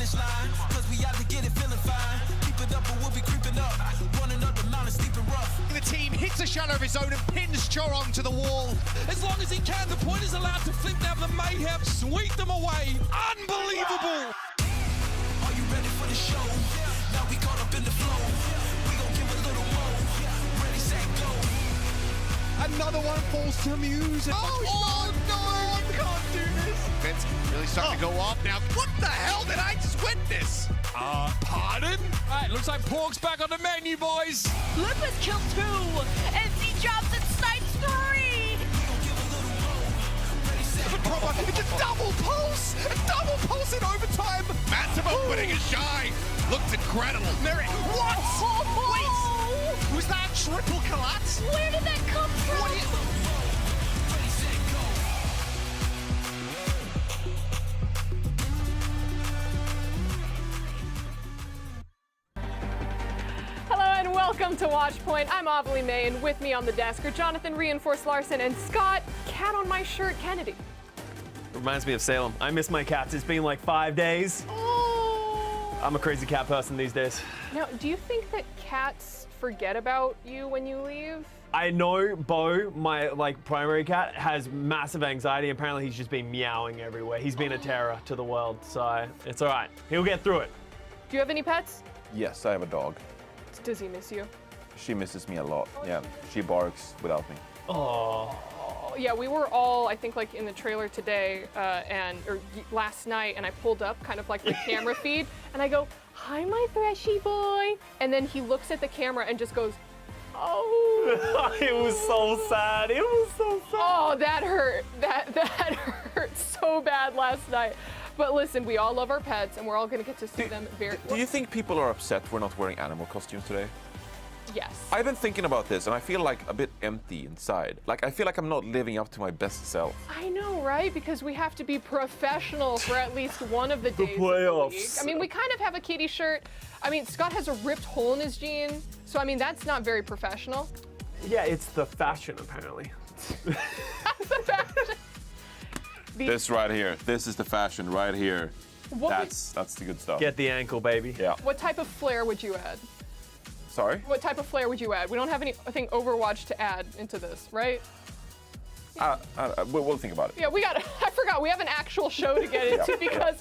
finish line, cause we out to get it feeling fine. Keep it up or we'll be creeping up. Running up the mountain steep and rough. The team hits a shadow of his own and pins Chor onto the wall. As long as he can, the point is allowed to flip down the Mayhem, sweep them away. Unbelievable! Are you ready for the show? Now we caught up in the flow. We gon' give a little more. Ready, set, go. Another one falls to Muse. Oh no, you can't do this. Vince really starting to go off now. What the hell did I just witness? Pardon? Alright, looks like Pork's back on the menu, boys. Flip has killed 2, and Z drops and snipes 3. It's a double pulse! A double pulse in overtime! Massive opening is shy. Looks incredible. Mary, what? Wait, was that triple collapse? Where did that come from? What do you... Hello and welcome to Watchpoint. I'm Avilee May, and with me on the desk are Jonathan Reinforce Larson and Scott, cat on my shirt, Kennedy. Reminds me of Salem. I miss my cats. It's been like 5 days. Oh. I'm a crazy cat person these days. Now, do you think that cats forget about you when you leave? I know Bo, my primary cat, has massive anxiety. Apparently he's just been meowing everywhere. He's been a terror to the world, so it's all right. He'll get through it. Do you have any pets? Yes, I have a dog. Does he miss you? She misses me a lot. Yeah, she barks without me. Oh. Yeah, we were all, I think, like in the trailer today or last night, and I pulled up kind of like the camera feed, and I go, "Hi, my Threshy boy," and then he looks at the camera and just goes, "Oh." It was so sad. It was so sad. Oh, that hurt. That hurt so bad last night. But listen, we all love our pets, and we're all going to get to see them very. Do you think people are upset we're not wearing animal costumes today? Yes. I've been thinking about this, and I feel like a bit empty inside. Like, I feel like I'm not living up to my best self. I know, right? Because we have to be professional for at least one of the days of the playoffs. week. I mean, we kind of have a kitty shirt. I mean, Scott has a ripped hole in his jean, so I mean, that's not very professional. Yeah, it's the fashion, apparently. That's the fashion. This right here. This is the fashion right here. That's the good stuff. Get the ankle, baby. Yeah. What type of flair would you add? Sorry? What type of flair would you add? We don't have anything Overwatch to add into this, right? We'll think about it. Yeah, I forgot, we have an actual show to get into because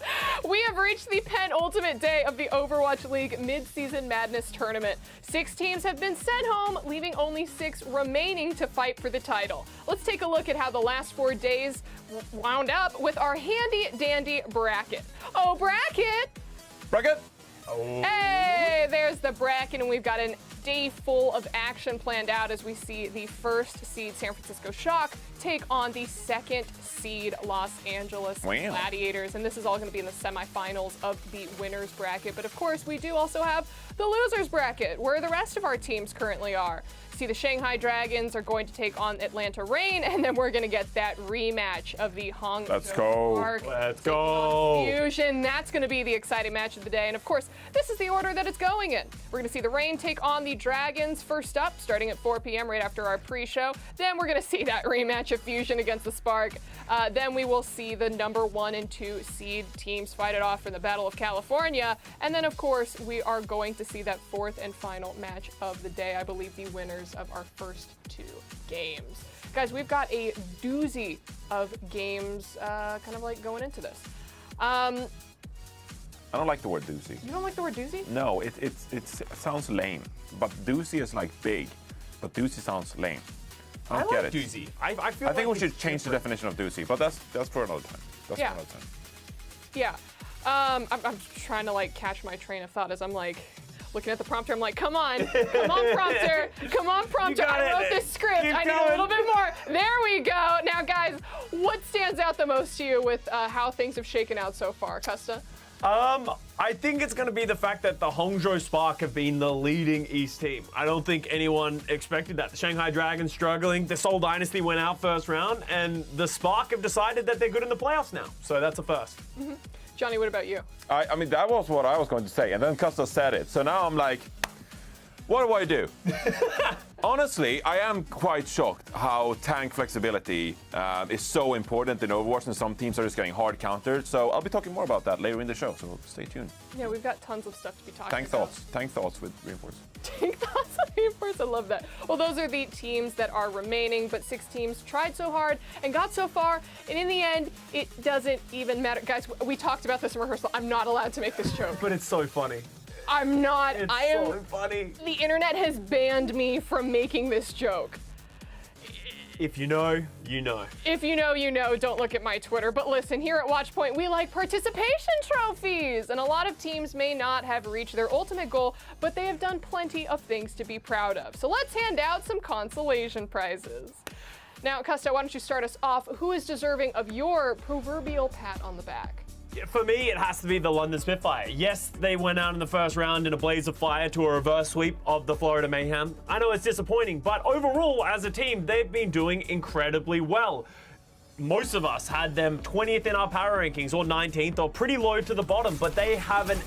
we have reached the penultimate day of the Overwatch League Mid-Season Madness Tournament. 6 teams have been sent home, leaving only 6 remaining to fight for the title. Let's take a look at how the last 4 days wound up with our handy-dandy bracket. Oh, bracket! Bracket! Oh. Hey, there's the bracket, and we've got a day full of action planned out as we see the first seed San Francisco Shock take on the second seed Los Angeles Gladiators. And this is all going to be in the semifinals of the winners bracket. But of course, we do also have the losers bracket, where the rest of our teams currently are. See, the Shanghai Dragons are going to take on Atlanta Reign, and then we're going to get that rematch of the Hangzhou Spark. Let's go. Fusion. That's going to be the exciting match of the day. And of course, this is the order that it's going in. We're going to see the Reign take on the Dragons first up, starting at 4 p.m. right after our pre-show. Then we're going to see that rematch of Fusion against the Spark. Then we will see the number 1 and 2 seed teams fight it off in the Battle of California. And then, of course, we are going to see that 4th and final match of the day. I believe the winners of our first 2 games. Guys, we've got a doozy of games kind of like going into this. I don't like the word doozy. You don't like the word doozy? No, it sounds lame. But doozy is like big, but doozy sounds lame. I don't get it. Doozy. I think we should change the definition of doozy, but that's for another time. That's for another time. Yeah. I'm trying to like catch my train of thought as I'm like looking at the prompter. I'm like, come on prompter, come on prompter. I wrote this script. I need a little bit more. There we go. Now, guys, what stands out the most to you with how things have shaken out so far, Custa? I think it's going to be the fact that the Hangzhou Spark have been the leading East team. I don't think anyone expected that. The Shanghai Dragons struggling. The Seoul Dynasty went out first round, and the Spark have decided that they're good in the playoffs now. So that's a first. Mm-hmm. Johnny, what about you? I mean, that was what I was going to say, and then Costa said it. So now I'm like, What do I do? Honestly, I am quite shocked how tank flexibility is so important in Overwatch, and some teams are just getting hard countered. So I'll be talking more about that later in the show, so stay tuned. Yeah, we've got tons of stuff to be talking Tank about. thoughts with Reinforce. Tank thoughts with Reinforce, I love that. Well, those are the teams that are remaining, but 6 teams tried so hard and got so far, and in the end, it doesn't even matter. Guys, we talked about this in rehearsal. I'm not allowed to make this joke. But it's so funny. I'm not. It's I am. so funny. The internet has banned me from making this joke. If you know, you know. If you know, you know. Don't look at my Twitter. But listen, here at Watchpoint, we like participation trophies. And a lot of teams may not have reached their ultimate goal, but they have done plenty of things to be proud of. So let's hand out some consolation prizes. Now, Costa, why don't you start us off? Who is deserving of your proverbial pat on the back? For me, it has to be the London Spitfire. Yes, they went out in the first round in a blaze of fire to a reverse sweep of the Florida Mayhem. I know it's disappointing, but overall, as a team, they've been doing incredibly well. Most of us had them 20th in our power rankings or 19th or pretty low to the bottom, but they have an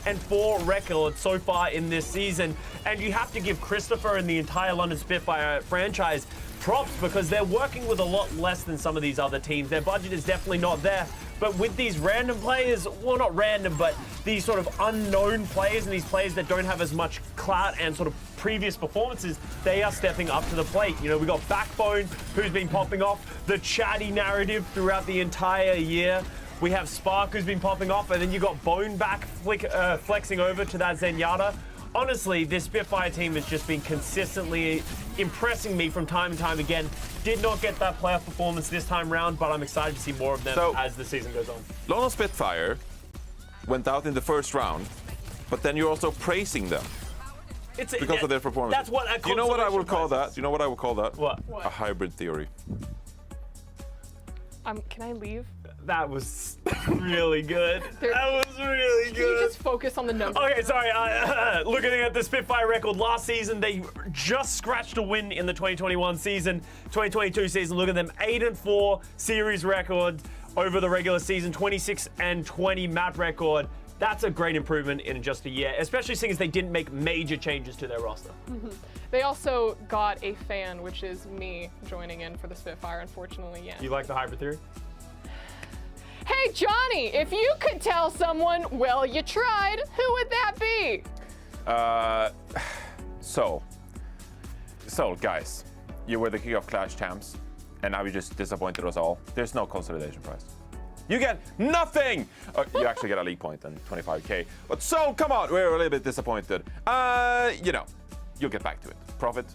8-4 record so far in this season. And you have to give Christopher and the entire London Spitfire franchise props because they're working with a lot less than some of these other teams. Their budget is definitely not there. But with these random players, well, not random, but these sort of unknown players and these players that don't have as much clout and sort of previous performances, they are stepping up to the plate. You know, we got Backbone, who's been popping off, the chatty narrative throughout the entire year. We have Spark, who's been popping off, and then you got Bone back flexing over to that Zenyatta. Honestly, this Spitfire team has just been consistently impressing me from time and time again. Did not get that playoff performance this time round, but I'm excited to see more of them as the season goes on. London Spitfire went out in the first round, but then you're also praising them because of their performance. That's what you know what I would call that? You know what I would call that? What? A hybrid theory. Can I leave? That was really good. That was really Can good. you just focus on the numbers? Okay, sorry. Looking at the Spitfire record last season, they just scratched a win in the 2021 season, 2022 season. Look at them, 8-4 series record over the regular season, 26-20 map record. That's a great improvement in just a year, especially seeing as they didn't make major changes to their roster. They also got a fan, which is me joining in for the Spitfire, unfortunately, yeah. You like the hybrid theory? Hey, Johnny, if you could tell someone, well, you tried, who would that be? So guys, you were the Kickoff Clash champs, and now you just disappointed us all. There's no consolidation prize. You get nothing! You actually get a league point and 25k. But so, come on, we're a little bit disappointed. You know, you'll get back to it. Profit.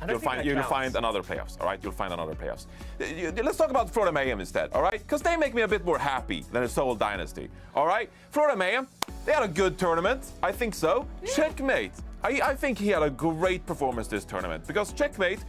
You'll find another playoffs, all right? You'll find another playoffs. Let's talk about Florida Mayhem instead, all right? Because they make me a bit more happy than a Seoul Dynasty, all right? Florida Mayhem, they had a good tournament. I think so. Yeah. Checkmate. I think he had a great performance this tournament because Checkmate,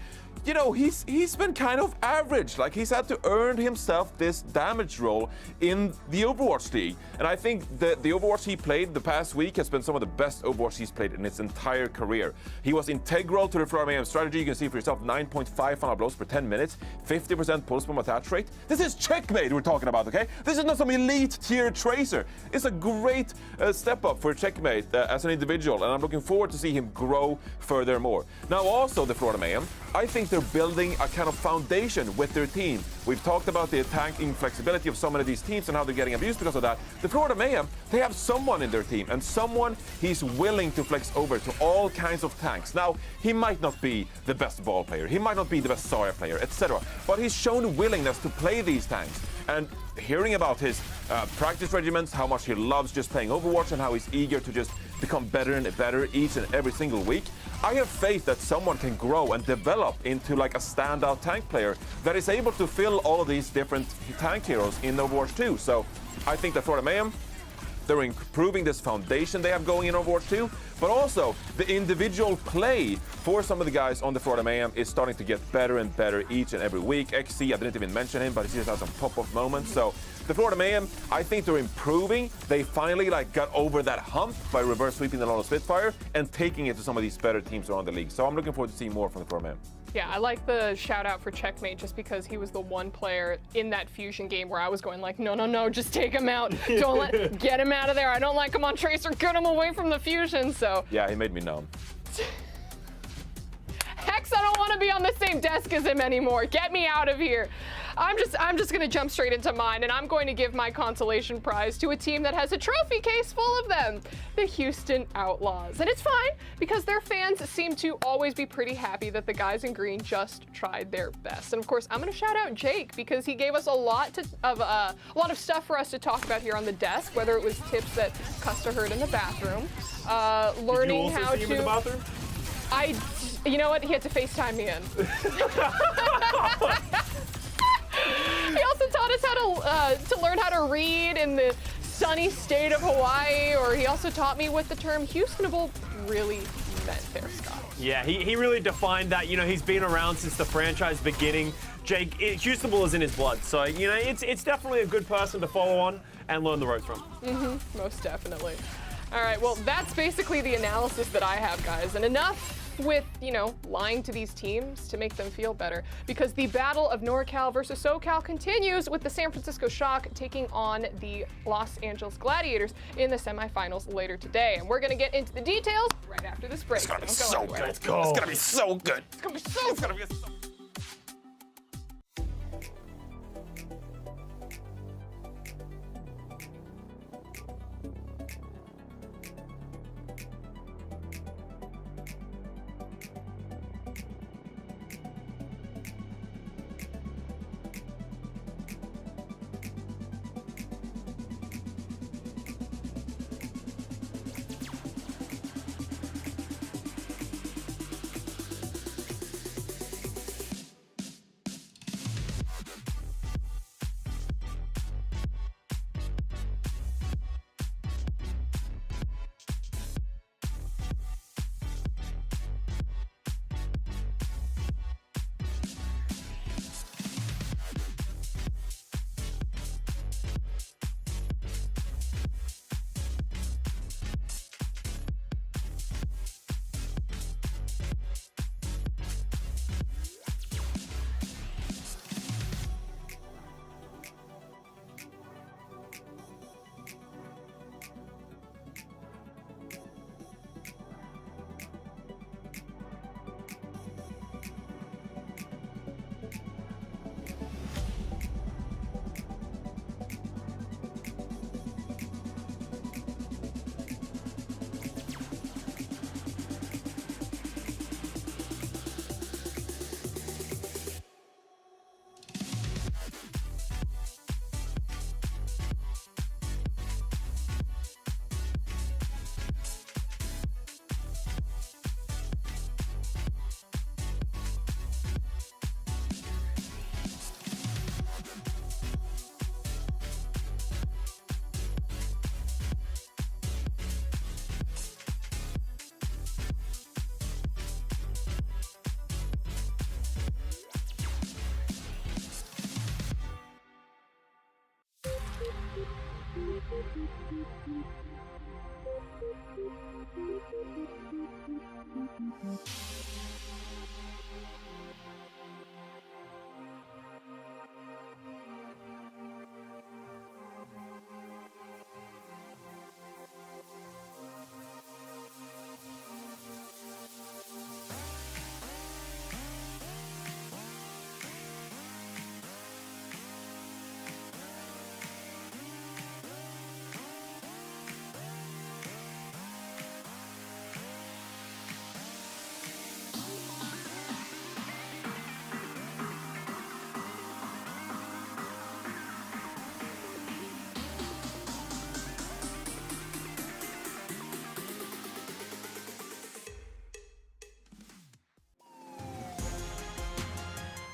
you know, he's been kind of average. Like, he's had to earn himself this damage role in the Overwatch League. And I think the Overwatch he played the past week has been some of the best Overwatch he's played in his entire career. He was integral to the Florida Mayhem strategy. You can see for yourself, 9.5 final blows per 10 minutes, 50% pulse bomb attach rate. This is Checkmate we're talking about, okay? This is not some elite tier tracer. It's a great step up for Checkmate as an individual, and I'm looking forward to see him grow furthermore. Now, also the Florida Mayhem, I think they're building a kind of foundation with their team. We've talked about the attacking flexibility of so many of these teams and how they're getting abused because of that. The Florida Mayhem, they have someone in their team and someone he's willing to flex over to all kinds of tanks. Now, he might not be the best ball player, he might not be the best Zarya player, etc. But he's shown willingness to play these tanks. And hearing about his practice regimens, how much he loves just playing Overwatch and how he's eager to just become better and better each and every single week, I have faith that someone can grow and develop into like a standout tank player that is able to fill all of these different tank heroes in Overwatch 2. So I think that Florida Mayhem, they're improving this foundation they have going in Overwatch 2, but also the individual play for some of the guys on the Florida Mayhem is starting to get better and better each and every week. XC, I didn't even mention him, but he just has some pop-off moments. So the Florida Mayhem, I think they're improving. They finally got over that hump by reverse sweeping the London Spitfire and taking it to some of these better teams around the league. So I'm looking forward to seeing more from the Florida Mayhem. Yeah, I like the shout out for Checkmate just because he was the one player in that Fusion game where I was going like, no, just take him out. Get him out of there. I don't like him on Tracer. Get him away from the Fusion. So yeah, he made me numb. Hex, I don't want to be on the same desk as him anymore. Get me out of here. I'm just gonna jump straight into mine, and I'm going to give my consolation prize to a team that has a trophy case full of them, the Houston Outlaws. And it's fine, because their fans seem to always be pretty happy that the guys in green just tried their best. And of course, I'm gonna shout out Jake, because he gave us a lot of stuff for us to talk about here on the desk, whether it was tips that Custer heard in the bathroom, learning how to. Did you also see him in the bathroom? You know what? He had to FaceTime me in. He also taught us how to learn how to read in the sunny state of Hawaii, or he also taught me what the term Houstonable really meant there, Scott. Yeah, he really defined that. You know, he's been around since the franchise beginning. Jake, Houstonable is in his blood, so you know it's definitely a good person to follow on and learn the ropes from. Most definitely. All right, well, that's basically the analysis that I have, guys, and enough with, you know, lying to these teams to make them feel better, because the battle of NorCal versus SoCal continues with the San Francisco Shock taking on the Los Angeles Gladiators in the semifinals later today. And we're going to get into the details right after this break. It's gonna be Don't go so anywhere. good. It's gonna be so good. It's going to be so good.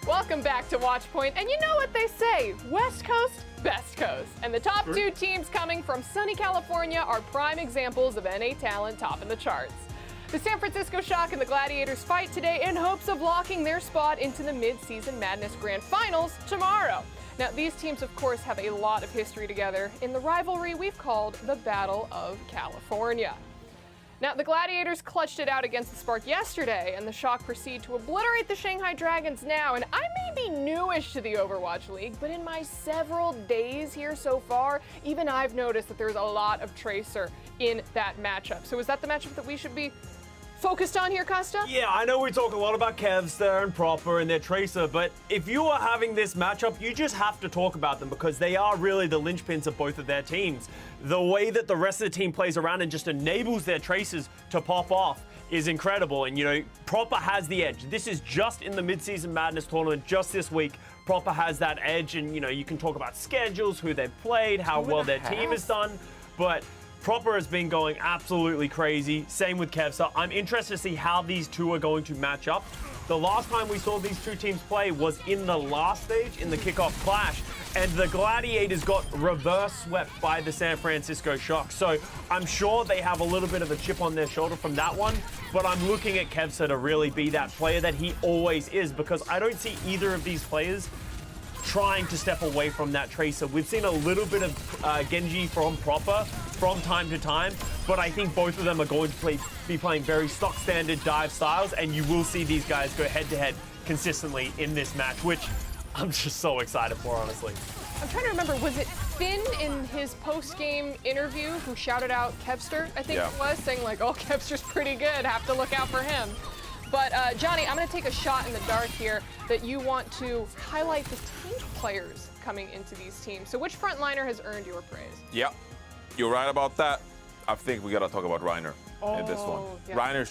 Welcome back to Watchpoint, and you know what they say, West Coast, best coast. And the top two teams coming from sunny California are prime examples of NA talent topping the charts. The San Francisco Shock and the Gladiators fight today in hopes of locking their spot into the Midseason Madness Grand Finals tomorrow. Now, these teams, of course, have a lot of history together in the rivalry we've called the Battle of California. Now, the Gladiators clutched it out against the Spark yesterday, and the Shock proceed to obliterate the Shanghai Dragons now. And I may be newish to the Overwatch League, but in my several days here so far, even I've noticed that there's a lot of Tracer in that matchup. So is that the matchup that we should be focused on here, Costa? Yeah, I know we talk a lot about Kevster and Proper and their Tracer, but if you are having this matchup, you just have to talk about them because they are really the linchpins of both of their teams. The way that the rest of the team plays around and just enables their Tracers to pop off is incredible. And, you know, Proper has the edge. This is just in the Midseason Madness tournament, just this week. Proper has that edge, and, you know, you can talk about schedules, who they've played, how well their team has done, but Proper has been going absolutely crazy. Same with Kevster. I'm interested to see how these two are going to match up. The last time we saw these two teams play was in the last stage, in the kickoff clash, and the Gladiators got reverse swept by the San Francisco Shock. So I'm sure they have a little bit of a chip on their shoulder from that one, but I'm looking at Kevster to really be that player that he always is, because I don't see either of these players trying to step away from that Tracer. We've seen a little bit of Genji from Proper from time to time, but I think both of them are going to be playing very stock standard dive styles, and you will see these guys go head to head consistently in this match, which I'm just so excited for, honestly. I'm trying to remember, was it Finn in his post-game interview who shouted out Kevster, I think it was, saying like, oh, Kevster's pretty good, have to look out for him. But Johnny, I'm going to take a shot in the dark here that you want to highlight the team players coming into these teams. So which frontliner has earned your praise? Yeah, you're right about that. I think we got to talk about Reiner in this one. Yeah. Reiner's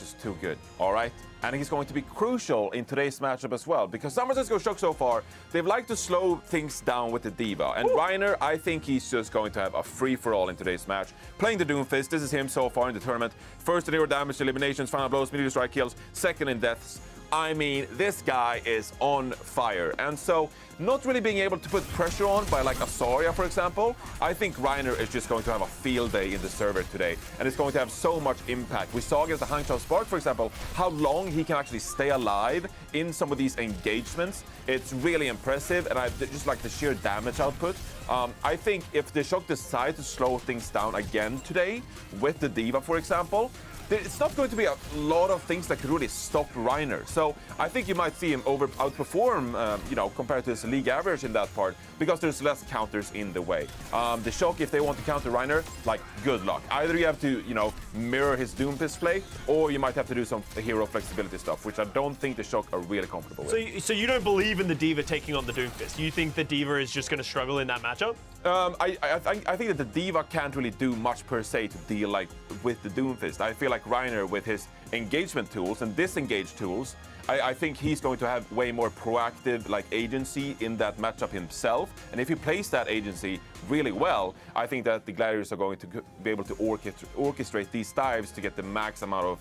just too good, all right? And he's going to be crucial in today's matchup as well, because San Francisco Shock so far, they've liked to slow things down with the Diva. And Reiner, I think he's just going to have a free-for-all in today's match. Playing the Doomfist, this is him so far in the tournament. First in hero damage, eliminations, final blows, meteor strike kills, second in deaths. I mean, this guy is on fire. And so, not really being able to put pressure on by like a Soria, for example, I think Reiner is just going to have a field day in the server today, and it's going to have so much impact. We saw against the Hangzhou Spark, for example, how long he can actually stay alive in some of these engagements. It's really impressive, and I just like the sheer damage output. I think if the Shock decide to slow things down again today, with the Diva, for example, it's not going to be a lot of things that could really stop Reiner. So I think you might see him outperform, you know, compared to his league average in that part, because there's less counters in the way. The Shock, if they want to counter Reiner, like, good luck. Either you have to, you know, mirror his Doomfist play, or you might have to do some hero flexibility stuff, which I don't think the Shock are really comfortable with. So you don't believe in the Diva taking on the Doomfist? You think the Diva is just going to struggle in that matchup? I think that the Diva can't really do much per se to deal like with the Doomfist. I feel like Reiner, with his engagement tools and disengage tools, I think he's going to have way more proactive like agency in that matchup himself. And if he plays that agency really well, I think that the Gladiators are going to be able to orchestrate these dives to get the max amount of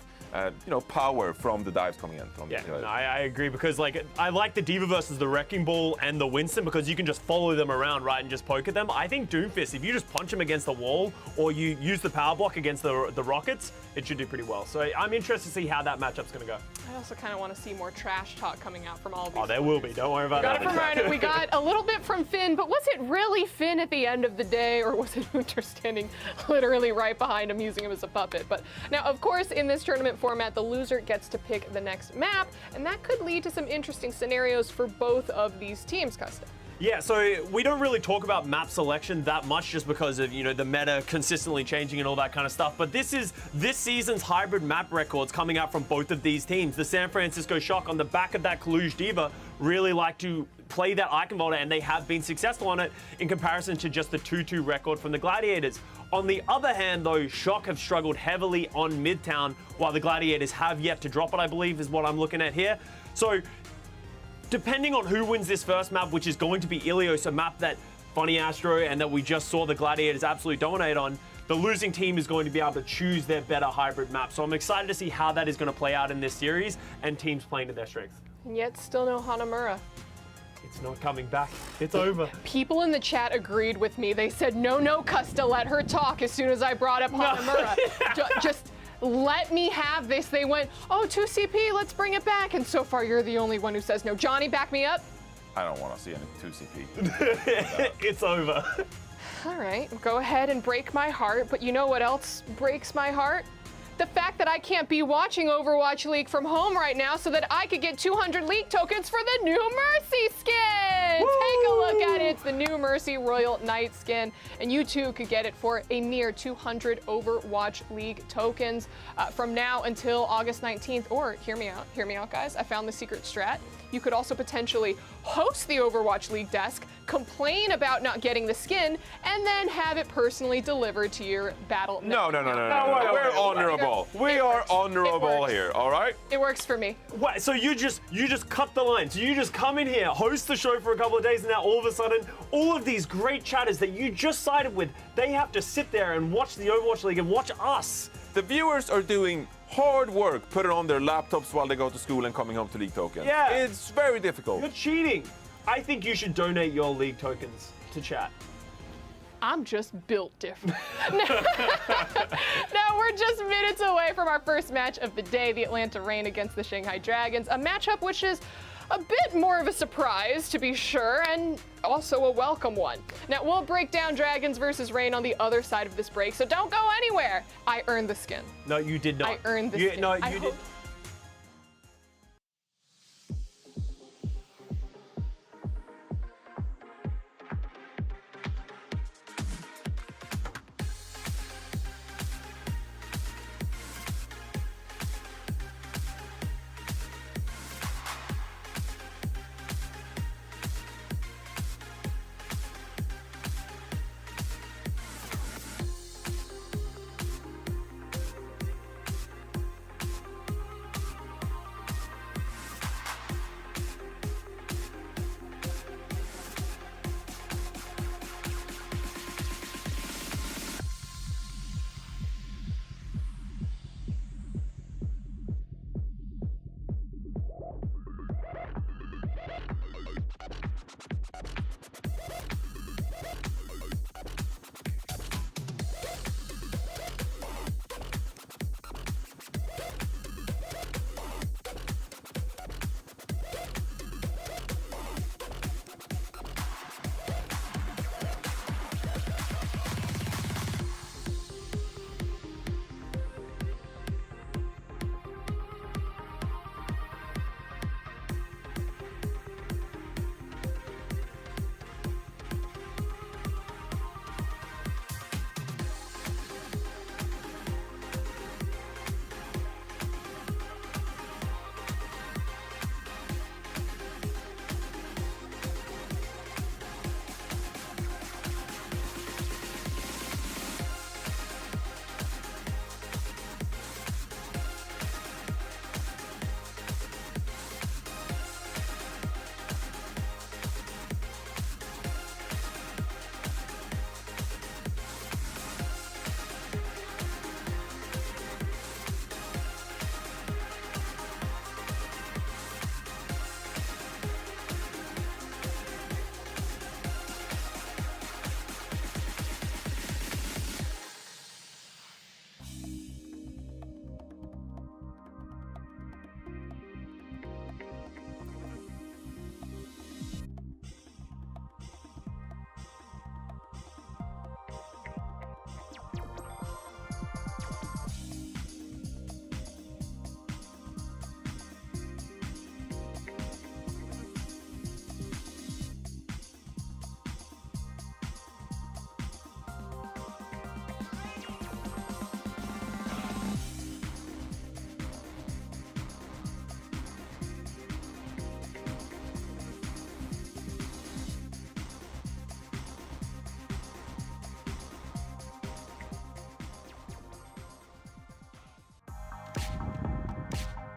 you know, power from the dives coming in. I agree, because like I like the Diva versus the Wrecking Ball and the Winston, because you can just follow them around, right, and just poke at them. I think Doomfist, if you just punch him against the wall or you use the power block against the Rockets, it should do pretty well. So I'm interested to see how that matchup's going to go. I also kind of want to see more trash talk coming out from all of these. Oh, there will be. Don't worry about that. We got it from Reiner. We got a little bit from Finn, but was it really Finn at the end of the day, or was it Hunter standing literally right behind him, using him as a puppet? But now, of course, in this tournament format, the loser gets to pick the next map, and that could lead to some interesting scenarios for both of these teams, Costa. Yeah, so we don't really talk about map selection that much, just because of, you know, the meta consistently changing and all that kind of stuff. But this is this season's hybrid map records coming out from both of these teams. The San Francisco Shock, on the back of that Cluj Diva, really like to play that Icon Vaulter, and they have been successful on it in comparison to just the 2-2 record from the Gladiators. On the other hand, though, Shock have struggled heavily on Midtown, while the Gladiators have yet to drop it, I believe, is what I'm looking at here. So depending on who wins this first map, which is going to be Ilios, a map that Funny Astro and that we just saw the Gladiators absolutely dominate on, the losing team is going to be able to choose their better hybrid map. So I'm excited to see how that is going to play out in this series, and teams playing to their strengths. And yet still no Hanamura. It's not coming back. It's over. People in the chat agreed with me. They said, no, Custa, let her talk as soon as I brought up Hanamura. Just let me have this. They went, oh, 2 CP, let's bring it back. And so far, you're the only one who says no. Johnny, back me up. I don't want to see any 2 CP. It's over. All right, go ahead and break my heart. But you know what else breaks my heart? The fact that I can't be watching Overwatch League from home right now so that I could get 200 League tokens for the new Mercy skin. Take a look at it. It's the new Mercy Royal Knight skin, and you too could get it for a mere 200 Overwatch League tokens from now until August 19th. Or hear me out, guys. I found the secret strat. You could also potentially host the Overwatch League desk, complain about not getting the skin, and then have it personally delivered to your battle. No. wait, We're honorable. We are honorable here, all right? It works for me. What? So you just cut the line. So you just come in here, host the show for a couple of days, and now all of a sudden, all of these great chatters that you just sided with, they have to sit there and watch the Overwatch League and watch us. The viewers are doing hard work, put it on their laptops while they go to school and coming home to League tokens. Yeah. It's very difficult. You're cheating. I think you should donate your League tokens to chat. I'm just built different. Now we're just minutes away from our first match of the day, the Atlanta Reign against the Shanghai Dragons, a matchup which is a bit more of a surprise, to be sure, and also a welcome one. Now, we'll break down Dragons versus Reign on the other side of this break, so don't go anywhere. I earned the skin. No, you did not. I earned the skin. No, I you did. hope-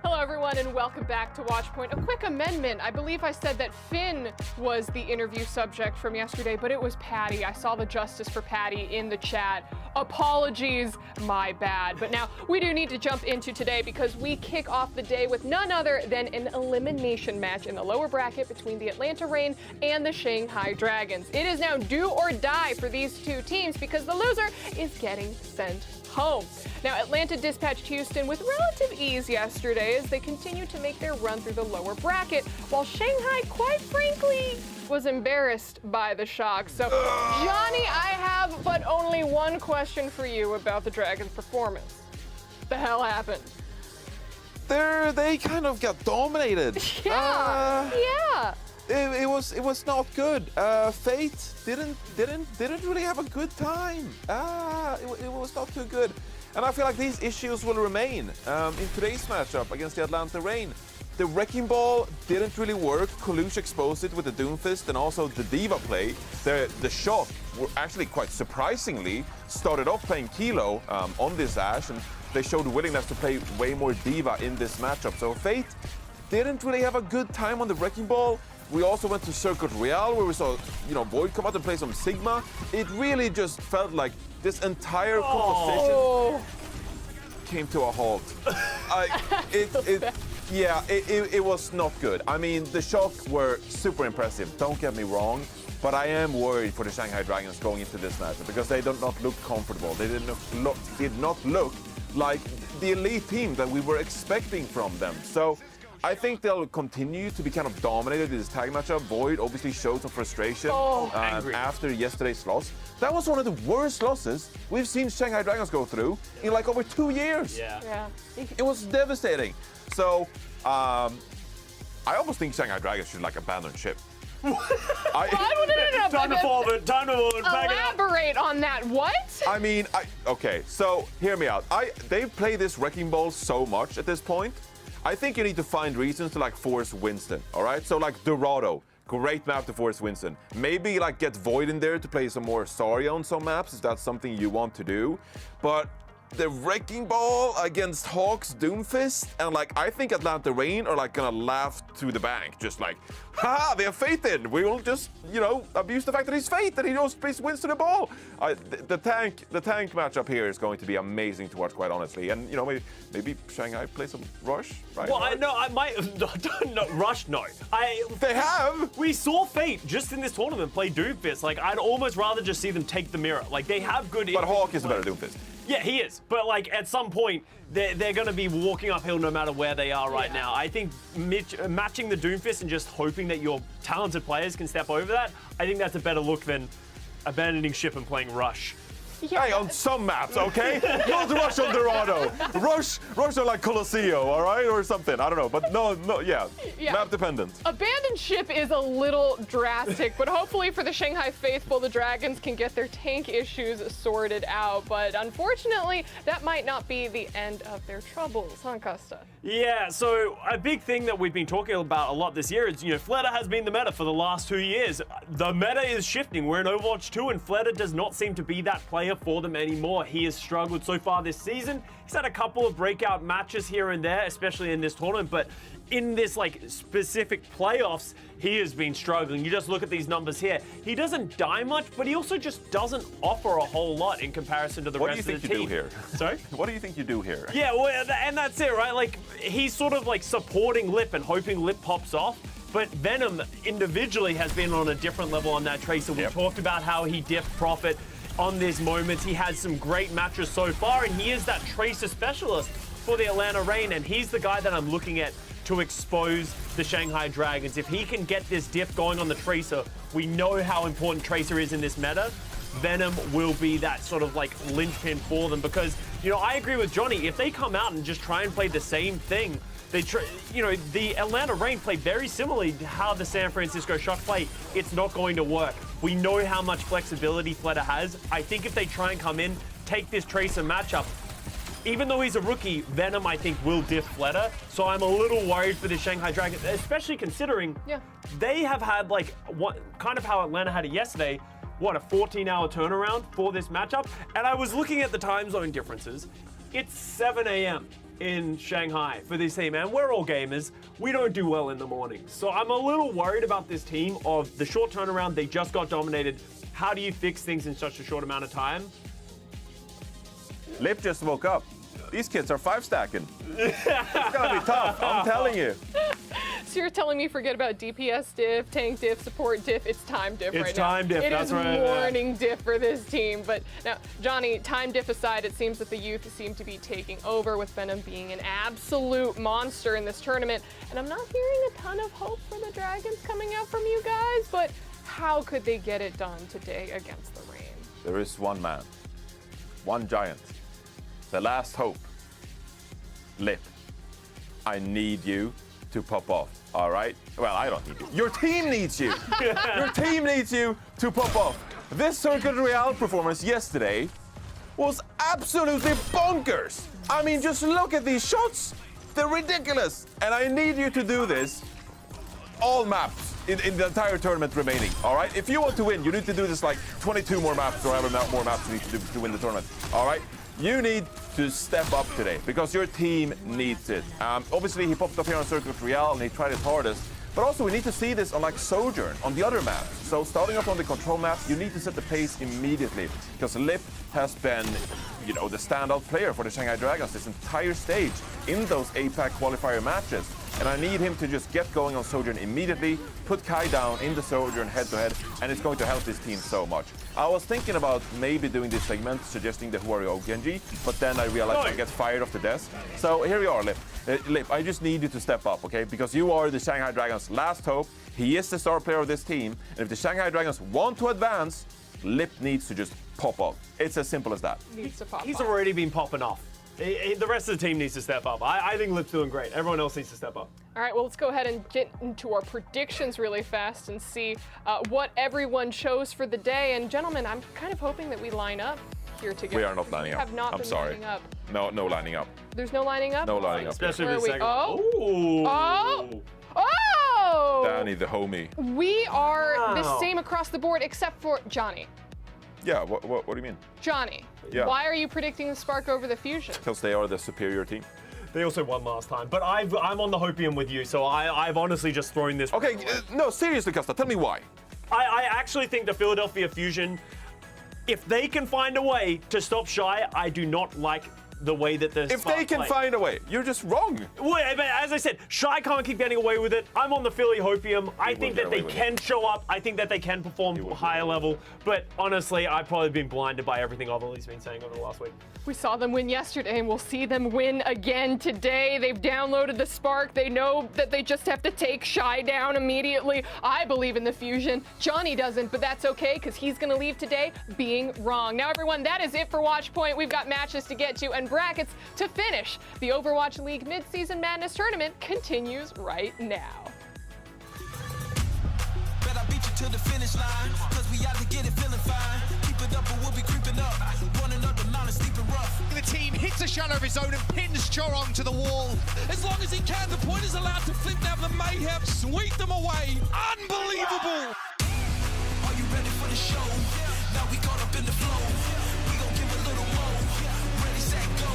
Hello, everyone, and welcome back to Watchpoint. A quick amendment. I believe I said that Finn was the interview subject from yesterday, but it was Patty. I saw the justice for Patty in the chat. Apologies, my bad. But now we do need to jump into today because we kick off the day with none other than an elimination match in the lower bracket between the Atlanta Reign and the Shanghai Dragons. It is now do or die for these two teams because the loser is getting sent home. Now, Atlanta dispatched Houston with relative ease yesterday as they continue to make their run through the lower bracket, while Shanghai, quite frankly, was embarrassed by the shock. So, Johnny, I have but only one question for you about the Dragons' performance. The hell happened? They kind of got dominated. Yeah. It was not good. Fate didn't really have a good time. It was not too good. And I feel like these issues will remain in today's matchup against the Atlanta Reign. The Wrecking Ball didn't really work. Kalush exposed it with the Doomfist and also the Diva play. The Shock were actually quite surprisingly started off playing Kilo on this Ashe, and they showed willingness to play way more Diva in this matchup. So Fate didn't really have a good time on the Wrecking Ball. We also went to Circuit Royale where we saw, Void come out and play some Sigma. It really just felt like this entire composition came to a halt. It was not good. I mean, the Shock were super impressive, don't get me wrong, but I am worried for the Shanghai Dragons going into this matchup because they did not look comfortable. They did not look like the elite team that we were expecting from them. So I think they'll continue to be kind of dominated in this tag matchup. Void obviously showed some frustration after yesterday's loss. That was one of the worst losses we've seen Shanghai Dragons go through in like over 2 years. Yeah. It was devastating. So I almost think Shanghai Dragons should like abandon ship. Time to forward. Elaborate on that. What? I mean, okay, so hear me out. They play this Wrecking Ball so much at this point. I think you need to find reasons to like force Winston, all right? So like Dorado, great map to force Winston. Maybe like get Void in there to play some more Zarya on some maps if that's something you want to do. But the Wrecking Ball against Hawk's Doomfist, and like I think Atlanta Reign are like gonna laugh to the bank, just like, haha, they have Fate in. We will just, abuse the fact that he's Fate and he knows plays Winston the ball. The tank matchup here is going to be amazing to watch, quite honestly. And maybe Shanghai play some Rush, right? Well, I might no, Rush. No, they have. We saw Fate just in this tournament play Doomfist. Like I'd almost rather just see them take the mirror. Like they have good. But Hawk is a better Doomfist. Yeah, he is. But like at some point, they're going to be walking uphill no matter where they are right now. I think matching the Doomfist and just hoping that your talented players can step over that, I think that's a better look than abandoning ship and playing Rush. Yeah. Hey, on some maps, okay? Not Rush on Dorado. Rush on like Colosseo, all right? Or something. I don't know. But no, yeah. Map dependent. Abandoned ship is a little drastic, but hopefully for the Shanghai faithful, the Dragons can get their tank issues sorted out. But unfortunately, that might not be the end of their troubles, huh, Costa? Yeah, so a big thing that we've been talking about a lot this year is, Fleta has been the meta for the last 2 years. The meta is shifting. We're in Overwatch 2, and Fleta does not seem to be that player for them anymore. He has struggled so far this season. He's had a couple of breakout matches here and there, especially in this tournament, but in this like specific playoffs, he has been struggling. You just look at these numbers here. He doesn't die much, but he also just doesn't offer a whole lot in comparison to the rest of the team. What do you think you do here? Sorry? What do you think you do here? Yeah, well, and that's it, right? Like, he's sort of like supporting Lip and hoping Lip pops off. But Venom individually has been on a different level on that Tracer. We talked about how he diffed Prophet on these moments. He has some great matches so far, and he is that Tracer specialist for the Atlanta Reign, and he's the guy that I'm looking at to expose the Shanghai Dragons. If he can get this diff going on the Tracer, we know how important Tracer is in this meta. Venom will be that sort of like linchpin for them because, I agree with Johnny. If they come out and just try and play the same thing, the Atlanta Reign play very similarly to how the San Francisco Shock play. It's not going to work. We know how much flexibility Fleta has. I think if they try and come in, take this Tracer matchup, even though he's a rookie, Venom, I think, will diff Fleta. So I'm a little worried for the Shanghai Dragons, especially considering they have had, kind of how Atlanta had it yesterday, a 14-hour turnaround for this matchup. And I was looking at the time zone differences. It's 7 a.m. in Shanghai for this team, and we're all gamers. We don't do well in the morning. So I'm a little worried about this team of the short turnaround. They just got dominated. How do you fix things in such a short amount of time? Lip just woke up. These kids are 5-stacking. It's gonna be tough, I'm telling you. So you're telling me forget about DPS diff, tank diff, support diff, it's time diff right now. It's time diff, that's right. It is morning diff for this team. But now, Johnny, time diff aside, it seems that the youth seem to be taking over with Venom being an absolute monster in this tournament. And I'm not hearing a ton of hope for the Dragons coming out from you guys, but how could they get it done today against the Reign? There is one man, one giant, the last hope. Lip, I need you to pop off, all right? Well, I don't need you. Your team needs you. Your team needs you to pop off. This Circuit Royale performance yesterday was absolutely bonkers. I mean, just look at these shots. They're ridiculous. And I need you to do this all maps in the entire tournament remaining, all right? If you want to win, you need to do this like 22 more maps or however more maps you need to do to win the tournament, all right? You need to step up today because your team needs it. Obviously, he popped up here on Circuit Royale and he tried his hardest. But also, we need to see this on like Sojourn, on the other maps. So starting off on the control map, you need to set the pace immediately because Lip has been, you know, the standout player for the Shanghai Dragons this entire stage in those APAC qualifier matches. And I need him to just get going on Sojourn immediately, put Kai down in the Sojourn head-to-head, and it's going to help this team so much. I was thinking about maybe doing this segment, suggesting the Huario Genji, but then I realized I get fired off the desk. So here we are, Lip. Lip, I just need you to step up, okay? Because you are the Shanghai Dragons' last hope. He is the star player of this team. And if the Shanghai Dragons want to advance, Lip needs to just pop up. It's as simple as that. Needs to pop He's off. already been popping off. The rest of the team needs to step up. I think Lip's doing great. Everyone else needs to step up. All right, well, let's go ahead and get into our predictions really fast and see what everyone chose for the day. And gentlemen, I'm kind of hoping that we line up here together. We are not lining up. Have not I'm been sorry. lining up. No lining up. There's no lining up? No lining up. Especially Where with the are we? second. Oh! Ooh. Oh! Danny, the homie. We are the Wow. same across the board except for Johnny. Yeah, what do you mean? Johnny, Yeah. why are you predicting the Spark over the Fusion? Because they are the superior team. They also won last time. But I'm on the hopium with you, so I've honestly just thrown this. Okay, no, seriously, Costa, tell me why. I actually think the Philadelphia Fusion, if they can find a way to stop Shy, I do not like the way that the If Spark they can play. find a way, you're just wrong. Well, but as I said, Shy can't keep getting away with it. I'm on the Philly hopium. I will think get that they away with can show up. I think that they can perform will get higher away with level. But honestly, I've probably been blinded by everything Overly's been saying over the last week. We saw them win yesterday and we'll see them win again today. They've downloaded the Spark. They know that they just have to take Shy down immediately. I believe in the Fusion. Johnny doesn't, but that's okay because he's going to leave today being wrong. Now, everyone, that is it for Watchpoint. We've got matches to get to and brackets to finish. The Overwatch League Midseason Madness Tournament continues right now. Bet I beat you to the finish line, cause we out to get it feeling fine. Keep it up or we'll be creeping up. Running up the mountain, steep and rough. The team hits a shadow of his own and pins Choron to the wall. As long as he can, the point is allowed to flip down the Mayhem, sweep them away. Unbelievable! Are you ready for the show? Now we caught up in the flow. We gon' give a little more. Ready, set, go.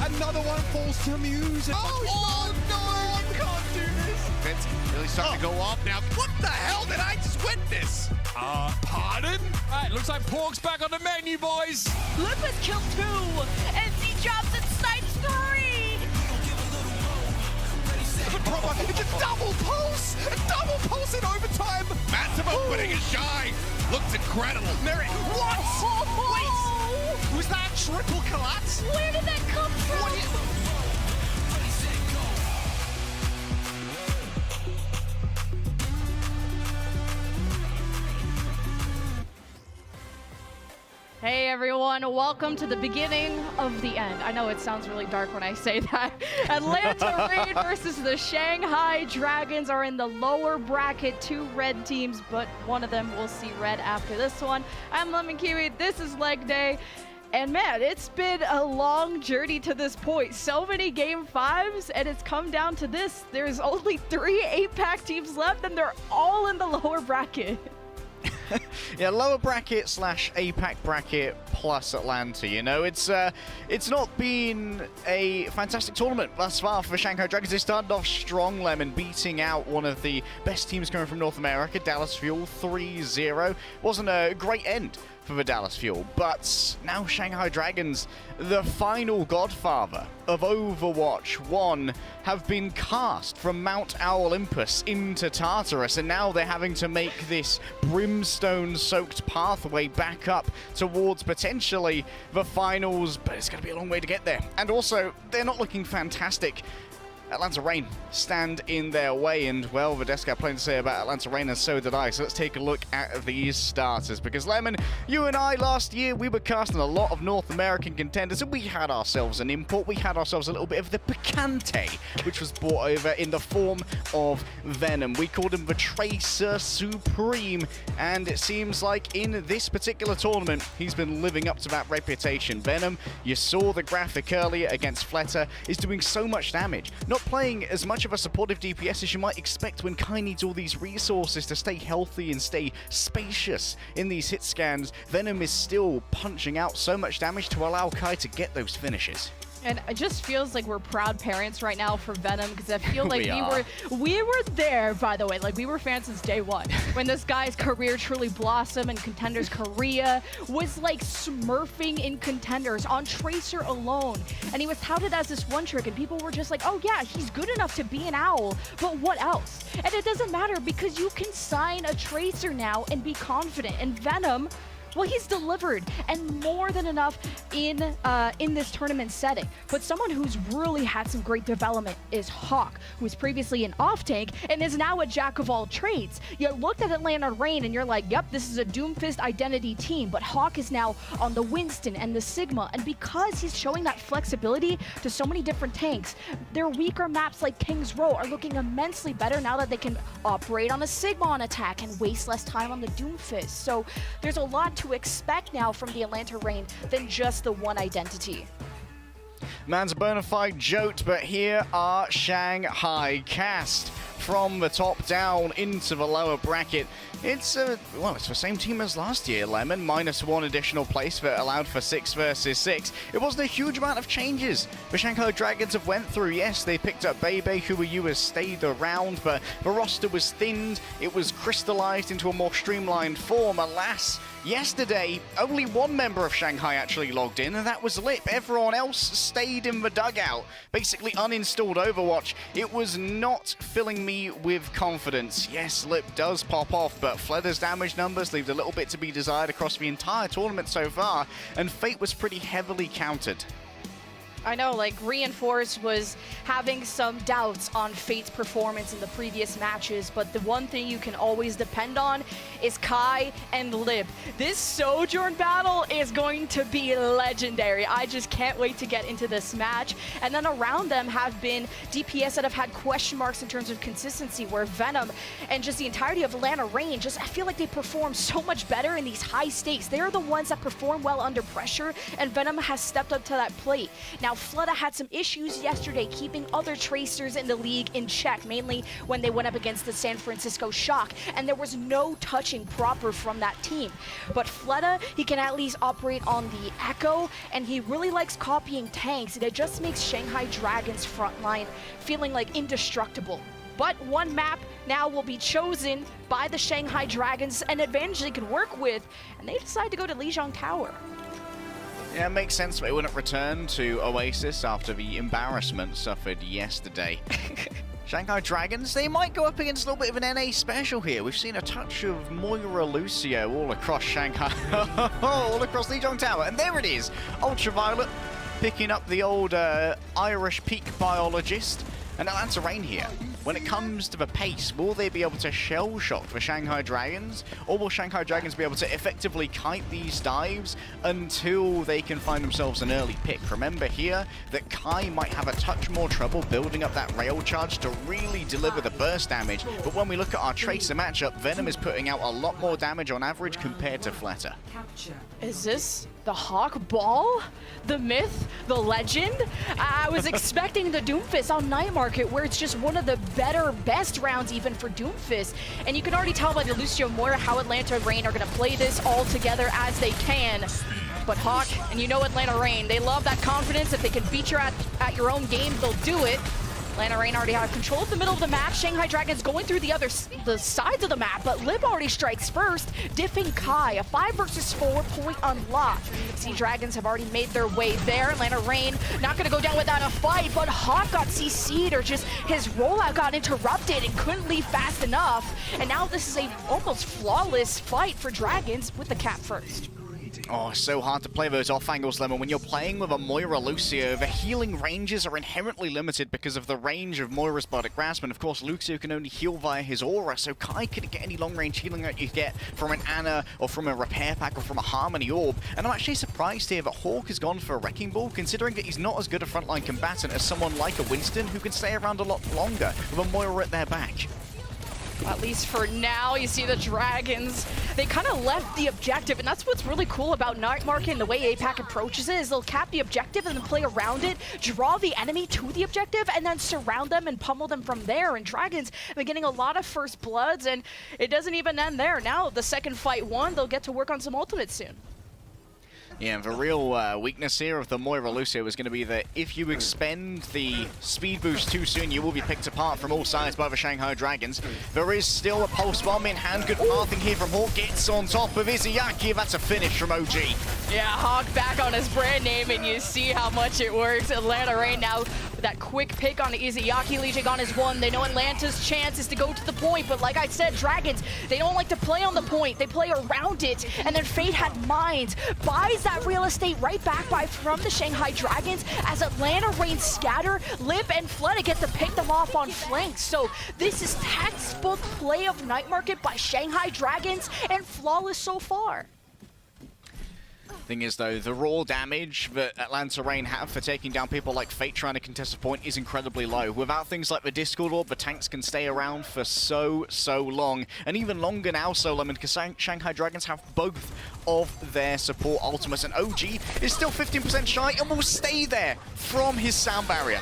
Another one falls to Muse. Oh no, you can't do this. It's really starting to go off now. What the hell did I just witness? Pardon? All right, looks like Pork's back on the menu, boys. Lip has killed 2, and Z drops and snipes 3. It's a double pulse! A double pulse in overtime! Massive opening is Shy. Looks incredible. Merritt, what? Wait, was that triple collapse? Where did that come from? Hey everyone, welcome to the beginning of the end. I know it sounds really dark when I say that. Atlanta Raid versus the Shanghai Dragons are in the lower bracket, 2 red teams, but one of them will see red after this one. I'm Lemon Kiwi, this is leg day. And man, it's been a long journey to this point. So many game 5s, and it's come down to this. There's only 3 8-pack teams left, and they're all in the lower bracket. Yeah, lower bracket / APAC bracket plus Atlanta. You know, it's not been a fantastic tournament thus far for Shanghai Dragons. They started off strong, Lemon, beating out one of the best teams coming from North America, Dallas Fuel, 3-0. Wasn't a great end for the Dallas Fuel, but now Shanghai Dragons, the final godfather of Overwatch 1, have been cast from Mount Olympus into Tartarus, and now they're having to make this brimstone-soaked pathway back up towards potentially the finals, but it's going to be a long way to get there. And also, they're not looking fantastic Atlanta Reign stand in their way, and well, Vedeska had plenty to say about Atlanta Reign, and so did I. So let's take a look at these starters, because Lemon, you and I last year, we were casting a lot of North American contenders, and we had ourselves an import. We had ourselves a little bit of the picante, which was brought over in the form of Venom. We called him the Tracer Supreme, and it seems like in this particular tournament, he's been living up to that reputation. Venom, you saw the graphic earlier against Fleta, is doing so much damage. Not playing as much of a supportive DPS as you might expect when Kai needs all these resources to stay healthy and stay spacious in these hit scans. Venom is still punching out so much damage to allow Kai to get those finishes. And it just feels like we're proud parents right now for Venom, because I feel like We we were there, by the way, like we were fans since day one, when this guy's career truly blossomed and Contenders Korea was like smurfing in Contenders on Tracer alone. And he was touted as this one trick, and people were just like, oh yeah, he's good enough to be an Owl, but what else? And it doesn't matter, because you can sign a Tracer now and be confident. And Venom, well, he's delivered, and more than enough in this tournament setting. But someone who's really had some great development is Hawk, who was previously an off-tank and is now a jack of all trades. You looked at Atlanta Reign and you're like, yep, this is a Doomfist identity team, but Hawk is now on the Winston and the Sigma, and because he's showing that flexibility to so many different tanks, their weaker maps like King's Row are looking immensely better now that they can operate on a Sigma on attack and waste less time on the Doomfist. So there's a lot to expect now from the Atlanta Reign than just the one identity. Man's a bona fide joke, but here are Shanghai cast from the top down into the lower bracket. It's well, it's the same team as last year, Lemon, minus one additional place that allowed for 6 versus 6. It wasn't a huge amount of changes the Shanghai Dragons have went through. Yes, they picked up Bebe, who has stayed around, but the roster was thinned. It was crystallized into a more streamlined form. Alas, yesterday, only one member of Shanghai actually logged in, and that was Lip. Everyone else stayed in the dugout, basically uninstalled Overwatch. It was not filling me with confidence. Yes, Lip does pop off, but Fleta's damage numbers leave a little bit to be desired across the entire tournament so far, and Fate was pretty heavily countered. I know, like, Reinforce was having some doubts on Fate's performance in the previous matches, but the one thing you can always depend on is Kai and Lib. This Sojourn battle is going to be legendary. I just can't wait to get into this match. And then around them have been DPS that have had question marks in terms of consistency, where Venom and just the entirety of Atlanta Reign, just I feel like they perform so much better in these high stakes. They're the ones that perform well under pressure, and Venom has stepped up to that plate. Now, Fleta had some issues yesterday keeping other Tracers in the league in check, mainly when they went up against the San Francisco Shock, and there was no touching proper from that team. But Fleta, he can at least operate on the Echo, and he really likes copying tanks, and it just makes Shanghai Dragons frontline feeling like indestructible. But one map now will be chosen by the Shanghai Dragons, an advantage they can work with, and they decide to go to Lijiang Tower. Yeah, it makes sense they wouldn't return to Oasis after the embarrassment suffered yesterday. Shanghai Dragons, they might go up against a little bit of an NA special here. We've seen a touch of Moira Lucio all across Shanghai, all across Lijiang Tower, and there it is. Ultraviolet picking up the old Irish peak biologist, and Atlanta Reign here. When it comes to the pace, will they be able to shell shock the Shanghai Dragons? Or will Shanghai Dragons be able to effectively kite these dives until they can find themselves an early pick? Remember here that Kai might have a touch more trouble building up that rail charge to really deliver the burst damage. But when we look at our Tracer matchup, Venom is putting out a lot more damage on average compared to Fleta. Is this the Hawk Ball? The myth? The legend? I was expecting the Doomfist on Night Market, where it's just one of the best rounds even for Doomfist. And you can already tell by the Lucio Moira how Atlanta Reign are going to play this all together as they can. But Hawk, and you know Atlanta Reign, they love that confidence. If they can beat you at your own game, they'll do it. Atlanta Reign already had control of the middle of the map. Shanghai Dragons going through the sides of the map, but Lib already strikes first, diffing Kai. A 5 versus 4 point unlock. See, Dragons have already made their way there. Atlanta Reign not gonna go down without a fight, but Hawk got CC'd, or just his rollout got interrupted and couldn't leave fast enough. And now this is a almost flawless fight for Dragons with the cap first. Oh, so hard to play those off angles, Lemon. When you're playing with a Moira Lucio, the healing ranges are inherently limited because of the range of Moira's Bardic Grasp, and of course Lucio can only heal via his aura, so Kai couldn't get any long-range healing that you get from an Ana, or from a Repair Pack, or from a Harmony Orb. And I'm actually surprised here that Hawk has gone for a Wrecking Ball, considering that he's not as good a frontline combatant as someone like a Winston, who can stay around a lot longer with a Moira at their back. At least for now, you see the Dragons, they kind of left the objective, and that's what's really cool about Night Market and the way APAC approaches it, is they'll cap the objective and then play around it, draw the enemy to the objective, and then surround them and pummel them from there. And Dragons have been getting a lot of first bloods, and it doesn't even end there. Now, the second fight won, they'll get to work on some ultimates soon. Yeah, the real weakness here of the Moira Lucio is going to be that if you expend the speed boost too soon, you will be picked apart from all sides by the Shanghai Dragons. There is still a pulse bomb in hand. Good pathing here from Hawk. Gets on top of Izayaki. That's a finish from OG. Yeah, Hawk back on his brand name, and you see how much it works. Atlanta right now, with that quick pick on Izayaki. Lijigon is one. They know Atlanta's chance is to go to the point, but like I said, Dragons, they don't like to play on the point. They play around it, and then Fate had Mines, buys that real estate right back from the Shanghai Dragons as Atlanta Reign scatter, Lip and Flood get to pick them off on flanks. So this is textbook play of Night Market by Shanghai Dragons, and flawless so far. Thing is, though, the raw damage that Atlanta Reign have for taking down people like Fate trying to contest a point is incredibly low. Without things like the Discord Orb, the tanks can stay around for so long. And even longer now, Solomon, because Shanghai Dragons have both of their support ultimates. And OG is still 15% shy and will stay there from his sound barrier.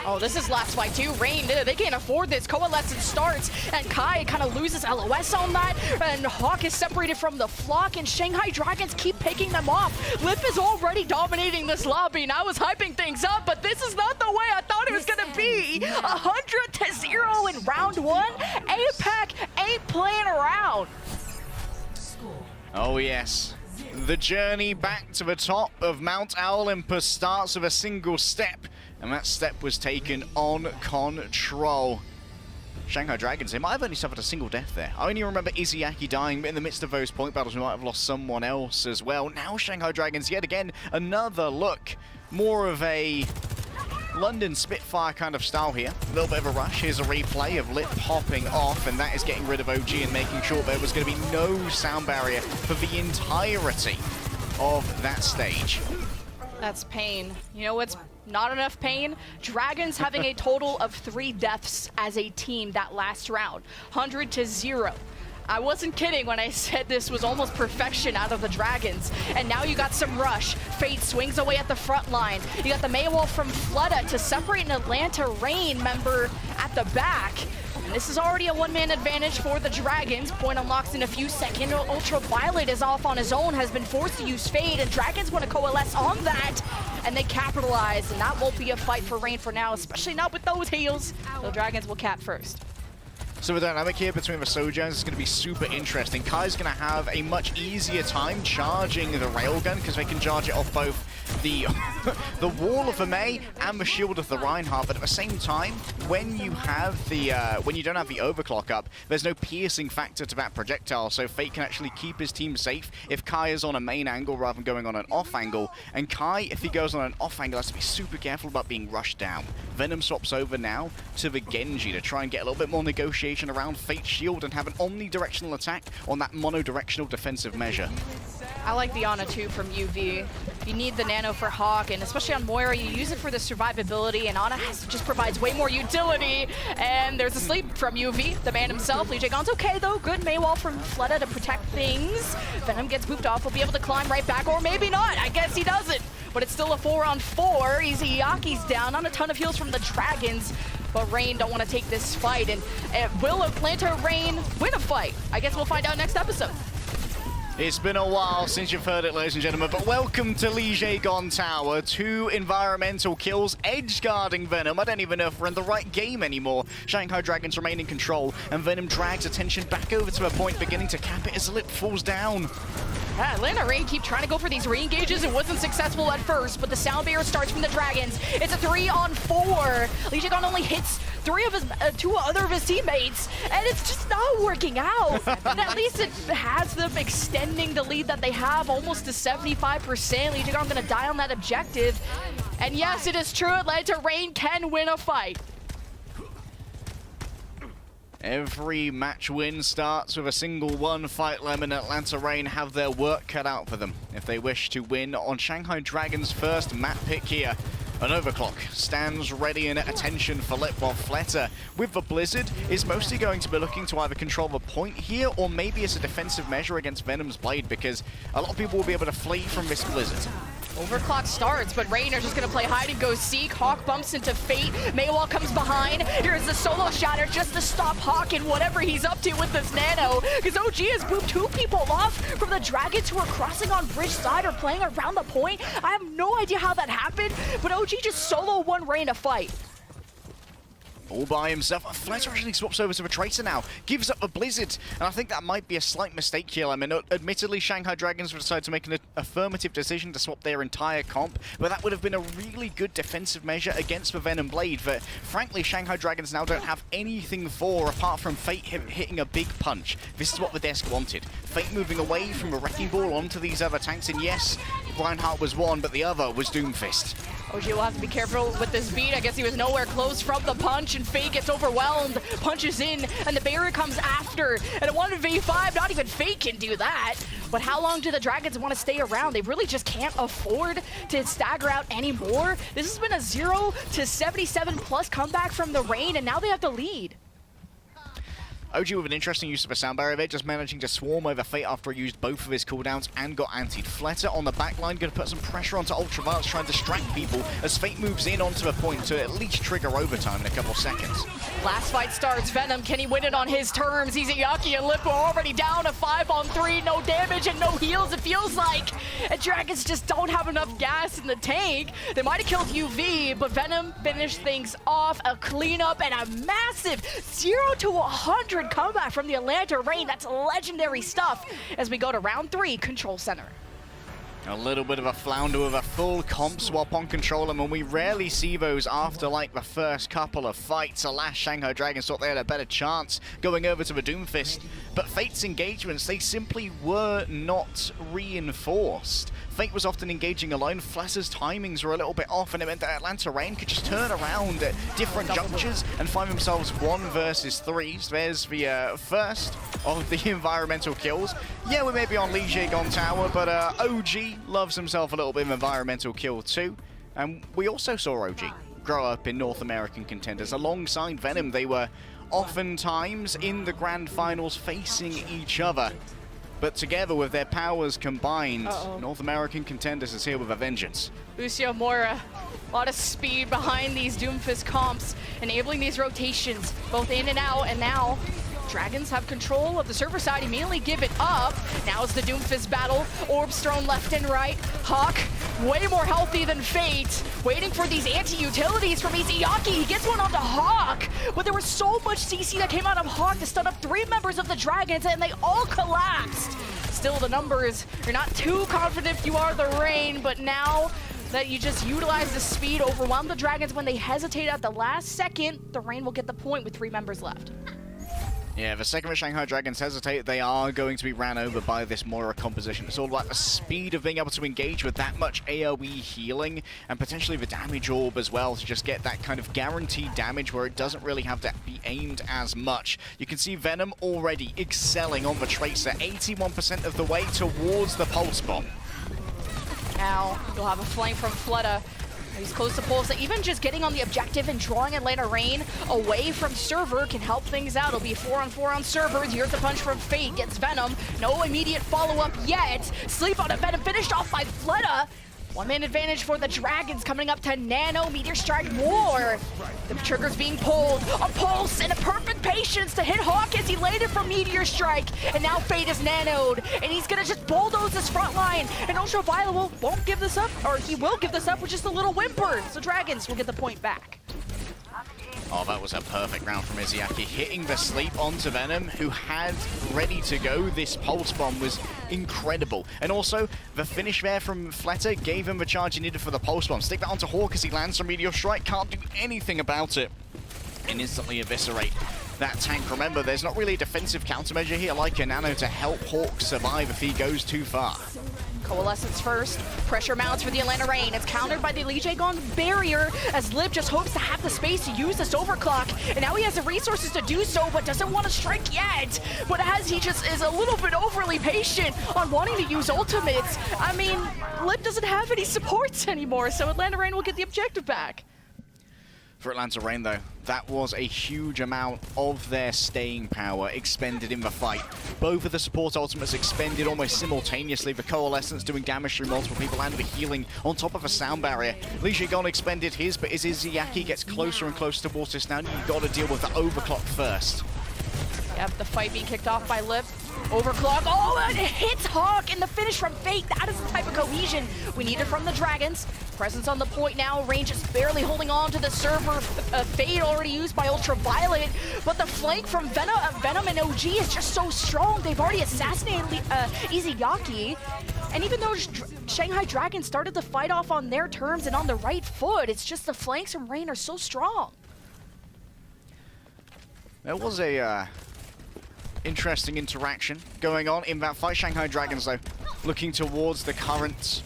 Oh, this is last fight too. Rain, they can't afford this. Coalescence starts, and Kai kind of loses LOS on that, and Hawk is separated from the flock, and Shanghai Dragons keep picking them off. Lip is already dominating this lobby, and I was hyping things up, but this is not the way I thought it was going to be. 100-0 in round one. APAC ain't playing around. Oh, yes. The journey back to the top of Mount Olympus starts with a single step, and that step was taken on control. Shanghai Dragons, they might have only suffered a single death there. I only remember Izayaki dying, but in the midst of those point battles, we might have lost someone else as well. Now Shanghai Dragons, yet again, another look. More of a London Spitfire kind of style here. A little bit of a rush. Here's a replay of Lip hopping off, and that is getting rid of OG and making sure there was going to be no sound barrier for the entirety of that stage. That's pain. You know what's not enough pain? Dragons having a total of 3 deaths as a team that last round. 100-0. I wasn't kidding when I said this was almost perfection out of the Dragons. And now you got some rush. Fate swings away at the front line. You got the Maywall from Fludda to separate an Atlanta Reign member at the back. And this is already a one-man advantage for the Dragons. Point unlocks in a few seconds. Ultraviolet is off on his own, has been forced to use Fade, and Dragons want to coalesce on that. And they capitalize, and that won't be a fight for Reign for now, especially not with those heals. The Dragons will cap first. So the dynamic here between the Sojourns is going to be super interesting. Kai's going to have a much easier time charging the railgun because they can charge it off both the the wall of the May and the shield of the Reinhardt. But at the same time, when you have the when you don't have the overclock up, there's no piercing factor to that projectile. So Fate can actually keep his team safe if Kai is on a main angle rather than going on an off angle. And Kai, if he goes on an off angle, has to be super careful about being rushed down. Venom swaps over now to the Genji to try and get a little bit more negotiation around Fate's shield and have an omnidirectional attack on that monodirectional defensive measure. I like the Ana too from UV. You need the Nano for Hawk, and especially on Moira, you use it for the survivability, and Ana just provides way more utility. And there's a sleep from UV, the man himself. Lee Jae-gon's okay though. Good Maywall from Fludda to protect things. Venom gets moved off. He'll be able to climb right back, or maybe not. I guess he doesn't. But it's still a 4-on-4. Izayaki's down. Not a ton of heals from the Dragons. But Reign don't want to take this fight. And will Atlanta Reign win a fight? I guess we'll find out next episode. It's been a while since you've heard it, ladies and gentlemen, but welcome to Lee Jae-gon Tower. 2 environmental kills, edge guarding Venom. I don't even know if we're in the right game anymore. Shanghai Dragons remain in control, and Venom drags attention back over to a point, beginning to cap it as Lip falls down. Yeah, Atlanta Reign keep trying to go for these re-engages. It wasn't successful at first, but the sound barrier starts from the Dragons. It's a 3-on-4. Lee Jae-gon only hits two other of his teammates, and it's just not working out. And at least it has them extending the lead that they have almost to 75%. Legion are going to die on that objective. And yes, it is true, Atlanta Reign can win a fight. Every match win starts with a single one. Fight Lemon and Atlanta Reign have their work cut out for them if they wish to win on Shanghai Dragons' first map pick here. An Overclock stands ready and at attention for Lip, while Fleta, with the Blizzard, is mostly going to be looking to either control the point here or maybe as a defensive measure against Venom's Blade, because a lot of people will be able to flee from this Blizzard. Overclock starts, but Reign are just going to play hide and go seek. Hawk bumps into Fate. Maywall comes behind. Here's the solo shatter just to stop Hawk and whatever he's up to with this nano. Because OG has moved 2 people off from the Dragons who are crossing on bridge side or playing around the point. I have no idea how that happened, but OG just solo won Reign a fight. All by himself. Fleta actually swaps over to the Tracer now. Gives up the Blizzard. And I think that might be a slight mistake here. I mean, admittedly, Shanghai Dragons would decide to make an affirmative decision to swap their entire comp, but that would have been a really good defensive measure against the Venom Blade. But frankly, Shanghai Dragons now don't have anything for apart from Fate hitting a big punch. This is what the desk wanted. Fate moving away from the Wrecking Ball onto these other tanks. And yes, Reinhardt was one, but the other was Doomfist. OG will have to be careful with this beat. I guess he was nowhere close from the punch, and Fate gets overwhelmed, punches in, and the barrier comes after. And a 1v5, not even Fate can do that. But how long do the Dragons want to stay around? They really just can't afford to stagger out anymore. This has been a 0 to 77 plus comeback from the Reign, and now they have the lead. OG with an interesting use of a sound barrier there, just managing to swarm over Fate after he used both of his cooldowns and got antied. Fleta on the back line, going to put some pressure onto Ultraviolence, trying to distract people as Fate moves in onto the point to at least trigger overtime in a couple seconds. Last fight starts. Venom, can he win it on his terms? Izayaki and Lip are already down to 5-on-3, no damage and no heals, it feels like. And Dragons just don't have enough gas in the tank. They might have killed UV, but Venom finished things off. A cleanup and a massive 0 to 100 comeback from the Atlanta Reign. That's legendary stuff as we go to round 3, Control Center. A little bit of a flounder with a full comp swap on Control, and we rarely see those after like the first couple of fights. Alas, Shanghai Dragons thought they had a better chance going over to the Doomfist, but Fate's engagements, they simply were not reinforced. Fate was often engaging alone. Fleta's timings were a little bit off, and it meant that Atlanta Reign could just turn around at different junctures and find themselves 1 versus 3. So there's the first of the environmental kills. Yeah, we may be on Liege on tower, but OG loves himself a little bit of environmental kill too. And we also saw OG grow up in North American contenders. Alongside Venom, they were oftentimes in the grand finals facing each other. But together with their powers combined, North American contenders is here with a vengeance. Lucio Mora, a lot of speed behind these Doomfist comps, enabling these rotations, both in and out, and now Dragons have control of the server side, immediately give it up. Now it's the Doomfist battle. Orbs thrown left and right. Hawk, way more healthy than Fate. Waiting for these anti-utilities from Izayaki. He gets one onto Hawk. But there was so much CC that came out of Hawk to stun up 3 members of the Dragons, and they all collapsed. Still, the numbers, you're not too confident if you are the Reign, but now that you just utilize the speed, overwhelm the Dragons when they hesitate at the last second, the Reign will get the point with 3 members left. Yeah, the second the Shanghai Dragons hesitate, they are going to be ran over by this Moira composition. It's all about the speed of being able to engage with that much AoE healing, and potentially the damage orb as well, to just get that kind of guaranteed damage where it doesn't really have to be aimed as much. You can see Venom already excelling on the Tracer, 81% of the way towards the Pulse Bomb. Now, you'll have a flank from Fleta. He's close to Pulse. Even just getting on the objective and drawing Atlanta Reign away from server can help things out. It'll be 4-on-4 on servers. Here's the punch from Fate. Gets Venom. No immediate follow-up yet. Sleep on a Venom finished off by Fleta. 1-man advantage for the Dragons coming up to Nano. Meteor Strike more. The trigger's being pulled. A Pulse and a perfect patience to hit Hawk as he laid it from Meteor Strike. And now Fate is nanoed. And he's going to just bulldoze this front line. And Ultraviolet won't give this up. Or he will give this up with just a little whimper. So Dragons will get the point back. Oh, that was a perfect round from Izayaki, hitting the sleep onto Venom, who had ready to go. This Pulse Bomb was incredible. And also, the finish there from Fleta gave him the charge he needed for the Pulse Bomb. Stick that onto Hawk as he lands from Meteor Strike, can't do anything about it. and instantly eviscerate that tank. Remember, there's not really a defensive countermeasure here like a Nano to help Hawk survive if he goes too far. Coalescence first. Pressure mounts for the Atlanta Reign. It's countered by the Lee Jae-gon barrier as Lip just hopes to have the space to use this overclock. And now he has the resources to do so, but doesn't want to strike yet. But as he just is a little bit overly patient on wanting to use ultimates, I mean, Lip doesn't have any supports anymore, so Atlanta Reign will get the objective back. For Atlanta Reign, though, that was a huge amount of their staying power expended in the fight. Both of the support ultimates expended almost simultaneously. The Coalescence doing damage through multiple people and the healing on top of a sound barrier. Lee Jae-gon expended his, but as Izayaki gets closer and closer towards this now, you've got to deal with the overclock first. Yep, the fight being kicked off by Lip. Overclock. Oh, and it hits Hawk in the finish from Fate. That is the type of cohesion we needed from the Dragons. Presence on the point now. Range is barely holding on to the server. Fade already used by Ultraviolet. But the flank from Venom and OG is just so strong. They've already assassinated Izayaki. And even though Shanghai Dragons started the fight off on their terms and on the right foot, it's just the flanks from Reign are so strong. There was a interesting interaction going on in that fight. Shanghai Dragons, though, looking towards the current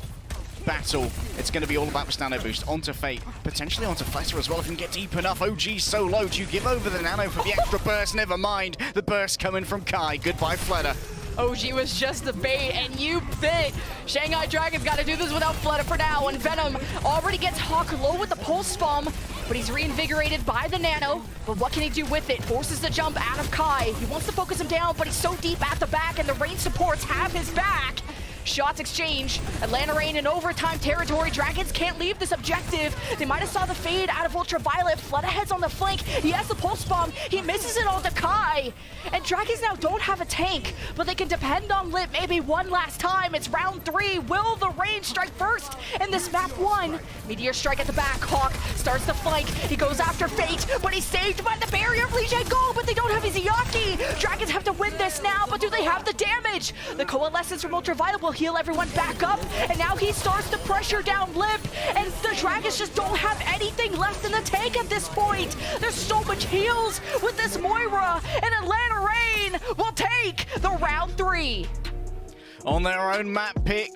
battle. It's going to be all about this nano boost onto Fate, potentially onto Fleta as well if we can get deep enough. OG so low. Do you give over the nano for the extra burst? Never mind. The burst coming from Kai. Goodbye, Fleta. OG was just the bait, and you bit. Shanghai Dragons got to do this without Fleta for now, and Venom already gets Hawk low with the pulse bomb, but he's reinvigorated by the nano. But what can he do with it? Forces the jump out of Kai. He wants to focus him down, but he's so deep at the back, and the range supports have his back. Shots exchange. Atlanta Reign in overtime territory. Dragons can't leave this objective. They might have saw the fade out of Ultraviolet. Fleta heads on the flank. He has the pulse bomb. He misses it all to Kai. And Dragons now don't have a tank, but they can depend on Lip maybe one last time. It's round 3. Will the Reign strike first in this map 1? Meteor strike at the back. Hawk starts the flank. He goes after Fate, but he's saved by the barrier of Lee Jae-gon, but they don't have Izayaki. Dragons have to win this now, but do they have the damage? The Coalescence from Ultraviolet will heal everyone back up, and now he starts to pressure down Lip, and the Dragons just don't have anything left in the tank at this point. There's so much heals with this Moira, and Atlanta Reign will take the round 3. On their own map pick,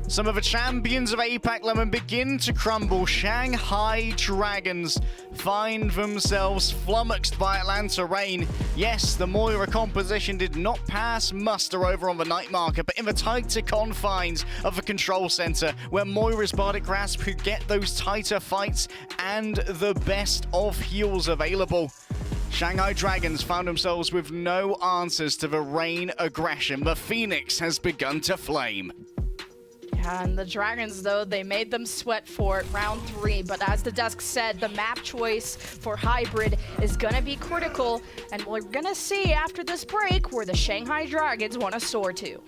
some of the champions of APAC Lemon begin to crumble. Shanghai Dragons find themselves flummoxed by Atlanta Reign. Yes, the Moira composition did not pass muster over on the night marker, but in the tighter confines of the control center, where Moira's Bardic Grasp could get those tighter fights and the best of heals available, Shanghai Dragons found themselves with no answers to the Reign aggression. The Phoenix has begun to flame. And the Dragons, though, they made them sweat for it, round 3. But as the desk said, the map choice for Hybrid is going to be critical. And we're going to see after this break where the Shanghai Dragons want to soar to.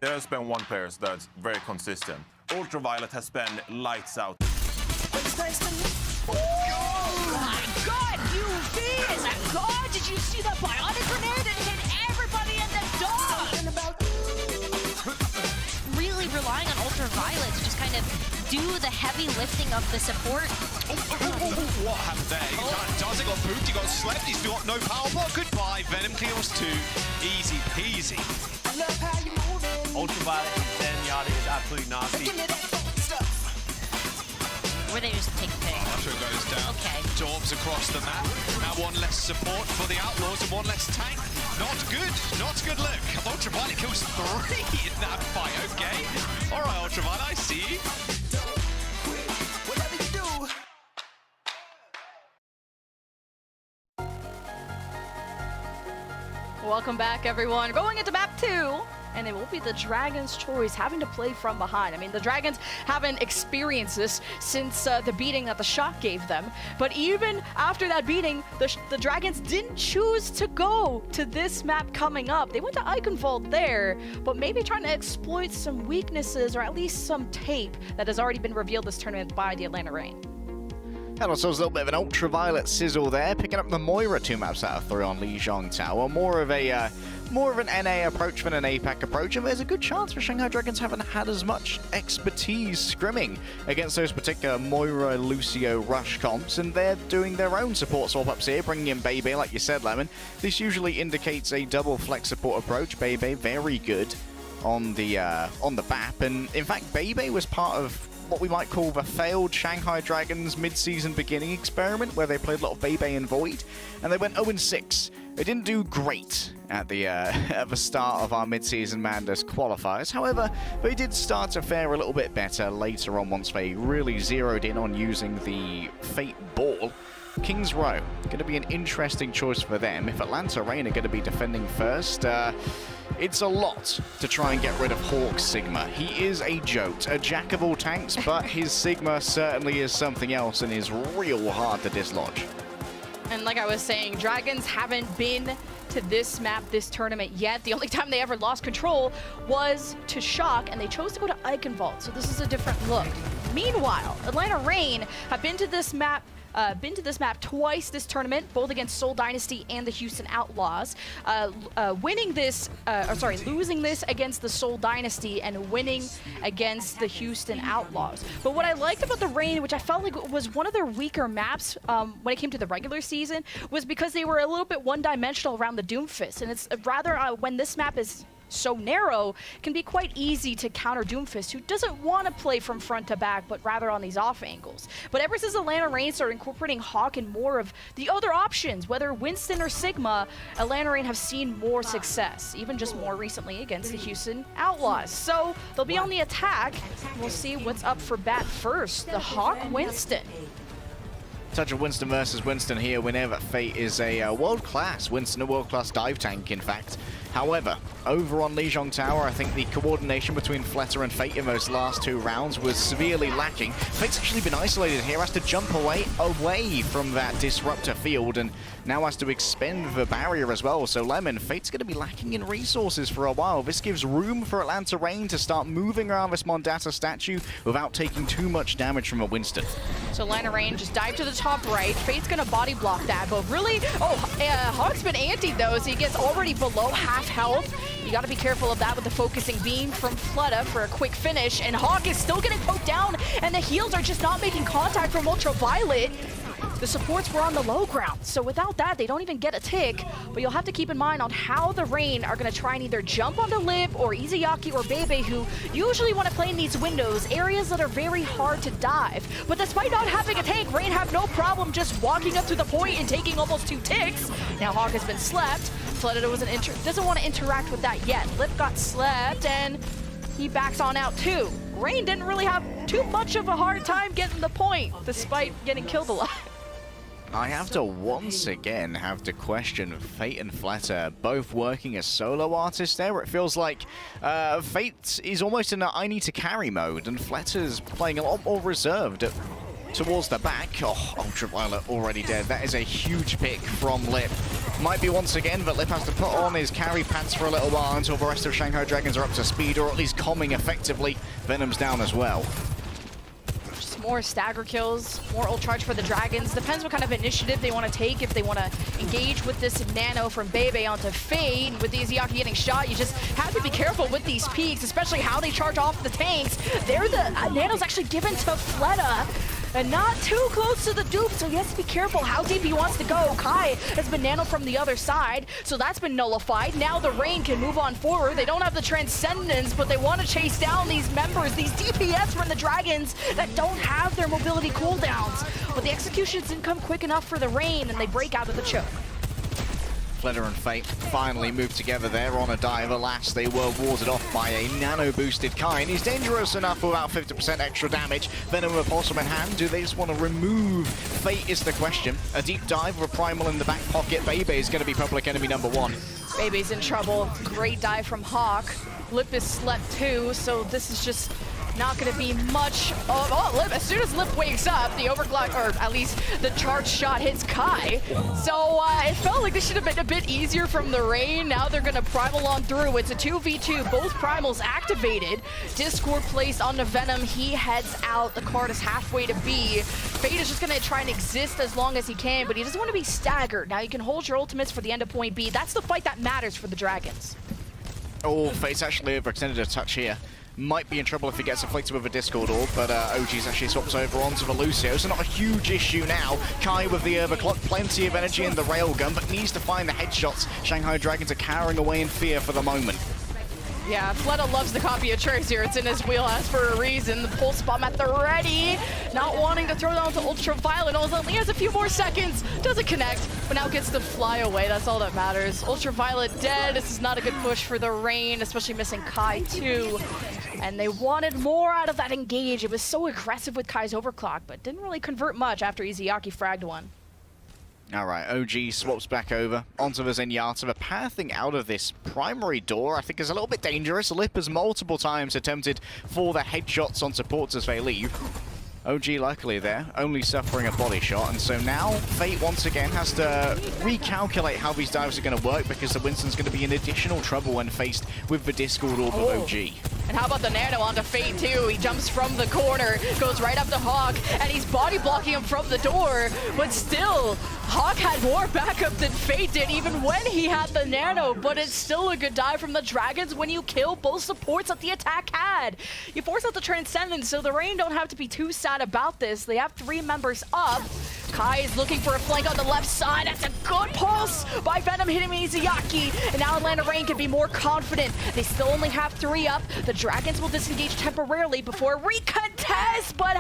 There's been one player that's very consistent. Ultraviolet has been lights out. Oh my god, UV is a god! Did you see the bionic grenade? It hit everybody in the dog! Really relying on Ultraviolet to just kind of do the heavy lifting of the support. What happened there? Darcy got booped, he got slept, he's got no power block. Goodbye, Venom kills 2. Easy peasy. Ultraviolet and Zenyatta is absolutely nasty. Where they just take a pick. Archer goes down. Okay. Dorbs across the map. Now one less support for the Outlaws and one less tank. Not good. Not good look. Ultraviolet kills 3 in that fight. Okay. All right, Ultraviolet, I see. Welcome back, everyone. Going into map 2, and it will be the Dragons' choice, having to play from behind. I mean, the Dragons haven't experienced this since the beating that the Shock gave them. But even after that beating, the Dragons didn't choose to go to this map coming up. They went to Eichenwald there, but maybe trying to exploit some weaknesses or at least some tape that has already been revealed this tournament by the Atlanta Reign. Had ourselves a little bit of an ultraviolet sizzle there, picking up the Moira 2 maps out of 3 on Lijiang Tower. More of an NA approach than an APAC approach, and there's a good chance for Shanghai Dragons haven't had as much expertise scrimming against those particular Moira, Lucio, Rush comps, and they're doing their own support swap-ups here, bringing in Bebe, like you said, Lemon. This usually indicates a double flex support approach. Bebe, very good on the BAP, and in fact, Bebe was part of what we might call the failed Shanghai Dragons mid-season beginning experiment, where they played a lot of Bebe and Void, and they went 0-6. They didn't do great at the start of our mid-season Mandus qualifiers. However, they did start to fare a little bit better later on once they really zeroed in on using the Fate Ball. King's Row, going to be an interesting choice for them. If Atlanta Reign are going to be defending first, it's a lot to try and get rid of Hawk's Sigma. He is a jolt, a jack of all tanks, but his Sigma certainly is something else and is real hard to dislodge. And like I was saying, Dragons haven't been to this map, this tournament yet. The only time they ever lost control was to Shock, and they chose to go to Eichenwald, so this is a different look. Meanwhile, Atlanta Reign have been to this map twice this tournament, both against Seoul Dynasty and the Houston Outlaws. Losing this against the Seoul Dynasty and winning against the Houston Outlaws. But what I liked about the Reign, which I felt like was one of their weaker maps when it came to the regular season, was because they were a little bit one-dimensional around the Doomfist. And it's rather when this map is so narrow, it can be quite easy to counter Doomfist, who doesn't want to play from front to back, but rather on these off angles. But ever since Atlanta Reign started incorporating Hawk and more of the other options, whether Winston or Sigma, Atlanta Reign have seen more success, even just more recently against the Houston Outlaws. So they'll be on the attack. We'll see what's up for bat first. The Hawk Winston. Touch of Winston versus Winston here whenever Fate is a world-class Winston, a world-class dive tank, in fact. However, over on Lijiang Tower, I think the coordination between Fletter and Fate in those last 2 rounds was severely lacking. Fate's actually been isolated here, has to jump away from that disruptor field, and now has to expend the barrier as well. So Lemon, Fate's going to be lacking in resources for a while. This gives room for Atlanta Reign to start moving around this Mondata statue without taking too much damage from a Winston. So Atlanta Reign just dive to the top right. Fate's going to body block that, but really, Hawk's been antied though, so he gets already below half health. You got to be careful of that with the focusing beam from Flutta for a quick finish, and Hawk is still getting poked down, and the heals are just not making contact from Ultraviolet. The supports were on the low ground, so without that, they don't even get a tick. But you'll have to keep in mind on how the Reign are going to try and either jump onto Liv or Izayaki or Bebe, who usually want to play in these windows, areas that are very hard to dive. But despite not having a tank, Reign have no problem just walking up to the point and taking almost 2 ticks. Now Hawk has been slept. Flutta doesn't want to interact with that yet. Liv got slept, and he backs on out too. Reign didn't really have too much of a hard time getting the point, despite getting killed a lot. I have to once again have to question Fate and Fletter both working as solo artists there. It feels like Fate is almost in a I need to carry mode, and Fletter's playing a lot more reserved. towards the back. Oh, Ultraviolet already dead. That is a huge pick from Lip. Might be once again, but Lip has to put on his carry pants for a little while until the rest of Shanghai Dragons are up to speed, or at least calming effectively. Venom's down as well. Just more stagger kills, more ult charge for the Dragons. Depends what kind of initiative they want to take. If they want to engage with this nano from Bebe onto Fade, with the Izayaki getting shot, you just have to be careful with these peaks, especially how they charge off the tanks. There, the nano's actually given to Fleta, and not too close to the dupe, so he has to be careful how deep he wants to go. Kai has been nanoed from the other side, so that's been nullified. Now the Rain can move on forward. They don't have the Transcendence, but they want to chase down these members, these DPS from the Dragons that don't have their mobility cooldowns. But the executions didn't come quick enough for the Rain, and they break out of the choke. Fleta and Fate finally moved together there on a dive. Alas, they were warded off by a nano-boosted Kai, and he's dangerous enough for about 50% extra damage. Venom with Pulsum in hand. Do they just want to remove Fate is the question. A deep dive with a Primal in the back pocket. Bebe is going to be public enemy number 1. Bebe's in trouble. Great dive from Hawk. Lip is slept too, so this is just not going to be much of... Oh, Lip, as soon as Lip wakes up, the overclock, or at least the charge shot hits Kai. So it felt like this should have been a bit easier from the Rain. Now they're going to Primal on through. It's a 2v2, both Primals activated. Discord placed on the Venom. He heads out. The card is halfway to B. Fate is just going to try and exist as long as he can, but he doesn't want to be staggered. Now you can hold your ultimates for the end of point B. That's the fight that matters for the Dragons. Oh, Fate's actually overextended a touch here. Might be in trouble if he gets afflicted with a Discord Orb, but OG's actually swaps over onto the Lucio, so not a huge issue now. Kai with the overclock, plenty of energy in the railgun, but needs to find the headshots. Shanghai Dragons are cowering away in fear for the moment. Yeah, Fleta loves the copy of Trace here. It's in his wheelhouse for a reason. The pulse bomb at the ready. Not wanting to throw down to Ultraviolet. Only has a few more seconds. Doesn't connect, but now gets to fly away. That's all that matters. Ultraviolet dead. This is not a good push for the Rain, especially missing Kai too. And they wanted more out of that engage. It was so aggressive with Kai's overclock, but didn't really convert much after Izayaki fragged one. All right, OG swaps back over onto the Zenyatta. The pathing out of this primary door, I think, is a little bit dangerous. Lip has multiple times attempted for the headshots on supports as they leave. OG luckily there, only suffering a body shot, and so now Fate once again has to recalculate how these dives are going to work, because the Winston's going to be in additional trouble when faced with the Discord Orb of OG. And how about the nano onto Fate too? He jumps from the corner, goes right up to Hawk, and he's body blocking him from the door, but still, Hawk had more backup than Fate did even when he had the nano, but it's still a good dive from the Dragons when you kill both supports that the attack had. You force out the Transcendence, so the Rain don't have to be too sad about this. They have 3 members up. Kai is looking for a flank on the left side. That's a good pulse by Venom hitting Izayaki. And now Atlanta Rain can be more confident. They still only have 3 up. The Dragons will disengage temporarily before recontest, but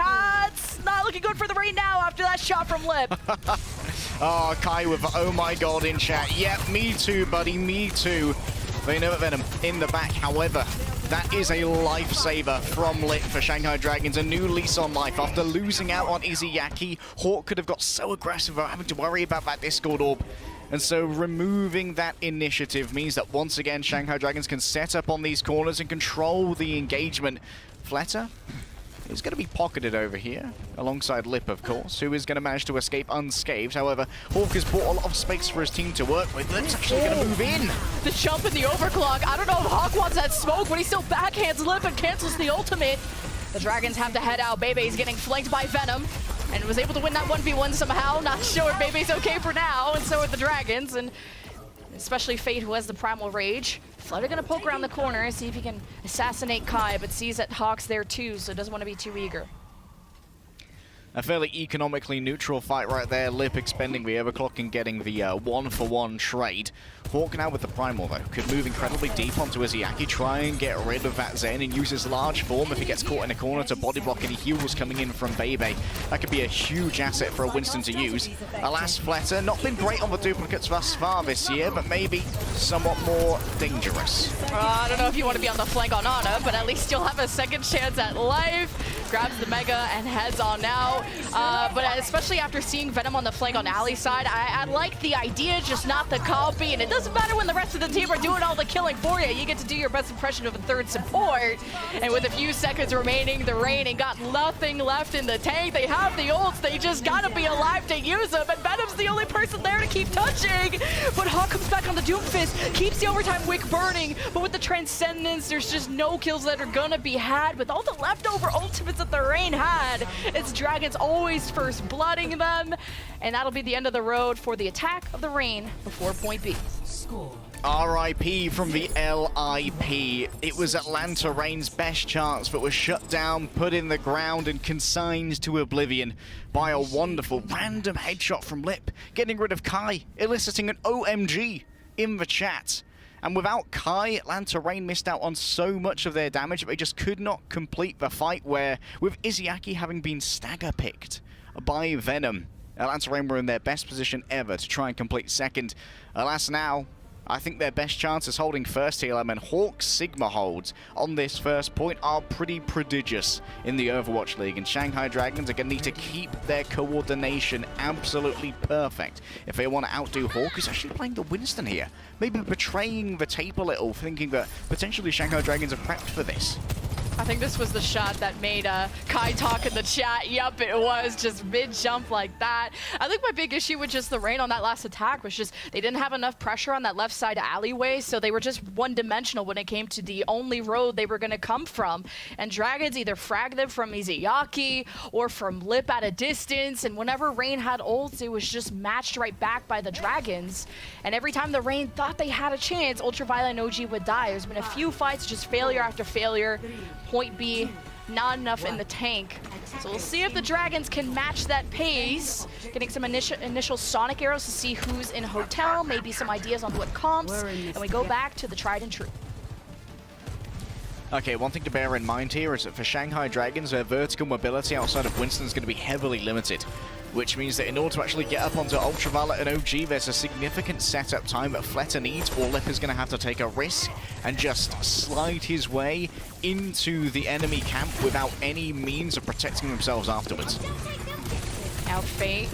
it's not looking good for the Rain now after that shot from Lip. Oh, Kai with oh my god in chat. Yep, me too, buddy, me too. They know it, Venom in the back. However, that is a lifesaver from Lit for Shanghai Dragons. A new lease on life after losing out on Izayaki. Hawk could have got so aggressive without having to worry about that Discord Orb. And so removing that initiative means that once again Shanghai Dragons can set up on these corners and control the engagement. Fleta is going to be pocketed over here, alongside Lip, of course, who is going to manage to escape unscathed. However, Hawk has bought a lot of space for his team to work with. Lip's actually going to move in. The jump in the overclock. I don't know if Hawk wants that smoke, but he still backhands Lip and cancels the ultimate. The Dragons have to head out. Bebe's getting flanked by Venom and was able to win that 1v1 somehow. Not sure if Bebe's okay for now, and so are the Dragons, and especially Fate, who has the Primal Rage. Fleta gonna poke around the corner, see if he can assassinate Kai, but sees that Hawk's there too, so doesn't want to be too eager. A fairly economically neutral fight right there. Lip expending the overclock and getting the 1-for-1 trade. Hawk now with the Primal though, could move incredibly deep onto Izayaki, try and get rid of that Zen and use his large form if he gets caught in a corner to body block any heals coming in from Bebe. That could be a huge asset for a Winston to use. Alas, Fleta, not been great on the duplicates thus far this year, but maybe somewhat more dangerous. I don't know if you want to be on the flank on Ana, but at least you'll have a second chance at life. grabs the Mega and heads on out. But especially after seeing Venom on the flank on Ali's side, I like the idea, just not the copy. And it doesn't matter when the rest of the team are doing all the killing for you. You get to do your best impression of a third support. And with a few seconds remaining, the Rain ain't got nothing left in the tank. They have the ults. They just gotta be alive to use them. And Venom's the only person there to keep touching. But Hawk comes back on the Doomfist, keeps the overtime wick burning. But with the Transcendence, there's just no kills that are gonna be had. With all the leftover ultimates that the Rain had, it's Dragons always first blooding them. And that'll be the end of the road for the attack of the Rain before point B. RIP from the LIP. It was Atlanta Rain's best chance, but was shut down, put in the ground, and consigned to oblivion by a wonderful random headshot from Lip, getting rid of Kai, eliciting an OMG in the chat. And without Kai, Atlanta Rain missed out on so much of their damage, they just could not complete the fight, where, with Izzyaki having been stagger-picked by Venom, Atlanta Rain were in their best position ever to try and complete second. Alas now, I think their best chances holding first here, and Hawk's Sigma holds on this first point are pretty prodigious in the Overwatch League, and Shanghai Dragons are going to need to keep their coordination absolutely perfect if they want to outdo Hawk, who's actually playing the Winston here. Maybe betraying the tape a little, thinking that potentially Shanghai Dragons are prepped for this. I think this was the shot that made Kai talk in the chat. Yup, it was just mid-jump like that. I think my big issue with just the Rain on that last attack was just they didn't have enough pressure on that left side alleyway, so they were just one-dimensional when it came to the only road they were going to come from. And Dragons either fragged them from Izzyaki or from Lip at a distance, and whenever Rain had ults, it was just matched right back by the Dragons. And every time the Rain thought they had a chance, Ultraviolet and OG would die. There's been a few fights, just failure after failure. Point B, not enough in the tank. So we'll see if the Dragons can match that pace. Getting some initial Sonic arrows to see who's in hotel, maybe some ideas on what comps, and we go back to the tried and true. Okay, one thing to bear in mind here is that for Shanghai Dragons, their vertical mobility outside of Winston is going to be heavily limited, which means that in order to actually get up onto Ultraviolet and OG, there's a significant setup time that Fleta needs, or Lip is going to have to take a risk and just slide his way into the enemy camp without any means of protecting themselves afterwards. Now Fate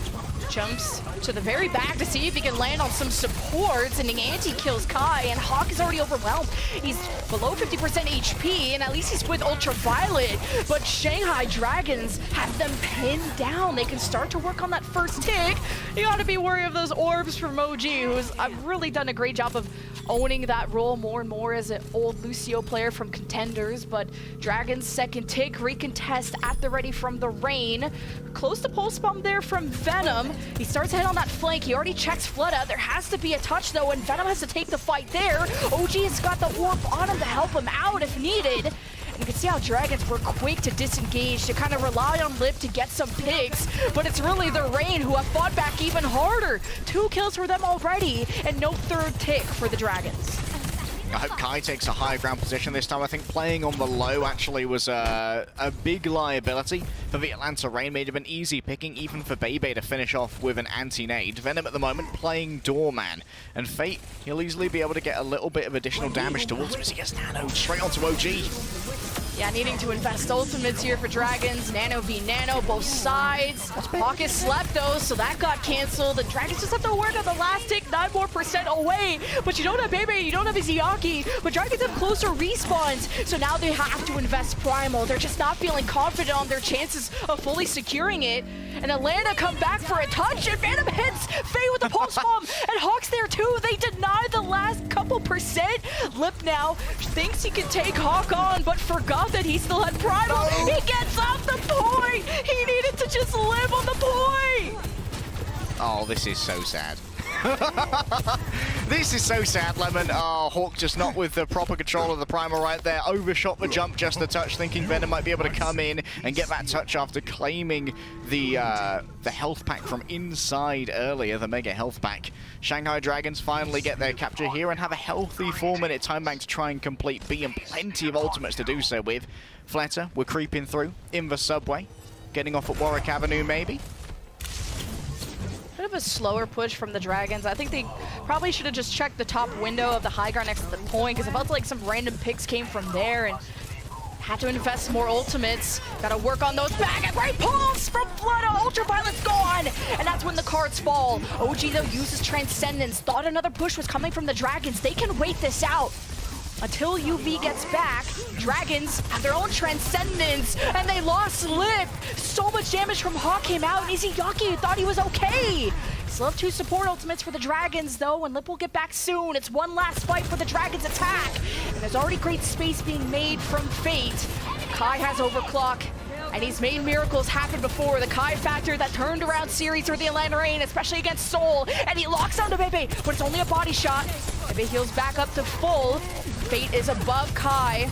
jumps to the very back to see if he can land on some supports, and Anti kills Kai, and Hawk is already overwhelmed. He's below 50% HP, and at least he's with Ultraviolet, but Shanghai Dragons have them pinned down. They can start to work on that first tick. You gotta be wary of those orbs from OG, who's really done a great job of owning that role more and more as an old Lucio player from Contenders, but Dragon's second tick, recontest at the ready from the Rain. Close to pulse bomb there from Venom. He starts to head on that flank. He already checks Fleta. There has to be a touch though, and Venom has to take the fight there. OG has got the orb on him to help him out if needed. And you can see how Dragons were quick to disengage, to kind of rely on Lip to get some picks, but it's really the Rain who have fought back even harder. 2 kills for them already, and no third tick for the Dragons. I hope Kai takes a high ground position this time. I think playing on the low actually was a big liability for the Atlanta Rain. Made him an easy picking, even for Bebe to finish off with an anti-nade. Venom at the moment playing Doorman. And Fate, he'll easily be able to get a little bit of additional damage towards him as he gets Nano straight onto OG. Yeah, needing to invest ultimates here for Dragons. Nano v Nano, both sides. Hawkins slept though, so that got canceled. The Dragons just have to work on the last tick, 9% more away. But you don't have Bebe, you don't have Izzyaki. But Dragons have closer respawns, so now they have to invest Primal. They're just not feeling confident on their chances of fully securing it. And Atlanta come back for a touch, and Phantom hits Faye with the pulse bomb. And Hawk's there too. They deny the last couple percent. Lip now thinks he can take Hawk on, but forgot that he still had Primal. No. He gets off the point. He needed to just live on the point. Oh, this is so sad. This is so sad, Lemon. Oh, Hawk just not with the proper control of the Primal right there. Overshot the jump just a touch, thinking Venom might be able to come in and get that touch after claiming the health pack from inside earlier, the Mega Health Pack. Shanghai Dragons finally get their capture here and have a healthy 4-minute time bank to try and complete B, and plenty of ultimates to do so with. Fleta, we're creeping through in the subway, getting off at Warwick Avenue maybe. Bit of a slower push from the Dragons. I think they probably should have just checked the top window of the high ground next to the point, because it felt like some random picks came from there, and Had to invest more ultimates. Gotta work on those back and great pulls from Flood. Ultraviolet's gone. And that's when the cards fall. OG though uses Transcendence. Thought another push was coming from the Dragons. They can wait this out. Until UV gets back, Dragons have their own Transcendence, and they lost Lip. So much damage from Hawk came out, and Izayaki thought he was okay. Still have 2 support ultimates for the Dragons, though, and Lip will get back soon. It's one last fight for the Dragons' attack, and there's already great space being made from Fate. Kai has Overclock, and he's made miracles happen before. The Kai factor that turned around series for the Atlanta Reign, especially against Seoul, and he locks onto Bebe, but it's only a body shot. Bebe heals back up to full. Fate is above Kai,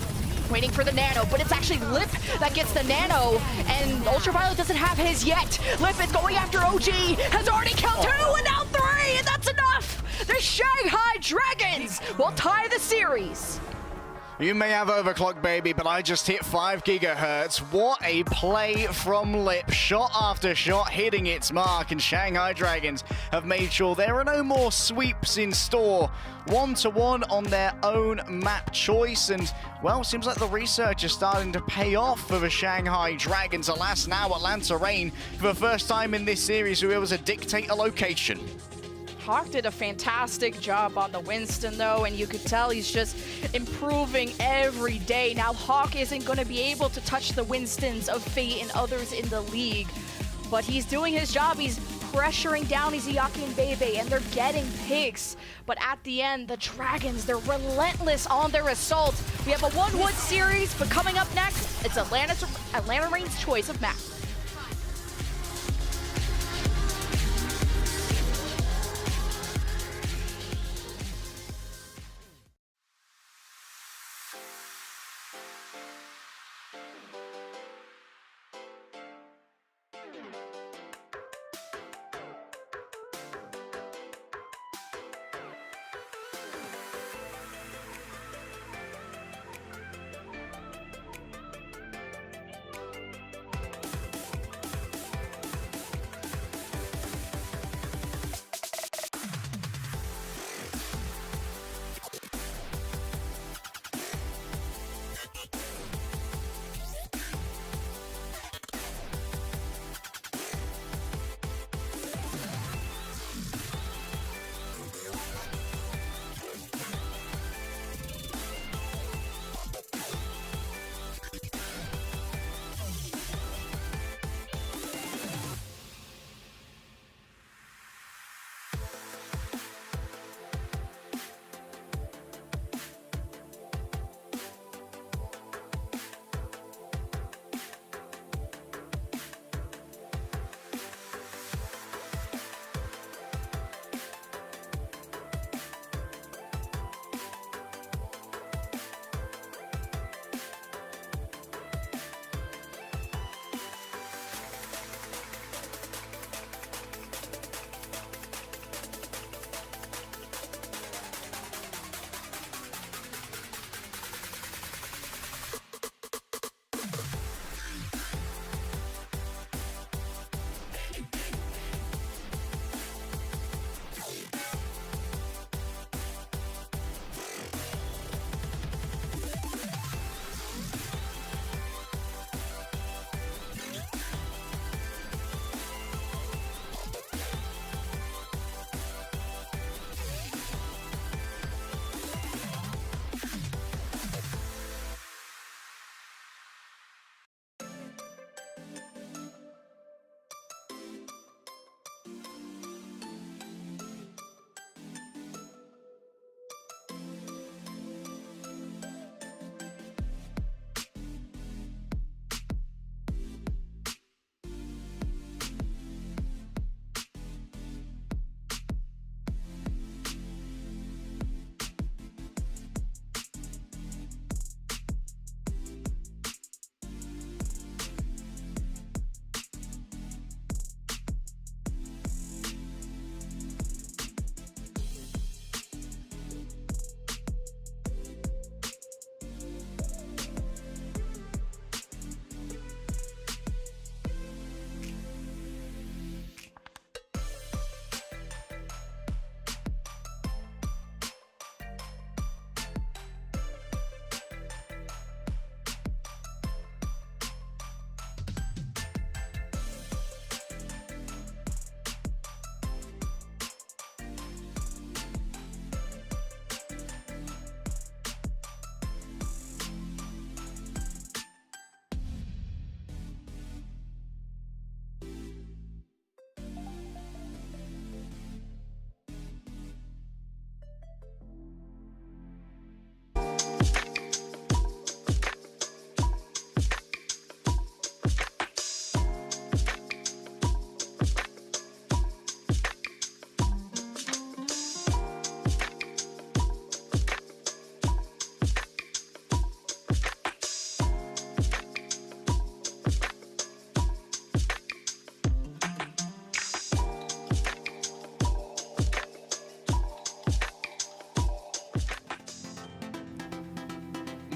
waiting for the nano, but it's actually Lip that gets the nano, and Ultraviolet doesn't have his yet. Lip is going after OG, has already killed 2, and now 3, and that's enough! The Shanghai Dragons will tie the series. You may have overclock, baby, but I just hit 5 gigahertz. What a play from Lip. Shot after shot hitting its mark, and Shanghai Dragons have made sure there are no more sweeps in store. 1-1 on their own map choice, and, well, seems like the research is starting to pay off for the Shanghai Dragons. Alas, now Atlanta Reign, for the first time in this series, who able to dictate a location. Hawk did a fantastic job on the Winston, though, and you could tell he's just improving every day. Now, Hawk isn't going to be able to touch the Winstons of Fate and others in the league, but he's doing his job. He's pressuring down Izayaki and Bebe, and they're getting picks. But at the end, the Dragons, they're relentless on their assault. We have a one-wood series, but coming up next, it's Atlanta Reign's choice of map.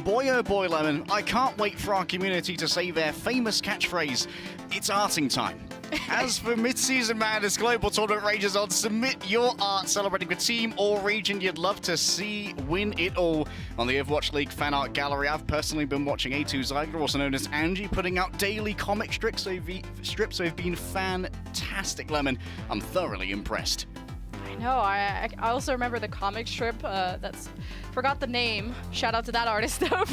boy oh boy, Lemon, I can't wait for our community to say their famous catchphrase, it's arting time. As for Midseason Madness Global Tournament rages on, submit your art celebrating the team or region you'd love to see win it all. On the Overwatch League fan art gallery, I've personally been watching A2 Zyger, also known as Angie, putting out daily comic strips, so they've been fantastic, Lemon. I'm thoroughly impressed. I know. I also remember the comic strip. That's forgot the name. Shout out to that artist though,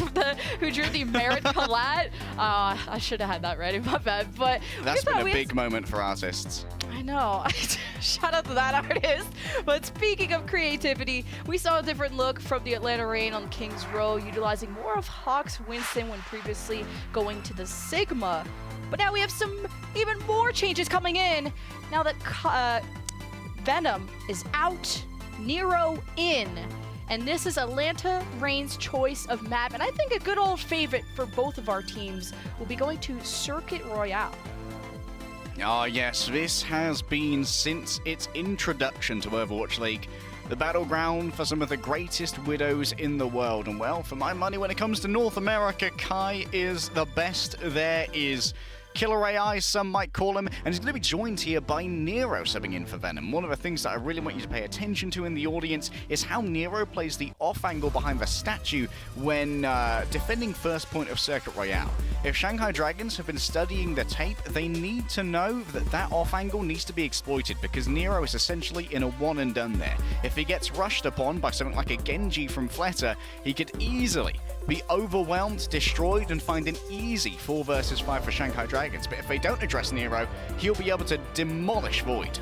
who drew the Merit Collat. I should have had that ready. My bad. But that's been a big moment for artists. I know. Shout out to that artist. But speaking of creativity, we saw a different look from the Atlanta Reign on Kings Row, utilizing more of Hawk's Winston when previously going to the Sigma. But now we have some even more changes coming in. Now that Venom is out, Nero in. And this is Atlanta Reign's choice of map. And I think a good old favorite for both of our teams will be going to Circuit Royale. Ah, yes, this has been, since its introduction to Overwatch League, the battleground for some of the greatest widows in the world. And well, for my money, when it comes to North America, Kai is the best there is. Killer AI, some might call him, and he's going to be joined here by Nero subbing in for Venom. One of the things that I really want you to pay attention to in the audience is how Nero plays the off angle behind the statue when defending first point of Circuit Royale. If Shanghai Dragons have been studying the tape, they need to know that that off angle needs to be exploited because Nero is essentially in a one and done there. If he gets rushed upon by something like a Genji from Fleta, he could easily be overwhelmed, destroyed, and find an easy 4 versus 5 for Shanghai Dragons. But if they don't address Nero, he'll be able to demolish Void.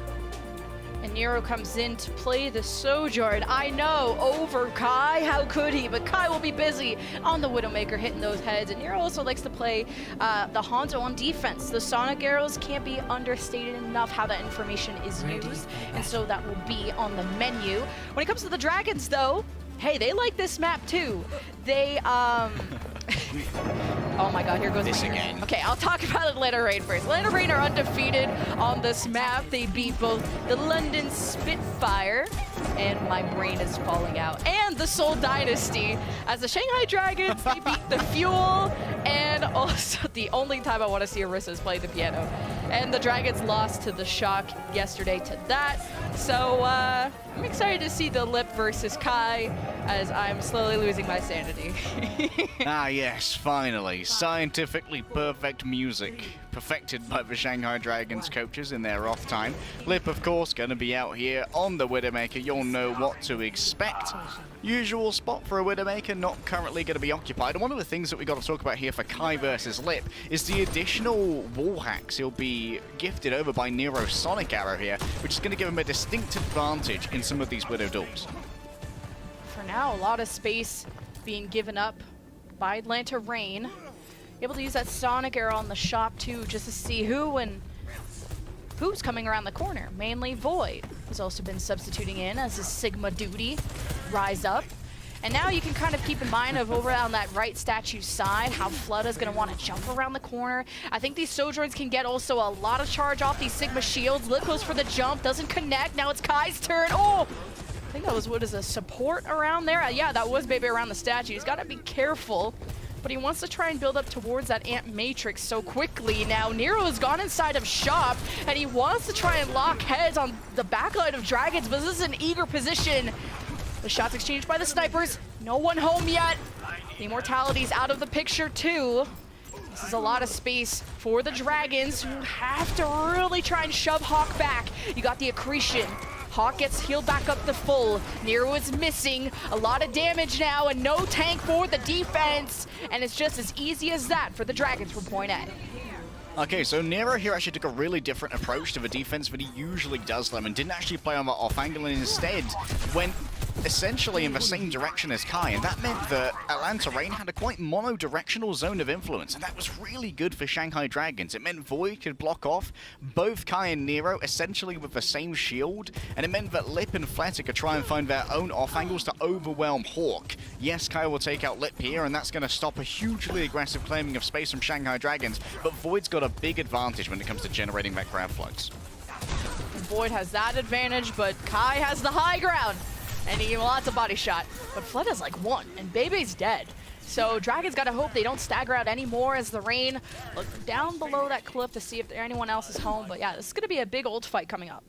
And Nero comes in to play the Sojourn. I know, over Kai, how could he? But Kai will be busy on the Widowmaker hitting those heads. And Nero also likes to play the Hangzhou on defense. The Sonic arrows can't be understated enough how that information is used. And so that will be on the menu. When it comes to the Dragons, though, hey, they like this map too. They, oh my god, here goes this Rainer. Again. Okay, I'll talk about Atlanta Reign first. Atlanta Reign are undefeated on this map. They beat both the London Spitfire, and my brain is falling out, and the Seoul Dynasty. As the Shanghai Dragons, they beat the Fuel, and also the only time I want to see Arissa is play the piano. And the Dragons lost to the Shock yesterday to that. So I'm excited to see the Lip versus Kai, as I'm slowly losing my sanity. Ah yes, finally. Scientifically perfect music. Perfected by the Shanghai Dragons coaches in their off time. Lip, of course, going to be out here on the Widowmaker. You'll know what to expect. Usual spot for a Widowmaker, not currently going to be occupied. And one of the things that we got to talk about here for Kai versus Lip is the additional wall hacks he'll be gifted over by Nero's Sonic Arrow here, which is going to give him a distinct advantage in some of these Widow duels. For now, a lot of space being given up by Atlanta Reign. Able to use that Sonic Arrow on the shop too, just to see who's coming around the corner. Mainly Void has also been substituting in as his Sigma duty rise up. And now you can kind of keep in mind of over on that right statue side how Flutter's going to want to jump around the corner. I think these Sojourns can get also a lot of charge off these Sigma shields. Lip goes for the jump, doesn't connect. Now it's Kai's turn. Oh! I think that was, what is a support around there? Yeah, that was maybe around the statue. He's got to be careful. But he wants to try and build up towards that Ant Matrix so quickly. Now Nero has gone inside of shop, and he wants to try and lock heads on the backline of Dragons, but this is an eager position. The shots exchanged by the snipers. No one home yet. The Immortality's out of the picture too. This is a lot of space for the Dragons, who have to really try and shove Hawk back. You got the accretion. Hawk gets healed back up to full. Nero is missing. A lot of damage now, and no tank for the defense. And it's just as easy as that for the Dragons from point A. Okay, so Nero here actually took a really different approach to the defense than he usually does, Lemon. Didn't actually play on the off angle, and instead went essentially in the same direction as Kai, and that meant that Atlanta Reign had a quite mono-directional zone of influence, and that was really good for Shanghai Dragons. It meant Void could block off both Kai and Nero essentially with the same shield, and it meant that Lip and Fleta could try and find their own off angles to overwhelm Hawk. Yes, Kai will take out Lip here, and that's going to stop a hugely aggressive claiming of space from Shanghai Dragons, but Void's got a big advantage when it comes to generating that grab floats. Void has that advantage, but Kai has the high ground. And he lots of body shot. But Fleta's like one, and Bebe's dead. So Dragons gotta hope they don't stagger out anymore as the Rain look down below that cliff to see if anyone else is home. But yeah, this is gonna be a big ult fight coming up.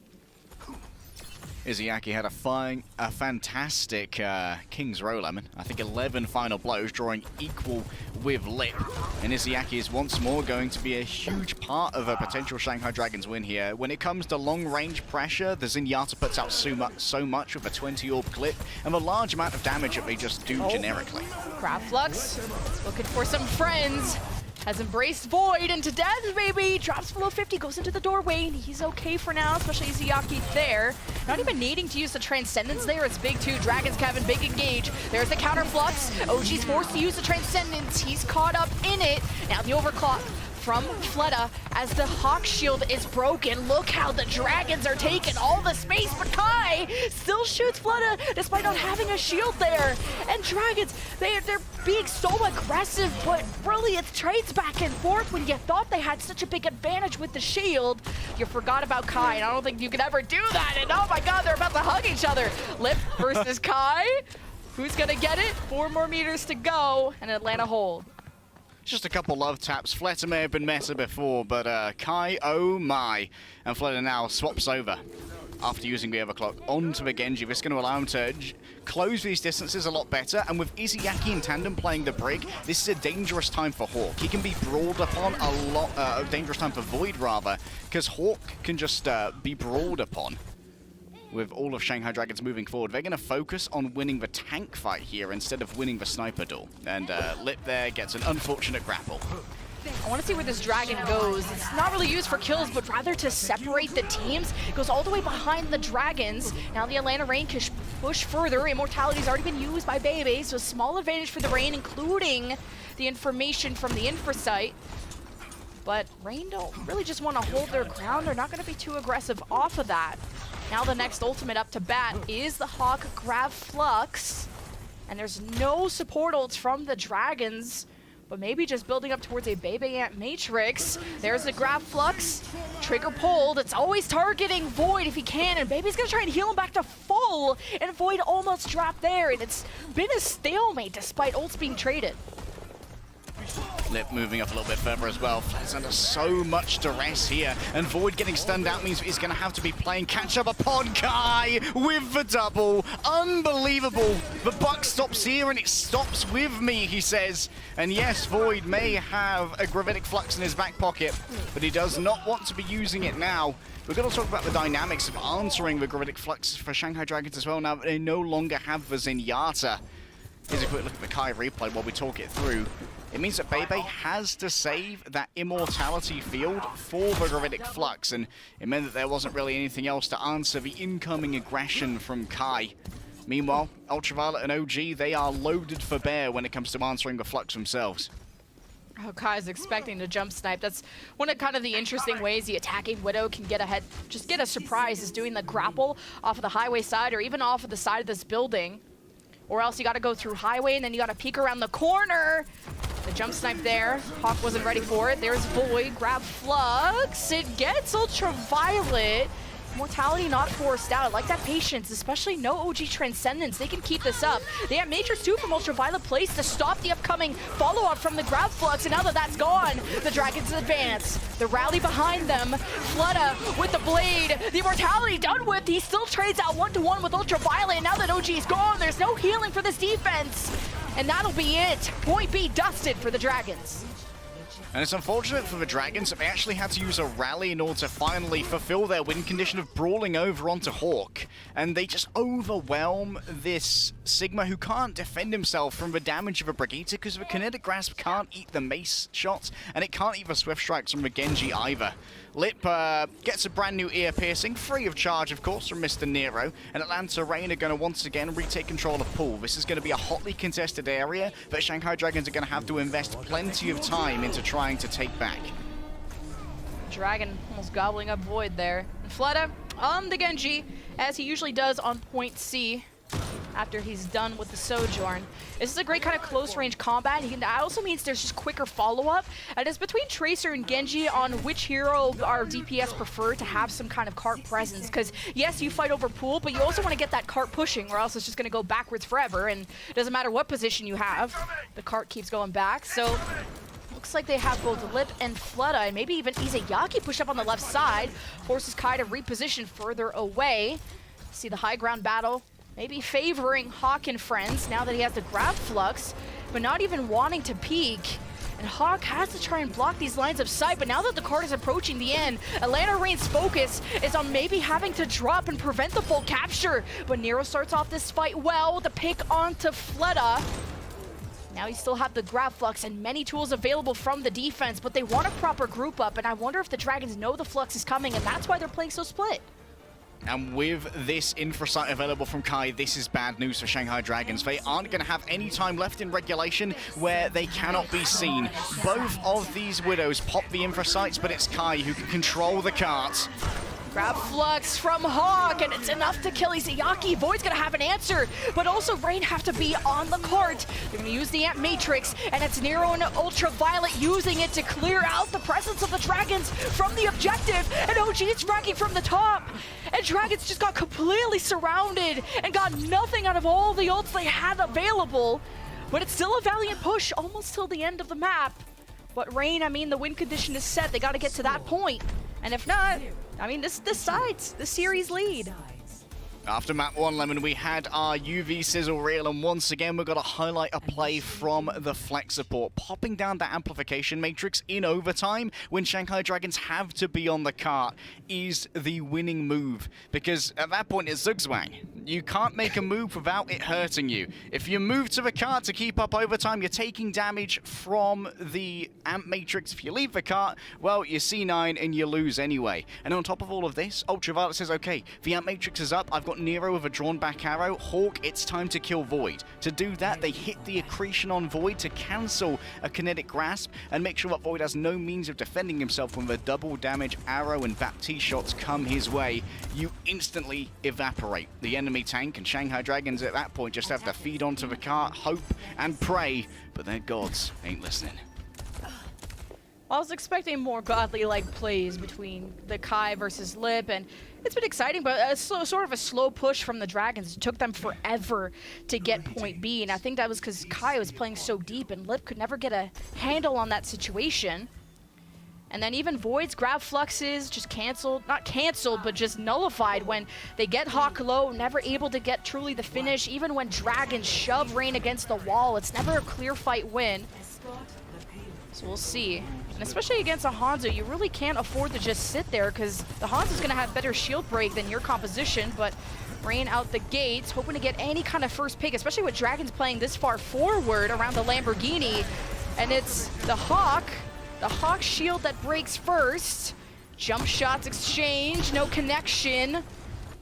Izayaki had a fantastic King's Row Lemon. I think 11 final blows, drawing equal with Lip. And Izayaki is once more going to be a huge part of a potential Shanghai Dragons win here. When it comes to long-range pressure, the Zenyatta puts out so much with a 20-orb clip and a large amount of damage that they just do generically. Grab Flux, looking for some friends. Has embraced Void into death, baby! Drops below 50, goes into the doorway, and he's okay for now, especially Izayaki there. Not even needing to use the Transcendence there, it's big too. Dragons, Kevin, big engage. There's the counter Flux. OG's forced to use the Transcendence. He's caught up in it. Now the overclock from Fleta as the Hawk Shield is broken. Look how the Dragons are taking all the space, but Kai still shoots Fleta despite not having a shield there. And Dragons, they're being so aggressive, but really it's trades back and forth when you thought they had such a big advantage with the shield. You forgot about Kai, and I don't think you could ever do that. And oh my god, they're about to hug each other. Lip versus Kai. Who's gonna get it? 4 more meters to go, and Atlanta hold. Just a couple love taps. Fleta may have been meta before, but Kai, oh my. And Fleta now swaps over after using the overclock onto the Genji. This is going to allow him to close these distances a lot better. And with Izayaki in tandem playing the Brig, this is a dangerous time for Hawk. He can be brawled upon a lot, a dangerous time for Void rather, because Hawk can just be brawled upon. With all of Shanghai Dragons moving forward, they're going to focus on winning the tank fight here instead of winning the sniper duel. And Lip there gets an unfortunate grapple. I want to see where this Dragon goes. It's not really used for kills, but rather to separate the teams. It goes all the way behind the Dragons. Now the Atlanta Rain can push further. Immortality's already been used by Bebe, so a small advantage for the Rain, including the information from the Infrasight. But Rain don't really just want to hold their ground. They're not going to be too aggressive off of that. Now the next ultimate up to bat is the Hawk grab Flux. And there's no support ults from the Dragons, but maybe just building up towards a Bebe Ant Matrix. There's the grab Flux, trigger pulled. It's always targeting Void if he can, and Bebe's gonna try and heal him back to full, and Void almost dropped there, and it's been a stalemate despite ults being traded. Lip moving up a little bit further as well. Fleta's under so much duress here, and Void getting stunned out means he's going to have to be playing catch up upon Kai with the double. Unbelievable. The buck stops here, and it stops with me, he says. And yes, Void may have a Gravitic Flux in his back pocket, but he does not want to be using it now. We're going to talk about the dynamics of answering the Gravitic Flux for Shanghai Dragons as well now that they no longer have the Zenyatta. Here's a quick look at the Kai replay while we talk it through. It means that Bebe has to save that Immortality field for the Gravitic Flux, and it meant that there wasn't really anything else to answer the incoming aggression from Kai. Meanwhile, Ultraviolet and OG, they are loaded for bear when it comes to answering the Flux themselves. Oh, Kai's expecting to jump snipe. That's one of kind of the interesting ways the attacking Widow can get ahead, just get a surprise, is doing the grapple off of the highway side or even off of the side of this building. Or else you gotta go through highway and then you gotta peek around the corner. The jump snipe there. Hawk wasn't ready for it. There's Void, grab Flux. It gets Ultraviolet. Mortality not forced out. I like that patience, especially no OG Transcendence. They can keep this up. They have Matrix 2 from Ultraviolet placed to stop the upcoming follow-up from the grab Flux, and now that that's gone, the Dragons advance. The rally behind them. Fleta with the blade. The Immortality done with. He still trades out 1-to-1 with Ultraviolet, and now that OG is gone, there's no healing for this defense. And that'll be it. Point B dusted for the Dragons. And it's unfortunate for the Dragons that they actually had to use a rally in order to finally fulfill their win condition of brawling over onto Hawk. And they just overwhelm this Sigma who can't defend himself from the damage of a Brigitte because the Kinetic Grasp can't eat the mace shots, and it can't eat the Swift Strikes from the Genji either. Lip gets a brand new ear piercing, free of charge of course from Mr. Nero, and Atlanta Rain are going to once again retake control of Pool. This is going to be a hotly contested area that Shanghai Dragons are going to have to invest plenty of time into trying to take back. Dragon almost gobbling up Void there. And Fleta on the Genji, as he usually does on point C. after he's done with the Sojourn. This is a great kind of close-range combat. That also means there's just quicker follow-up. And it's between Tracer and Genji on which hero our DPS prefer to have some kind of cart presence. Because, yes, you fight over pool, but you also want to get that cart pushing, or else it's just going to go backwards forever. And it doesn't matter what position you have, the cart keeps going back. So looks like they have both Lip and Flutta, and maybe even Izayaki push up on the left side. Forces Kai to reposition further away. See the high ground battle. Maybe favoring Hawk and friends now that he has the grab flux, but not even wanting to peek. And Hawk has to try and block these lines of sight, but now that the card is approaching the end, Atlanta Rain's focus is on maybe having to drop and prevent the full capture. But Nero starts off this fight well with a pick onto Fletta. Now you still have the grab flux and many tools available from the defense, but they want a proper group up, and I wonder if the Dragons know the flux is coming, and that's why they're playing so split. And with this infra site available from Kai, this is bad news for Shanghai Dragons. They aren't going to have any time left in regulation where they cannot be seen. Both of these Widows pop the infra sites, but it's Kai who can control the carts. Grab flux from Hawk, and it's enough to kill Izayaki. Void's gonna have an answer, but also Rain have to be on the cart. They're gonna use the Amp Matrix, and it's Nero and Ultraviolet using it to clear out the presence of the Dragons from the objective. And OG is racking from the top, and Dragons just got completely surrounded and got nothing out of all the ults they had available. But it's still a valiant push almost till the end of the map. But Rain, I mean, the win condition is set. They gotta get to that point, and if not, I mean, this decides the series lead. After map 1, Lemon, we had our UV sizzle reel, and once again, we've got to highlight a play from the flex support. Popping down that amplification matrix in overtime when Shanghai Dragons have to be on the cart is the winning move. Because at that point, it's Zugzwang. You can't make a move without it hurting you. If you move to the cart to keep up overtime, you're taking damage from the amp matrix. If you leave the cart, well, you C9 and you lose anyway. And on top of all of this, Ultraviolet says, okay, the amp matrix is up. I've got Nero with a drawn back arrow. Hawk, it's time to kill Void. To do that, they hit the accretion on Void to cancel a kinetic grasp and make sure that Void has no means of defending himself when the double damage arrow and Baptiste shots come his way. You instantly evaporate. The enemy tank and Shanghai Dragons at that point just have to feed onto the cart, hope and pray, but their gods ain't listening. I was expecting more godly-like plays between the Kai versus Lip, and it's been exciting, but sort of a slow push from the Dragons. It took them forever to get point B, and I think that was because Kai was playing so deep, and Lip could never get a handle on that situation. And then even Void's grab fluxes just canceled, not canceled, but just nullified when they get Hawk low, never able to get truly the finish. Even when Dragons shove Rain against the wall, it's never a clear fight win. So we'll see. And especially against a Hangzhou, you really can't afford to just sit there because the Hangzhou's going to have better shield break than your composition, but Rain out the gates, hoping to get any kind of first pick, especially with Dragons playing this far forward around the Lamborghini. And it's the Hawk shield that breaks first. Jump shots exchange, no connection.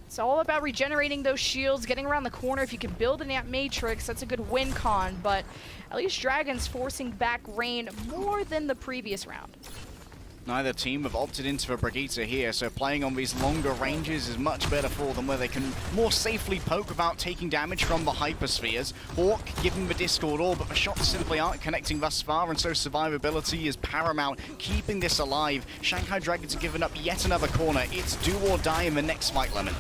It's all about regenerating those shields, getting around the corner. If you can build an amp matrix, that's a good win con, but at least Dragons forcing back Rain more than the previous round. Neither team have opted into the Brigitte here, so playing on these longer ranges is much better for them, where they can more safely poke without taking damage from the hyperspheres. Hawk giving the Discord all, but the shots simply aren't connecting thus far, and so survivability is paramount, keeping this alive. Shanghai Dragons have given up yet another corner. It's do or die in the next fight, Lemon.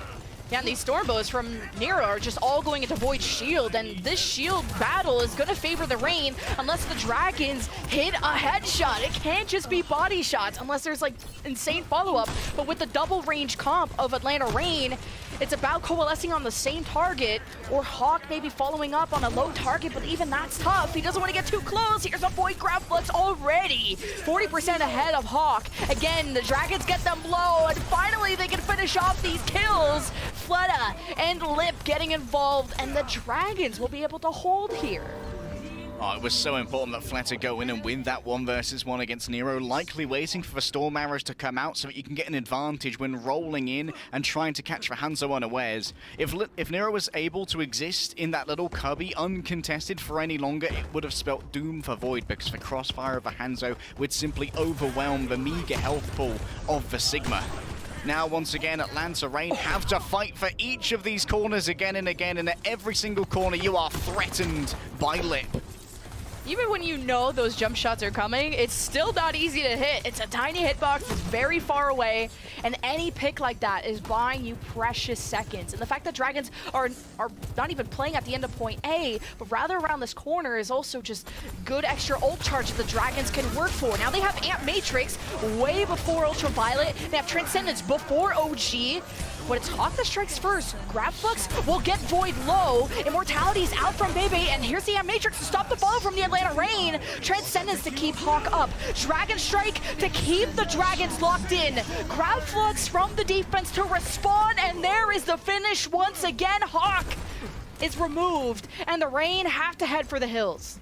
Yeah, and these Stormbows from Nero are just all going into Void's shield, and this shield battle is going to favor the Rain unless the Dragons hit a headshot. It can't just be body shots unless there's like insane follow-up, but with the double range comp of Atlanta Rain, it's about coalescing on the same target, or Hawk maybe following up on a low target, but even that's tough. He doesn't want to get too close. Here's a Void grab flux already. 40% ahead of Hawk. Again, the Dragons get them low, and finally they can finish off these kills. Flutta and Lip getting involved, and the Dragons will be able to hold here. Oh, it was so important that Fletta go in and win that 1 versus 1 against Nero, likely waiting for the Storm Arrows to come out so that you can get an advantage when rolling in and trying to catch the Hangzhou unawares. If Nero was able to exist in that little cubby uncontested for any longer, it would have spelt doom for Void, because the crossfire of the Hangzhou would simply overwhelm the meager health pool of the Sigma. Now, once again, Atlanta Reign have to fight for each of these corners again and again, and at every single corner, you are threatened by Lip. Even when you know those jump shots are coming, it's still not easy to hit. It's a tiny hitbox, it's very far away, and any pick like that is buying you precious seconds. And the fact that Dragons are not even playing at the end of point A, but rather around this corner is also just good extra ult charge that the Dragons can work for. Now they have Amp Matrix way before Ultraviolet. They have Transcendence before OG. But it's Hawk that strikes first. Grab Flux will get Void low. Immortality's out from Bebe, and here's the Amp Matrix to stop the follow from the Atlanta Reign. Transcendence to keep Hawk up. Dragon Strike to keep the Dragons locked in. Grab Flux from the defense to respawn, and there is the finish once again. Hawk is removed, and the Reign have to head for the hills.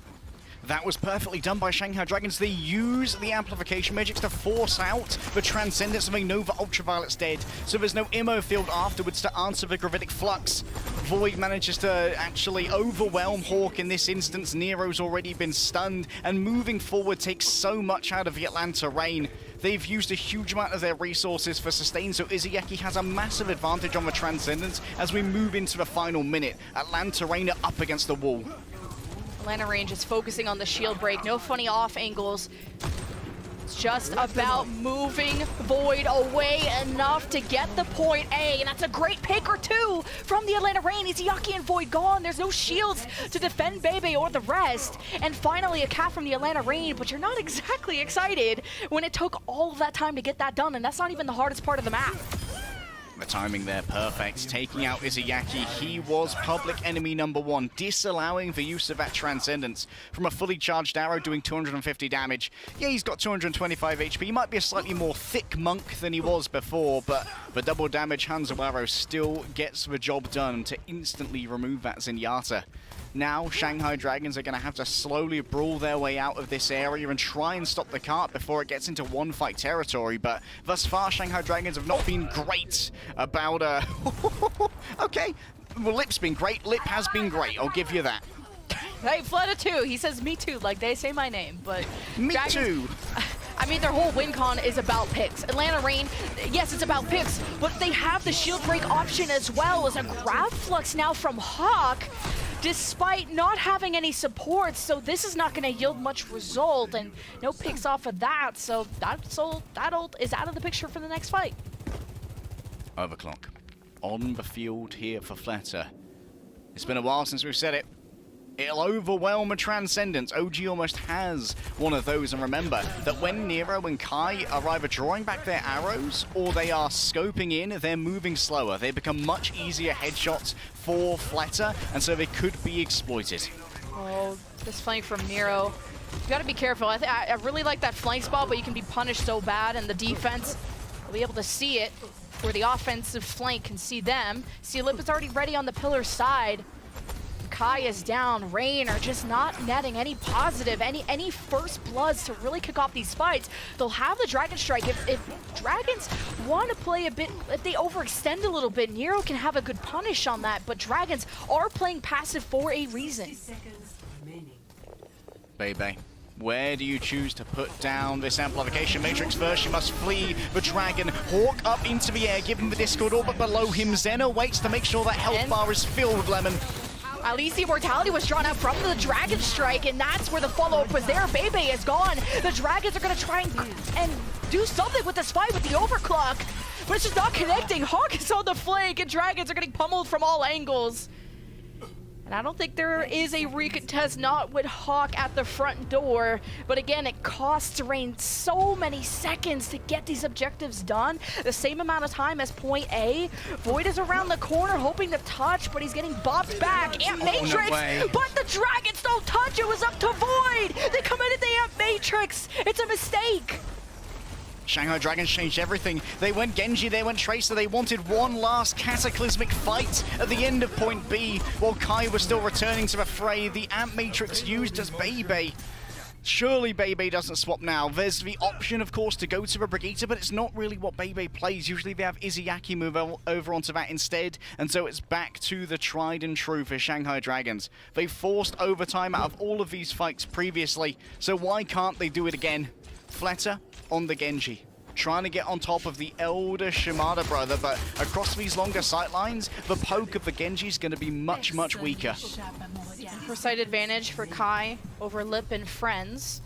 That was perfectly done by Shanghai Dragons. They use the amplification magics to force out the Transcendence of a Nova. Ultraviolet's dead, so there's no Immo field afterwards to answer the Gravitic Flux. Void manages to actually overwhelm Hawk in this instance. Nero's already been stunned, and moving forward takes so much out of the Atlanta Reign. They've used a huge amount of their resources for sustain, so Izayaki has a massive advantage on the Transcendence as we move into the final minute. Atlanta Reign are up against the wall. Atlanta Reign is focusing on the shield break. No funny off angles. It's just about moving Void away enough to get the point A. And that's a great pick or two from the Atlanta Reign. Izayaki and Void gone. There's no shields to defend Bebe or the rest. And finally, a cap from the Atlanta Reign, but you're not exactly excited when it took all of that time to get that done. And that's not even the hardest part of the map. The timing there perfect, taking out Izayaki. He was public enemy number 1, disallowing the use of that Transcendence from a fully charged arrow doing 250 damage. Yeah, he's got 225 HP. He might be a slightly more thick monk than he was before, but the double damage Hangzhou arrow still gets the job done to instantly remove that Zenyatta. Now, Shanghai Dragons are going to have to slowly brawl their way out of this area and try and stop the cart before it gets into one-fight territory, but thus far, Shanghai Dragons have not been great about... Okay, well, Lip's been great. Lip has been great, I'll give you that. Hey, Fleta too. He says me too, like they say my name, but... Me Dragons, too. I mean, their whole win con is about picks. Atlanta Reign, yes, it's about picks, but they have the shield break option as well as a grab flux now from Hawk, despite not having any support, so this is not going to yield much result, and no picks off of that, so that ult is out of the picture for the next fight. Overclock on the field here for Fleta. It's been a while since we've said it. It'll overwhelm a Transcendence. OG almost has one of those, and remember that when Nero and Kai are either drawing back their arrows or they are scoping in, they're moving slower. They become much easier headshots for Fleta, and so they could be exploited. Oh, this flank from Nero. You gotta be careful. I really like that flank spot, but you can be punished so bad, and the defense will be able to see it, where the offensive flank can see them. See, Lip is already ready on the pillar side. Kai is down. Reign are just not netting any positive, any first bloods to really kick off these fights. They'll have the Dragon Strike. If Dragons want to play a bit, if they overextend a little bit, Nero can have a good punish on that, but Dragons are playing passive for a reason. Bebe, where do you choose to put down this amplification matrix first? You must flee the dragon. Hawk up into the air, give him the Discord orb, but below him, Zeno waits to make sure that health bar is filled, Lemon. At least the immortality was drawn out from the Dragon Strike, and that's where the follow-up was there. Bebe is gone. The Dragons are going to try and do something with this fight with the overclock, but it's just not connecting. Hawk is on the flank, and Dragons are getting pummeled from all angles. And I don't think there is a recontest, not with Hawk at the front door. But again, it costs Reign so many seconds to get these objectives done. The same amount of time as point A. Void is around the corner hoping to touch, but he's getting bopped back. Amp Matrix, but the Dragons don't touch. It was up to Void. They committed the Amp Matrix. It's a mistake. Shanghai Dragons changed everything. They went Genji, they went Tracer. They wanted one last cataclysmic fight at the end of point B while Kai was still returning to the fray. The Amp Matrix used as Bebe. Surely Bebe doesn't swap now. There's the option, of course, to go to the Brigitte, but it's not really what Bebe plays. Usually they have Izayaki move over onto that instead, and so it's back to the tried and true for Shanghai Dragons. They forced overtime out of all of these fights previously, so why can't they do it again? Fleta on the Genji. trying to get on top of the elder Shimada brother, but across these longer sightlines, the poke of the Genji is going to be much, much weaker. Foresight advantage for Kai over Lip and friends.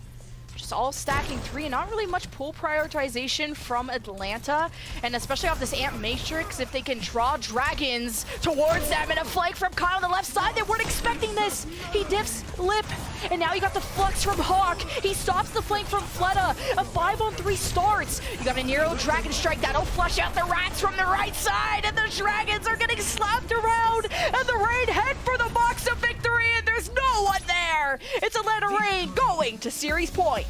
Just all stacking 3, not really much pool prioritization from Atlanta, and especially off this Amp Matrix, if they can draw Dragons towards them and a flank from Kai on the left side, they weren't expecting this. He diffs Lip, and now you got the Flux from Hawk. He stops the flank from Fleta. A 5-on-3 starts. You got a Nero Dragon Strike that'll flush out the Rats from the right side, and the Dragons are getting slapped around, and the Rain head for the box of victory, and there's no one there. It's Atlanta Rain going to series point.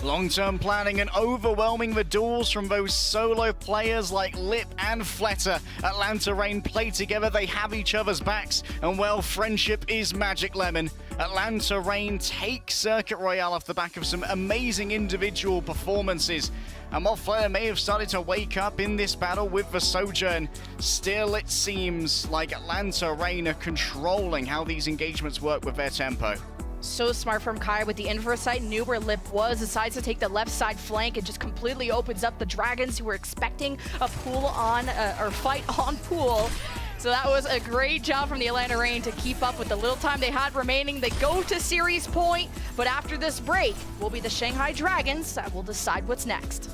Long-term planning and overwhelming the duels from those solo players like Lip and Fleta. Atlanta Rain play together, they have each other's backs, and well, friendship is magic lemon. Atlanta Rain take Circuit Royale off the back of some amazing individual performances. And while Fleta may have started to wake up in this battle with the Sojourn, still it seems like Atlanta Rain are controlling how these engagements work with their tempo. So smart from Kai with the Inversight, knew where Lip was, decides to take the left side flank and just completely opens up the Dragons who were expecting a pool on, or fight on pool. So that was a great job from the Atlanta Rain to keep up with the little time they had remaining. They go to series point, but after this break, will be the Shanghai Dragons that will decide what's next.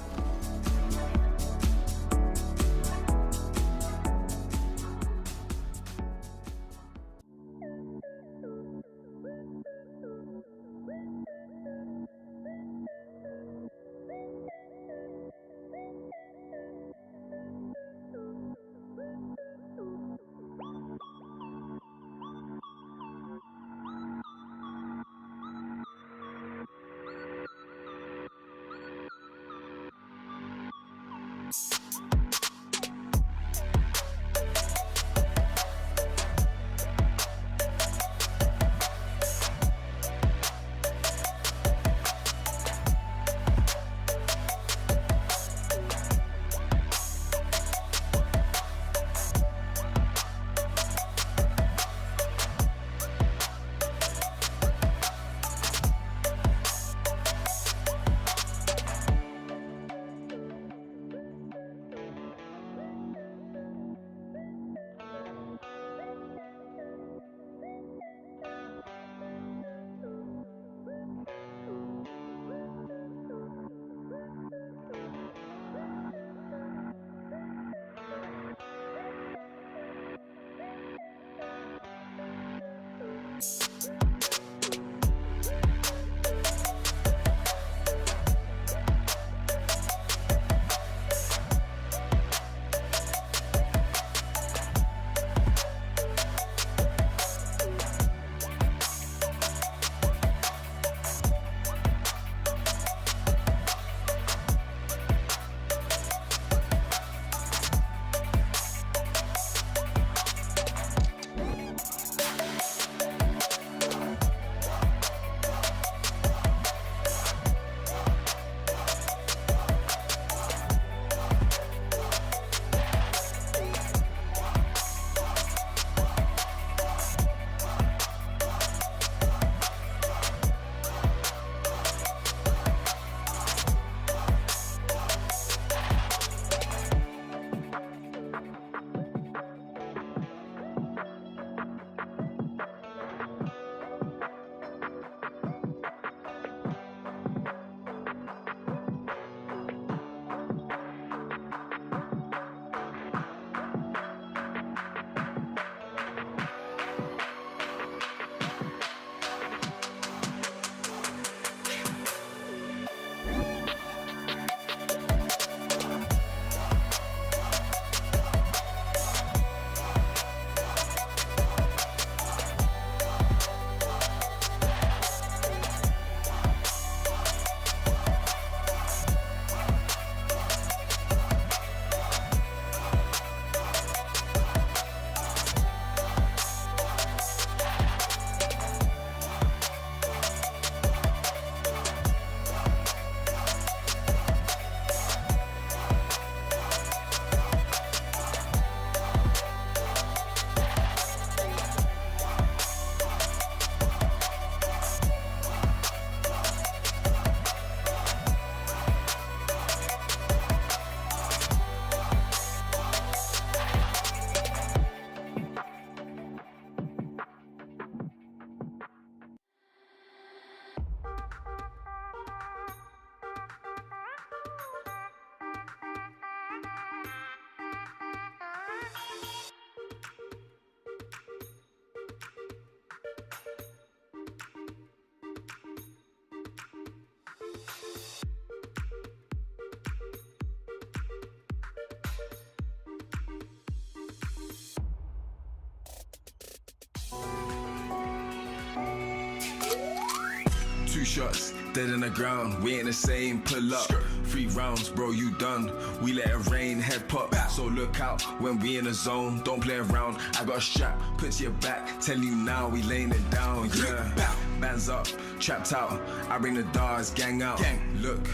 2 shots, dead in the ground, we ain't the same, pull up. 3 rounds, bro, you done. We let it rain, head pop. So look out when we in the zone, don't play around. I got a strap, put to your back, tell you now, we laying it down, yeah. Bands up, trapped out, I bring the dogs, gang out. Look,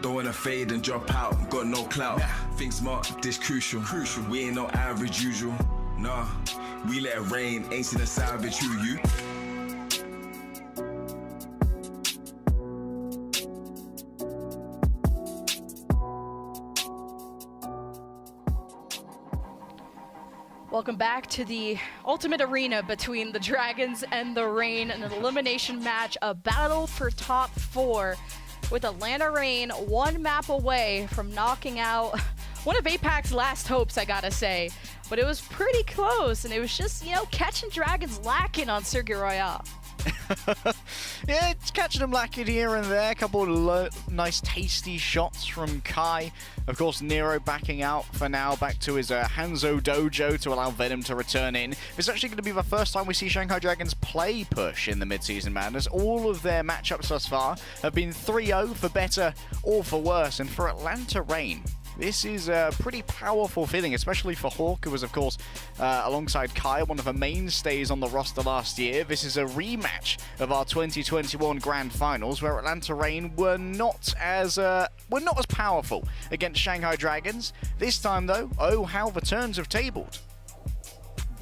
don't wanna fade and drop out, got no clout. Think smart, this crucial. We ain't no average usual, nah. We let it rain, ain't seen a savage, who you? Welcome back to the ultimate arena between the Dragons and the Reign, an elimination match, a battle for top 4, with Atlanta Reign 1 map away from knocking out one of APAC's last hopes, I gotta say. But it was pretty close, and it was just, you know, catching Dragons lacking on Circuit Royale. Yeah, it's catching them lacking here and there. A couple of nice, tasty shots from Kai. Of course, Nero backing out for now, back to his Hangzhou dojo to allow Venom to return in. It's actually going to be the first time we see Shanghai Dragons play push in the mid-season madness. All of their matchups thus far have been 3-0 for better or for worse, and for Atlanta Reign, this is a pretty powerful feeling, especially for Hawk, who was, of course, alongside Kai, one of the mainstays on the roster last year. This is a rematch of our 2021 Grand Finals, where Atlanta Reign were not as powerful against Shanghai Dragons. This time, though, oh, how the turns have tabled.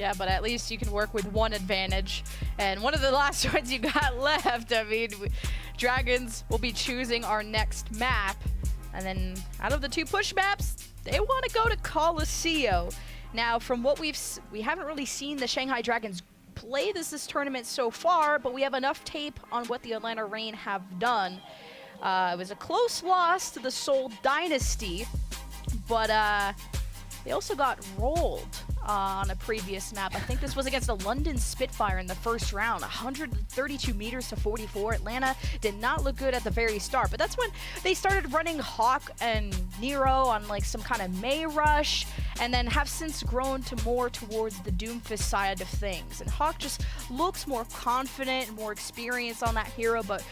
Yeah, but at least you can work with one advantage. And one of the last ones you got left, I mean, Dragons will be choosing our next map. And then out of the 2 push maps, they want to go to Coliseum. Now, from what we haven't really seen the Shanghai Dragons play this tournament so far, but we have enough tape on what the Atlanta Reign have done. It was a close loss to the Seoul Dynasty, but they also got rolled on a previous map. I think this was against the London Spitfire in the first round, 132 meters to 44. Atlanta did not look good at the very start, but that's when they started running Hawk and Nero on like some kind of May rush, and then have since grown to more towards the Doomfist side of things. And Hawk just looks more confident and more experienced on that hero, but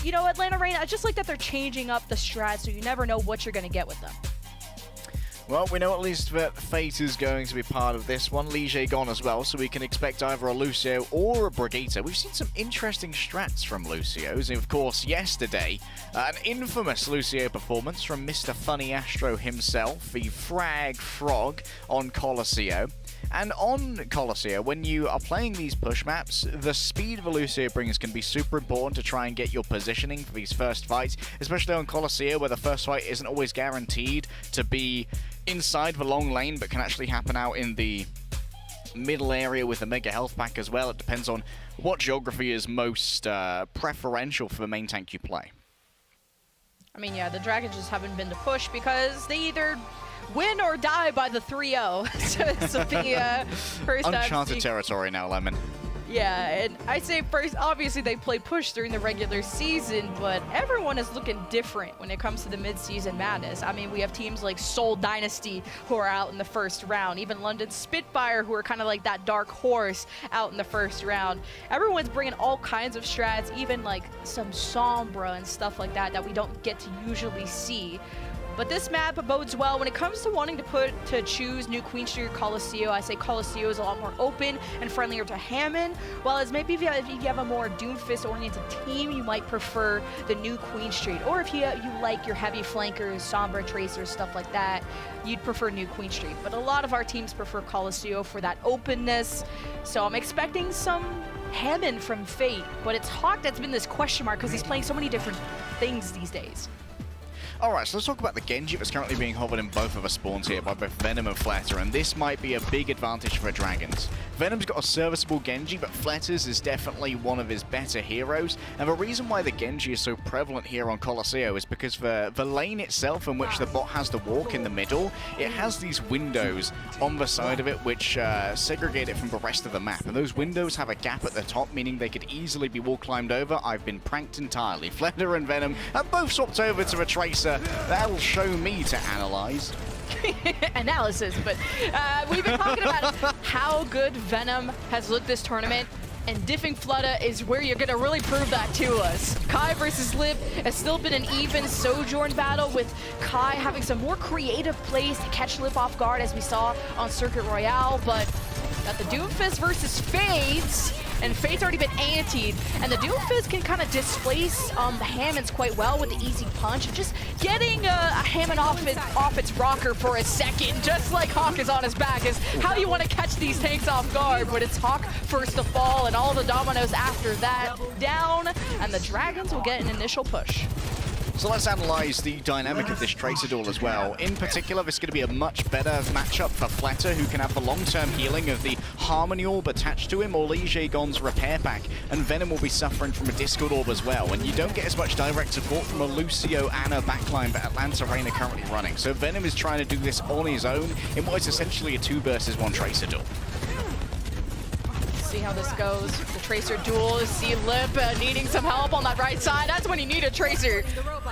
you know, Atlanta Reign, I just like that they're changing up the strat, so you never know what you're going to get with them. Well, we know at least that Fate is going to be part of this one. Lige gone as well, so we can expect either a Lucio or a Brigitte. We've seen some interesting strats from Lucio's. And of course, yesterday, an infamous Lucio performance from Mr. Funny Astro himself, the Frag Frog on Coliseum. And on Coliseum, when you are playing these push maps, the speed the Lucio brings can be super important to try and get your positioning for these first fights, especially on Coliseum, where the first fight isn't always guaranteed to be inside the long lane, but can actually happen out in the middle area with a mega health pack as well. It depends on what geography is most preferential for the main tank you play. I mean, yeah, the Dragons just haven't been to push because they either win or die by the 3-0. So the first uncharted territory now, Lemon. Yeah, and I say first, obviously they play push during the regular season, but everyone is looking different when it comes to the mid-season madness. I mean, we have teams like Seoul Dynasty who are out in the first round, even London Spitfire who are kind of like that dark horse out in the first round. Everyone's bringing all kinds of strats, even like some Sombra and stuff like that that we don't get to usually see. But this map bodes well when it comes to wanting to choose New Queen Street or Coliseum. I say Coliseum is a lot more open and friendlier to Hammond, while as maybe if you have a more Doomfist-oriented team, you might prefer the New Queen Street. Or if you like your heavy flankers, Sombra Tracers, stuff like that, you'd prefer New Queen Street. But a lot of our teams prefer Coliseum for that openness. So I'm expecting some Hammond from Fate, but it's Hawk that's been this question mark because he's playing so many different things these days. Alright, so let's talk about the Genji that's currently being hovered in both of the spawns here by both Venom and Fletter, and this might be a big advantage for Dragons. Venom's got a serviceable Genji, but Fletter's is definitely one of his better heroes, and the reason why the Genji is so prevalent here on Coliseum is because the lane itself in which the bot has to walk in the middle, it has these windows on the side of it which segregate it from the rest of the map, and those windows have a gap at the top, meaning they could easily be wall climbed over. I've been pranked entirely. Fletter and Venom have both swapped over to a Tracer. That'll show me to analyze. Analysis, but we've been talking about how good Venom has looked this tournament. And diffing Flutta is where you're gonna really prove that to us. Kai versus Lip has still been an even Sojourn battle, with Kai having some more creative plays to catch Lip off guard, as we saw on Circuit Royale, but got the Doomfist versus Fades, and Fade's already been antied, and the Doomfist can kind of displace the Hammonds quite well with the easy punch, and just getting a Hammond off its rocker for a second, just like Hawk is on his back, is how you want to catch these tanks off guard, but it's Hawk first to fall, and all the dominoes after that down, and the Dragons will get an initial push. So let's analyze the dynamic of this Tracer duel as well. In particular, this is going to be a much better matchup for Fleta, who can have the long-term healing of the Harmony Orb attached to him, or Li Gon's Repair Pack, and Venom will be suffering from a Discord Orb as well. And you don't get as much direct support from a Lucio Ana backline that Atlanta Reign are currently running. So Venom is trying to do this on his own in what is essentially a 2 versus 1 Tracer duel. See how this goes. The Tracer duel. See Lip needing some help on that right side. That's when you need a Tracer.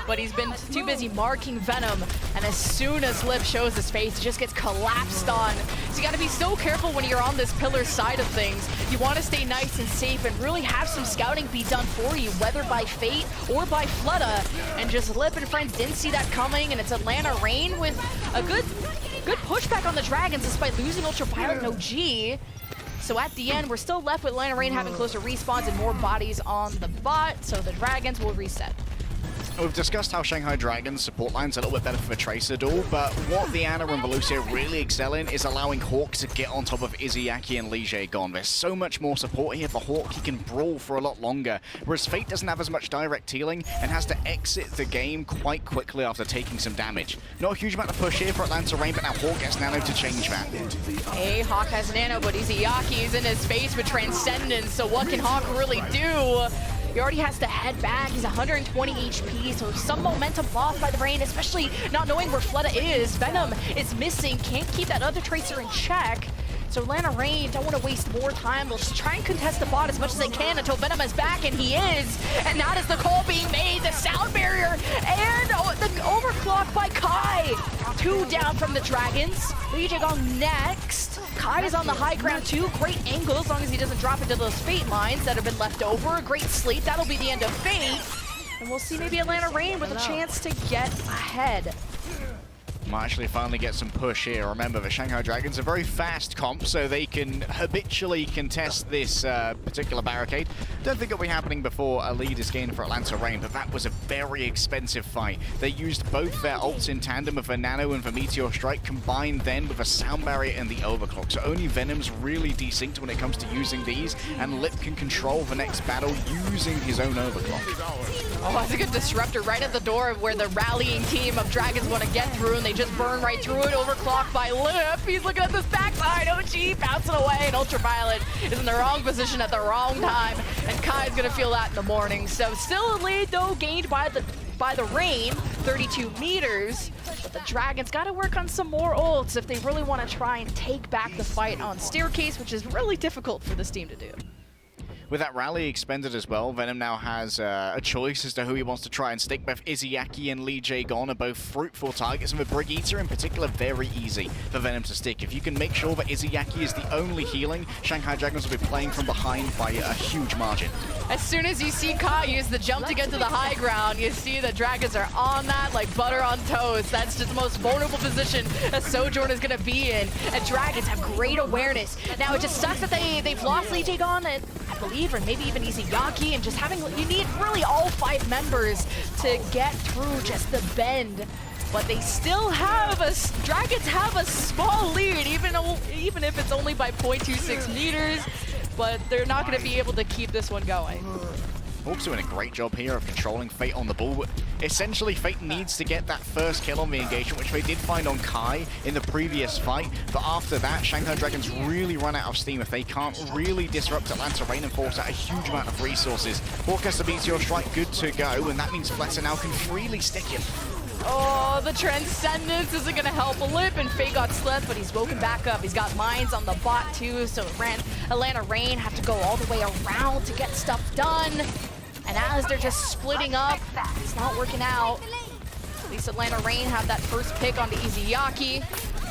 But he's been too busy marking Venom. And as soon as Lip shows his face, he just gets collapsed on. So you got to be so careful when you're on this pillar side of things. You want to stay nice and safe and really have some scouting be done for you, whether by Fate or by Flutta. And just Lip and friends didn't see that coming. And it's Atlanta Reign with a good pushback on the Dragons despite losing Ultraviolet and OG. So at the end, we're still left with Atlanta Reign having closer respawns and more bodies on the bot, so the Dragons will reset. We've discussed how Shanghai Dragons support line's a little bit better for the Tracer duel, but what the Ana and Velucio really excel in is allowing Hawk to get on top of Izzyaki and Li Gon. There's so much more support here for Hawk. He can brawl for a lot longer, whereas Fate doesn't have as much direct healing and has to exit the game quite quickly after taking some damage. Not a huge amount of push here for Atlanta Reign, but now Hawk gets Nano to change that. Hey, Hawk has Nano, but Izzyaki is in his face with Transcendence, so what can Hawk really do? He already has to head back. He's 120 HP, so some momentum lost by the Reign, especially not knowing where Fleta is. Venom is missing, can't keep that other Tracer in check. So Atlanta Reign don't want to waste more time. They'll just try and contest the bot as much as they can until Venom is back, and he is. And that is the call being made, the sound barrier, and the overclock by Kai. 2 down from the Dragons. Li Gon next. Kai is on the high ground too. Great angle as long as he doesn't drop into those Fate lines that have been left over. Great sleep. That'll be the end of Fate. And we'll see maybe Atlanta Reign with a chance to get ahead. Might actually finally get some push here. Remember, the Shanghai Dragons are very fast comp, so they can habitually contest this particular barricade. Don't think it'll be happening before a lead is gained for Atlanta Reign, but that was a very expensive fight. They used both their ults in tandem of the Nano and the Meteor Strike, combined then with a sound barrier and the overclock. So only Venom's really desynced when it comes to using these, and Lip can control the next battle using his own overclock. Oh, that's a good disruptor right at the door where the rallying team of Dragons want to get through, and they just burn right through it. Overclocked by Lip. He's looking at this backside. OG bouncing away, and Ultraviolet is in the wrong position at the wrong time, and Kai's gonna feel that in the morning. So still a lead though, gained by the Reign, 32 meters. But the Dragons got to work on some more ults if they really want to try and take back the fight on Staircase, which is really difficult for this team to do. With that rally expended as well, Venom now has a choice as to who he wants to try and stick with. Izzyaki and Li Gon are both fruitful targets, and with Brig Eater in particular, very easy for Venom to stick. If you can make sure that Izzyaki is the only healing, Shanghai Dragons will be playing from behind by a huge margin. As soon as you see Kai use the jump to get to the high ground, you see the Dragons are on that like butter on toast. That's just the most vulnerable position a Sojourn is going to be in. And Dragons have great awareness. Now, it just sucks that they've lost Li Gon, and I believe, or maybe even Izzyaki, and just having, you need really all 5 members to get through just the bend. But they still have Dragons have a small lead, even if it's only by 0.26 meters. But they're not going to be able to keep this one going. Hawk's doing a great job here of controlling Fate on the ball. Essentially, Fate needs to get that first kill on the engagement, which they did find on Kai in the previous fight. But after that, Shanghai Dragons really run out of steam if they can't really disrupt Atlanta Reign and force out a huge amount of resources. Hawk has the Meteor Strike good to go, and that means Fleta now can freely stick him. Oh, the Transcendence isn't going to help Lip, and Faye got slipped, but he's woken back up. He's got mines on the bot too, so Atlanta Reign have to go all the way around to get stuff done. And as they're just splitting up, it's not working out. At least Atlanta Reign have that first pick onto Izzyaki.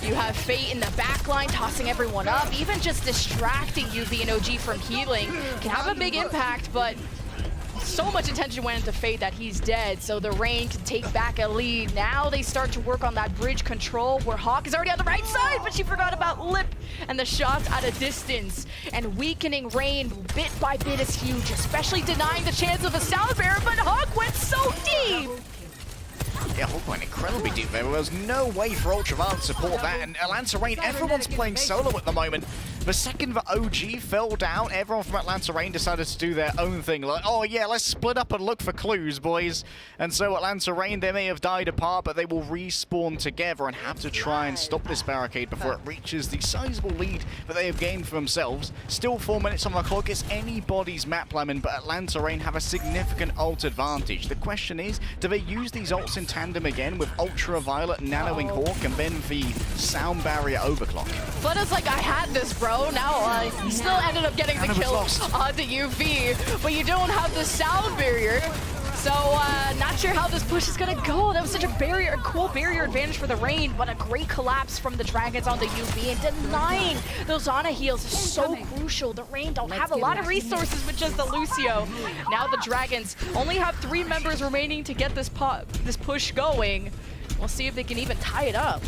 You have Fate in the back line, tossing everyone up. Even just distracting UV and OG from healing can have a big impact, but so much attention went into Fate that he's dead, so the Rain can take back a lead. Now they start to work on that bridge control where Hawk is already on the right side, but she forgot about Lip and the shots at a distance. And weakening Rain bit by bit is huge, especially denying the chance of a Sound Bearer, but Hawk went so deep! Yeah, Hawk went incredibly deep there. There was no way for Ultraviolet to support that, and Atlanta Reign, everyone's playing solo at the moment. The second that OG fell down, everyone from Atlanta Reign decided to do their own thing. Like, oh yeah, let's split up and look for clues, boys. And so Atlanta Reign, they may have died apart, but they will respawn together and have to try and stop this barricade before it reaches the sizable lead that they have gained for themselves. Still 4 minutes on the clock. It's anybody's map, Lemon, but Atlanta Reign have a significant ult advantage. The question is, do they use these ults in tandem again with Ultraviolet nanoing Hawk and then the Sound Barrier overclock? Flutter's like, I had this, bro. Now he still ended up getting the kill onto UV, but you don't have the Sound Barrier. So not sure how this push is gonna go. That was such a cool barrier advantage for the Rain, but a great collapse from the Dragons on the UV, and denying those Ana heals is so crucial. The Rain don't have a lot of resources with just the Lucio. Now the Dragons only have 3 members remaining to get this push going. We'll see if they can even tie it up.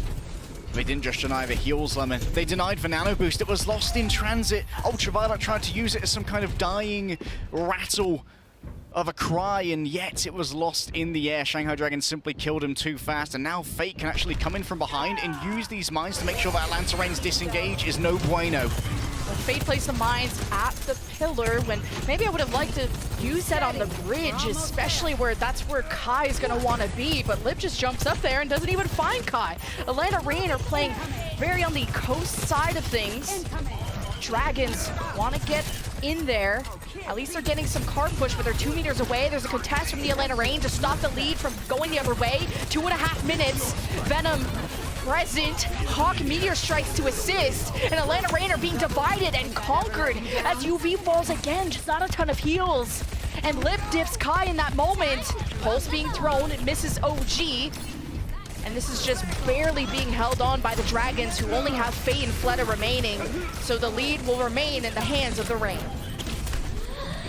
They didn't just deny the heals, Lemon. They denied the nano boost. It was lost in transit. Ultraviolet tried to use it as some kind of dying rattle of a cry, and yet it was lost in the air. Shanghai Dragons simply killed him too fast, and now Fate can actually come in from behind and use these mines to make sure that Atlanta Reign's disengage is no bueno. Fate placed the mines at the pillar when maybe I would have liked to use that on the bridge, especially where that's where Kai is going to want to be, but Lip just jumps up there and doesn't even find Kai. Atlanta Reign are playing very on the coast side of things. Dragons want to get in there. At least they're getting some card push, but they're 2 meters away. There's a contest from the Atlanta Reign to stop the lead from going the other way. 2.5 minutes. Venom present. Hawk Meteor strikes to assist, and Atlanta Reign are being divided and conquered as UV falls again. Just not a ton of heals. And Lip dips Kai in that moment. Pulse being thrown, it misses OG. And this is just barely being held on by the Dragons, who only have Fate and Fleta remaining. So the lead will remain in the hands of the Reign.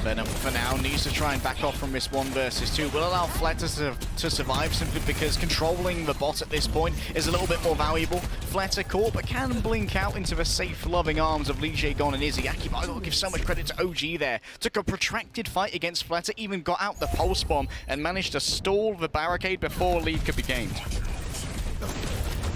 Venom for now needs to try and back off from this 1 versus 2. Will allow Fleta to survive simply because controlling the bot at this point is a little bit more valuable. Fleta caught, but can blink out into the safe, loving arms of Lee Jae-gon and Izzyaki. But I gotta give so much credit to OG there. Took a protracted fight against Fleta, even got out the pulse bomb and managed to stall the barricade before lead could be gained.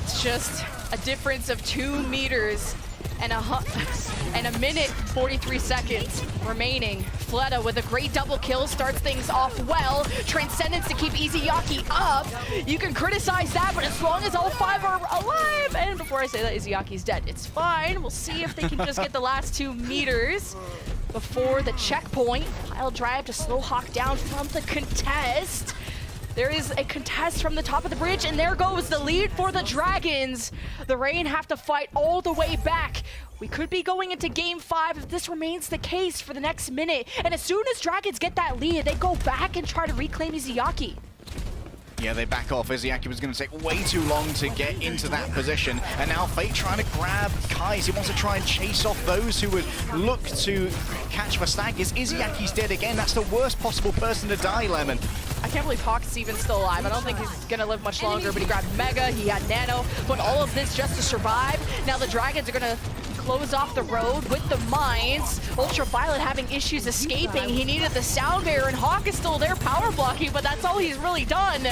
It's just a difference of 2 meters and a minute 43 seconds remaining. Fleta with a great double kill starts things off well. Transcendence to keep Izzyaki up. You can criticize that, but as long as all 5 are alive, and before I say that, Izzuyaki's dead, it's fine. We'll see if they can just get the last 2 meters before the checkpoint. Pile drive to slow Hawk down from the contest. There is a contest from the top of the bridge, and there goes the lead for the Dragons. The Reign have to fight all the way back. We could be going into Game 5 if this remains the case for the next minute. And as soon as Dragons get that lead, they go back and try to reclaim Izzyaki. Yeah, they back off. Izzyaki was going to take way too long to get into that position. And now Fate trying to grab Kais. He wants to try and chase off those who would look to catch the stag. Izzuyaki's dead again. That's the worst possible person to die, Lemon. I can't believe Hawk's even still alive. I don't think he's gonna live much longer, but he grabbed Mega, he had Nano, but all of this just to survive. Now the Dragons are gonna close off the road with the mines. Ultraviolet having issues escaping. He needed the Sound Bearer, and Hawk is still there power blocking, but that's all he's really done.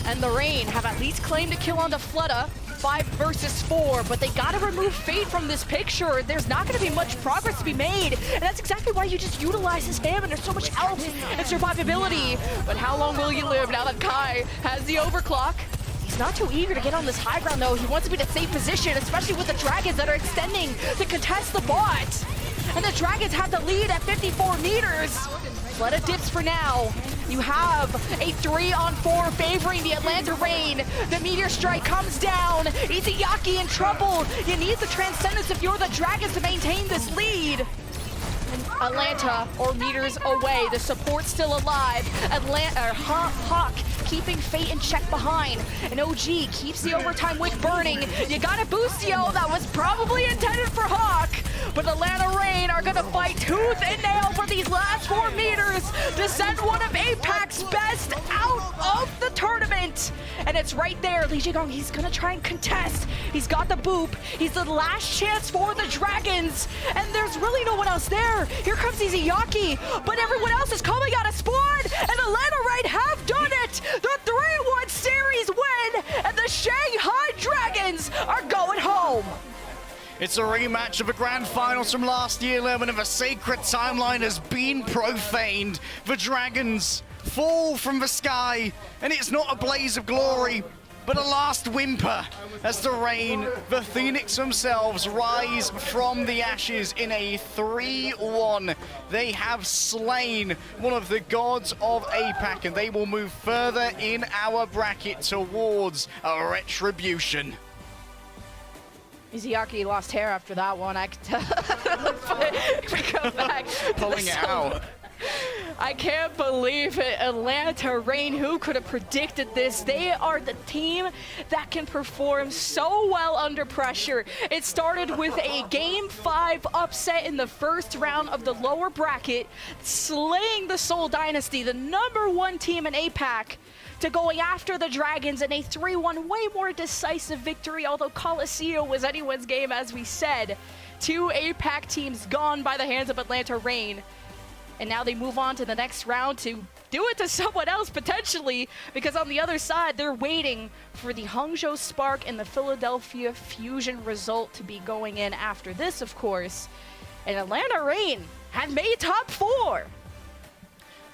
And the Reign have at least claimed a kill on the Fleta. 5 versus 4, but they gotta remove Fate from this picture. There's not gonna be much progress to be made, and that's exactly why you just utilize his ham, and there's so much health and survivability. But how long will you live now that Kai has the overclock? He's not too eager to get on this high ground, though. He wants to be in a safe position, especially with the Dragons that are extending to contest the bot. And the Dragons have the lead at 54 meters. Fleta dips for now. You have a 3-on-4 favoring the Atlanta Reign. The Meteor Strike comes down. Izzyaki in trouble. You need the Transcendence if you're the Dragons to maintain this lead. Atlanta or meters away. The support's still alive. Hawk keeping Fate in check behind. And OG keeps the overtime wick burning. You got a Boostio that was probably intended for Hawk, but Atlanta Reign are gonna fight tooth and nail for these last 4 meters to send one of APAC's best out of the tournament. And it's right there, Lee Jigong, he's gonna try and contest. He's got the boop. He's the last chance for the Dragons. And there's really no one else there. Here comes Izayaki, but everyone else is coming out of spawn, and Atlanta Reign have done it. The 3-1 series win, and the Shanghai Dragons are going home. It's a rematch of the grand finals from last year, Lemon, and the sacred timeline has been profaned. The Dragons fall from the sky, and it's not a blaze of glory, but a last whimper as the Reign, the Phoenix themselves, rise from the ashes in a 3-1. They have slain one of the gods of APAC, and they will move further in our bracket towards a retribution. Izayaki lost hair after that one, I could tell. If we go back to Pulling it out. I can't believe it. Atlanta Reign, who could have predicted this? They are the team that can perform so well under pressure. It started with a Game 5 upset in the first round of the lower bracket, slaying the Seoul Dynasty, the #1 team in APAC, to going after the Dragons in a 3-1 way more decisive victory, although Coliseum was anyone's game, as we said. 2 APAC teams gone by the hands of Atlanta Reign. And now they move on to the next round to do it to someone else, potentially, because on the other side, they're waiting for the Hangzhou Spark and the Philadelphia Fusion result to be going in after this, of course. And Atlanta Reign have made top 4.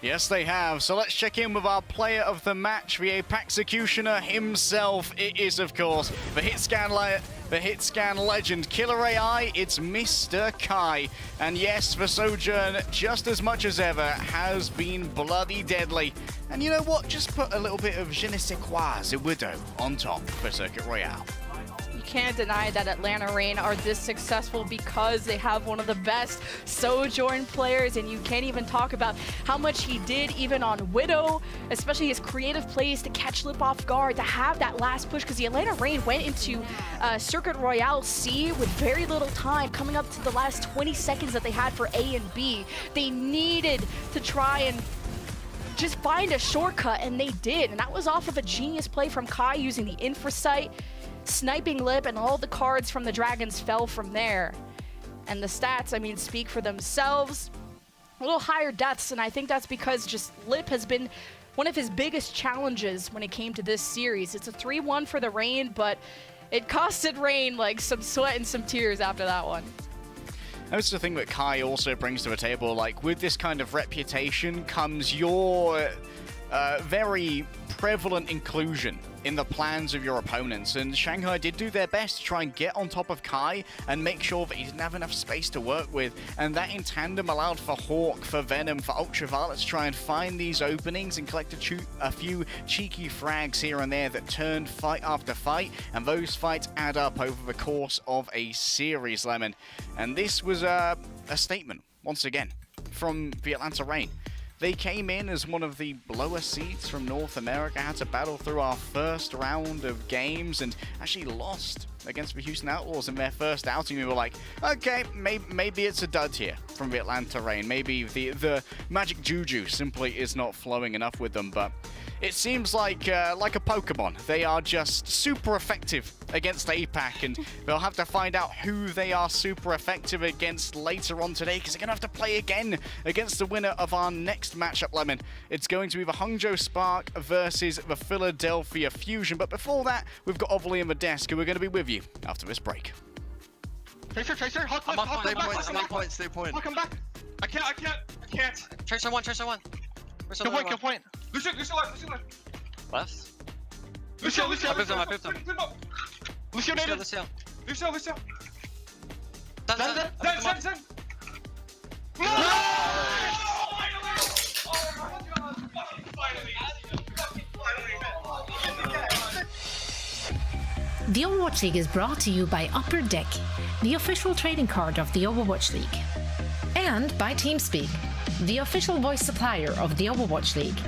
Yes, they have. So let's check in with our player of the match, the APAC Executioner himself. It is, of course, the hit scan legend, Killer AI. It's Mr. Kai. And yes, the Sojourn, just as much as ever, has been bloody deadly. And you know what? Just put a little bit of je ne sais quoi, the Widow, on top for Circuit Royale. You can't deny that Atlanta Reign are this successful because they have one of the best Sojourn players, and you can't even talk about how much he did even on Widow, especially his creative plays to catch Lip off guard, to have that last push, because the Atlanta Reign went into Circuit Royale C with very little time, coming up to the last 20 seconds that they had for A and B. They needed to try and just find a shortcut, and they did, and that was off of a genius play from Kai using the Infrasight, sniping Lip, and all the cards from the Dragons fell from there. And the stats, I mean, speak for themselves. A little higher deaths, and I think that's because just Lip has been one of his biggest challenges when it came to this series. It's a 3-1 for the Reign, but it costed Reign like some sweat and some tears after that one. That's the thing that Kai also brings to the table. Like, with this kind of reputation comes your very prevalent inclusion in the plans of your opponents, and Shanghai did do their best to try and get on top of Kai and make sure that he didn't have enough space to work with, and that in tandem allowed for Hawk, for Venom, for Ultraviolet to try and find these openings and collect a few cheeky frags here and there that turned fight after fight, and those fights add up over the course of a series, Lemon. And this was a statement, once again, from the Atlanta Reign. They came in as one of the lower seeds from North America, had to battle through our first round of games, and actually lost against the Houston Outlaws in their first outing. We were like, okay, maybe it's a dud here from the Atlanta Reign. Maybe the magic juju simply is not flowing enough with them, but it seems like a Pokemon. They are just super effective against APAC, and they'll have to find out who they are super effective against later on today, because they're going to have to play again against the winner of our next matchup, Lemon. It's going to be the Hangzhou Spark versus the Philadelphia Fusion. But before that, we've got Overly and the Desk, who are going to be with you after this break. Tracer, hot clip, stay point, stay point. Come back. I can't. Tracer one. Kill point. Lucio left. Lucio. I pipped him. Lucio native. Lucio. Zen. The Overwatch League is brought to you by Upper Deck, the official trading card of the Overwatch League. And by TeamSpeak, the official voice supplier of the Overwatch League.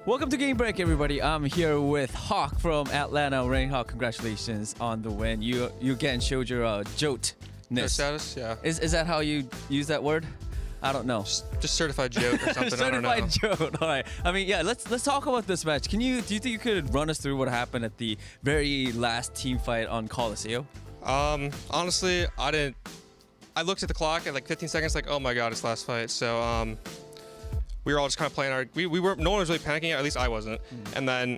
Welcome to Game Break, everybody. I'm here with Hawk from Atlanta. Rain Hawk, congratulations on the win. You again showed your jote-ness. Status, yeah. Is that how you use that word? I don't know. Just certified jote or something. Certified I don't know. jote. All right. I mean, yeah. Let's talk about this match. Do you think you could run us through what happened at the very last team fight on Coliseum? Honestly, I looked at the clock at like 15 seconds, like, oh my god, it's last fight. So we were all just kind of playing our. No one was really panicking. At least I wasn't. And then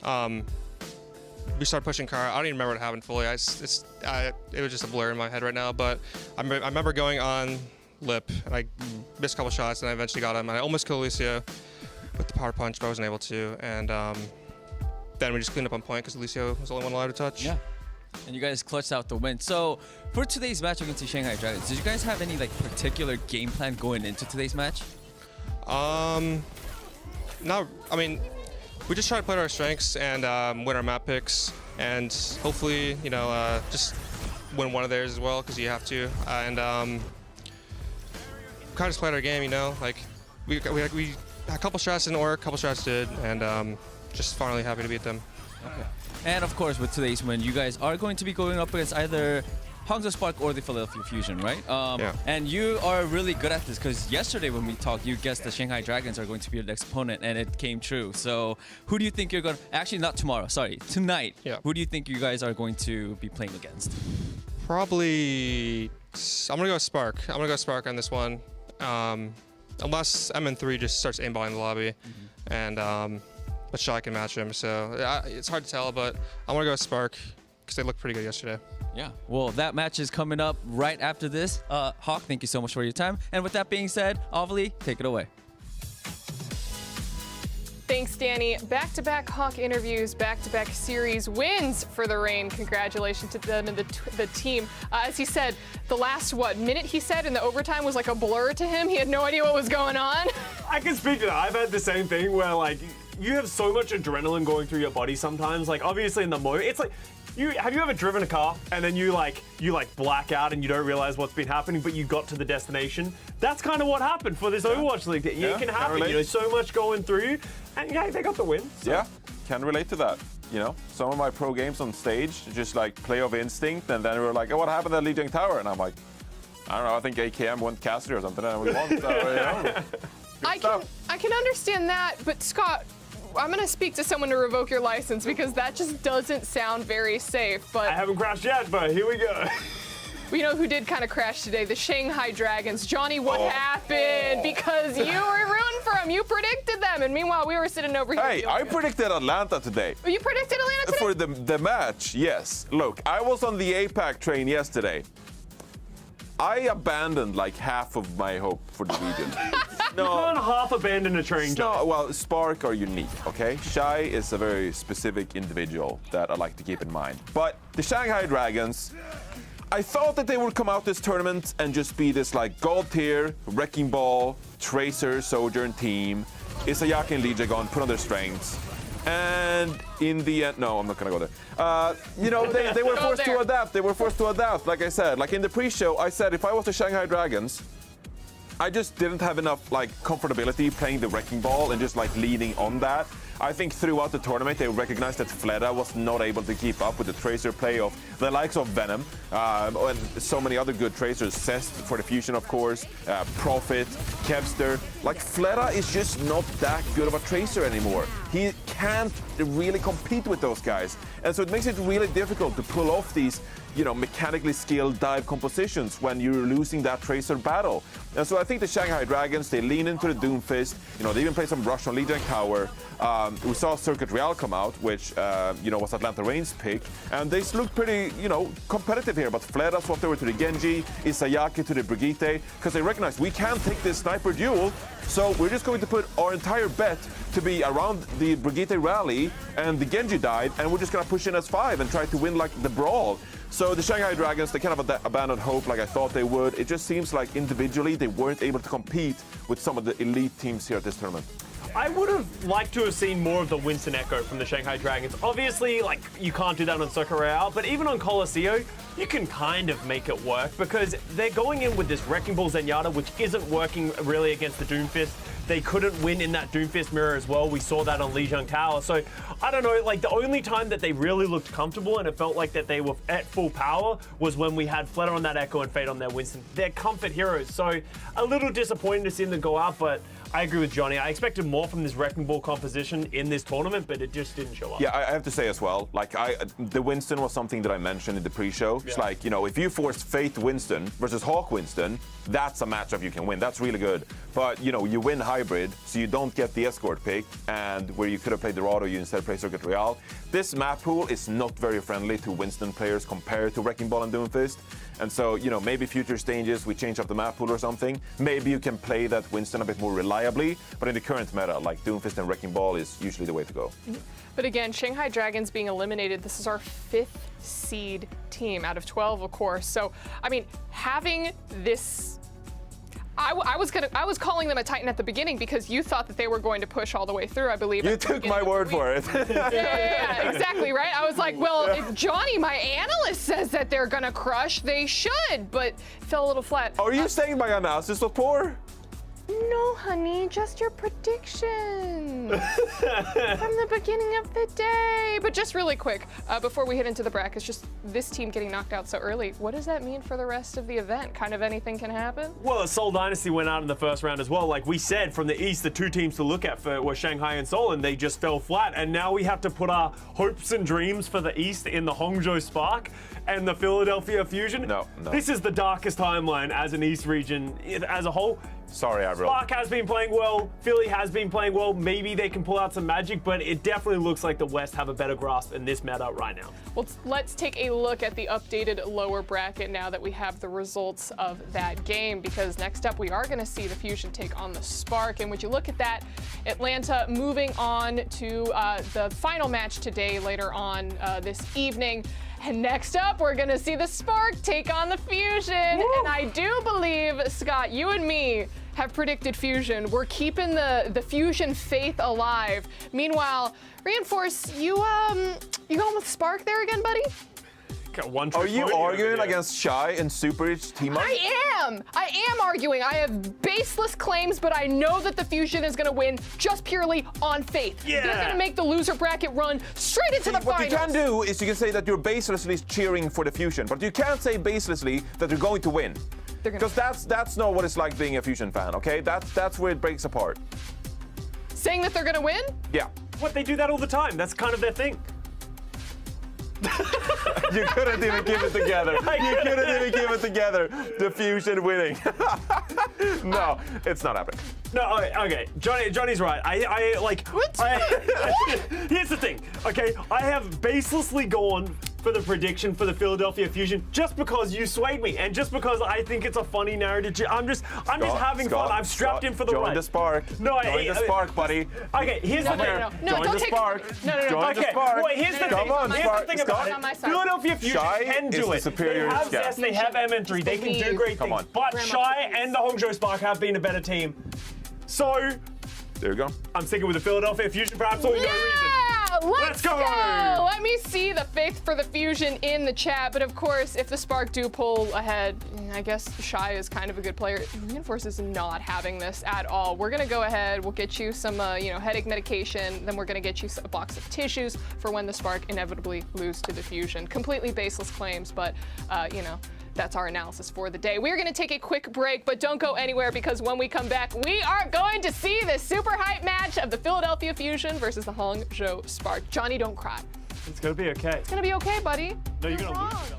we started pushing car. I don't even remember what happened fully. It was just a blur in my head right now. But I remember going on lip, and I missed a couple shots, and I eventually got him, and I almost killed Alicia with the power punch, but I wasn't able to, and then we just cleaned up on point because Alicia was the only one allowed to touch. Yeah, and you guys clutched out the win. So for today's match against the Shanghai Dragons, did you guys have any like particular game plan going into today's match? No, I mean, we just try to play to our strengths and win our map picks, and hopefully, just win one of theirs as well, because you have to, and kind of just played our game, like we a couple shots didn't work, a couple shots did, and just finally happy to beat them. Okay. And of course, with today's win, you guys are going to be going up against either Hangzhou Spark or the Philadelphia Fusion, right? Yeah. And you are really good at this because yesterday when we talked, you guessed the Shanghai Dragons are going to be your next opponent, and it came true. So who do you think you're going to... Actually, not tomorrow. Sorry, tonight. Yeah. Who do you think you guys are going to be playing against? Probably... I'm going to go Spark. I'm going to go Spark on this one. Unless MN3 just starts aimballing in the lobby, and but Shy can match him, so it's hard to tell, but I'm gonna go with Spark because they looked pretty good yesterday. Yeah, well, that match is coming up right after this. Hawk, thank you so much for your time, and with that being said, Ovally, take it away. Thanks, Danny. Back-to-back Hawk interviews, back-to-back series wins for the Reign. Congratulations to them and the team. As he said, the last, minute he said in the overtime was like a blur to him. He had no idea what was going on. I can speak to that. I've had the same thing where, like, you have so much adrenaline going through your body sometimes. Like, obviously in the moment, it's like, have you ever driven a car and then you black out and you don't realize what's been happening, but you got to the destination? That's kind of what happened for this Overwatch League. It can happen. So much going through, and they got the win. So. Yeah, can relate to that. Some of my pro games on stage, just like play of instinct, and then we were like, oh, what happened at Lijiang Tower? And I'm like, I don't know, I think AKM went Cassidy or something, and we won. So, I can understand that, but Scott, I'm going to speak to someone to revoke your license because that just doesn't sound very safe. But I haven't crashed yet, but here we go. We know who did kind of crash today, the Shanghai Dragons. Johnny, what happened? Because you were rooting for them. You predicted them. And meanwhile, we were sitting over here. Hey, I predicted Atlanta today. Oh, you predicted Atlanta today? For the match, yes. Look, I was on the APAC train yesterday. I abandoned like half of my hope for the region. No, you can't half abandon a train. No, well, Spark are unique, okay? Shy is a very specific individual that I like to keep in mind. But the Shanghai Dragons, I thought that they would come out this tournament and just be this like gold tier, Wrecking Ball, Tracer, Sojourn team, Isayaki and Lijiang put on their strengths. And in the end, no, I'm not gonna go there. They were forced to adapt. They were forced to adapt, like I said. Like in the pre-show, I said if I was the Shanghai Dragons, I just didn't have enough like comfortability playing the Wrecking Ball and just like leaning on that. I think throughout the tournament they recognized that Fleda was not able to keep up with the Tracer play of the likes of Venom and so many other good Tracers. Cest for the Fusion, of course, Prophet, Kevster. Like Fleda is just not that good of a Tracer anymore. He can't really compete with those guys. And so it makes it really difficult to pull off these mechanically skilled dive compositions when you're losing that Tracer battle. And so I think the Shanghai Dragons, they lean into the Doomfist. They even play some rush on Lijiang Tower. We saw Circuit Real come out, which, was Atlanta Reign's pick. And they looked pretty, competitive here. But Fleda swapped over to the Genji, Isayaki to the Brigitte, because they recognized we can't take this sniper duel. So we're just going to put our entire bet to be around the Brigitte rally, and the Genji died, and we're just going to push in S5 and try to win like the brawl. So the Shanghai Dragons, they kind of abandoned hope like I thought they would. It just seems like individually they weren't able to compete with some of the elite teams here at this tournament. I would have liked to have seen more of the Winston Echo from the Shanghai Dragons. Obviously, like, you can't do that on Circuit Royale, but even on Coliseum, you can kind of make it work because they're going in with this Wrecking Ball Zenyatta, which isn't working really against the Doomfist. They couldn't win in that Doomfist mirror as well. We saw that on Lijiang Tower. So, I don't know, like the only time that they really looked comfortable and it felt like that they were at full power was when we had Fleta on that Echo and Fate on their Winston. They're comfort heroes. So, a little disappointed to see them go out, but I agree with Johnny. I expected more from this Wrecking Ball composition in this tournament, but it just didn't show up. Yeah, I have to say as well, like the Winston was something that I mentioned in the pre-show. It's like, you know, if you force Faith Winston versus Hawk Winston, that's a matchup you can win. That's really good. But, you know, you win hybrid, so you don't get the escort pick, and where you could have played Dorado, you instead play Circuit Royale. This map pool is not very friendly to Winston players compared to Wrecking Ball and Doomfist. And so, you know, maybe future stages we change up the map pool or something. Maybe you can play that Winston a bit more reliably, but in the current meta, like Doomfist and Wrecking Ball is usually the way to go. But again, Shanghai Dragons being eliminated, this is our 5th seed team out of 12, of course. So, I mean, having this... I was calling them a Titan at the beginning because you thought that they were going to push all the way through, I believe. You took my word for it. Yeah, exactly, right? I was like, well, if Johnny, my analyst, says that they're going to crush, they should, but it fell a little flat. Are you saying my analysis was poor? No, honey, just your prediction from the beginning of the day. But just really quick, before we hit into the brackets, just this team getting knocked out so early, what does that mean for the rest of the event? Kind of anything can happen? Well, Seoul Dynasty went out in the first round as well. Like we said, from the East, the two teams to look at were Shanghai and Seoul, and they just fell flat. And now we have to put our hopes and dreams for the East in the Hangzhou Spark and the Philadelphia Fusion. No. This is the darkest timeline as an East region as a whole. Sorry, Avril. Spark has been playing well. Philly has been playing well. Maybe they can pull out some magic, but it definitely looks like the West have a better grasp in this meta right now. Well, let's take a look at the updated lower bracket now that we have the results of that game, because next up we are going to see the Fusion take on the Spark. And would you look at that, Atlanta moving on to the final match today later on this evening. And next up, we're gonna see the Spark take on the Fusion. Woo! And I do believe, Scott, you and me have predicted Fusion. We're keeping the Fusion faith alive. Meanwhile, Reinforce, you going with Spark there again, buddy? Are you arguing against Shy and Super Rich team up? I am arguing. I have baseless claims, but I know that the Fusion is going to win just purely on faith. Yeah. They're going to make the loser bracket run straight into the finals. What you can do is you can say that you're baselessly cheering for the Fusion, but you can't say baselessly that you're going to win. Because that's not what it's like being a Fusion fan, okay? That's where it breaks apart. Saying that they're going to win? Yeah. What, they do that all the time. That's kind of their thing. You couldn't even keep it together. You couldn't even keep it together. The Fusion winning. No, it's not happening. No, okay. Johnny's right. Here's the thing, okay? I have baselessly gone for the prediction for the Philadelphia Fusion just because you swayed me and just because I think it's a funny narrative. I'm just having fun. I've strapped in for the ride. Join the Spark. No, join the Spark, buddy. Okay, here's the thing. Join the Spark. Join the Spark. Wait, here's the thing. Come on, Here's the thing about it. Philadelphia Fusion can do it. They have zest, they have M3, they can do great things. But Shy and the Hangzhou Spark have been a better team. So, there you go. I'm sticking with the Philadelphia Fusion for absolutely no reason. Let's go! Let me see the faith for the Fusion in the chat. But of course, if the Spark do pull ahead, I guess Shy is kind of a good player. Reinforce is not having this at all. We're gonna go ahead. We'll get you some, headache medication. Then we're gonna get you a box of tissues for when the Spark inevitably lose to the Fusion. Completely baseless claims, but that's our analysis for the day. We're going to take a quick break, but don't go anywhere because when we come back, we are going to see the super hype match of the Philadelphia Fusion versus the Hangzhou Spark. Johnny, don't cry. It's going to be okay. It's going to be okay, buddy. No, you're going to lose.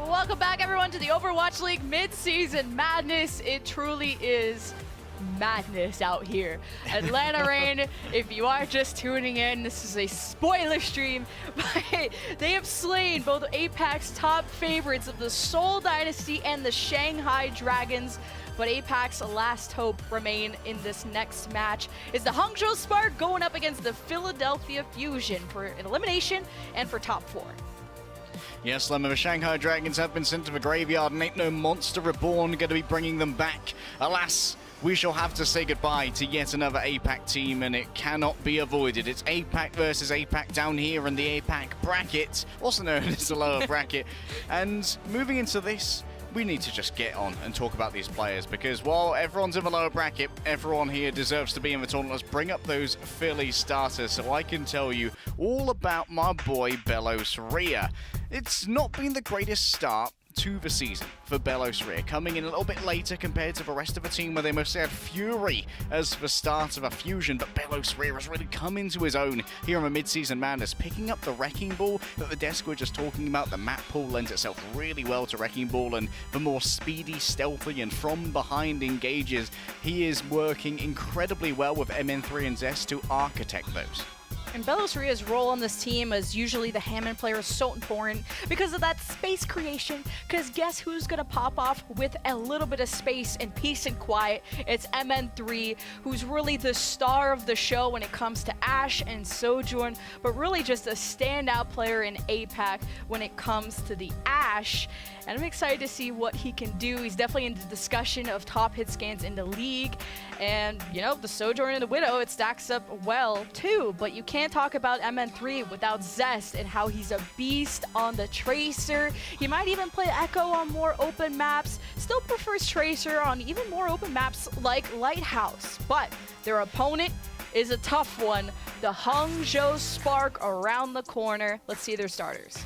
Welcome back, everyone, to the Overwatch League mid-season madness. It truly is madness out here. Atlanta Rain, if you are just tuning in, this is a spoiler stream, but they have slain both APAC's top favorites of the Seoul Dynasty and the Shanghai Dragons. But APAC's last hope remain in this next match is the Hangzhou Spark going up against the Philadelphia Fusion for an elimination and for top 4. Yes, Lemon, the Shanghai Dragons have been sent to the graveyard and ain't no monster reborn going to be bringing them back. Alas, we shall have to say goodbye to yet another APAC team, and it cannot be avoided. It's APAC versus APAC down here in the APAC bracket, also known as the lower bracket. And moving into this, we need to just get on and talk about these players, because while everyone's in the lower bracket, everyone here deserves to be in the tournament. Let's bring up those Philly starters so I can tell you all about my boy Belos Ria. It's not been the greatest start to the season for Belos Ria, coming in a little bit later compared to the rest of the team, where they mostly had Fury as the start of a fusion, but Belos Ria has really come into his own here in the mid-season madness, picking up the Wrecking Ball that the desk were just talking about. The map pool lends itself really well to Wrecking Ball, and the more speedy, stealthy, and from behind engages, he is working incredibly well with MN3 and Zest to architect those. And Belos Ria's role on this team as usually the Hammond player is so important because of that space creation. Because guess who's going to pop off with a little bit of space and peace and quiet? It's MN3, who's really the star of the show when it comes to Ashe and Sojourn, but really just a standout player in APAC when it comes to the Ashe. And I'm excited to see what he can do. He's definitely in the discussion of top hit scans in the league. And, you know, the Sojourn and the Widow, it stacks up well, too. But you can't talk about MN3 without Zest and how he's a beast on the Tracer. He might even play Echo on more open maps. Still prefers Tracer on even more open maps like Lighthouse. But their opponent is a tough one. The Hangzhou Spark around the corner. Let's see their starters.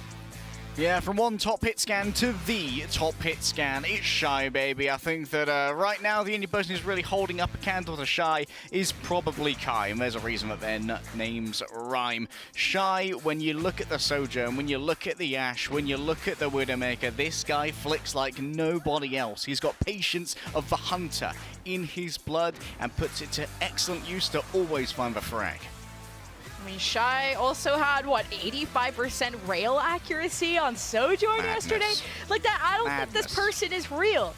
Yeah, from one top hit scan to the top hit scan, it's Shy, baby. I think that right now the only person who's really holding up a candle to Shy is probably Kai, and there's a reason that their names rhyme. Shy, when you look at the Sojourn, when you look at the Ashe, when you look at the Widowmaker, this guy flicks like nobody else. He's got patience of the Hunter in his blood and puts it to excellent use to always find the frag. I mean, Shy also had, what, 85% rail accuracy on Sojourn yesterday? Like that, I don't think this person is real.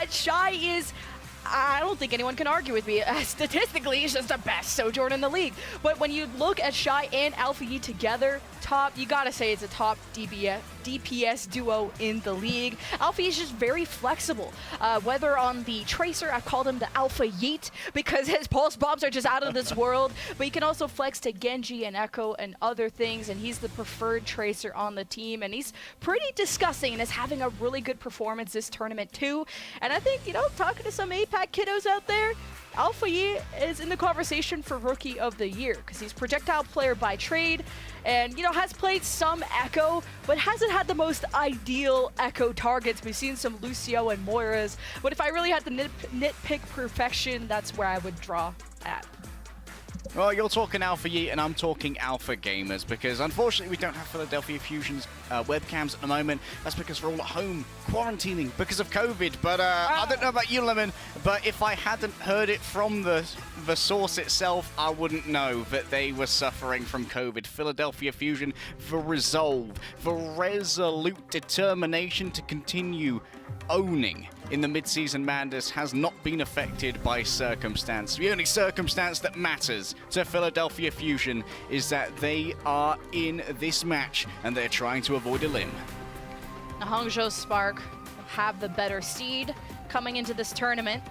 Shy is... I don't think anyone can argue with me. Statistically, he's just the best Sojourn in the league. But when you look at Shy and Alpha Yi together, you gotta say it's a top DPS duo in the league. Alpha Yi is just very flexible. Whether on the Tracer, I've called him the Alpha Yeet because his pulse bombs are just out of this world. But he can also flex to Genji and Echo and other things, and he's the preferred Tracer on the team. And he's pretty disgusting and is having a really good performance this tournament too. And I think, you know, talking to some APAC kiddos out there, Alpha Yi is in the conversation for Rookie of the Year because he's projectile player by trade and, you know, has played some Echo, but hasn't had the most ideal Echo targets. We've seen some Lucio and Moiras, but if I really had to nitpick perfection, that's where I would draw at. Well, you're talking Alpha Yi and I'm talking Alpha Gamers because unfortunately we don't have Philadelphia Fusion's webcams at the moment. That's because we're all at home quarantining because of COVID. But I don't know about you, Lemon, but if I hadn't heard it from the source itself, I wouldn't know that they were suffering from COVID. Philadelphia Fusion, the resolve, the resolute determination to continue owning in the mid-season madness has not been affected by circumstance. The only circumstance that matters to Philadelphia Fusion is that they are in this match and they're trying to avoid a limb. Now, Hangzhou Spark have the better seed coming into this tournament.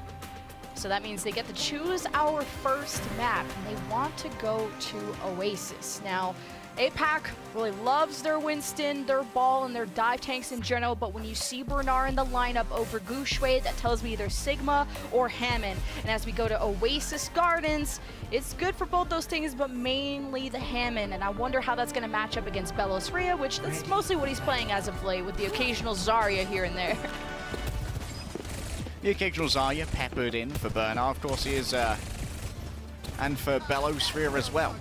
So that means they get to choose our first map, and they want to go to Oasis. Now, APAC really loves their Winston, their Ball, and their dive tanks in general, but when you see Bernard in the lineup over Gushue, that tells me either Sigma or Hammond. And as we go to Oasis Gardens, it's good for both those things, but mainly the Hammond. And I wonder how that's going to match up against Belos Ria, which that's mostly what he's playing as of late, with the occasional Zarya here and there. The occasional Zarya peppered in for Bernard, of course he is, and for Belos Ria as well.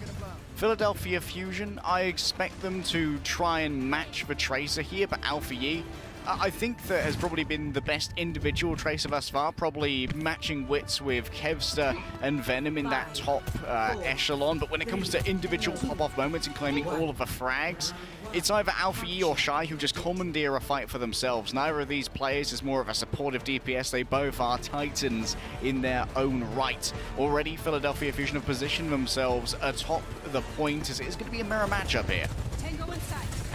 Philadelphia Fusion, I expect them to try and match the Tracer here, but Alpha Yi, I think that has probably been the best individual Tracer thus far, probably matching wits with Kevster and Venom in that top echelon, but when it comes to individual pop-off moments and claiming all of the frags, it's either Alpha Yi or Shy who just commandeer a fight for themselves. Neither of these players is more of a supportive DPS. They both are Titans in their own right. Already, Philadelphia Fusion have positioned themselves atop the point as it is going to be a mirror matchup here.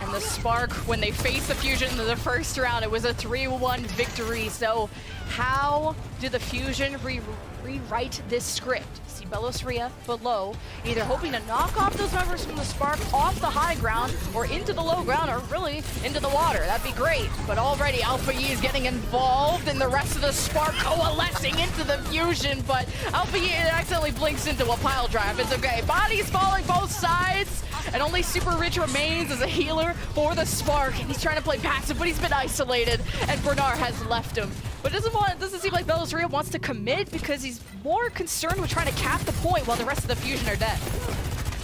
And the Spark, when they faced the Fusion in the first round, it was a 3-1 victory. So how do the Fusion rewrite this script? See Belos Ria below, either hoping to knock off those members from the Spark off the high ground or into the low ground or really into the water. That'd be great. But already Alpha Yi is getting involved and the rest of the Spark coalescing into the Fusion. But Alpha Yi accidentally blinks into a pile drive. It's okay. Bodies falling both sides. And only Super Rich remains as a healer for the Spark. He's trying to play passive, but he's been isolated, and Bernard has left him. But it doesn't seem like Belos Ria wants to commit because he's more concerned with trying to cap the point while the rest of the Fusion are dead.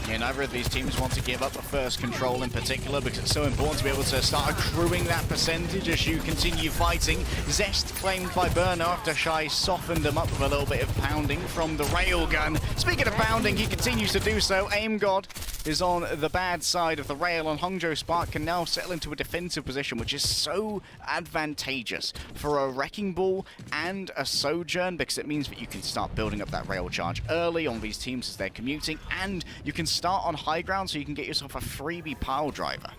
Yeah, neither of these teams want to give up the first control in particular because it's so important to be able to start accruing that percentage as you continue fighting. Zest claimed by Bernard after Shy softened him up with a little bit of pounding from the railgun. Speaking of pounding, he continues to do so. Aim God is on the bad side of the rail, and Hangzhou Spark can now settle into a defensive position, which is so advantageous for a Wrecking Ball and a Sojourn because it means that you can start building up that rail charge early on these teams as they're commuting, and you can start on high ground so you can get yourself a freebie pile driver.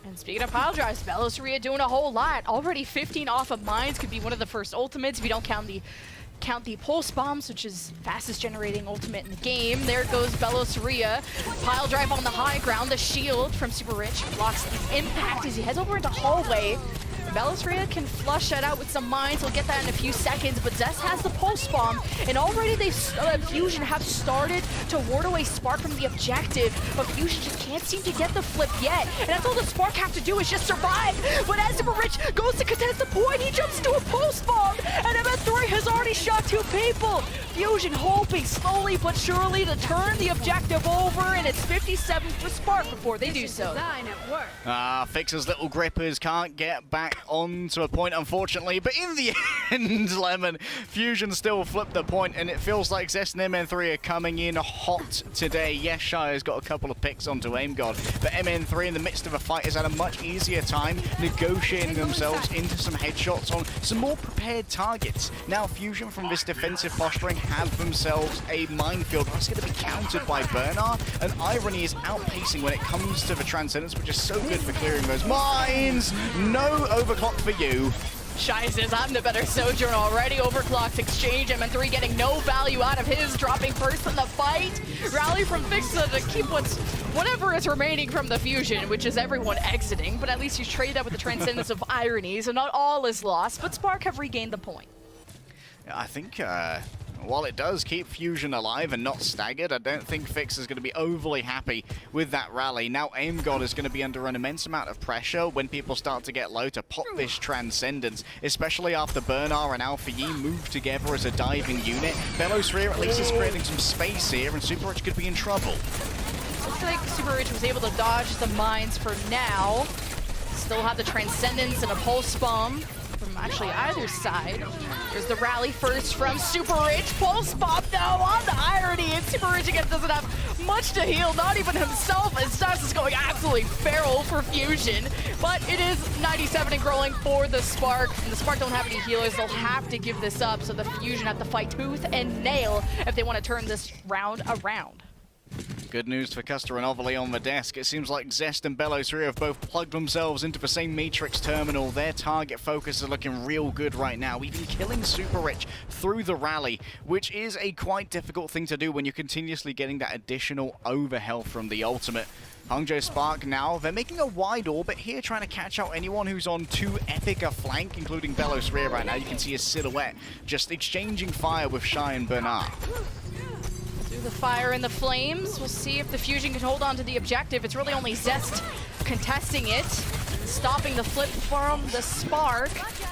And speaking of pile drives, Belos Ria doing a whole lot. Already 15 off of mines, could be one of the first ultimates if you don't count the pulse bombs, which is fastest generating ultimate in the game. There goes Belos Ria. Pile drive on the high ground. The shield from Super Rich blocks the impact as he heads over into hallway. Bellisria can flush that out with some mines. We'll get that in a few seconds, but Zest has the pulse bomb, and already Fusion have started to ward away Spark from the objective, but Fusion just can't seem to get the flip yet, and that's all the Spark have to do is just survive. But as Super Rich goes to contest the point, he jumps to a pulse bomb, and MN3 has already shot 2 people. Fusion hoping slowly but surely to turn the objective over, and it's 57 for Spark before they do so. Fixer's little grippers can't get back onto a point, unfortunately, but in the end, Lemon, Fusion still flipped the point, and it feels like Zest and MN3 are coming in hot today. Yes, Shire's got a couple of picks onto AimGod, but MN3 in the midst of a fight has had a much easier time negotiating themselves into some headshots on some more prepared targets. Now Fusion, from this defensive posturing, have themselves a minefield that's going to be countered by Bernard, and Irony is outpacing when it comes to the Transcendence, which is so good for clearing those mines. No overclock for you. Shy says, I'm the better Sojourn already. Overclocked exchange. MN3 getting no value out of his, dropping first in the fight. Rally from Fixa to keep whatever is remaining from the Fusion, which is everyone exiting, but at least you trade that with the Transcendence of Irony, so not all is lost, but Spark have regained the point. I think while it does keep Fusion alive and not staggered, I don't think Fix is going to be overly happy with that rally. Now AimGod is going to be under an immense amount of pressure when people start to get low to pop this Transcendence, especially after Bernard and Alpha Yi move together as a diving unit. Belosria at least is creating some space here, and Super Rich could be in trouble. Looks like Super Rich was able to dodge the mines for now. Still have the Transcendence and a pulse bomb from actually either side. There's the rally first from Super Rich. Pulse bomb though on the Irony, and Super Rich again doesn't have much to heal, not even himself, as Stas is going absolutely feral for Fusion. But it is 97 and growing for the Spark, and the Spark don't have any healers. They'll have to give this up, so the Fusion have to fight tooth and nail if they want to turn this round around. Good news for Custer and Overly on the desk. It seems like Zest and Belosria have both plugged themselves into the same Matrix terminal. Their target focus is looking real good right now, even killing Super Rich through the rally, which is a quite difficult thing to do when you're continuously getting that additional overhealth from the ultimate. Hangzhou Spark now, they're making a wide orbit here, trying to catch out anyone who's on too epic a flank, including Belosria right now. You can see his silhouette just exchanging fire with Shy and Bernard. The fire and the flames. We'll see if the Fusion can hold on to the objective. It's really only Zest contesting it, stopping the flip from the Spark,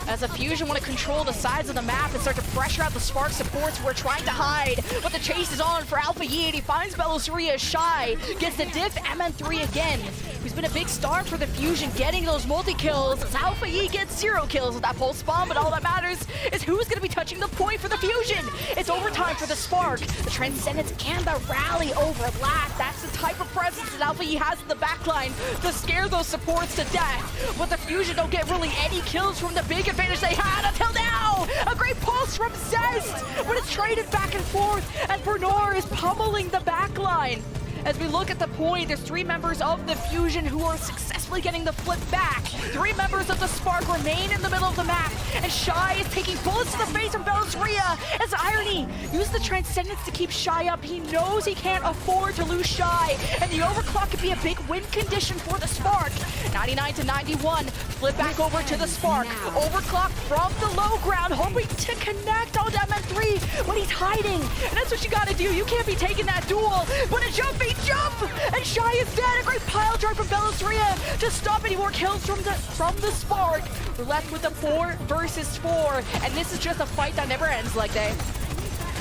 as the Fusion want to control the sides of the map and start to pressure out the Spark supports who are trying to hide. But the chase is on for Alpha Yi, and he finds Belosria. Shy gets the diff. MN3 again, who's been a big star for the Fusion, getting those multi-kills, as Alpha Yi gets 0 kills with that pulse bomb, but all that matters is who's going to be touching the point for the Fusion. It's overtime for the Spark. The Transcendence and the rally overlap. That's the type of presence that Alpha Yi has in the backline to scare those supports to death. But the Fusion don't get really any kills from the big advantage they had until now. A great pulse from Zest, but it's traded back and forth, and Bernard is pummeling the backline. As we look at the point, there's 3 members of the Fusion who are successfully getting the flip back. 3 members of the Spark remain in the middle of the map, and Shy is taking bullets to the face from Belosria as Irony uses the Transcendence to keep Shy up. He knows he can't afford to lose Shy, and the overclock could be a big win condition for the Spark. 99 to 91, flip back over to the Spark. Overclock from the low ground, hoping to connect on MN3, but he's hiding, and that's what you gotta do. You can't be taking that duel, but a jumping jump, and Shy is dead. A great pile drive from Belosria to stop any more kills from the Spark. We're left with a 4 versus 4, and this is just a fight that never ends, like they.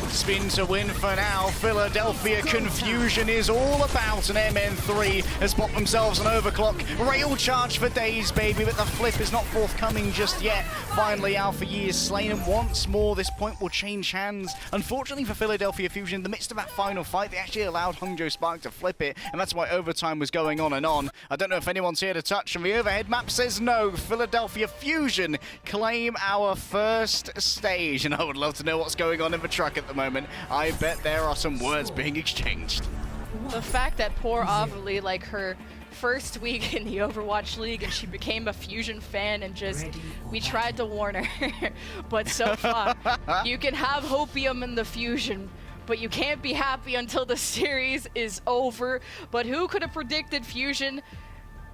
Spin to win for now. Philadelphia confusion is all about, and MN3 has popped themselves an overclock. Rail charge for days, baby, but the flip is not forthcoming just yet. Finally, Alpha Yi is slain, and once more, this point will change hands. Unfortunately for Philadelphia Fusion, in the midst of that final fight, they actually allowed Hangzhou Spark to flip it, and that's why overtime was going on and on. I don't know if anyone's here to touch, and the overhead map says no. Philadelphia Fusion claim our first stage, and I would love to know what's going on in the truck at the moment. I bet there are some words being exchanged. The fact that poor Overly, like her first week in the Overwatch League, and she became a Fusion fan, and just, we tried to warn her, but so far, you can have hopium in the Fusion, but you can't be happy until the series is over. But who could have predicted Fusion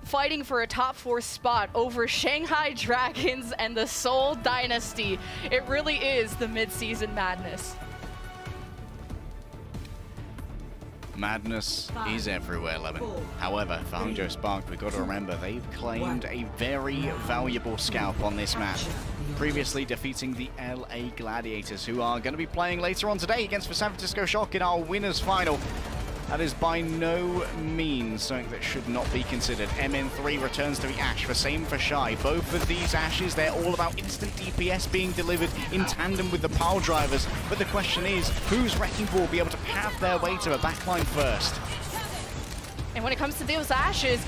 fighting for a top 4 spot over Shanghai Dragons and the Seoul Dynasty. It really is the mid-season madness. Madness is everywhere, Lemon. However, for Hangzhou Spark, we've got to remember they've claimed a very valuable scalp on this map, previously defeating the LA Gladiators, who are going to be playing later on today against the San Francisco Shock in our winners final. That is by no means something that should not be considered. MN3 returns to the Ash, the same for Shy. Both of these Ashes, they're all about instant DPS being delivered in tandem with the pile drivers. But the question is, whose Wrecking Ball will be able to path their way to the backline first? And when it comes to those Ashes,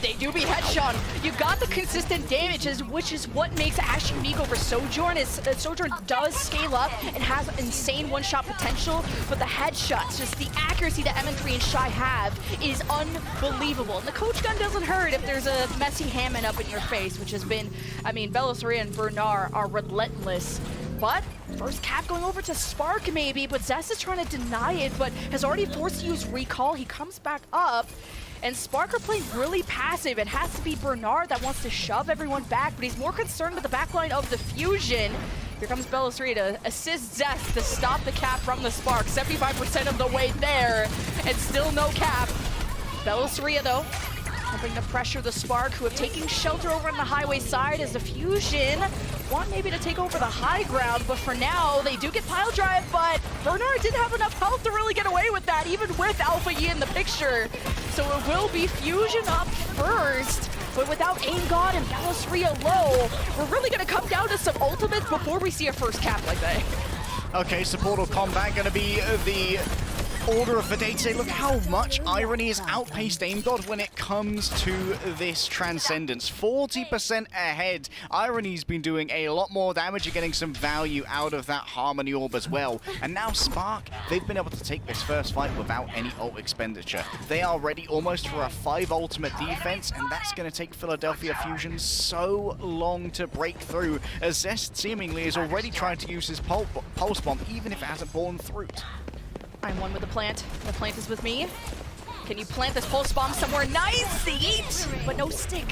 they do be headshot. You got the consistent damages, which is what makes Ash unique over Sojourn. Sojourn does scale up and has insane one-shot potential, but the headshots, just the accuracy that MN3 and Shy have is unbelievable. And the coach gun doesn't hurt if there's a messy Hammond up in your face, which has been, I mean, Bellasoria and Bernard are relentless. But first cap going over to Spark maybe, but Zest is trying to deny it, but has already forced to use recall. He comes back up. And Spark are playing really passive. It has to be Bernard that wants to shove everyone back, but he's more concerned with the backline of the Fusion. Here comes Bellasoria to assist Zest to stop the cap from the Spark. 75% of the way there, and still no cap. Bellasoria, though, hoping to pressure the Spark, who have taken shelter over on the highway side as the Fusion want maybe to take over the high ground, but for now, they do get pile drive, but Bernard didn't have enough health to really get away with that, even with Alpha Yi in the picture. So it will be Fusion up first, but without Aim God and Bellasoria low, we're really gonna come down to some ultimates before we see a first cap like that. Okay, supportal combat gonna be the order of the day today. Look how much Irony has outpaced Aim God when it comes to this Transcendence. 40% ahead. Irony's been doing a lot more damage and getting some value out of that Harmony Orb as well. And now Spark, they've been able to take this first fight without any ult expenditure. They are ready almost for a 5 ultimate defense, and that's going to take Philadelphia Fusion so long to break through, as Zest seemingly is already trying to use his Pulse Bomb, even if it hasn't borne fruit. I'm one with the plant. The plant is with me. Can you plant this pulse bomb somewhere nice? The eat, but no stick.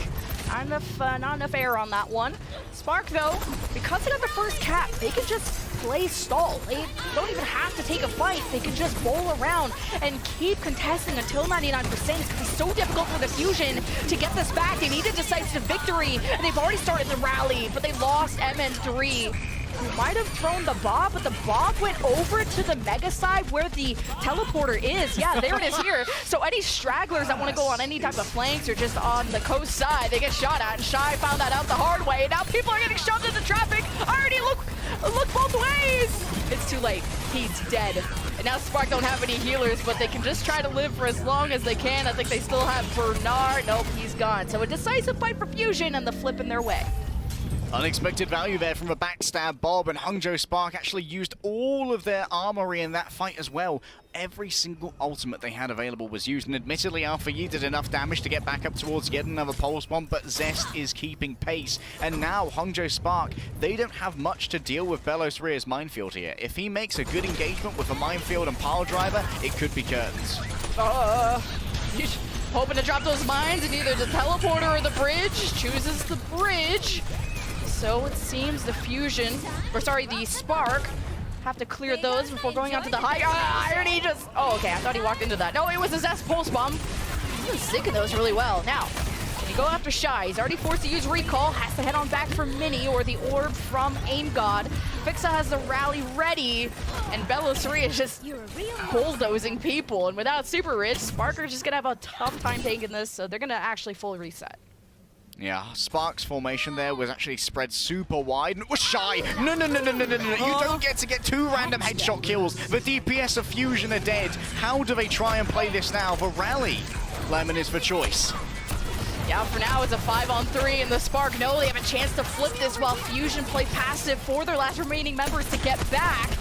Not enough air on that one. Spark, though, because they got the first cap, they can just play stall. They don't even have to take a fight. They can just bowl around and keep contesting until 99%. It's going to be so difficult for the Fusion to get this back. They need a decisive victory, and they've already started the rally, but they lost MN3. Who might have thrown the Bob, but the Bob went over to the Mega side where the teleporter is. Yeah, there it is here. So any stragglers that want to go on any type of flanks or just on the coast side, they get shot at. And Shy found that out the hard way. Now people are getting shoved into traffic. Already look both ways. It's too late. He's dead. And now Spark don't have any healers, but they can just try to live for as long as they can. I think they still have Bernard. Nope, he's gone. So a decisive fight for Fusion and the flip in their way. Unexpected value there from a backstab Bob, and Hangzhou Spark actually used all of their armory in that fight as well. Every single ultimate they had available was used, and admittedly Alpha Yi did enough damage to get back up towards yet another pulse bomb, but Zest is keeping pace. And now Hangzhou Spark, they don't have much to deal with Bellosoria's minefield here. If he makes a good engagement with a minefield and pile driver, it could be curtains. Hoping to drop those mines in either the teleporter or the bridge. Chooses the bridge. So it seems the Fusion, the Spark, have to clear those before going on to the high. Irony just, oh, okay, I thought he walked into that. No, it was a Zest pulse bomb. He's been sicking those really well. Now, can you go after Shy? He's already forced to use recall, has to head on back for Mini or the orb from Aim God. Fixa has the rally ready, and Bellasoria is just bulldozing people. And without Super Rich, Sparker's just gonna have a tough time taking this, so they're gonna actually full reset. Yeah, Spark's formation there was actually spread super wide. It was Shy. No. You don't get to get 2 random headshot kills. The DPS of Fusion are dead. How do they try and play this now? The rally, Lemon, is for choice. Yeah, for now it's a 5-on-3, and the Spark know they have a chance to flip this while Fusion play passive for their last remaining members to get back.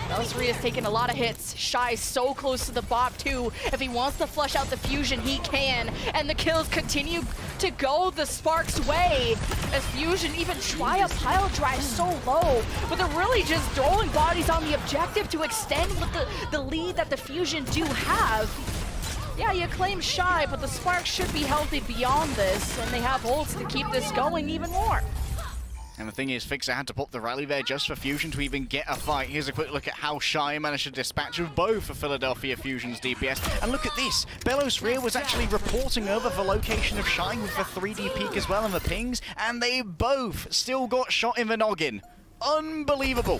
Bellasoria has taken a lot of hits. Shy so close to the Bob too. If he wants to flush out the Fusion, he can. And the kills continue to go the Spark's way as Fusion even try a pile drive so low. But they're really just throwing bodies on the objective to extend with the lead that the Fusion do have. yeah, you claim Shy, but the Spark should be healthy beyond this, and they have ults to keep this going even more. And the thing is, Fixer had to pop the rally there just for Fusion to even get a fight. Here's a quick look at how Shy managed to dispatch of both for Philadelphia Fusion's DPS. And look at this, Belos Rear was actually reporting over the location of Shy with the 3D peek as well and the pings, and they both still got shot in the noggin. Unbelievable.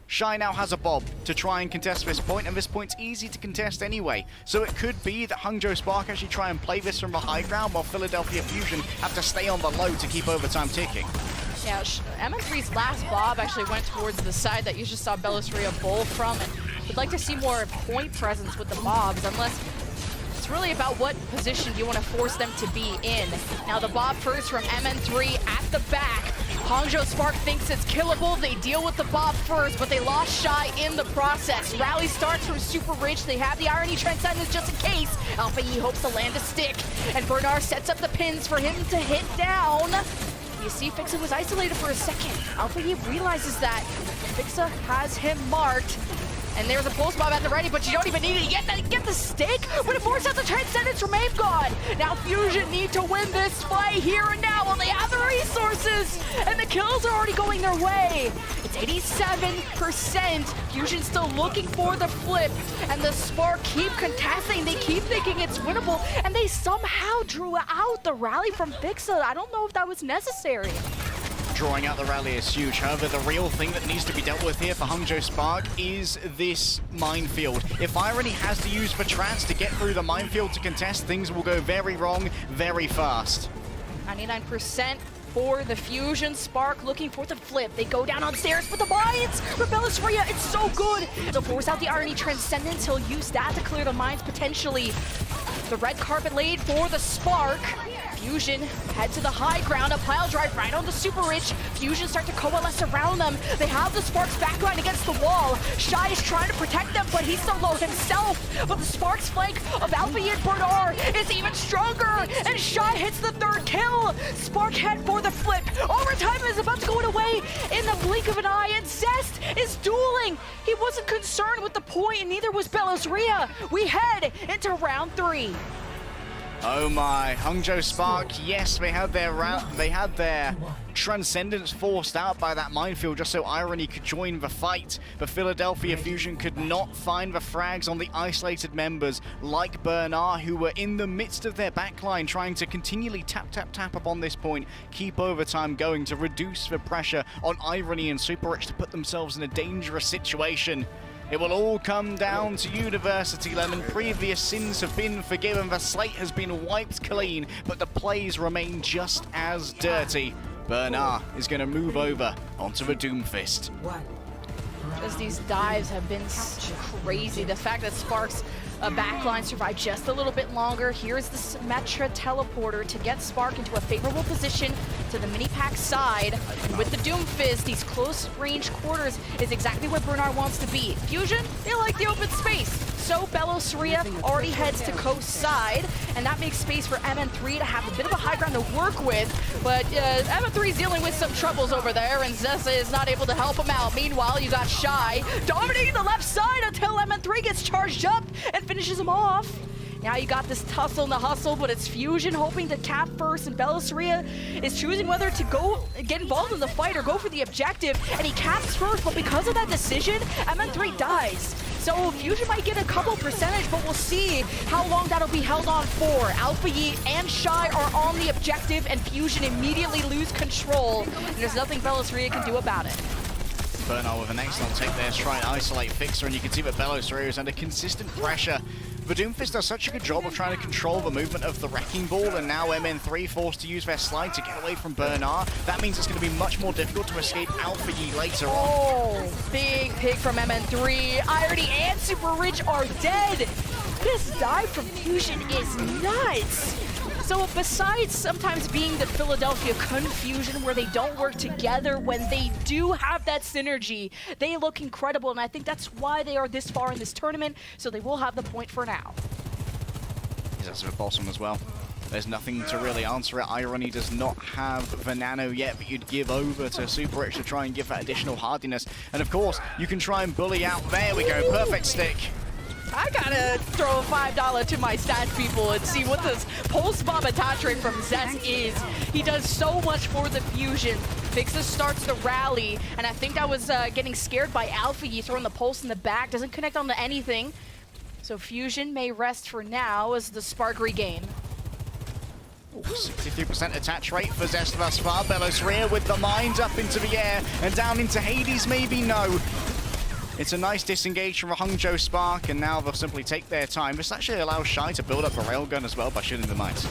Shy now has a Bob to try and contest this point, and this point's easy to contest anyway. So it could be that Hangzhou Spark actually try and play this from the high ground, while Philadelphia Fusion have to stay on the low to keep overtime ticking. Yeah, MN3's last Bob actually went towards the side that you just saw Belos Ria bowl from, and would like to see more point presence with the Bobs, unless it's really about what position you want to force them to be in. Now the Bob first from MN3 at the back. Hangzhou Spark thinks it's killable. They deal with the Bob first, but they lost Shy in the process. Rally starts from super rich. They have the Irony Transcendence just in case. Alpha E hopes to land a stick, and Bernard sets up the pins for him to hit down. You see, Fixa was isolated for a second. Alpha E realizes that Fixa has him marked. And there's a pulse bomb at the ready, but you don't even need it yet. Get the stick, but it forces out the Transcendence from Mayhem God. Now Fusion need to win this fight here and now while they have the resources. And the kills are already going their way. It's 87%. Fusion still looking for the flip. And the Spark keep contesting. They keep thinking it's winnable. And they somehow drew out the rally from Fixa. I don't know if that was necessary. Drawing out the rally is huge. However, the real thing that needs to be dealt with here for Hangzhou Spark is this minefield. If Irony has to use the trans to get through the minefield to contest, things will go very wrong very fast. 99% for the Fusion. Spark looking for the flip. They go down on stairs, but the mines for Belos Ria, it's so good. They'll force out the Irony Transcendence. He'll use that to clear the mines potentially. The red carpet laid for the Spark. Fusion head to the high ground, a pile drive right on the super rich. Fusion start to coalesce around them. They have the Spark's backline against the wall. Shy is trying to protect them, but he's so low himself. But the Spark's flank of Alpha and Bernard is even stronger, and Shy hits the third kill. Spark head for the flip. Overtime is about to go away in the blink of an eye, and Zest is dueling. He wasn't concerned with the point, and neither was Belos Ria. We head into round 3. Oh my, Hangzhou Spark, yes, they had their Transcendence forced out by that minefield just so Irony could join the fight, but Philadelphia Fusion could not find the frags on the isolated members like Bernard, who were in the midst of their backline trying to continually tap upon this point, keep overtime going to reduce the pressure on Irony and Super Rich to put themselves in a dangerous situation. It will all come down to University Lemon. Previous sins have been forgiven. The slate has been wiped clean, but the plays remain just as dirty. Bernard is going to move over onto the Doomfist. Just these dives have been crazy. The fact that Spark's backline survived just a little bit longer. Here's the Symmetra teleporter to get Spark into a favorable position to the mini-pack side. And with the Doomfist, these close-range quarters is exactly where Bernard wants to be. Fusion, they like the open space. So Belos Ria already heads to coast side, and that makes space for MN3 to have a bit of a high ground to work with. But MN3 is dealing with some troubles over there, and Zessa is not able to help him out. Meanwhile, you got Shy dominating the left side until MN3 gets charged up and finishes him off. Now you got this tussle in the hustle, but it's Fusion hoping to cap first, and Belos Ria is choosing whether to get involved in the fight or go for the objective, and he caps first, but because of that decision, MN3 dies. So Fusion might get a couple percentage, but we'll see how long that'll be held on for. Alpha Yi and Shy are on the objective, and Fusion immediately lose control, and there's nothing Belos Ria can do about it. Bernard with an excellent take there to try and isolate Fixer, and you can see that Belos Ria is under consistent pressure. The Doomfist does such a good job of trying to control the movement of the Wrecking Ball, and now MN3 forced to use their slide to get away from Bernard. That means it's going to be much more difficult to escape Alpha Yi later on. Oh, big pick from MN3. Irony and Super Rich are dead. This dive from Fusion is nuts. So besides sometimes being the Philadelphia confusion where they don't work together, when they do have that synergy, they look incredible, and I think that's why they are this far in this tournament, so they will have the point for now. He's also at bottom as well. There's nothing to really answer it. Irony does not have the nano yet, but you'd give over to Super Rich to try and give that additional hardiness. And of course, you can try and bully out. There we go, perfect stick. I gotta throw a $5 to my stats people and see what this pulse bomb attach rate from Zest is. He does so much for the Fusion. Vixus starts the rally, and I think that was getting scared by Alpha Yi throwing the pulse in the back. Doesn't connect onto anything. So Fusion may rest for now as the Spark regain. 63% attach rate for Zest thus far. Belos Rhea with the mines up into the air and down into Hades, maybe no. It's a nice disengage from a Hangzhou Spark, and now they'll simply take their time. This actually allows Shy to build up a railgun as well by shooting the mines.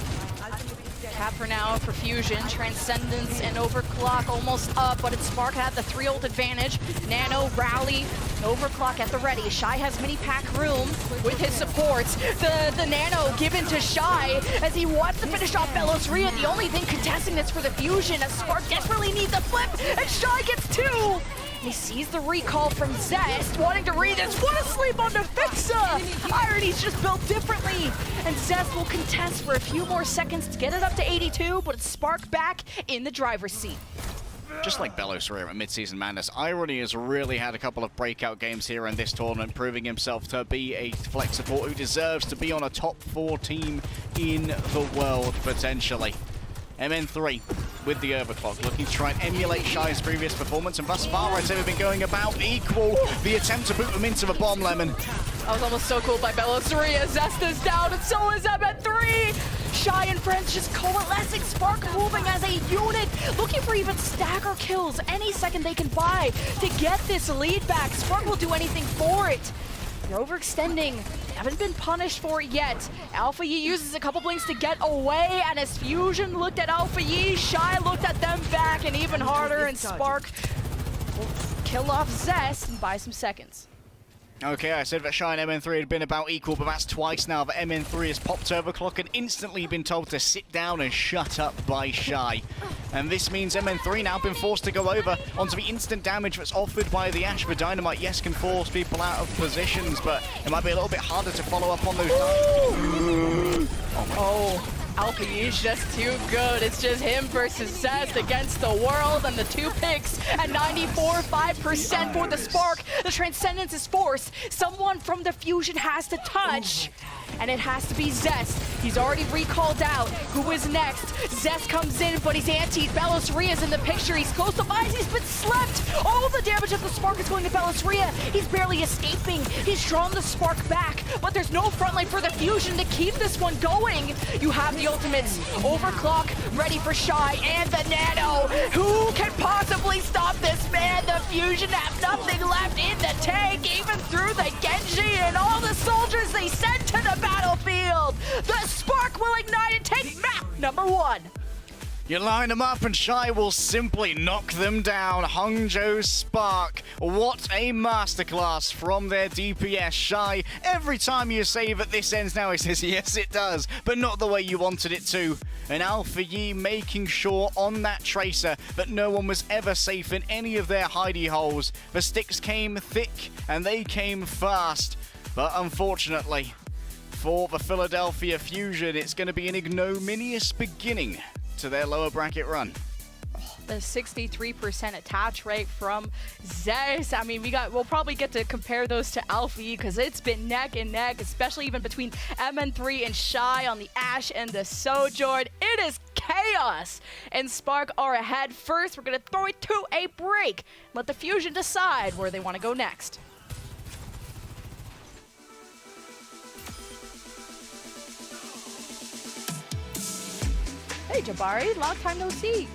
Cap for now for Fusion. Transcendence and Overclock almost up, but it's Spark had the 3-ult advantage. Nano, Rally, Overclock at the ready. Shy has mini pack room with his supports. The Nano given to Shy as he wants to finish off Belos Rhea. The only thing contesting this for the Fusion as Spark desperately needs a flip, and Shy gets 2! He sees the recall from Zest, wanting to read this. What a sleep on the Fixa! Irony's just built differently. And Zest will contest for a few more seconds to get it up to 82, but it's Spark back in the driver's seat. Just like Belos Rhea at Midseason Madness, Irony has really had a couple of breakout games here in this tournament, proving himself to be a flex support who deserves to be on a top 4 team in the world, potentially. MN3 with the overclock, looking to try and emulate Shy's previous performance, and thus far I'd say we've been going about equal. The attempt to boot them into the bomb, Lemon. That was almost so cool by Belos Rhea. Zest is down, and so is MN3! Shy and friends just coalescing, Spark moving as a unit, looking for even stagger kills any second they can buy to get this lead back. Spark will do anything for it. They're overextending. They haven't been punished for it yet. Alpha Yi uses a couple blinks to get away, and as Fusion looked at Alpha Yi, Shy looked at them back, and even harder, and Spark will kill off Zest and buy some seconds. Okay, I said that Shy and MN3 had been about equal, but that's twice now that MN3 has popped overclock and instantly been told to sit down and shut up by Shy. And this means MN3 now been forced to go over onto the instant damage that's offered by the Ash. The Dynamite, yes, can force people out of positions, but it might be a little bit harder to follow up on those. Oh, Alpha Yi is just too good. It's just him versus Zest against the world, and the 2 picks at 94.5% for the Spark. The Transcendence is forced. Someone from the Fusion has to touch, and it has to be Zest. He's already recalled out. Who is next? Zest comes in, but he's antied. Belos Rhea's in the picture. He's close to Vice. He's been slept. All the damage of the Spark is going to Belos Rhea. He's barely escaping. He's drawn the Spark back, but there's no front line for the Fusion to keep this one going. You have the ultimates. Overclock, ready for Shy, and the Nano. Who can possibly stop this, man? The Fusion have nothing left in the tank, even through the Genji and all the soldiers they sent to the battlefield. The Spark will ignite and take map number 1. You line them up and Shy will simply knock them down. Hangzhou Spark. What a masterclass from their DPS. Shy, every time you say that this ends now, he says, yes, it does, but not the way you wanted it to. And Alpha Yi making sure on that Tracer that no one was ever safe in any of their hidey holes. The sticks came thick and they came fast. But unfortunately, for the Philadelphia Fusion, it's going to be an ignominious beginning to their lower bracket run. The 63% attach rate from Zest. I mean, we'll probably get to compare those to Alpha Yi because it's been neck and neck, especially even between MN3 and Shy on the Ash and the Sojourn. It is chaos, and Spark are ahead first. We're going to throw it to a break. Let the Fusion decide where they want to go next. Hey Jabari, long time no see.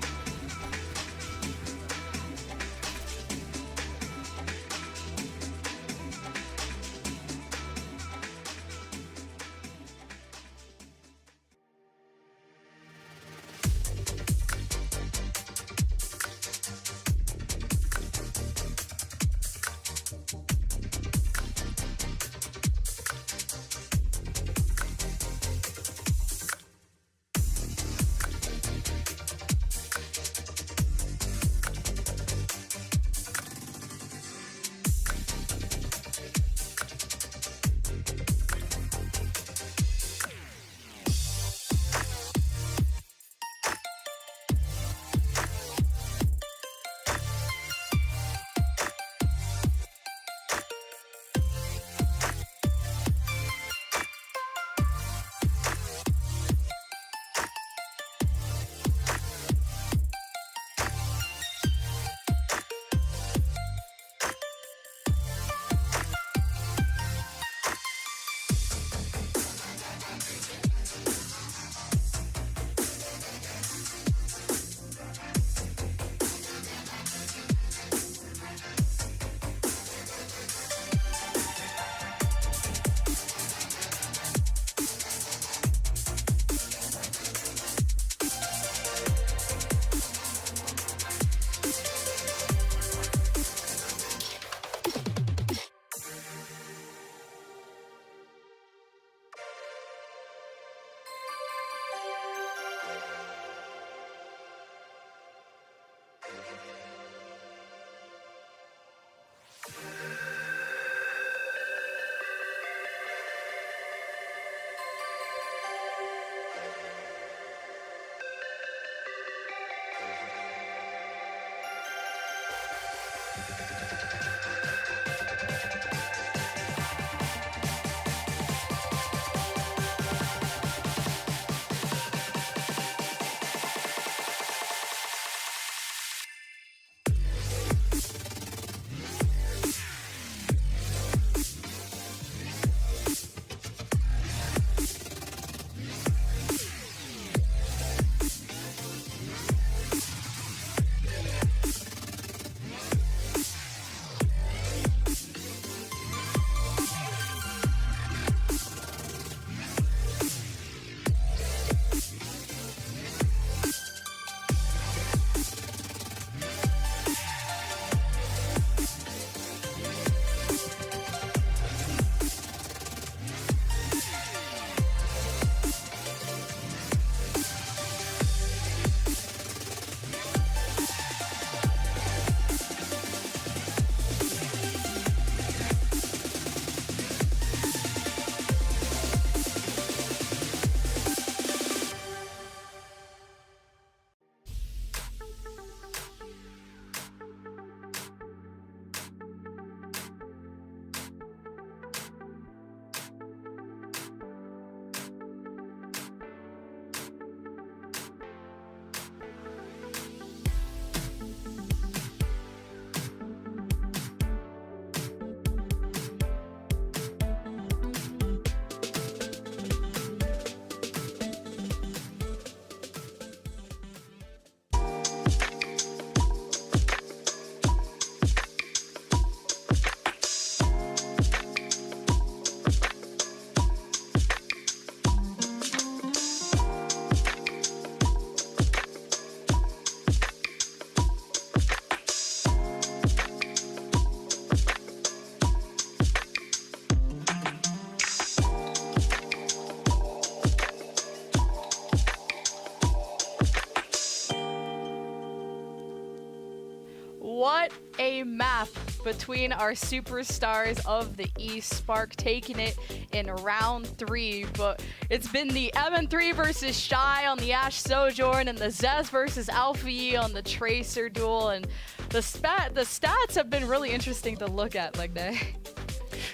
What a map between our superstars of the East. Spark taking it in round 3, but it's been the MN3 versus Shy on the Ash Sojourn and the Zest versus Alpha Yi on the Tracer duel, and the stats have been really interesting to look at, like that.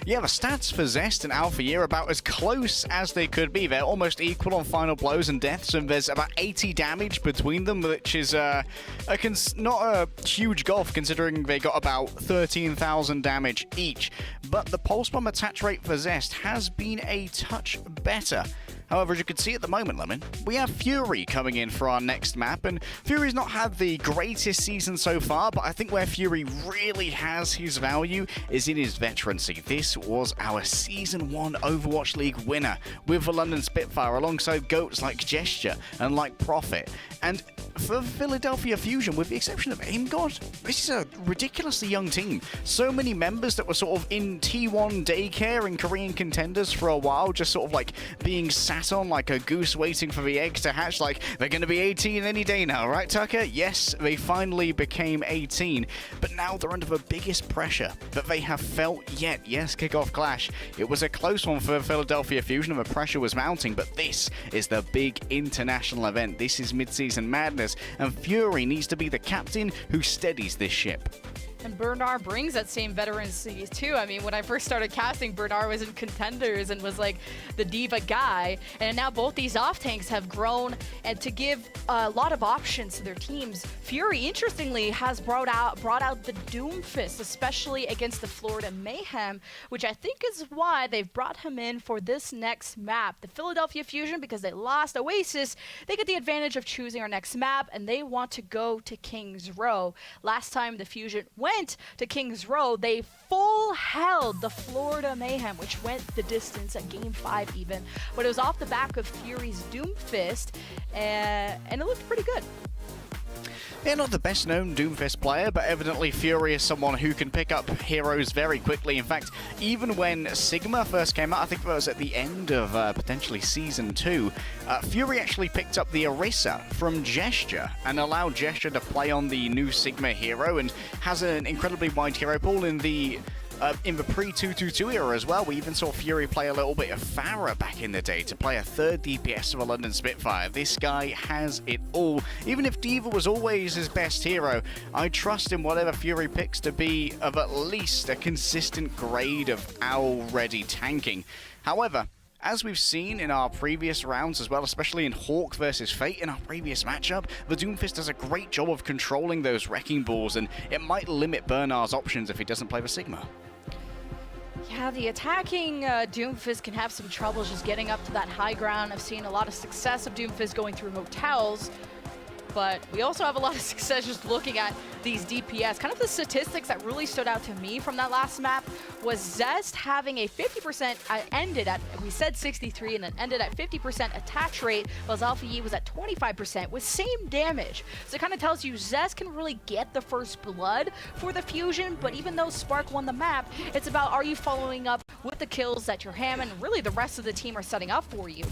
Yeah, the stats for Zest and Alpha Yi are about as close as they could be. They're almost equal on final blows and deaths, and there's about 80 damage between them, which is not a huge gulf considering they got about 13,000 damage each. But the pulse bomb attach rate for Zest has been a touch better. However, as you can see at the moment, Lemon, we have Fury coming in for our next map, and Fury's not had the greatest season so far, but I think where Fury really has his value is in his veterancy. This was our Season 1 Overwatch League winner with the London Spitfire alongside GOATs like Gesture and like Prophet. And for Philadelphia Fusion, with the exception of AimGod, this is a ridiculously young team. So many members that were sort of in T1 daycare in Korean contenders for a while, just sort of like being sat on like a goose waiting for the eggs to hatch, like they're going to be 18 any day now, right, Tucker? Yes, they finally became 18, but now they're under the biggest pressure that they have felt yet. Yes, kickoff clash. It was a close one for Philadelphia Fusion and the pressure was mounting, but this is the big international event. This is mid-season madness, and Fury needs to be the captain who steadies this ship. And Bernard brings that same veterancy too. I mean, when I first started casting, Bernard was in contenders and was like the diva guy. And now both these off-tanks have grown, and to give a lot of options to their teams. Fury, interestingly, has brought out the Doomfist, especially against the Florida Mayhem, which I think is why they've brought him in for this next map. The Philadelphia Fusion, because they lost Oasis, they get the advantage of choosing our next map, and they want to go to King's Row. Last time the Fusion went to King's Row, they full held the Florida Mayhem, which went the distance at Game 5 even, but it was off the back of Fury's Doomfist, and it looked pretty good. They're not the best known Doomfist player, but evidently Fury is someone who can pick up heroes very quickly. In fact, even when Sigma first came out, I think it was at the end of potentially Season 2, Fury actually picked up the Orisa from Gesture and allowed Gesture to play on the new Sigma hero, and has an incredibly wide hero pool in the pre-222 era as well. We even saw Fury play a little bit of Farah back in the day to play a third DPS of a London Spitfire. This guy has it all. Even if Diva was always his best hero, I trust in whatever Fury picks to be of at least a consistent grade of owl-ready tanking. However, as we've seen in our previous rounds as well, especially in Hawk versus Fate in our previous matchup, the Doomfist does a great job of controlling those wrecking balls, and it might limit Bernard's options if he doesn't play the Sigma. Yeah, the attacking Doomfist can have some troubles just getting up to that high ground. I've seen a lot of success of Doomfist going through hotels, but we also have a lot of success just looking at these DPS. Kind of the statistics that really stood out to me from that last map was Zest having a 50% ended at, we said 63, and then ended at 50% attach rate, while Alpha Yi was at 25% with same damage. So it kind of tells you Zest can really get the first blood for the Fusion, but even though Spark won the map, it's about, are you following up with the kills that your Hammond and really the rest of the team are setting up for you?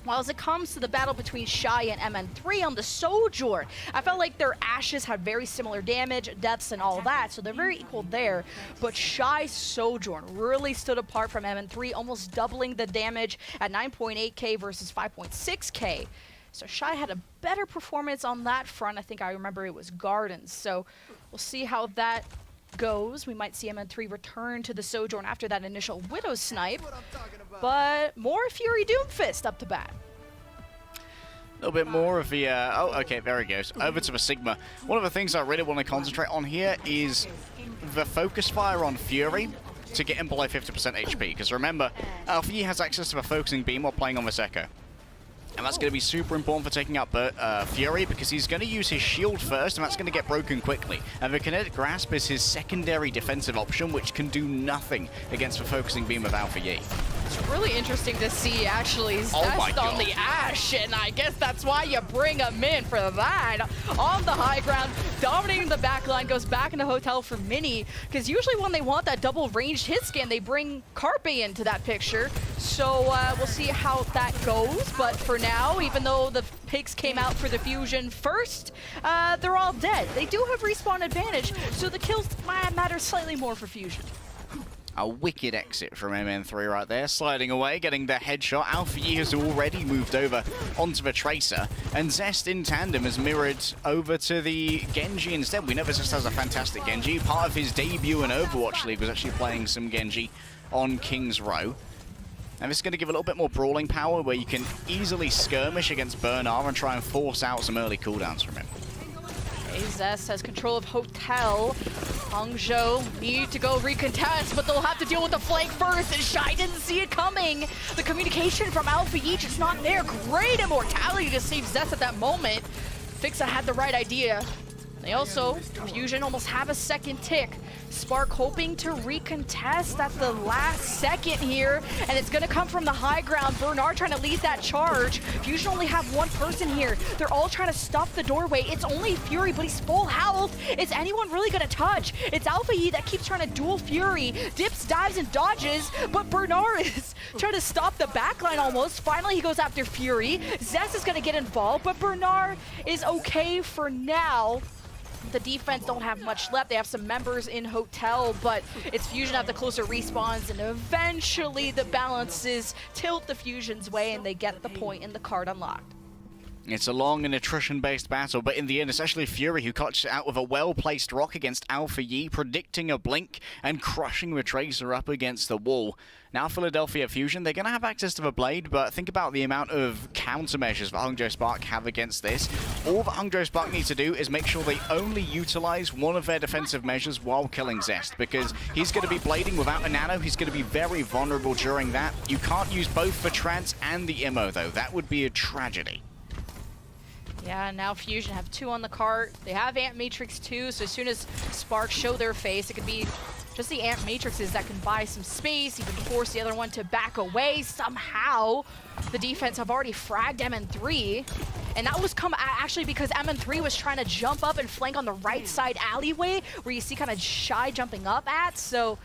While as it comes to the battle between Shy and MN3 on the Sojourn, I felt like their Ashes had very similar damage, deaths, and all that, so they're very equal there. But Shy's Sojourn really stood apart from MN3, almost doubling the damage at 9.8k versus 5.6k. So Shy had a better performance on that front. I think I remember it was Gardens. So we'll see how that goes. We might see MN3 return to the Sojourn after that initial Widow snipe, but more Fury Doomfist up to bat. A little bit more of the, oh, okay, there he goes. Over to the Sigma. One of the things I really want to concentrate on here is the focus fire on Fury to get him below 50% HP, because remember, Alpha Yi has access to the focusing beam while playing on this Echo. And that's going to be super important for taking out Fury, because he's going to use his shield first, and that's going to get broken quickly. And the Kinetic Grasp is his secondary defensive option, which can do nothing against the focusing beam of Alpha Yi. It's really interesting to see actually Zest on the Ash, and I guess that's why you bring him in for that. On the high ground, dominating the backline, goes back into Hotel for Mini, because usually when they want that double ranged hit scan, they bring Carpe into that picture. So we'll see how that goes, but for now, even though the picks came out for the Fusion first, they're all dead. They do have respawn advantage, so the kills might matter slightly more for Fusion. A wicked exit from MN3 right there, sliding away, getting the headshot. Alpha Yi has already moved over onto the Tracer, and Zest in tandem has mirrored over to the Genji instead. We know Zest has a fantastic Genji. Part of his debut in Overwatch League was actually playing some Genji on King's Row. And this is going to give a little bit more brawling power where you can easily skirmish against Bernard and try and force out some early cooldowns from him. Zest has control of Hotel. Hangzhou need to go recontest, but they'll have to deal with the flank first, and Shy didn't see it coming. The communication from Alpha Yi just not there. Great immortality to save Zest at that moment. Fixa had the right idea. They also, Fusion almost have a second tick. Spark hoping to recontest at the last second here, and it's gonna come from the high ground. Bernard trying to lead that charge. Fusion only have one person here. They're all trying to stuff the doorway. It's only Fury, but he's full health. Is anyone really gonna touch? It's Alpha Yi that keeps trying to duel Fury. Dips, dives, and dodges, but Bernard is trying to stop the backline almost. Finally, he goes after Fury. Zest is gonna get involved, but Bernard is okay for now. The defense don't have much left. They have some members in Hotel, but it's Fusion have the closer respawns, and eventually the balances tilt the Fusion's way, and they get the point and the card unlocked. It's a long and attrition-based battle, but in the end, it's actually Fury who cuts it out with a well-placed rock against Alpha Yi, predicting a blink and crushing the Tracer up against the wall. Now Philadelphia Fusion, they're going to have access to the Blade, but think about the amount of countermeasures that Hangzhou Spark have against this. All that Hangzhou Spark needs to do is make sure they only utilize one of their defensive measures while killing Zest, because he's going to be blading without a nano. He's going to be very vulnerable during that. You can't use both the Trance and the Immo, though. That would be a tragedy. Yeah, now Fusion have two on the cart. They have Ant Matrix too, so as soon as Spark show their face, it could be just the Ant Matrixes that can buy some space, even force the other one to back away. Somehow, the defense have already fragged MN3, and that was actually because MN3 was trying to jump up and flank on the right side alleyway, where you see kind of Shy jumping up at, so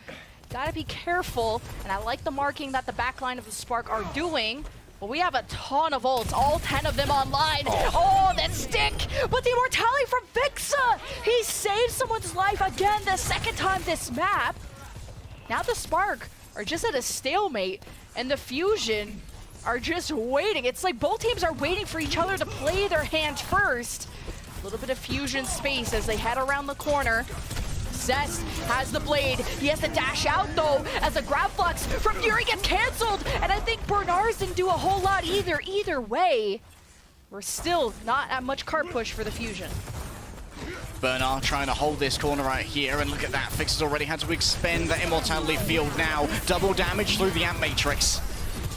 gotta be careful. And I like the marking that the backline of the Spark are doing. Well, we have a ton of ults, all 10 of them online. Oh, that stick! But the immortality from Fixa! He saved someone's life again the second time this map. Now the Spark are just at a stalemate, and the Fusion are just waiting. It's like both teams are waiting for each other to play their hand first. A little bit of Fusion space as they head around the corner. Zest has the blade. He has to dash out, though, as the grab flux from Fury gets canceled. And I think Bernard's didn't do a whole lot either. Either way, we're still not at much cart push for the Fusion. Bernard trying to hold this corner right here, and look at that. Fix has already had to expend the Immortality Field now. Double damage through the Ant Matrix.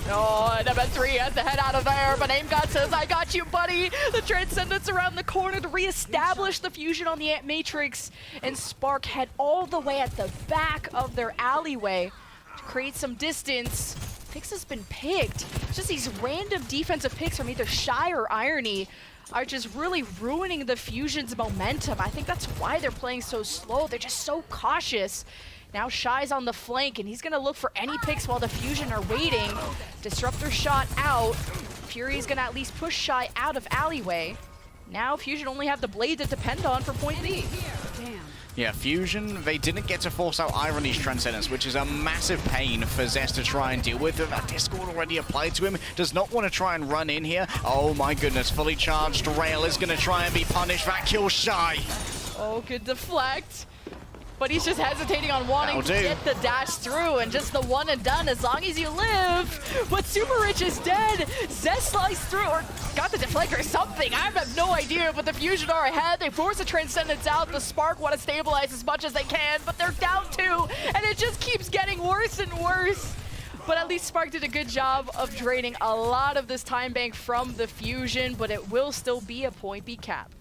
Oh, and MN3 has to head out of there, but Aim God says, I got you, buddy. The Transcendence around the corner to reestablish the Fusion on the Ant Matrix, and Spark head all the way at the back of their alleyway to create some distance. Pix has been picked. Just these random defensive picks from either Shy or Irony are just really ruining the Fusion's momentum. I think that's why they're playing so slow. They're just so cautious. Now Shy's on the flank, and he's gonna look for any picks while the Fusion are waiting. Disruptor shot out. Fury's gonna at least push Shy out of alleyway. Now Fusion only have the blade to depend on for point B. Yeah, Fusion, they didn't get to force out Irony's Transcendence, which is a massive pain for Zest to try and deal with. That Discord already applied to him. Does not want to try and run in here. Oh my goodness, fully charged Rail is gonna try and be punished. That kills Shy. Oh, good deflect. But he's just hesitating on wanting to get the dash through, and just the one and done as long as you live. But Super Rich is dead. Zest sliced through, or got the deflector or something. I have no idea, but the Fusion are ahead. They force the Transcendence out. The Spark want to stabilize as much as they can, but they're down two, and it just keeps getting worse and worse. But at least Spark did a good job of draining a lot of this time bank from the Fusion, but it will still be a point B cap.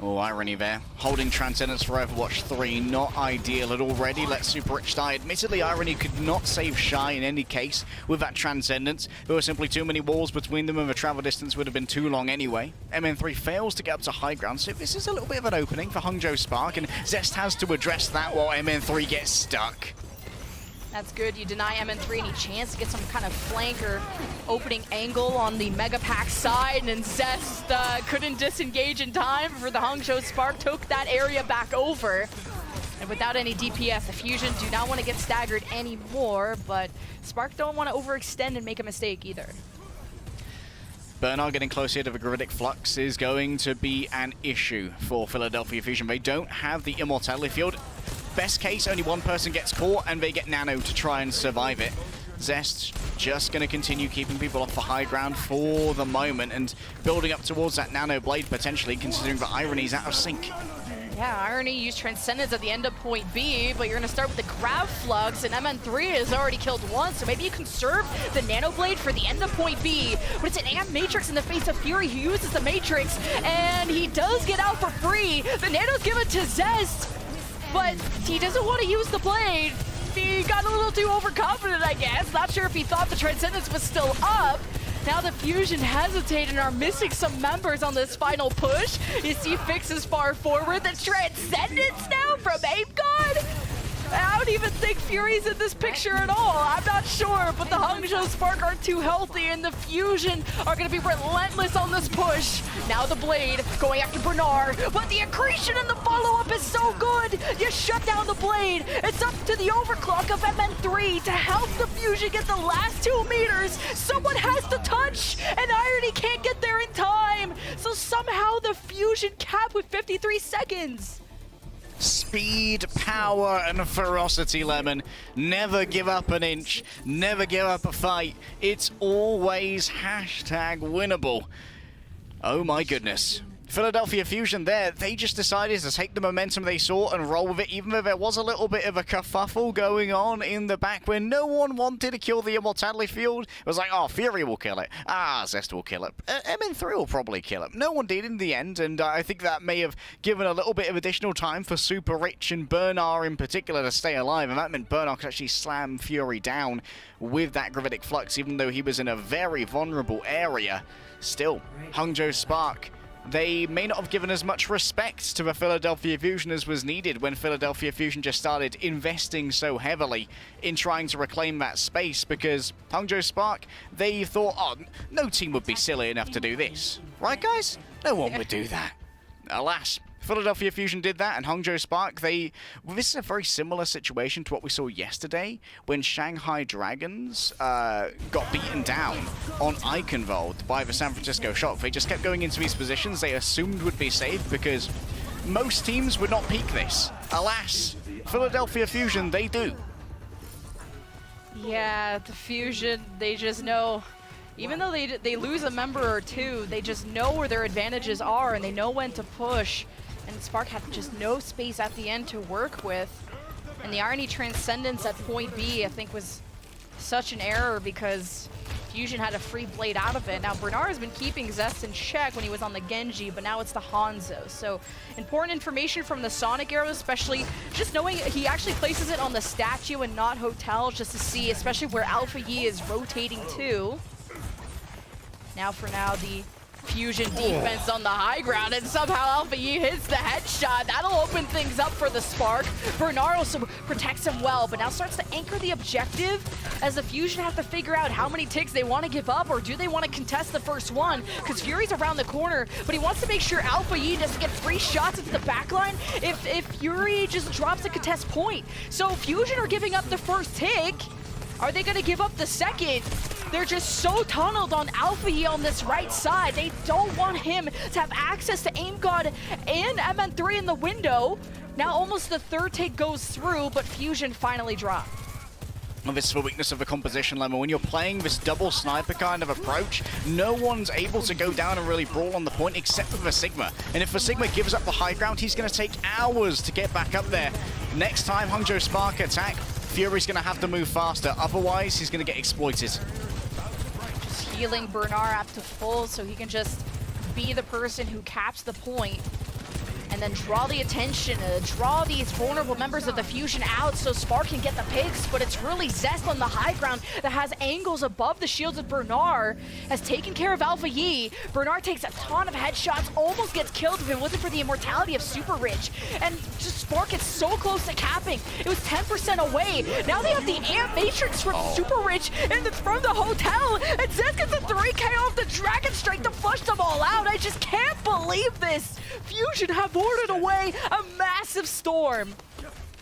Oh, irony there. Holding Transcendence for Overwatch 3, not ideal at all. Already let Super Rich die. Admittedly, Irony could not save Shy in any case with that Transcendence. There were simply too many walls between them and the travel distance would have been too long anyway. MN3 fails to get up to high ground, so this is a little bit of an opening for Hangzhou Spark, and Zest has to address that while MN3 gets stuck. That's good. You deny MN3 any chance to get some kind of flank or opening angle on the Mega Pack side, and Zest couldn't disengage in time for the Hangzhou Spark, took that area back over. And without any DPS, the Fusion do not want to get staggered anymore, but Spark don't want to overextend and make a mistake either. Bernard getting close here to the Gravitic Flux is going to be an issue for Philadelphia Fusion. They don't have the Immortality Field. Best case, only one person gets caught and they get Nano to try and survive it. Zest just going to continue keeping people off the high ground for the moment and building up towards that Nano Blade potentially, considering that Irony's out of sync. Yeah, Irony used Transcendence at the end of point B, but you're going to start with the Grav Flux, and MN3 has already killed one, so maybe you conserve the Nano Blade for the end of point B. But it's an Amp Matrix in the face of Fury, who uses the Matrix, and he does get out for free. The Nano's given to Zest, but he doesn't want to use the Blade. He got a little too overconfident, I guess. Not sure if he thought the Transcendence was still up. Now the Fusion hesitate and are missing some members on this final push. You see Fix is far forward. The Transcendence now from Ape God? I don't even think Fury's in this picture at all. I'm not sure, but the Hangzhou Spark are too healthy, and the Fusion are going to be relentless on this push. Now the Blade going after Bernard, but the accretion and the follow-up is so good. You shut down the Blade. It's up to the overclock of MN3 to help the Fusion get the last 2 meters. Someone has to touch, and Irony can't get there in time. So somehow the Fusion cap with 53 seconds. Speed, power, and ferocity, Lemon. Never give up an inch. Never give up a fight. It's always #winnable. Oh my goodness. Philadelphia Fusion there, they just decided to take the momentum they saw and roll with it, even though there was a little bit of a kerfuffle going on in the back where no one wanted to kill the Immortality Field. It was like, oh, Fury will kill it. Ah, Zest will kill it. MN3 will probably kill it. No one did in the end, and I think that may have given a little bit of additional time for Super Rich and Bernard in particular to stay alive, and that meant Bernard could actually slam Fury down with that Gravitic Flux, even though he was in a very vulnerable area. Still, Hangzhou Spark, they may not have given as much respect to the Philadelphia Fusion as was needed when Philadelphia Fusion just started investing so heavily in trying to reclaim that space, because Hangzhou Spark, they thought, oh, no team would be silly enough to do this. Right, guys? No one would do that. Alas, Philadelphia Fusion did that, and Hangzhou Spark, this is a very similar situation to what we saw yesterday when Shanghai Dragons got beaten down on Eichenwald by the San Francisco Shock. They just kept going into these positions they assumed would be safe because most teams would not peek this. Alas, Philadelphia Fusion, they do. Yeah, the Fusion, they just know. Even though they lose a member or two, they just know where their advantages are and they know when to push. And Spark had just no space at the end to work with. And the Irony Transcendence at point B, I think, was such an error because Fusion had a free Blade out of it. Now, Bernard has been keeping Zest in check when he was on the Genji, but now it's the Hanzo. So, important information from the Sonic arrow, especially just knowing he actually places it on the statue and not hotels, just to see, especially where Alpha Yi is rotating to. Now, for now, the Fusion defense on the high ground, and somehow Alpha Yi hits the headshot. That'll open things up for the Spark. Bernard also protects him well, but now starts to anchor the objective as the Fusion have to figure out how many ticks they want to give up, or do they want to contest the first one, because Fury's around the corner, but he wants to make sure Alpha Yi doesn't get 3 shots into the backline if Fury just drops a contest point. So Fusion are giving up the first tick. Are they going to give up the second? They're just so tunneled on Alpha Yi on this right side. They don't want him to have access to Aim God and MN3 in the window. Now almost the third take goes through, but Fusion finally dropped. Well, this is the weakness of the composition, Lemon. When you're playing this double sniper kind of approach, no one's able to go down and really brawl on the point except for the Sigma. And if the Sigma gives up the high ground, he's going to take hours to get back up there. Next time Hangzhou Spark attack, Fury's going to have to move faster. Otherwise, he's going to get exploited. Just healing Bernard up to full so he can just be the person who caps the point. and then draw the attention, draw these vulnerable members of the Fusion out so Spark can get the picks, but it's really Zest on the high ground that has angles above the shields of Bernard, has taken care of Alpha Yi. Bernard takes a ton of headshots, almost gets killed if it wasn't for the immortality of Super Rich, and just Spark gets so close to capping. It was 10% away. Now they have the Amp Matrix from Super Rich, and it's from the hotel, and Zest gets a 3K off the Dragon Strike to flush them all out. I just can't believe this. Fusion have ordered away a massive storm.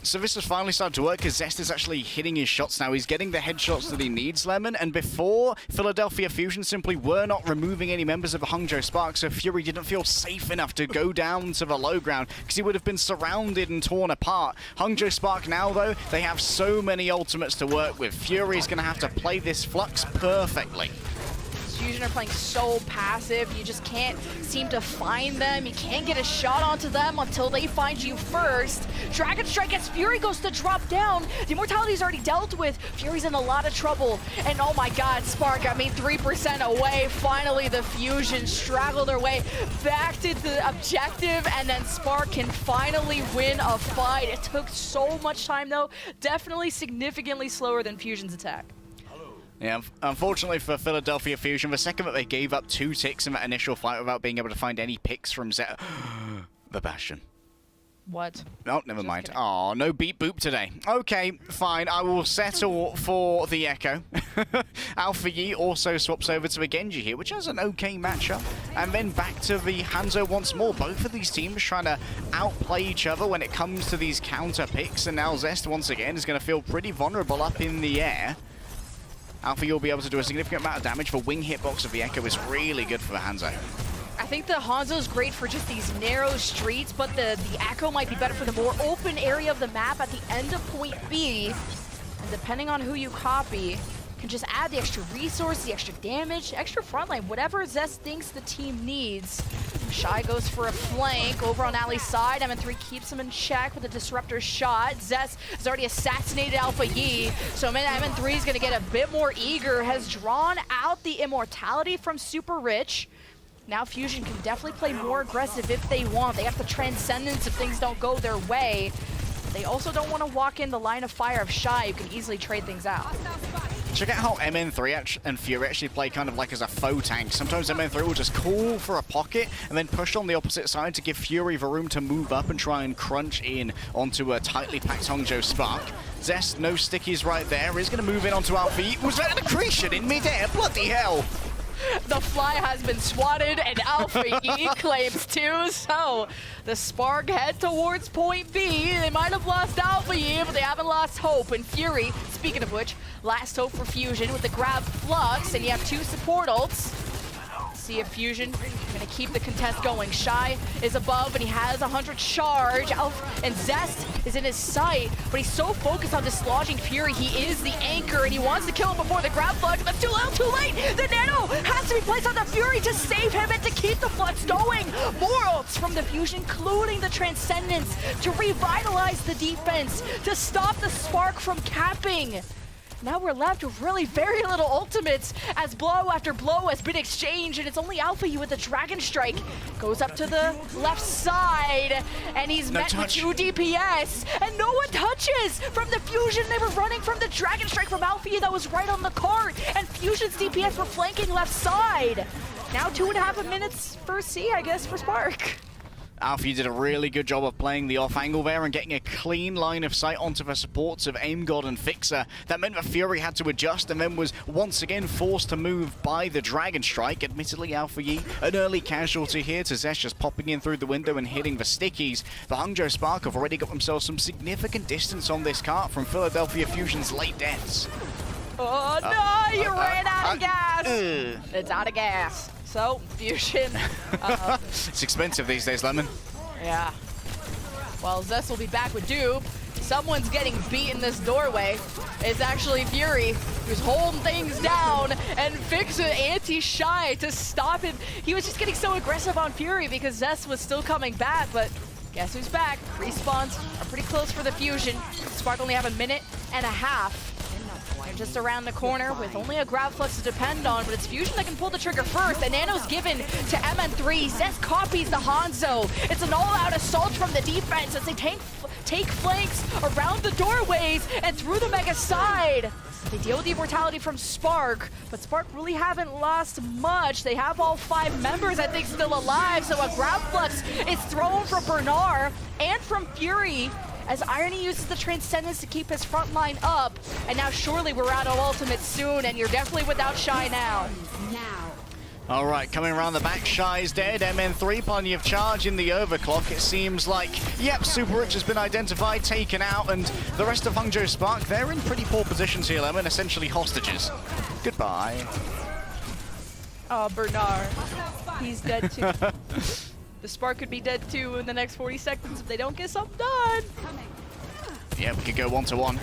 So this has finally started to work because Zest is actually hitting his shots now. He's getting the headshots that he needs, Lemon. And before, Philadelphia Fusion simply were not removing any members of the Hangzhou Spark, so Fury didn't feel safe enough to go down to the low ground because he would have been surrounded and torn apart. Hangzhou Spark now, though, they have so many ultimates to work with. Fury's going to have to play this Flux perfectly. Fusion are playing so passive, you just can't seem to find them. You can't get a shot onto them until they find you first. Dragon Strike as Fury goes to drop down. The immortality is already dealt with. Fury's in a lot of trouble. And oh my god, Spark, 3% away. Finally, the Fusion straggle their way back to the objective, and then Spark can finally win a fight. It took so much time, though. Definitely significantly slower than Fusion's attack. Yeah, unfortunately for Philadelphia Fusion, the second that they gave up 2 ticks in that initial fight without being able to find any picks from Zet. The Bastion. What? Oh, never mind. Oh, no beat boop today. Okay, fine. I will settle for the Echo. Alpha Yi also swaps over to the Genji here, which has an okay matchup. And then back to the Hangzhou once more. Both of these teams trying to outplay each other when it comes to these counter picks. And now Zest, once again, is going to feel pretty vulnerable up in the air. Alpha Yi will be able to do a significant amount of damage. The wing hitbox of the Echo is really good for the Hangzhou. I think the Hangzhou is great for just these narrow streets, but the Echo might be better for the more open area of the map at the end of point B. And depending on who you copy, can just add the extra resource, the extra damage, extra frontline, whatever Zest thinks the team needs. Shy goes for a flank over on Ali's side. MN3 keeps him in check with a disruptor shot. Zest has already assassinated Alpha Yi, so MN3 is going to get a bit more eager, has drawn out the immortality from Super Rich. Now Fusion can definitely play more aggressive if they want. They have the Transcendence if things don't go their way. They also don't want to walk in the line of fire of Shy, who can easily trade things out. Check out how MN3 and Fury actually play kind of like as a faux tank. Sometimes MN3 will just call for a pocket and then push on the opposite side to give Fury the room to move up and try and crunch in onto a tightly packed Hangzhou Spark. Zest, no stickies right there, is going to move in onto Alpha Yi. Was that an accretion in midair? Bloody hell! The fly has been swatted and Alpha Yi claims 2, so the Spark head towards point B. They might have lost Alpha Yi, but they haven't lost hope. And Fury, speaking of which, last hope for Fusion with the grab Flux, and you have 2 support ults. See if Fusion gonna keep the contest going. Shy is above and he has 100 charge. And Zest is in his sight, but he's so focused on dislodging Fury. He is the anchor and he wants to kill him before the grab Flux, but too little, too late. The Nano has to be placed on the Fury to save him and to keep the Flux going. More ults from the Fusion, including the Transcendence, to revitalize the defense, to stop the Spark from capping. Now we're left with really very little ultimates as blow after blow has been exchanged, and it's only Alpha Yi with the Dragon Strike. Goes up to the left side, and he's met with 2 DPS, and no one touches from the Fusion. They were running from the Dragon Strike from Alpha Yi that was right on the cart, and Fusion's DPS were flanking left side. Now 2.5 minutes for C, I guess, for Spark. Alpha Yi did a really good job of playing the off angle there and getting a clean line of sight onto the supports of Aim God and Fixer. That meant that Fury had to adjust and then was once again forced to move by the Dragon Strike. Admittedly, Alpha Yi, an early casualty here to Zesh just popping in through the window and hitting the stickies. The Hangzhou Spark have already got themselves some significant distance on this cart from Philadelphia Fusion's late deaths. Oh no, you ran out of gas! It's out of gas. So, Fusion. It's expensive these days, Lemon. Yeah. Well, Zest will be back with Dupe. Someone's getting beat in this doorway. It's actually Fury, who's holding things down and Fixer anti-Shy to stop him. He was just getting so aggressive on Fury because Zest was still coming back, but guess who's back? Respawns are pretty close for the Fusion. Spark only have 1.5 minutes. They're just around the corner with only a grab flex to depend on, but it's Fusion that can pull the trigger first, and Nano's given to MN3. Zest copies the Hangzhou. It's an all-out assault from the defense as they take flanks around the doorways and through the Mega side. They deal with the immortality from Spark, but Spark really haven't lost much. They have all 5 members, I think, still alive, so a grab flux is thrown from Bernard and from Fury as Irony uses the Transcendence to keep his front line up. And now surely we're out of ultimate soon, and you're definitely without Shy now. All right, coming around the back, Shy's dead. MN3, plenty of charge in the overclock. It seems like, yep, Super Rich has been identified, taken out, and the rest of Hangzhou Spark, they're in pretty poor positions here, Lemon, essentially hostages. Goodbye. Oh, Bernard. He's dead too. The Spark could be dead too in the next 40 seconds if they don't get something done. Yeah, we could go 1-1.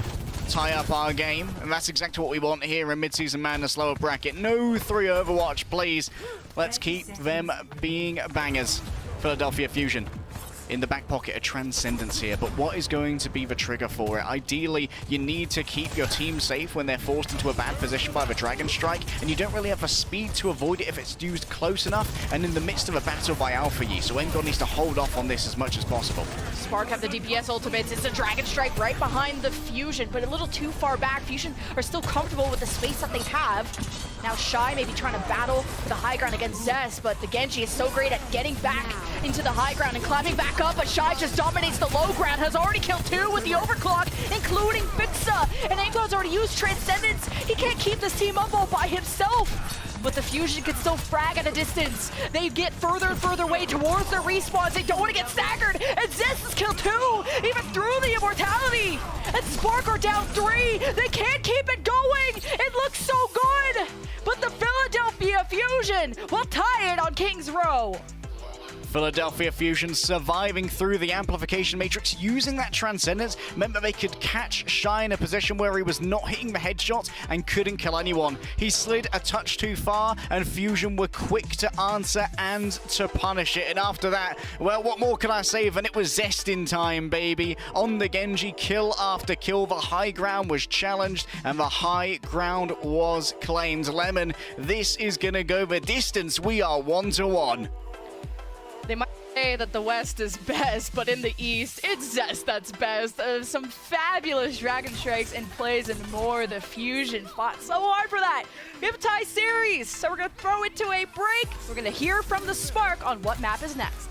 Tie up our game, and that's exactly what we want here in Midseason Madness lower bracket. No 3 Overwatch, please. Let's keep them being bangers. Philadelphia Fusion in the back pocket, a Transcendence here, but what is going to be the trigger for it? Ideally, you need to keep your team safe when they're forced into a bad position by the Dragon Strike, and you don't really have the speed to avoid it if it's used close enough and in the midst of a battle by Alpha Yi, so Engon needs to hold off on this as much as possible. Spark have the DPS ultimates. It's a Dragon Strike right behind the Fusion, but a little too far back. Fusion are still comfortable with the space that they have. Now Shy may be trying to battle the high ground against Zest, but the Genji is so great at getting back into the high ground and climbing back up, but Shy just dominates the low ground, has already killed 2 with the overclock, including Fixa, and Angon's already used Transcendence. He can't keep this team up all by himself. But the Fusion can still frag at a distance. They get further and further away towards their respawns. They don't want to get staggered. And Zest has killed 2, even through the immortality. And Spark are down 3. They can't keep it going. It looks so good. But the Philadelphia Fusion will tie it on King's Row. Philadelphia Fusion surviving through the amplification matrix, using that Transcendence meant that they could catch Shy in a position where he was not hitting the headshots and couldn't kill anyone. He slid a touch too far, and Fusion were quick to answer and to punish it. And after that, well, what more can I say than it was Zest in time, baby. On the Genji, kill after kill, the high ground was challenged, and the high ground was claimed. Lemon, this is gonna go the distance. We are 1-1. They might say that the West is best, but in the East, it's Zest that's best. Some fabulous Dragon Strikes and plays and more. The Fusion fought so hard for that. We have a tie series, so we're going to throw it to a break. We're going to hear from the Spark on what map is next.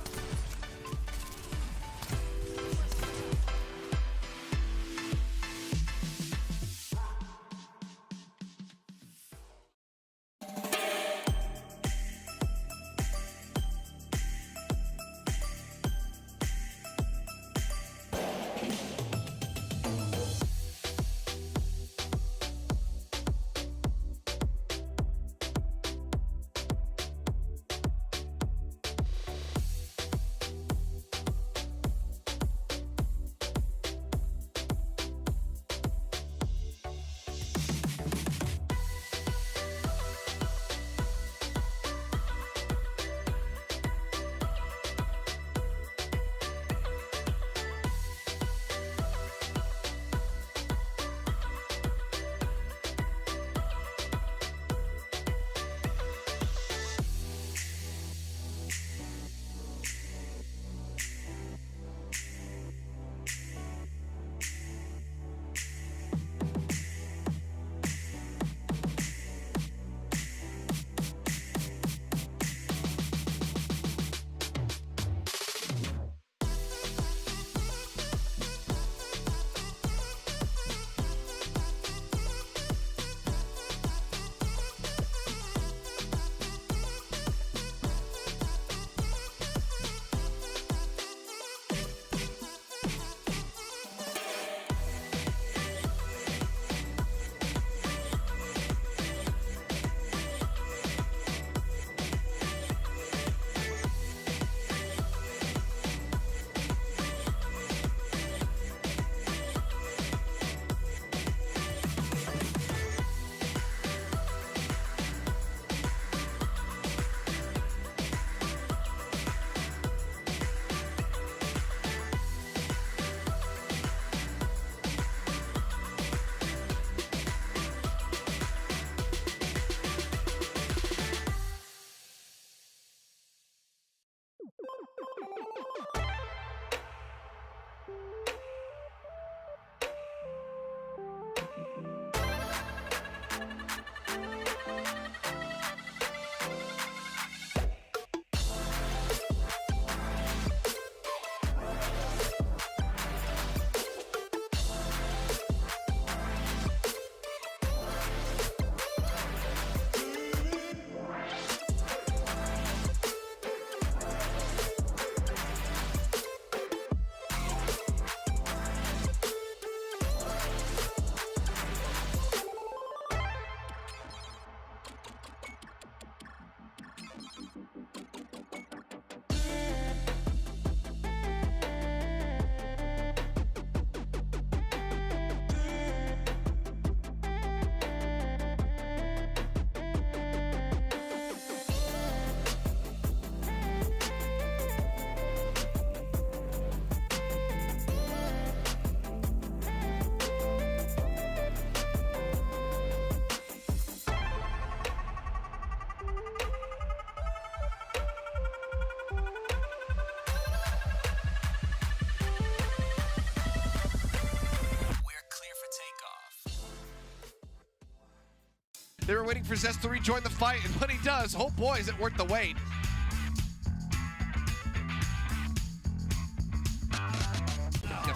They were waiting for Zest to rejoin the fight, and when he does, oh boy, is it worth the wait.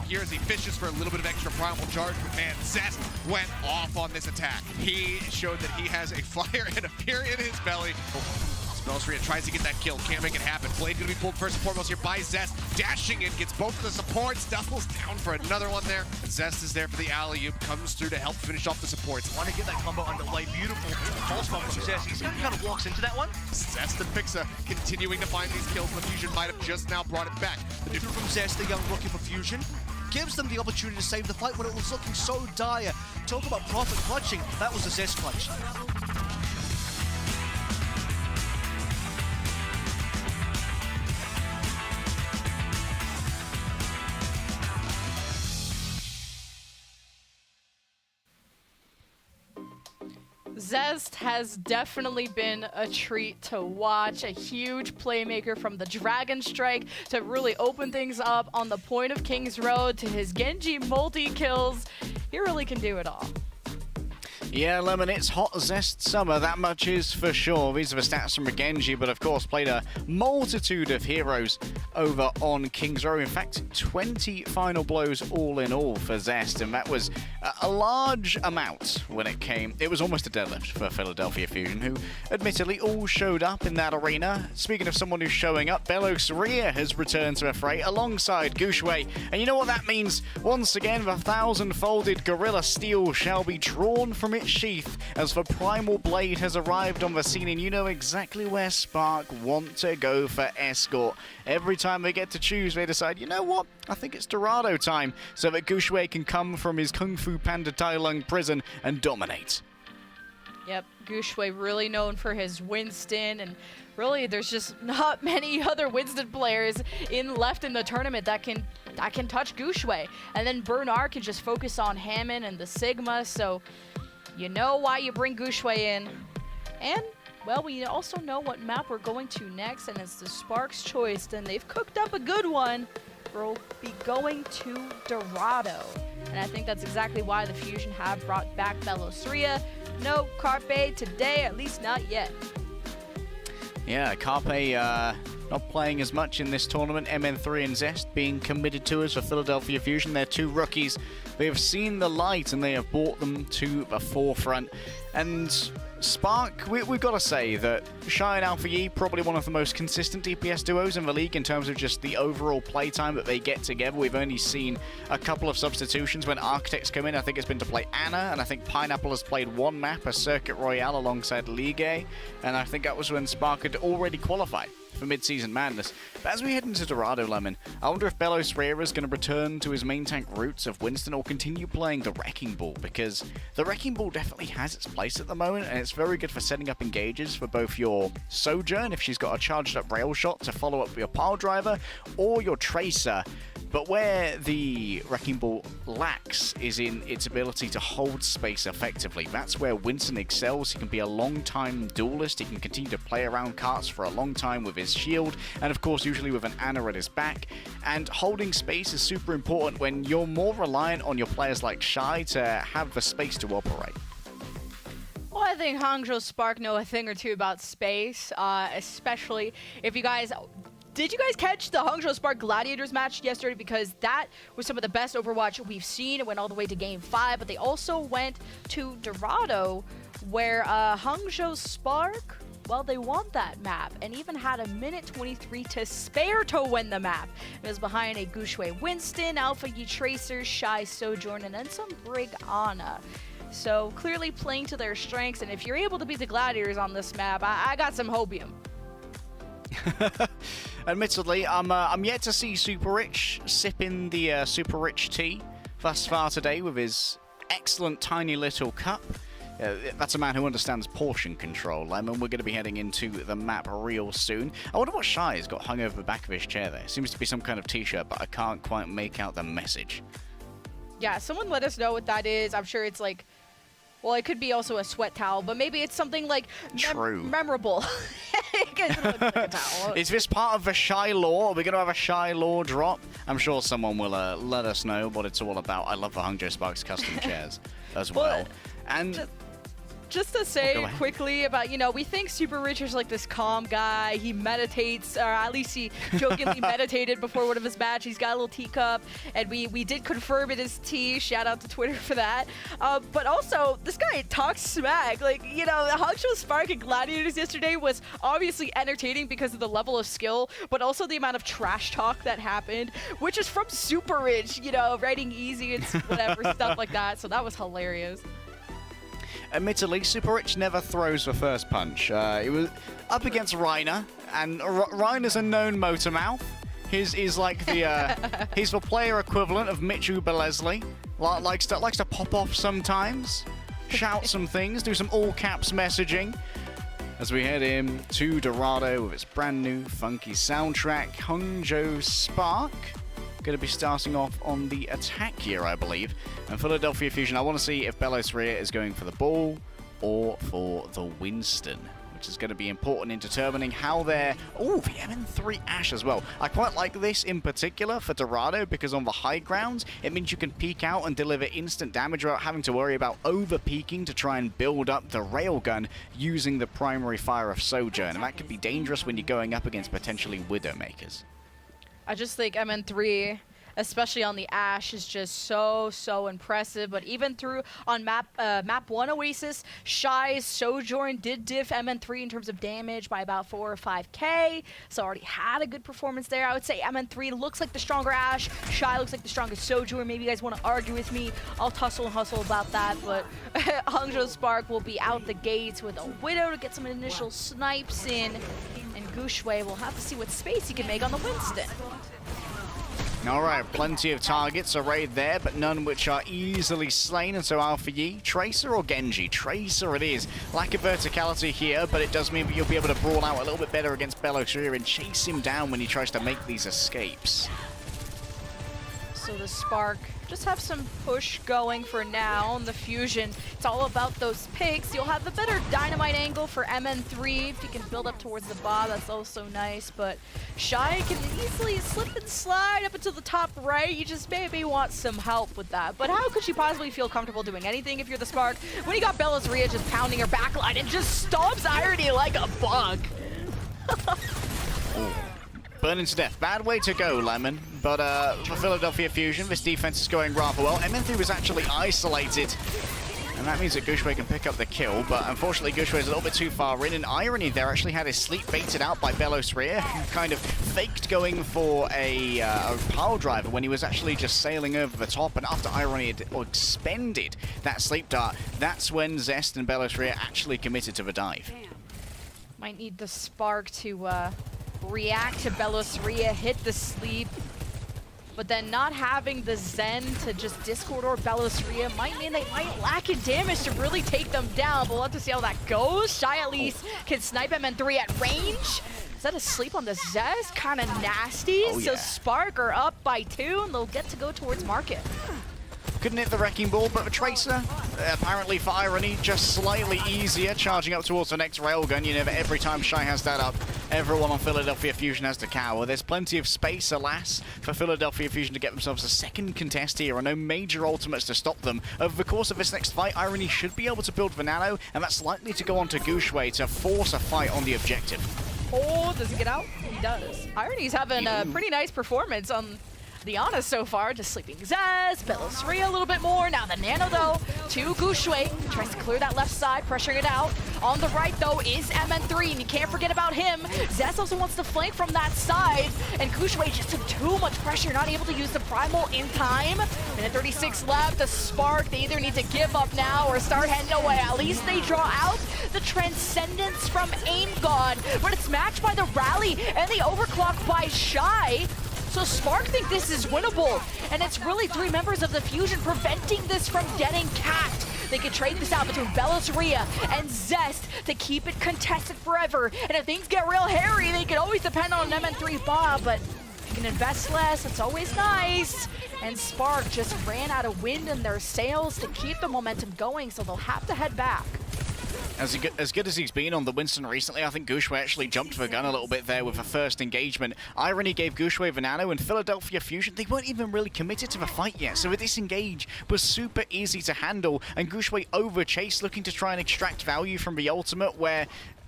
Here as he fishes for a little bit of extra primal charge, but man, Zest went off on this attack. He showed that he has a fire and a fury in his belly. Spellsria tries to get that kill, can't make it happen. Blade gonna be pulled first and foremost here by Zest. Dashing in, gets both of the supports, doubles down for another one there. Zest is there for the alley-oop, comes through to help finish off the supports. Want to get that combo underway, beautiful false combo from Zest. He's kind of walks into that one. Zest and Pixa continuing to find these kills, but Fusion might have just now brought it back. The difference from Zest, the young rookie for Fusion, gives them the opportunity to save the fight when it was looking so dire. Talk about profit clutching, that was a Zest clutch. Zest has definitely been a treat to watch. A huge playmaker from the Dragon Strike to really open things up on the point of King's Road to his Genji multi-kills. He really can do it all. Yeah, Lemon, it's hot Zest summer, that much is for sure. These are the stats from Genji, but of course played a multitude of heroes over on King's Row. In fact, 20 final blows all in all for Zest, and that was a large amount when it came. It was almost a deadlift for Philadelphia Fusion, who admittedly all showed up in that arena. Speaking of someone who's showing up, Belosaria has returned to a fray alongside Gushwei, and you know what that means? Once again, the 1,000-folded Gorilla Steel shall be drawn from its sheath as the Primal Blade has arrived on the scene, and you know exactly where Spark want to go for escort. Every time they get to choose, they decide, you know what, I think it's Dorado time, so that Gushwei can come from his Kung Fu Panda Tai Lung prison and dominate. Yep, Gushwei really known for his Winston, and really there's just not many other Winston players left in the tournament that can touch Gushwei. And then Bernard can just focus on Hammond and the Sigma, so you know why you bring Gushwei in. And, well, we also know what map we're going to next, and it's the Spark's choice. And they've cooked up a good one. We'll be going to Dorado. And I think that's exactly why the Fusion have brought back Belosaria. No Carpe today, at least not yet. Yeah, Carpe not playing as much in this tournament. MN3 and Zest being committed to us for Philadelphia Fusion. They're two rookies. They have seen the light and they have brought them to the forefront. And Spark, we've got to say that Shy and Alpha Yi, probably one of the most consistent DPS duos in the league in terms of just the overall playtime that they get together. We've only seen a couple of substitutions when Architects come in. I think it's been to play Anna, and I think Pineapple has played one map, a Circuit Royale alongside Ligue, and I think that was when Spark had already qualified for mid-season madness. But as we head into Dorado, Lemon, I wonder if Belosaria is going to return to his main tank roots of Winston or continue playing the Wrecking Ball, because the Wrecking Ball definitely has its place at the moment, and it's very good for setting up engages for both your Sojourn, if she's got a charged up rail shot to follow up your Pile Driver, or your Tracer. But where the Wrecking Ball lacks is in its ability to hold space effectively. That's where Winston excels. He can be a long-time duelist. He can continue to play around carts for a long time with his shield, and of course usually with an Anna at his back. And holding space is super important when you're more reliant on your players like Shy to have the space to operate. Well, I think Hangzhou Spark know a thing or two about space, especially if you guys... Did you guys catch the Hangzhou Spark Gladiators match yesterday? Because that was some of the best Overwatch we've seen. It went all the way to Game 5, but they also went to Dorado, where Hangzhou Spark, well, they won that map and even had a minute 23 to spare to win the map. It was behind a Gushwei Winston, Alpha Yi Tracer, Shy Sojourn, and then some Brig Ana. So clearly playing to their strengths, and if you're able to beat the Gladiators on this map, I got some hopium. Admittedly, I'm yet to see Super Rich sipping the Super Rich tea thus far today with his excellent tiny little cup. That's a man who understands portion control, Lemon. We're going to be heading into the map real soon. I wonder what Shy has got hung over the back of his chair there. Seems to be some kind of t-shirt, but I can't quite make out the message. Yeah, someone let us know what that is. I'm sure it's like... Well, it could be also a sweat towel, but maybe it's something like memorable. Is this part of the Shy lore? Are we going to have a Shy lore drop? I'm sure someone will let us know what it's all about. I love the Hangzhou Sparks custom chairs as well. And just to say quickly about, we think Super Rich is like this calm guy. He meditates, or at least he jokingly meditated before one of his matches. He's got a little teacup, and we did confirm it is tea. Shout out to Twitter for that. But also, this guy talks smack. Like, Hangzhou Spark and Gladiators yesterday was obviously entertaining because of the level of skill, but also the amount of trash talk that happened, which is from Super Rich, writing easy and whatever, stuff like that. So that was hilarious. Admittedly, Super Rich never throws the first punch. It was up against Reiner, and Reiner's a known motor mouth. His is like the he's the player equivalent of Mitchell Beleslie. Likes to pop off sometimes, shout some things, do some all caps messaging. As we head in to Dorado with its brand new funky soundtrack, Hangzhou Spark. Going to be starting off on the attack here, I believe. And Philadelphia Fusion, I want to see if Belos Ria is going for the ball or for the Winston, which is going to be important in determining how they're... Oh, the MN3 Ash as well. I quite like this in particular for Dorado because on the high grounds, it means you can peek out and deliver instant damage without having to worry about over-peaking to try and build up the railgun using the primary fire of Sojourn. And that could be dangerous when you're going up against potentially Widowmakers. I just think MN3, especially on the Ash, is just so impressive. But even through on map 1 Oasis, Shy's Sojourn did diff MN3 in terms of damage by about 4 or 5k. So already had a good performance there. I would say MN3 looks like the stronger Ash. Shy looks like the strongest Sojourn. Maybe you guys want to argue with me. I'll tussle and hustle about that. But Hangzhou Spark will be out the gates with a Widow to get some initial snipes in. And Gushwei will have to see what space he can make on the Winston. All right, plenty of targets arrayed there, but none which are easily slain. And so Alpha Yi, Tracer or Genji? Tracer it is. Lack of verticality here, but it does mean that you'll be able to brawl out a little bit better against Belos Ria and chase him down when he tries to make these escapes. So the Spark just have some push going for now on the Fusion. It's all about those picks. You'll have the better dynamite angle for MN3 if you can build up towards the bomb. That's also nice, but Shy can easily slip and slide up into the top right. You just maybe want some help with that. But how could she possibly feel comfortable doing anything if you're the Spark when you got Belos Ria just pounding her backline and just stomps Irony like a bug? Burning to death. Bad way to go, Lemon. But for Philadelphia Fusion, this defense is going rather well. MN3 was actually isolated. And that means that Gushwei can pick up the kill. But unfortunately, Gushwei is a little bit too far in. And Irony there actually had his sleep baited out by Belos Ria, who kind of faked going for a pile driver when he was actually just sailing over the top. And after Irony had expended that sleep dart, that's when Zest and Belos Ria actually committed to the dive. Might need the Spark to... react to Belos Ria, hit the sleep, but then not having the Zen to just Discord or Belos Ria might mean they might lack in damage to really take them down, but we'll have to see how that goes. Shy at least can snipe MN3 at range. Is that a sleep on the Zez? Kind of nasty. Oh, yeah. So Spark are up by 2, and they'll get to go towards Market. Couldn't hit the Wrecking Ball, but the Tracer, apparently for Irony, just slightly easier, charging up towards the next railgun. You know that every time Shy has that up, everyone on Philadelphia Fusion has to cower. There's plenty of space, alas, for Philadelphia Fusion to get themselves a second contest here, and no major ultimates to stop them. Over the course of this next fight, Irony should be able to build the Nano, and that's likely to go on to Gushwei to force a fight on the objective. Oh, does he get out? He does. Irony's having a pretty nice performance on the Honest so far, just sleeping Zez, Belos Ria a little bit more. Now the Nano though, to Gushwei, tries to clear that left side, pressuring it out. On the right though is MN3, and you can't forget about him. Zez also wants to flank from that side, and Gushwei just took too much pressure, not able to use the Primal in time. Minute 36 left, the Spark, they either need to give up now or start heading away. At least they draw out the Transcendence from Aim God, but it's matched by the Rally and the Overclock by Shy. So Spark think this is winnable, and it's really 3 members of the Fusion preventing this from getting capped. They could trade this out between Belos Ria and Zest to keep it contested forever. And if things get real hairy, they could always depend on an MN3 Bob, but if you can invest less, it's always nice. And Spark just ran out of wind in their sails to keep the momentum going, so they'll have to head back. As good as he's been on the Winston recently, I think Guangzhou actually jumped the gun a little bit there with the first engagement. Irony gave Guangzhou the nano, and Philadelphia Fusion, they weren't even really committed to the fight yet, so this engage was super easy to handle, and Guangzhou over-chased, looking to try and extract value from the ultimate, where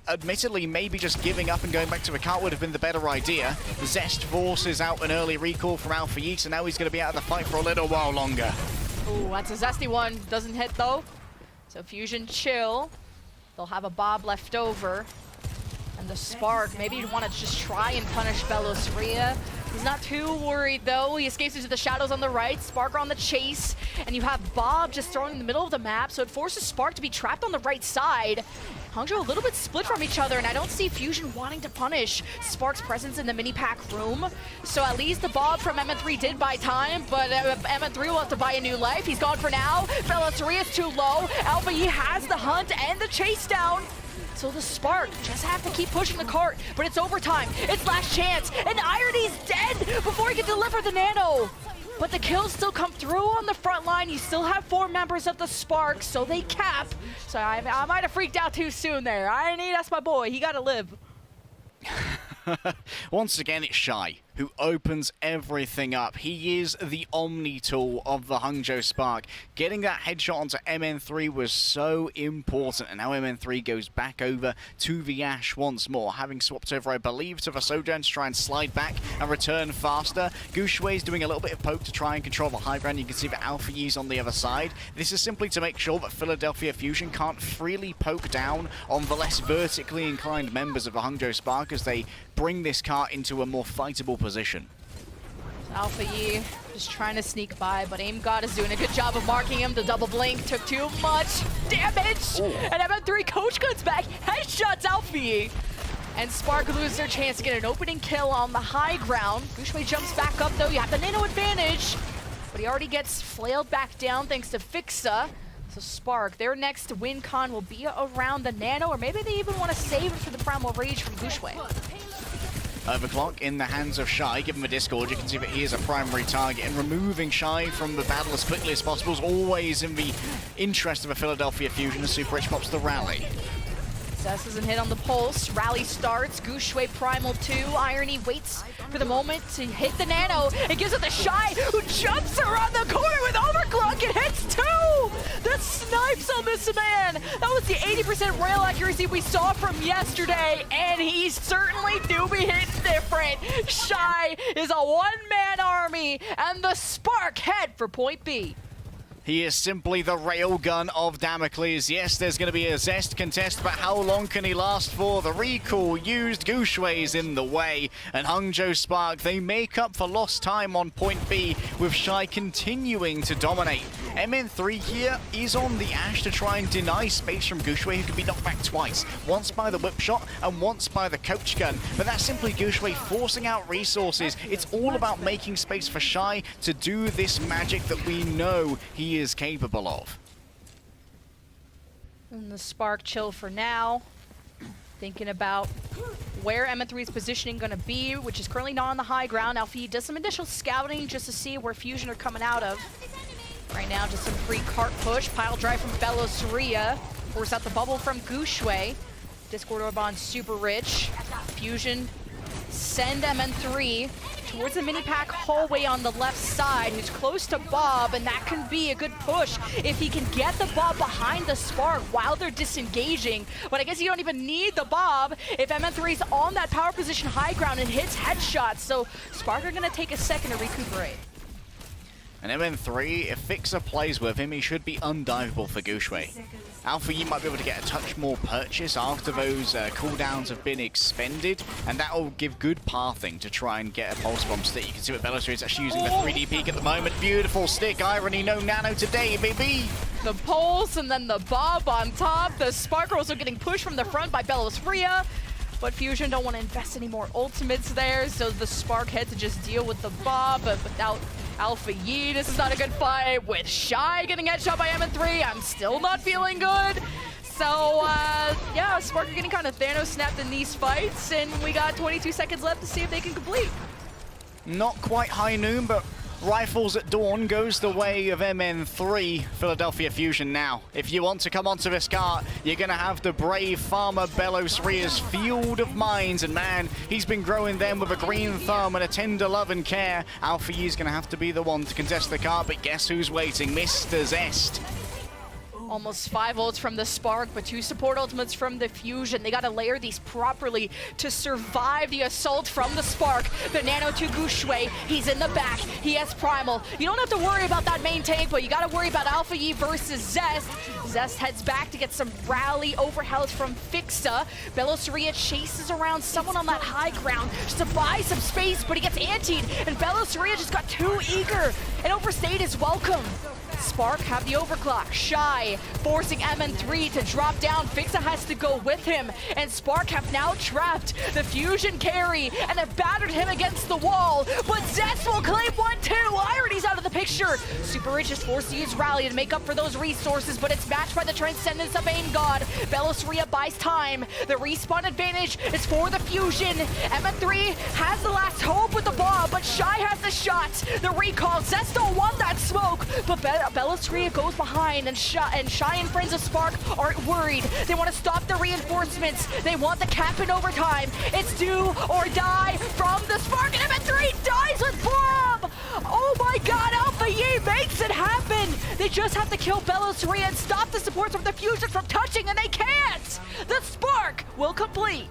admittedly, maybe just giving up and going back to the cart would have been the better idea. Zest forces out an early recall from Alpha Yi, so now he's going to be out of the fight for a little while longer. Ooh, that's a zesty one. Doesn't hit, though. So Fusion chill. They'll have a Bob left over. And the Spark, maybe you want to just try and punish Belosria. He's not too worried, though. He escapes into the shadows on the right, Spark on the chase, and you have Bob just throwing in the middle of the map, so it forces Spark to be trapped on the right side. Hangzhou a little bit split from each other, and I don't see Fusion wanting to punish Spark's presence in the mini-pack room. So at least the Bob from MN3 did buy time, but MN3 will have to buy a new life. He's gone for now. Belosria is too low. Alpha Yi has the hunt and the chase down. So the Spark just have to keep pushing the cart, but it's overtime. It's last chance, and Irony's dead before he can deliver the nano. But the kills still come through on the front line. You still have 4 members of the Spark, so they cap. So I might have freaked out too soon there. Irony, that's my boy. He gotta live. Once again, it's Shy who opens everything up. He is the Omni tool of the Hangzhou Spark. Getting that headshot onto MN3 was so important, and now MN3 goes back over to the Ash once more, having swapped over, I believe, to the Sojourn to try and slide back and return faster. Guangzhou is doing a little bit of poke to try and control the high ground. You can see that Alpha Yi's on the other side. This is simply to make sure that Philadelphia Fusion can't freely poke down on the less vertically inclined members of the Hangzhou Spark as they bring this cart into a more fightable position. Alpha Yi just trying to sneak by, but Aim God is doing a good job of marking him. The double blink took too much damage. Ooh. And MN3 coach comes back, headshots Alpha Yi. And Spark loses their chance to get an opening kill on the high ground. Guangzhou jumps back up though, you have the nano advantage. But he already gets flailed back down thanks to Fixa. So Spark, their next win con will be around the nano, or maybe they even want to save it for the Primal Rage from Guangzhou. Overclock in the hands of Shy. Given the Discord, you can see that he is a primary target, and removing Shy from the battle as quickly as possible is always in the interest of a Philadelphia Fusion as Super Rich pops the rally. Zest doesn't hit on the pulse. Rally starts. Guangzhou Primal 2. Irony waits for the moment to hit the nano. It gives it to Shy, who jumps around the corner with Overclock and hits 2! The snipes on this man! That was the 80% rail accuracy we saw from yesterday, and he certainly do be hitting different. Shy is a one-man army, and the Spark head for point B. He is simply the railgun of Damocles. Yes, there's going to be a Zest contest, but how long can he last for? The recall used, Guangzhou's in the way, and Hangzhou Spark, they make up for lost time on point B, with Shy continuing to dominate. MN3 here is on the Ash to try and deny space from Guangzhou, who can be knocked back twice. Once by the whip shot, and once by the coach gun. But that's simply Guangzhou forcing out resources. It's all about making space for Shy to do this magic that we know he is capable of. And the Spark chill for now. Thinking about where MN3's positioning going to be, which is currently not on the high ground. Alfie does some initial scouting just to see where Fusion are coming out of. Right now, just some free cart push. Pile drive from Belosria. Force out the bubble from Guangzhou. Discord Orban super rich. Fusion send MN3 towards the mini-pack hallway on the left side, who's close to Bob, and that can be a good push if he can get the Bob behind the Spark while they're disengaging. But I guess you don't even need the Bob if MN3's on that power position high ground and hits headshots, so Spark are gonna take a second to recuperate. And MN3, if Fixer plays with him, he should be undiveable for Guangzhou. Alpha Yi might be able to get a touch more purchase after those cooldowns have been expended, and that will give good pathing to try and get a pulse bomb stick. You can see what Belosria is actually using the 3D peek at the moment. Beautiful stick, Irony, no nano today, baby! The pulse and then the Bob on top. The Spark are also getting pushed from the front by Belosria. But Fusion don't want to invest any more ultimates there, so the Spark had to just deal with the Bob, but without Alpha Yi, this is not a good fight. With Shy getting headshot by MN3, I'm still not feeling good. So, yeah, Spark are getting kind of Thanos snapped in these fights, and we got 22 seconds left to see if they can complete. Not quite high noon, but Rifles at dawn goes the way of MN3. Philadelphia Fusion now. If you want to come onto this cart, you're going to have the brave farmer Belos Ria's Field of Mines. And man, he's been growing them with a green thumb and a tender love and care. Alpha Yi's going to have to be the one to contest the cart, but guess who's waiting? Mr. Zest. Almost 5 ults from the Spark, but 2 support ultimates from the Fusion. They gotta layer these properly to survive the assault from the Spark. The Nano to Gushue, he's in the back, he has Primal. You don't have to worry about that main tank, but you gotta worry about Alpha Yi versus Zest. Zest heads back to get some rally overhealth from Fixa. Belos Ria chases around someone on that high ground just to buy some space, but he gets antied, and Belos Ria just got too eager and overstayed his welcome. Spark have the overclock. Shy forcing MN3 to drop down. Fixa has to go with him, and Spark have now trapped the Fusion carry and have battered him against the wall. But Zest will claim 1-2. Irony's out of the picture. Super Rich is forced to use Rally to make up for those resources, but it's matched by the Transcendence of Ain God. Belos Ria buys time. The respawn advantage is for the Fusion. MN3 has the last hope with the bomb, but Shy has the shot. The recall. Zest don't want that smoke, but Belos Ria goes behind, and Shy and friends of Spark aren't worried. They want to stop the reinforcements. They want the cap in overtime. It's do or die from the Spark, and MN3 dies with bomb! Oh my god, Alpha Yi makes it happen! They just have to kill Belos Ria and stop the supports from the Fusion from touching, and they can't! The Spark will complete.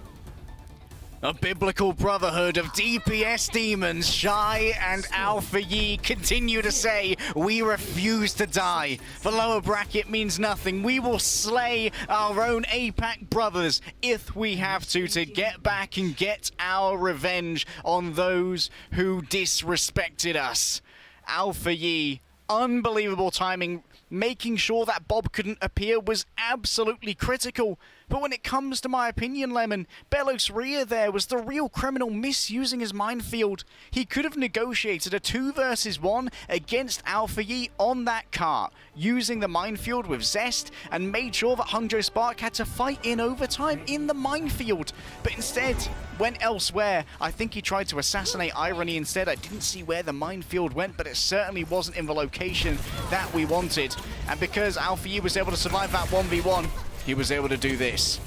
A biblical brotherhood of DPS demons, Shy and Alpha Yi continue to say, we refuse to die. The lower bracket means nothing. We will slay our own APAC brothers if we have to get back and get our revenge on those who disrespected us. Alpha Yi, unbelievable timing. Making sure that Bob couldn't appear was absolutely critical. But when it comes to my opinion, Lemon, Belos Ria there was the real criminal misusing his minefield. He could have negotiated a 2 versus 1 against Alpha Yi on that cart, using the minefield with Zest, and made sure that Hangzhou Spark had to fight in overtime in the minefield. But instead, went elsewhere. I think he tried to assassinate Irony instead. I didn't see where the minefield went, but it certainly wasn't in the location that we wanted. And because Alpha Yi was able to survive that 1v1, he was able to do this.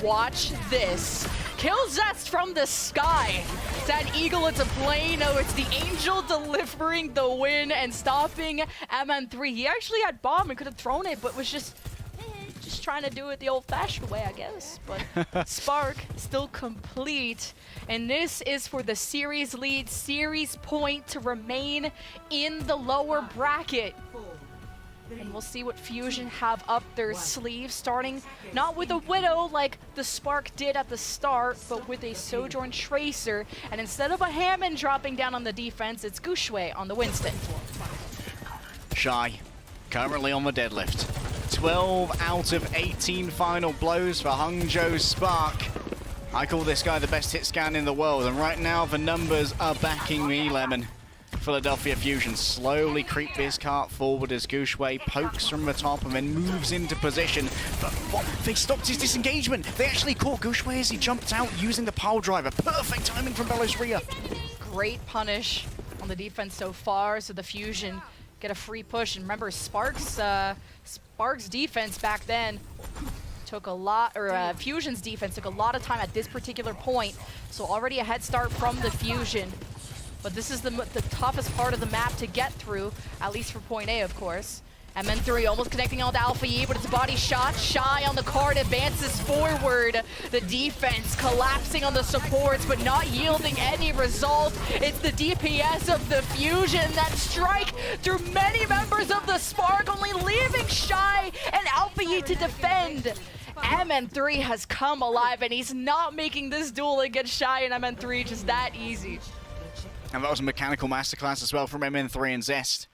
Watch this. Kill Zest from the sky. That Eagle into play. No, it's the Angel delivering the win and stopping MN3. He actually had bomb and could have thrown it, but was just trying to do it the old-fashioned way, I guess. But Spark still complete. And this is for the series lead, series point to remain in the lower bracket. And we'll see what Fusion have up their sleeves, starting not with a Widow like the Spark did at the start, but with a Sojourn Tracer. And instead of a Hammond dropping down on the defense, it's Gushue on the Winston. Shy, currently on the deadlift. 12 out of 18 final blows for Hangzhou Spark. I call this guy the best hit scan in the world, and right now the numbers are backing me, Lemon. Philadelphia Fusion slowly creep this cart forward as Gushue pokes from the top and then moves into position. But what? They stopped his disengagement. They actually caught Gushue as he jumped out using the pile driver. Perfect timing from Belos Ria. Great punish on the defense so far, so the Fusion get a free push. And remember, Spark's defense back then took a lot, or Fusion's defense took a lot of time at this particular point. So already a head start from the Fusion. But this is the toughest part of the map to get through, at least for point A, of course. MN3 almost connecting on to Alpha Yi, but it's a body shot. Shy on the card advances forward. The defense collapsing on the supports, but not yielding any result. It's the DPS of the Fusion that strike through many members of the Spark, only leaving Shy and Alpha Yi to defend. MN3 has come alive, and he's not making this duel against Shy and MN3 just that easy. And that was a mechanical masterclass as well from MN3 and Zest.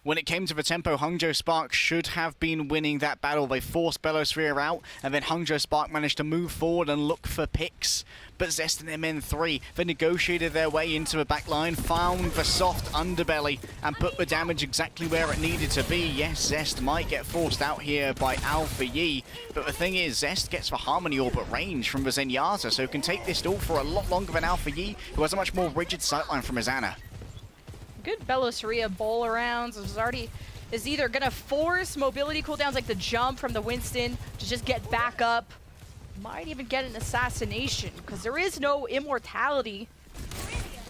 When it came to the tempo, Hangzhou Spark should have been winning that battle. They forced Belos Ria out, and then Hangzhou Spark managed to move forward and look for picks. But Zest and MN3, they negotiated their way into the back line, found the soft underbelly, and put the damage exactly where it needed to be. Yes, Zest might get forced out here by Alpha Yi, but the thing is, Zest gets the Harmony Orb at range from the Zenyatta, so can take this duel for a lot longer than Alpha Yi, who has a much more rigid sightline from his Ana. good Belosaria bowl arounds. Is either gonna force mobility cooldowns like the jump from the Winston to just get back up. Might even get an assassination, because there is no immortality.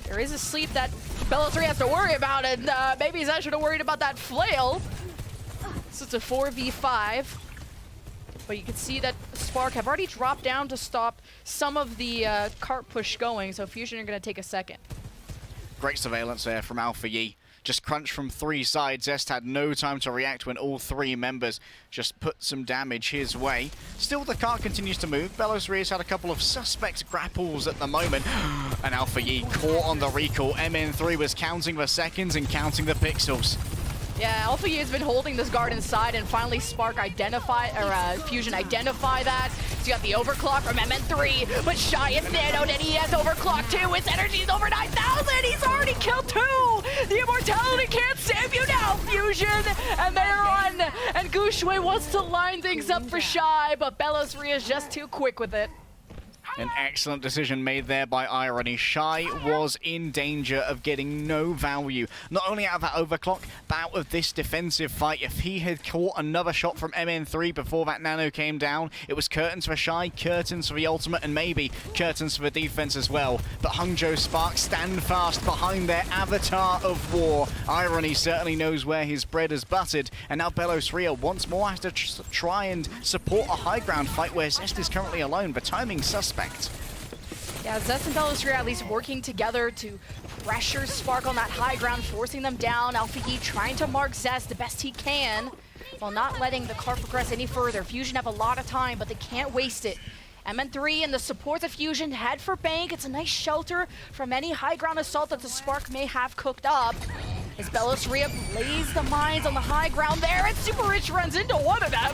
There is a sleep that Belosaria has to worry about, and maybe he's actually worried about that flail. So it's a 4v5. But you can see that Spark have already dropped down to stop some of the cart push going, so Fusion are going to take a second. Great surveillance there from Alpha Yi. Just crunched from 3 sides. Zest had no time to react when all 3 members just put some damage his way. Still, the cart continues to move. Belosaria's had a couple of suspect grapples at the moment. And Alpha Yi caught on the recall. MN3 was counting the seconds and counting the pixels. Yeah, Alpha Yi has been holding this guard inside, and finally Spark Fusion identify that. So you got the overclock from MN3, but Shy is nanoed and he has overclock too. His energy is over 9,000. He's already killed 2. The immortality can't save you now, Fusion. And they're on. And Guangzhou wants to line things up for Shy, but Belosaria is just too quick with it. An excellent decision made there by Irony. Shy was in danger of getting no value, not only out of that overclock, but out of this defensive fight. If he had caught another shot from MN3 before that nano came down, it was curtains for Shy, curtains for the ultimate, and maybe curtains for the defense as well. But Hangzhou Spark stand fast behind their avatar of war. Irony certainly knows where his bread is buttered, and now Belosaria once more has to try and support a high ground fight where Zest is currently alone. The timing suspect. Yeah, Zest and Belosaria at least working together to pressure Spark on that high ground, forcing them down. Alpha Yi trying to mark Zest the best he can while not letting the car progress any further. Fusion have a lot of time, but they can't waste it. MN3 and the supports of Fusion head for Bank. It's a nice shelter from any high ground assault that the Spark may have cooked up. As Belosaria blaze the mines on the high ground there, and Super Rich runs into one of them.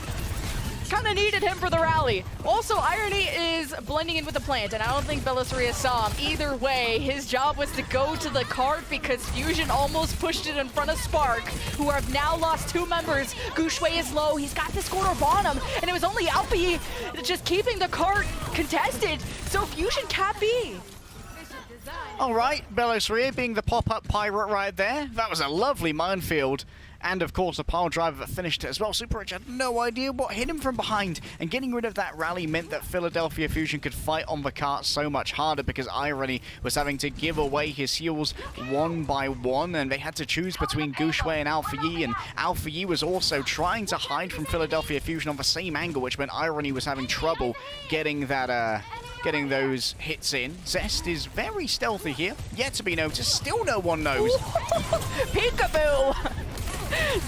Kind of needed him for the rally. Also, Irony is blending in with the plant, and I don't think Belosaria saw him. Either way, his job was to go to the cart because Fusion almost pushed it in front of Spark, who have now lost 2 members. Guangzhou is low. He's got this corner bottom, and it was only Alpha Yi just keeping the cart contested, so Fusion can't be. All right, Belosaria being the pop-up pirate right there. That was a lovely minefield. And of course, a pile driver that finished it as well. Super Rich had no idea what hit him from behind. And getting rid of that rally meant that Philadelphia Fusion could fight on the cart so much harder because Irony was having to give away his heals 1 by 1. And they had to choose between Guangzhou and Alpha Yi. And Alpha Yi was also trying to hide from Philadelphia Fusion on the same angle, which meant Irony was having trouble getting that getting those hits in. Zest is very stealthy here, yet to be noticed. Still no one knows. Peekaboo!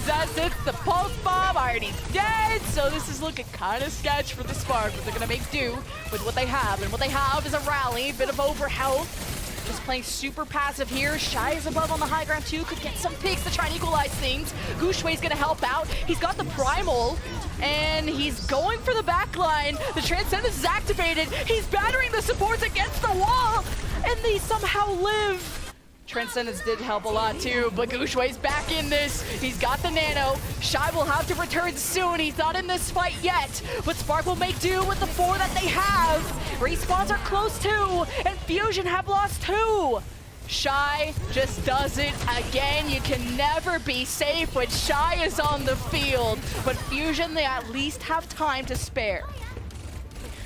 Zest hits the pulse bomb, Irony's dead, so this is looking kind of sketch for the Spark, but they're gonna make do with what they have, and what they have is a rally, bit of overhealth. Just playing super passive here. Shy is above on the high ground too, could get some picks to try and equalize things. Guangzhou's gonna help out. He's got the primal, and he's going for the back line. The Transcendence is activated. He's battering the supports against the wall, and they somehow live. Transcendence did help a lot too, but Guangzhou's back in this. He's got the nano. Shy will have to return soon. He's not in this fight yet, but Spark will make do with the 4 that they have. Respawns are close too, and Fusion have lost 2. Shy just does it again. You can never be safe when Shy is on the field, but Fusion, they at least have time to spare.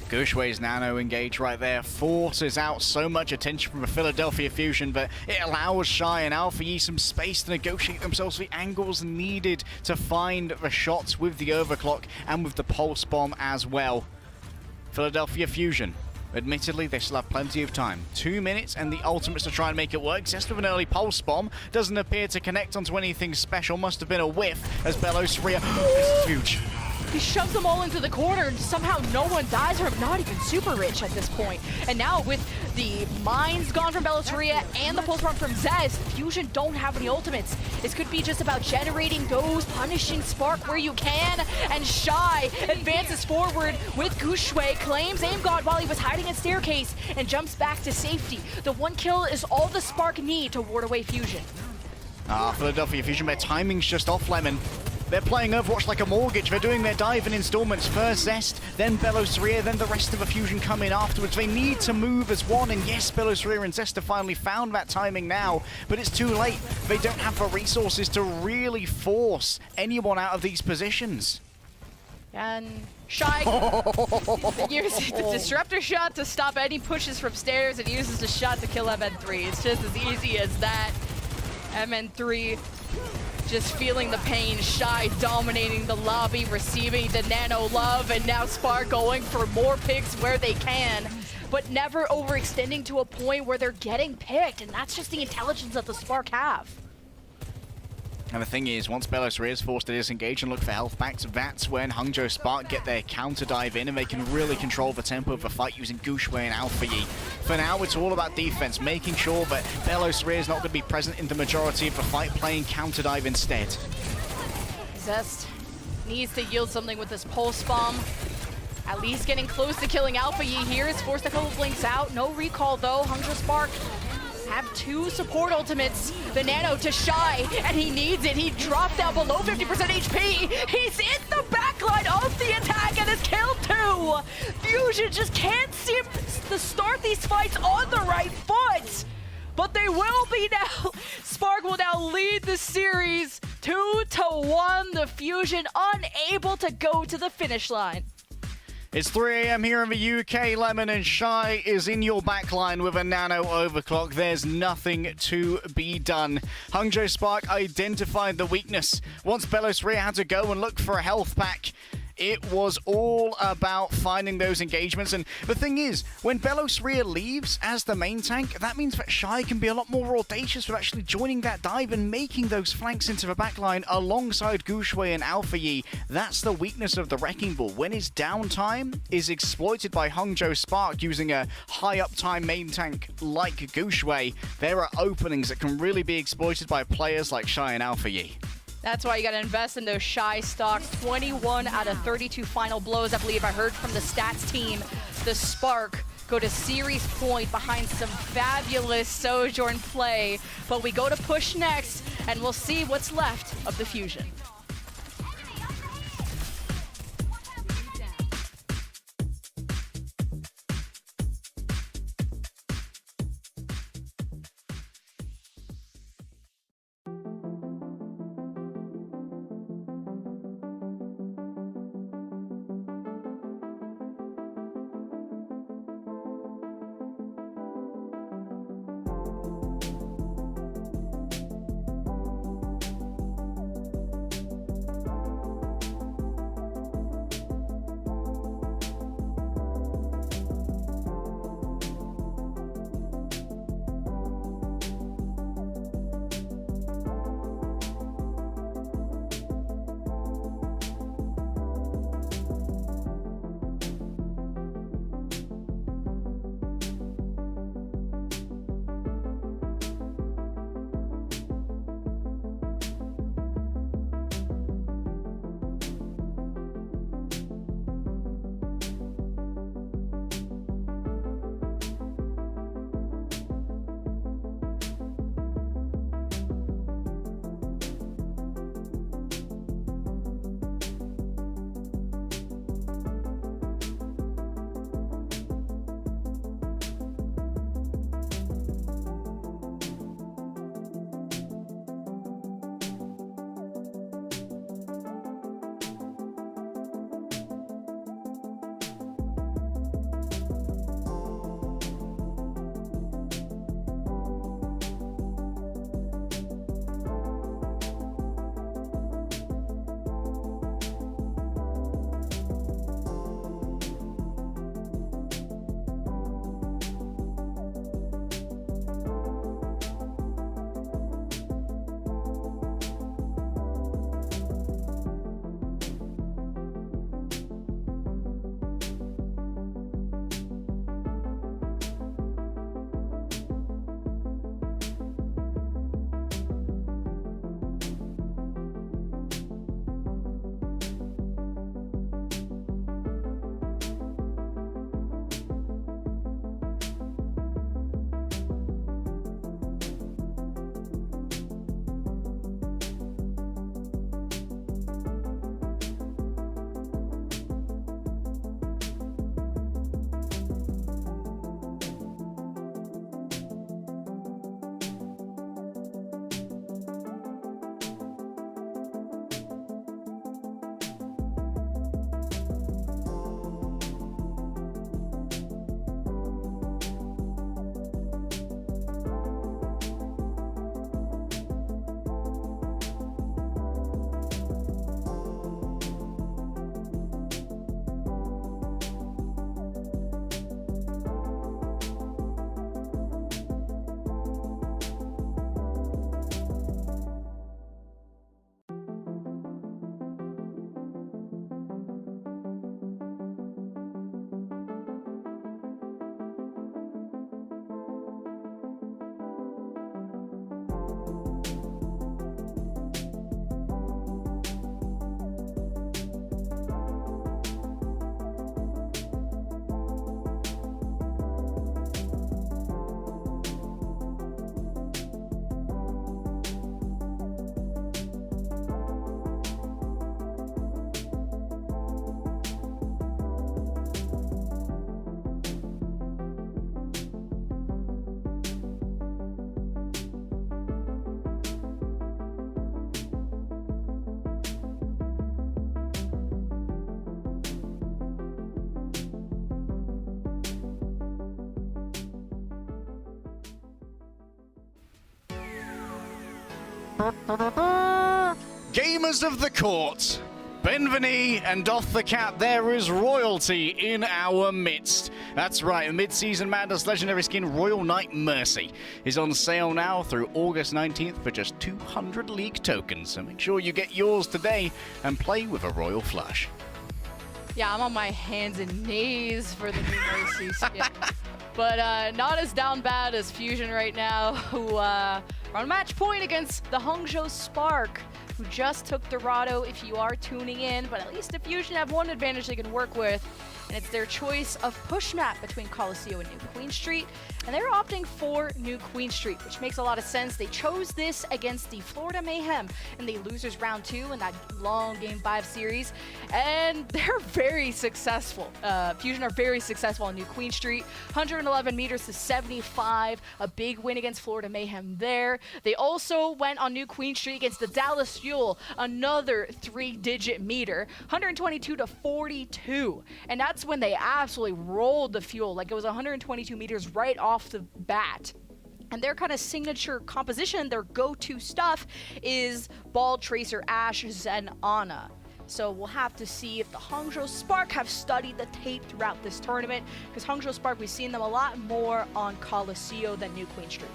Guangzhou's nano engage right there forces out so much attention from the Philadelphia Fusion, but it allows Shy and Alpha Yi some space to negotiate themselves the angles needed to find the shots with the overclock and with the pulse bomb as well. Philadelphia Fusion, admittedly, they still have plenty of time. 2 minutes and the ultimates to try and make it work. Zest with an early pulse bomb doesn't appear to connect onto anything special. Must have been a whiff as Belosaria. This is huge. He shoves them all into the corner, and somehow no one dies, or not even Super Rich at this point. And now with the mines gone from Belosaria and the pulse bomb from Zest, Fusion don't have any ultimates. This could be just about generating those, punishing Spark where you can, and Shy advances forward with Guangzhou, claims aim god while he was hiding in staircase, and jumps back to safety. The 1 kill is all the Spark need to ward away Fusion. Philadelphia Fusion, their timing's just off, Lemon. They're playing Overwatch like a mortgage. They're doing their dive in installments. First Zest, then Belos3, then the rest of the Fusion come in afterwards. They need to move as one, and yes, Belos3 and Zest have finally found that timing now, but it's too late. They don't have the resources to really force anyone out of these positions. And Shy uses the Disruptor shot to stop any pushes from stairs and uses the shot to kill MN3. It's just as easy as that. MN3 just feeling the pain. Shy dominating the lobby, receiving the nano love, and now Spark going for more picks where they can, but never overextending to a point where they're getting picked, and that's just the intelligence that the Spark have. And the thing is, once Belos3 is forced to disengage and look for health packs, that's when Hangzhou Spark get their counter dive in and they can really control the tempo of the fight using Guangzhou and Alpha Yi. For now, it's all about defense, making sure that Belos3 is not going to be present in the majority of the fight, playing counter dive instead. Zest needs to yield something with this pulse bomb. At least getting close to killing Alpha Yi here. It's forced a couple blinks out. No recall though. Hangzhou Spark have 2 support ultimates. The nano to Shy, and he needs it. He dropped down below 50% HP. He's in the backline of the attack and has killed 2. Fusion just can't seem to start these fights on the right foot. But they will be now. Spark will now lead the series 2-1. The Fusion unable to go to the finish line. It's 3 AM here in the UK. Lemon and Shy is in your backline with a nano overclock. There's nothing to be done. Hangzhou Spark identified the weakness. Once Belos3 had to go and look for a health pack, it was all about finding those engagements. And the thing is, when Belos3 leaves as the main tank, that means that Shy can be a lot more audacious with actually joining that dive and making those flanks into the backline alongside Guangzhou and Alpha Yi. That's the weakness of the Wrecking Ball. When his downtime is exploited by Hangzhou Spark using a high uptime main tank like Guangzhou, there are openings that can really be exploited by players like Shy and Alpha Yi. That's why you got to invest in those Shy stocks. 21 out of 32 final blows, I believe I heard from the stats team. The Spark go to series point behind some fabulous Sojourn play. But we go to push next, and we'll see what's left of the Fusion. Gamers of the court, Benvenue and doff the cap, there is royalty in our midst. That's right, the Mid-Season Madness legendary skin Royal Knight Mercy is on sale now through August 19th for just 200 League tokens. So make sure you get yours today and play with a Royal Flush. Yeah, I'm on my hands and knees for the new Mercy skin. But not as down bad as Fusion right now, who are on match point against the Hangzhou Spark, who just took Dorado if you are tuning in. But at least the Fusion have one advantage they can work with, and it's their choice of push map between Coliseum and New Queen Street. And they're opting for New Queen Street, which makes a lot of sense. They chose this against the Florida Mayhem in the losers round 2 in that long game 5 series, and they're very successful. Fusion are very successful on New Queen Street. 111 meters to 75, a big win against Florida Mayhem there. They also went on New Queen Street against the Dallas Fuel, another 3-digit meter, 122 to 42, and that's when they absolutely rolled the Fuel. Like, it was 122 meters right off the bat. And their kind of signature composition, their go-to stuff, is Ball, Tracer, Ashe, Zen, Ana. So we'll have to see if the Hangzhou Spark have studied the tape throughout this tournament, because Hangzhou Spark, we've seen them a lot more on Coliseum than New Queen Street.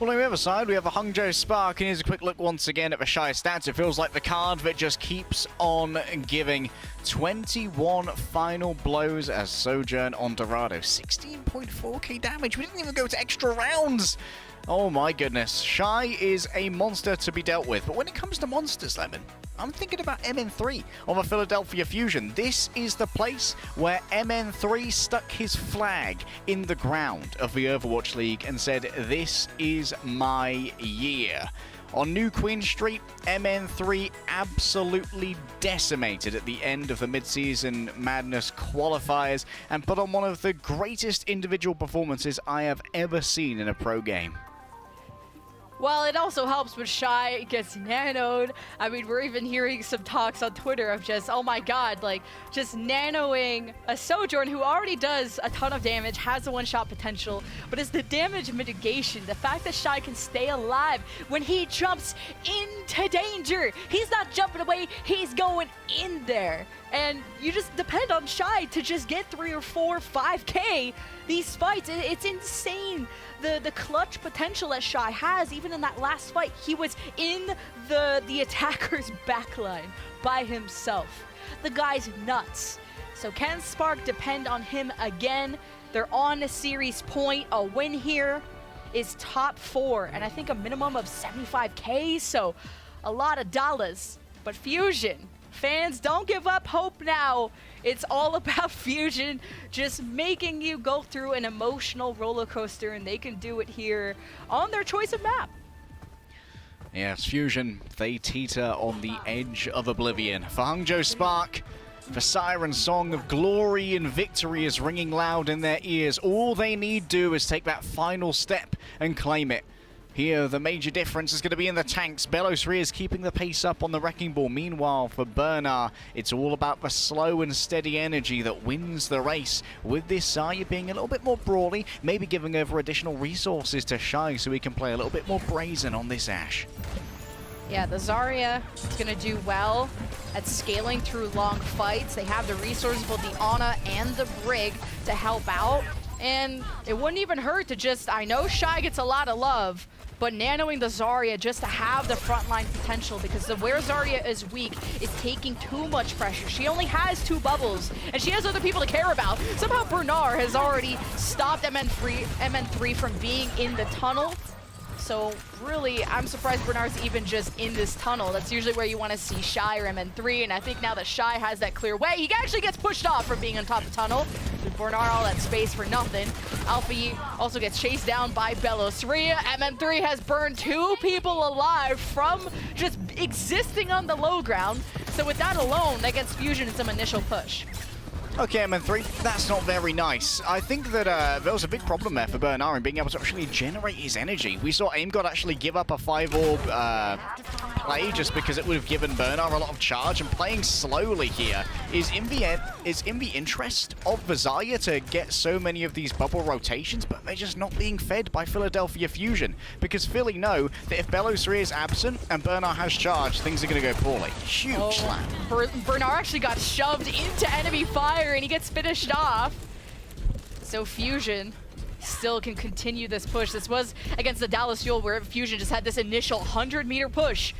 Well, on the other side, we have a Hangzhou Spark, and here's a quick look once again at the Shy stats. It feels like the card that just keeps on giving. 21 final blows as Sojourn on Dorado. 16.4k damage. We didn't even go to extra rounds. Oh my goodness. Shy is a monster to be dealt with. But when it comes to monsters, Lemon, I'm thinking about MN3 on the Philadelphia Fusion. This is the place where MN3 stuck his flag in the ground of the Overwatch League and said, "This is my year." On New Queen Street, MN3 absolutely decimated at the end of the Mid-Season Madness qualifiers and put on one of the greatest individual performances I have ever seen in a pro game. Well, it also helps when Shy gets nanoed. I mean, we're even hearing some talks on Twitter of just, oh my god, like, just nanoing a Sojourn who already does a ton of damage, has a one-shot potential, but it's the damage mitigation, the fact that Shy can stay alive when he jumps into danger. He's not jumping away, he's going in there. And you just depend on Shy to just get 3 or 4, 5k these fights. It's insane. The clutch potential that Shy has. Even in that last fight, he was in the attacker's backline by himself. The guy's nuts. So can Spark depend on him again? They're on a series point. A win here is top 4, and I think a minimum of 75k, so a lot of dollars. But Fusion, fans, don't give up hope now. It's all about Fusion just making you go through an emotional roller coaster, and they can do it here on their choice of map. Yes, Fusion, they teeter on the edge of oblivion. For Hangzhou Spark, the siren song of glory and victory is ringing loud in their ears. All they need do is take that final step and claim it. Here, the major difference is going to be in the tanks. Belos3 is keeping the pace up on the Wrecking Ball. Meanwhile, for Bernard, it's all about the slow and steady energy that wins the race. With this Zarya being a little bit more brawly, maybe giving over additional resources to Shy so he can play a little bit more brazen on this Ashe. Yeah, the Zarya is going to do well at scaling through long fights. They have the resources, both the Ana and the Brig, to help out. And it wouldn't even hurt to just, I know Shy gets a lot of love, but nanoing the Zarya just to have the frontline potential, because where Zarya is weak is taking too much pressure. She only has 2 bubbles, and she has other people to care about. Somehow Bernard has already stopped MN3 from being in the tunnel. So really, I'm surprised Bernard's even just in this tunnel. That's usually where you want to see Shy or MN3, and I think now that Shy has that clear way, he actually gets pushed off from being on top of the tunnel. With Bernard all that space for nothing. Alpha also gets chased down by Belos3. MN3 has burned 2 people alive from just existing on the low ground. So with that alone, that gets Fusion in some initial push. Okay, MN3, that's not very nice. I think that there was a big problem there for Bernard in being able to actually generate his energy. We saw AimGod actually give up a 5-orb play just because it would have given Bernard a lot of charge, and playing slowly here is in the interest of Visalia to get so many of these bubble rotations, but they're just not being fed by Philadelphia Fusion, because Philly know that if Belos 3 is absent and Bernard has charge, things are going to go poorly. Huge slap. Bernard actually got shoved into enemy fire and he gets finished off. So Fusion still can continue this push. This was against the Dallas Fuel where Fusion just had this initial 100-meter push.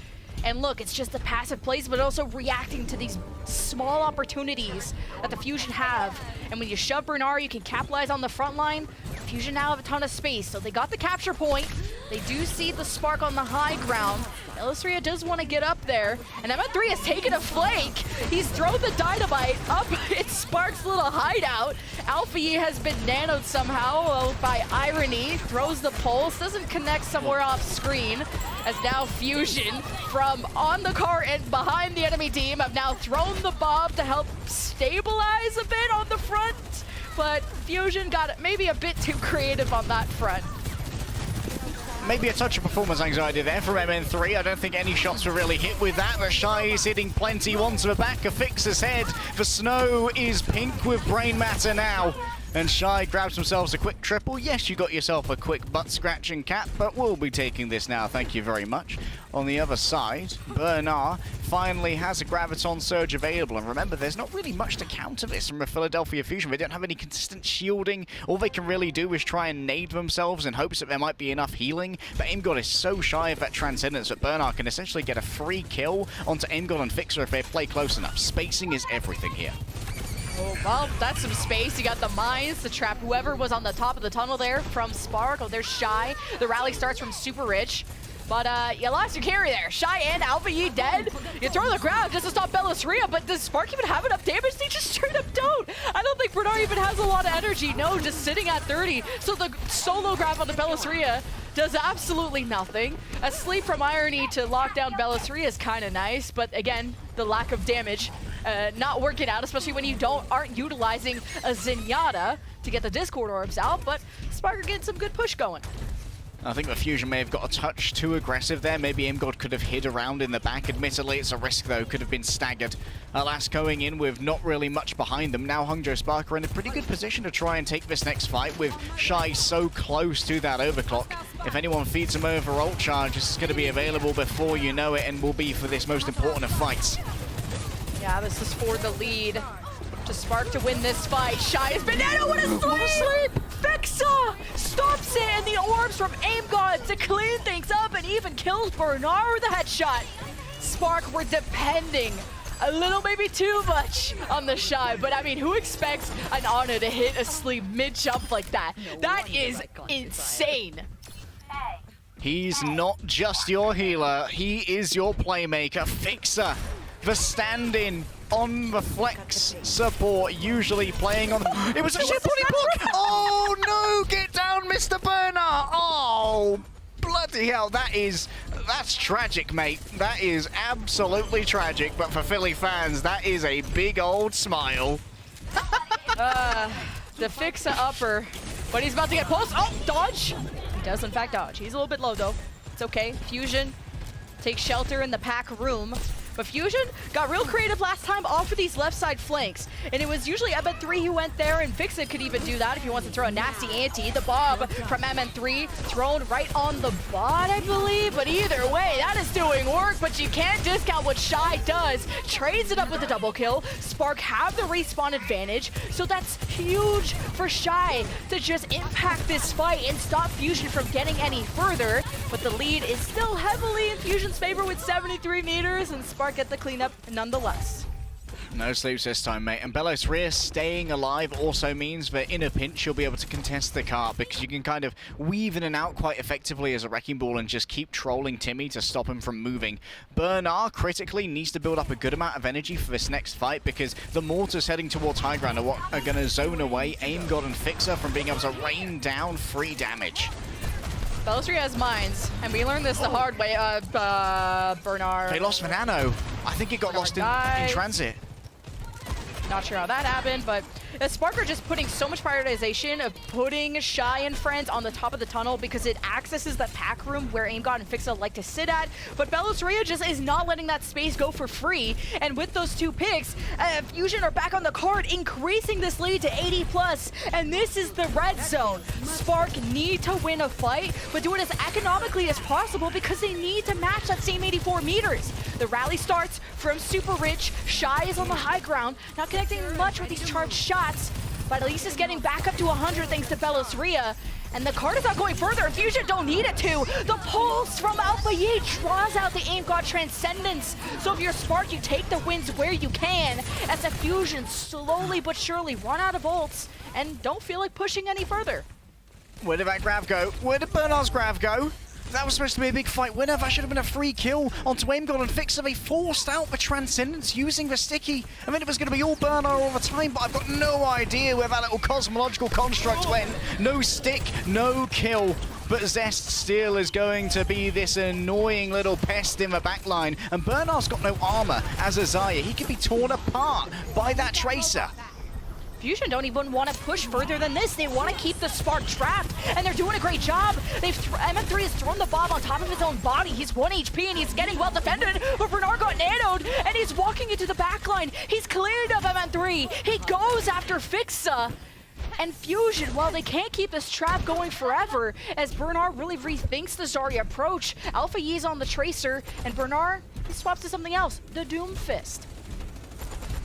And look, it's just the passive plays, but also reacting to these small opportunities that the Fusion have. And when you shove Bernard, you can capitalize on the front line. Fusion now have a ton of space, so they got the capture point. They do see the Spark on the high ground. Illustrator does want to get up there, and MN3 has taken a flank. He's thrown the dynamite up in Spark's little hideout. Alpha Yi has been nanoed somehow by Irony, throws the pulse, doesn't connect somewhere off screen, as now Fusion from on the car and behind the enemy team have now thrown the bomb to help stabilize a bit on the front, but Fusion got maybe a bit too creative on that front. Maybe a touch of performance anxiety there from MN3. I don't think any shots were really hit with that, but Shy is hitting plenty. One to the back of Fixer's head. The snow is pink with brain matter now. And Shy grabs themselves a quick triple. Yes, you got yourself a quick butt-scratching cap, but we'll be taking this now, thank you very much. On the other side, Bernard finally has a Graviton Surge available. And remember, there's not really much to counter this from a Philadelphia Fusion. They don't have any consistent shielding. All they can really do is try and nade themselves in hopes that there might be enough healing. But AimGod is so shy of that Transcendence that Bernard can essentially get a free kill onto AimGod and Fixer if they play close enough. Spacing is everything here. Oh, well, that's some space. You got the mines to trap whoever was on the top of the tunnel there from Spark. Oh, there's Shy. The rally starts from Super Rich. But you lost your carry there. Shy and Alpha Yi dead. You throw the ground just to stop Belisria, but does Spark even have enough damage? They just straight up don't. I don't think Bernard even has a lot of energy. No, just sitting at 30. So the solo grab on the Belisria does absolutely nothing. A sleep from Irony to lock down Belisria is kind of nice, but again, the lack of damage not working out, especially when you aren't utilizing a Zenyatta to get the Discord orbs out, but Spark are getting some good push going. I think the Fusion may have got a touch too aggressive there. Maybe AimGod could have hid around in the back. Admittedly, it's a risk, though. Could have been staggered. Alas, going in with not really much behind them. Now Hangzhou Spark are in a pretty good position to try and take this next fight with Shy so close to that overclock. If anyone feeds him over ult charge, this is going to be available before you know it and will be for this most important of fights. Yeah, this is for the lead. To Spark to win this fight. Shy has been nano. What a sleep! Fixa stops it, and the orbs from AimGod to clean things up and even kills Bernard with a headshot. Spark were depending a little, maybe too much on the Shy, but I mean, who expects an Ana to hit a sleep mid-jump like that? That is insane. He's not just your healer, he is your playmaker. Fixer, the stand-in on the flex support, usually playing on... It was a shit body block! Oh no! Get down, Mr. Bernard! Oh, bloody hell, that's tragic, mate. That is absolutely tragic, but for Philly fans, that is a big old smile. The Fixa upper, but he's about to get pulsed. Oh, dodge! He does in fact dodge. He's a little bit low though. It's okay. Fusion takes shelter in the pack room. But Fusion got real creative last time off of these left side flanks. And it was usually MN3 who went there, and Vixen could even do that if he wants to throw a nasty ante. The bomb from MN3 thrown right on the bot, I believe. But either way, that is doing work, but you can't discount what Shy does. Trades it up with a double kill. Spark have the respawn advantage, so that's huge for Shy to just impact this fight and stop Fusion from getting any further. But the lead is still heavily in Fusion's favor with 73 meters, and Spark get the cleanup nonetheless. No sleeps this time, mate. And Belos Rear staying alive also means that in a pinch you'll be able to contest the cart, because you can kind of weave in and out quite effectively as a wrecking ball and just keep trolling Timmy to stop him from moving. Bernard critically needs to build up a good amount of energy for this next fight, because the mortars heading towards high ground are what are going to zone away AimGod and Fixer from being able to rain down free damage. Belisria has mines, and we learned this the hard way. Bernard. They lost the nano. I think it got lost in transit. Not sure how that happened, but Spark are just putting so much prioritization of putting Shy and friends on the top of the tunnel because it accesses that pack room where AimGod and Fixa like to sit at, but Belosaria just is not letting that space go for free, and with those 2 picks, Fusion are back on the card, increasing this lead to 80+, and this is the red zone. Spark need to win a fight, but do it as economically as possible because they need to match that same 84 meters. The rally starts from super rich. Shy is on the high ground, not connecting much with these charged shots, but at least is getting back up to 100 thanks to Belosaria. And the card is not going further. Fusion don't need it to. The pulse from Alpha Yi draws out the AimGod Transcendence. So if you're Spark, you take the wins where you can, as the Fusion slowly but surely run out of ults and don't feel like pushing any further. Where did that grab go? Where did Bernard's grab go? That was supposed to be a big fight winner. That should have been a free kill onto AimGod and Fixa. They forced out the Transcendence using the sticky. I mean, it was going to be all Bernard all the time, but I've got no idea where that little cosmological construct went. No stick, no kill. But Zest still is going to be this annoying little pest in the backline. And Bernard's got no armor as Azaya. He could be torn apart by that Tracer. Fusion don't even want to push further than this. They want to keep the Spark trapped, and they're doing a great job. MN3 has thrown the bomb on top of his own body. He's 1 HP, and he's getting well defended, but Bernard got nanoed, and he's walking into the backline. He's cleared of MN3. He goes after Fixa. And Fusion, well, they can't keep this trap going forever, as Bernard really rethinks the Zarya approach. Alpha Yi's on the Tracer, and Bernard, he swaps to something else, the Doom Fist.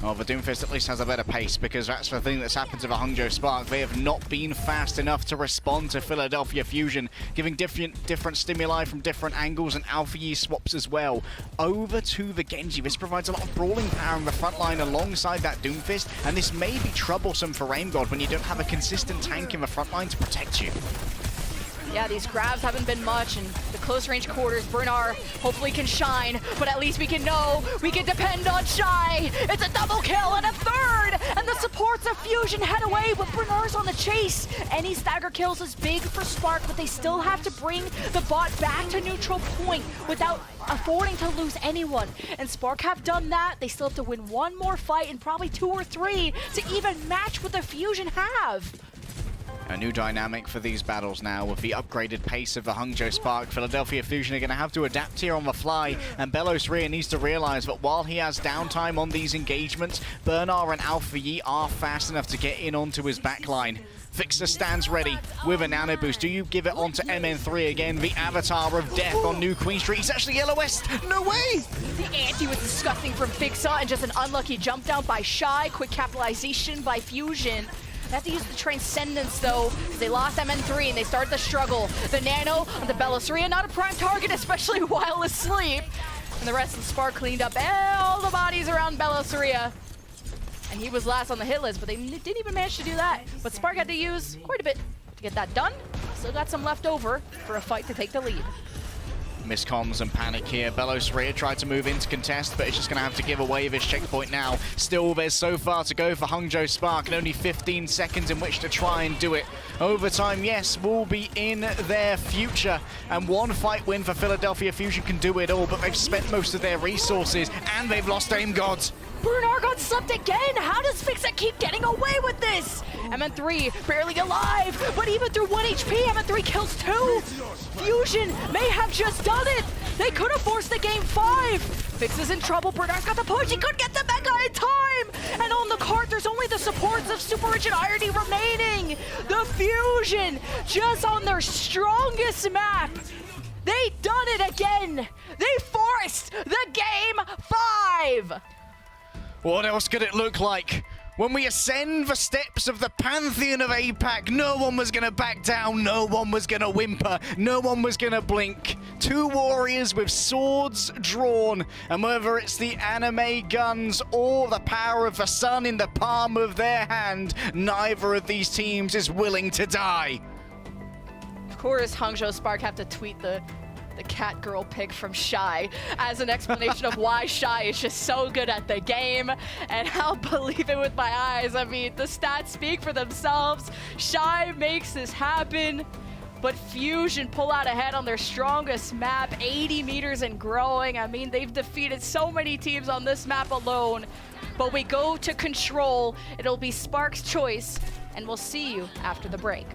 Oh, the Doomfist at least has a better pace, because that's the thing that's happened to the Hangzhou Spark. They have not been fast enough to respond to Philadelphia Fusion, giving different stimuli from different angles, and Alpha Yi swaps as well. Over to the Genji. This provides a lot of brawling power in the front line alongside that Doomfist, and this may be troublesome for AimGod when you don't have a consistent tank in the front line to protect you. Yeah, these grabs haven't been much, and the close range quarters, Bernard hopefully can shine, but at least we can know we can depend on Shy. It's a double kill and a third, and the supports of Fusion head away, but Bernard's on the chase. Any stagger kills is big for Spark, but they still have to bring the bot back to neutral point without affording to lose anyone. And Spark have done that. They still have to win one more fight and probably 2 or 3 to even match what the Fusion have. A new dynamic for these battles now with the upgraded pace of the Hangzhou Spark. Philadelphia Fusion are going to have to adapt here on the fly, and Belosaria needs to realize that while he has downtime on these engagements, Bernard and Alpha Yi are fast enough to get in onto his backline. Fixa stands ready with a nano boost. Do you give it on to MN3 again? The avatar of death on New Queen Street. He's actually Yellow West. No way! The anti was disgusting from Fixa, and just an unlucky jump down by Shy. Quick capitalization by Fusion. They have to use the Transcendence, though, because they lost MN3 and they start the struggle. The Nano on the Belosaria, not a prime target, especially while asleep. And the rest of the Spark cleaned up all the bodies around Belosaria. And he was last on the hit list, but they didn't even manage to do that. But Spark had to use quite a bit to get that done. Still got some left over for a fight to take the lead. Miscomms and panic here. Belosaria tried to move into contest, but it's just going to have to give away this checkpoint now. Still, there's so far to go for Hangzhou Spark, and only 15 seconds in which to try and do it. Overtime, yes, will be in their future, and one fight win for Philadelphia Fusion can do it all, but they've spent most of their resources, and they've lost AimGod. Bernard got slipped again! How does Fixa keep getting away with this? MN3 barely alive, but even through 1 HP, MN3 kills 2! Fusion may have just done it! They could have forced the game 5! Fixa's in trouble, Bernard's got the push, he couldn't get the Mega in time! And on the cart, there's only the supports of Super Rich and Irony remaining! The Fusion, just on their strongest map! They done it again! They forced the game 5! What else could it look like? When we ascend the steps of the pantheon of APAC, no one was going to back down, no one was going to whimper, no one was going to blink. 2 warriors with swords drawn, and whether it's the anime guns or the power of the sun in the palm of their hand, neither of these teams is willing to die. Of course, Hangzhou Spark have to tweet the cat girl pic from Shy as an explanation of why Shy is just so good at the game, and I'll believe it with my eyes. I mean, the stats speak for themselves. Shy makes this happen. but Fusion pull out ahead on their strongest map, 80 meters and growing. I mean, they've defeated so many teams on this map alone, but we go to Control. It'll be Spark's choice, and we'll see you after the break.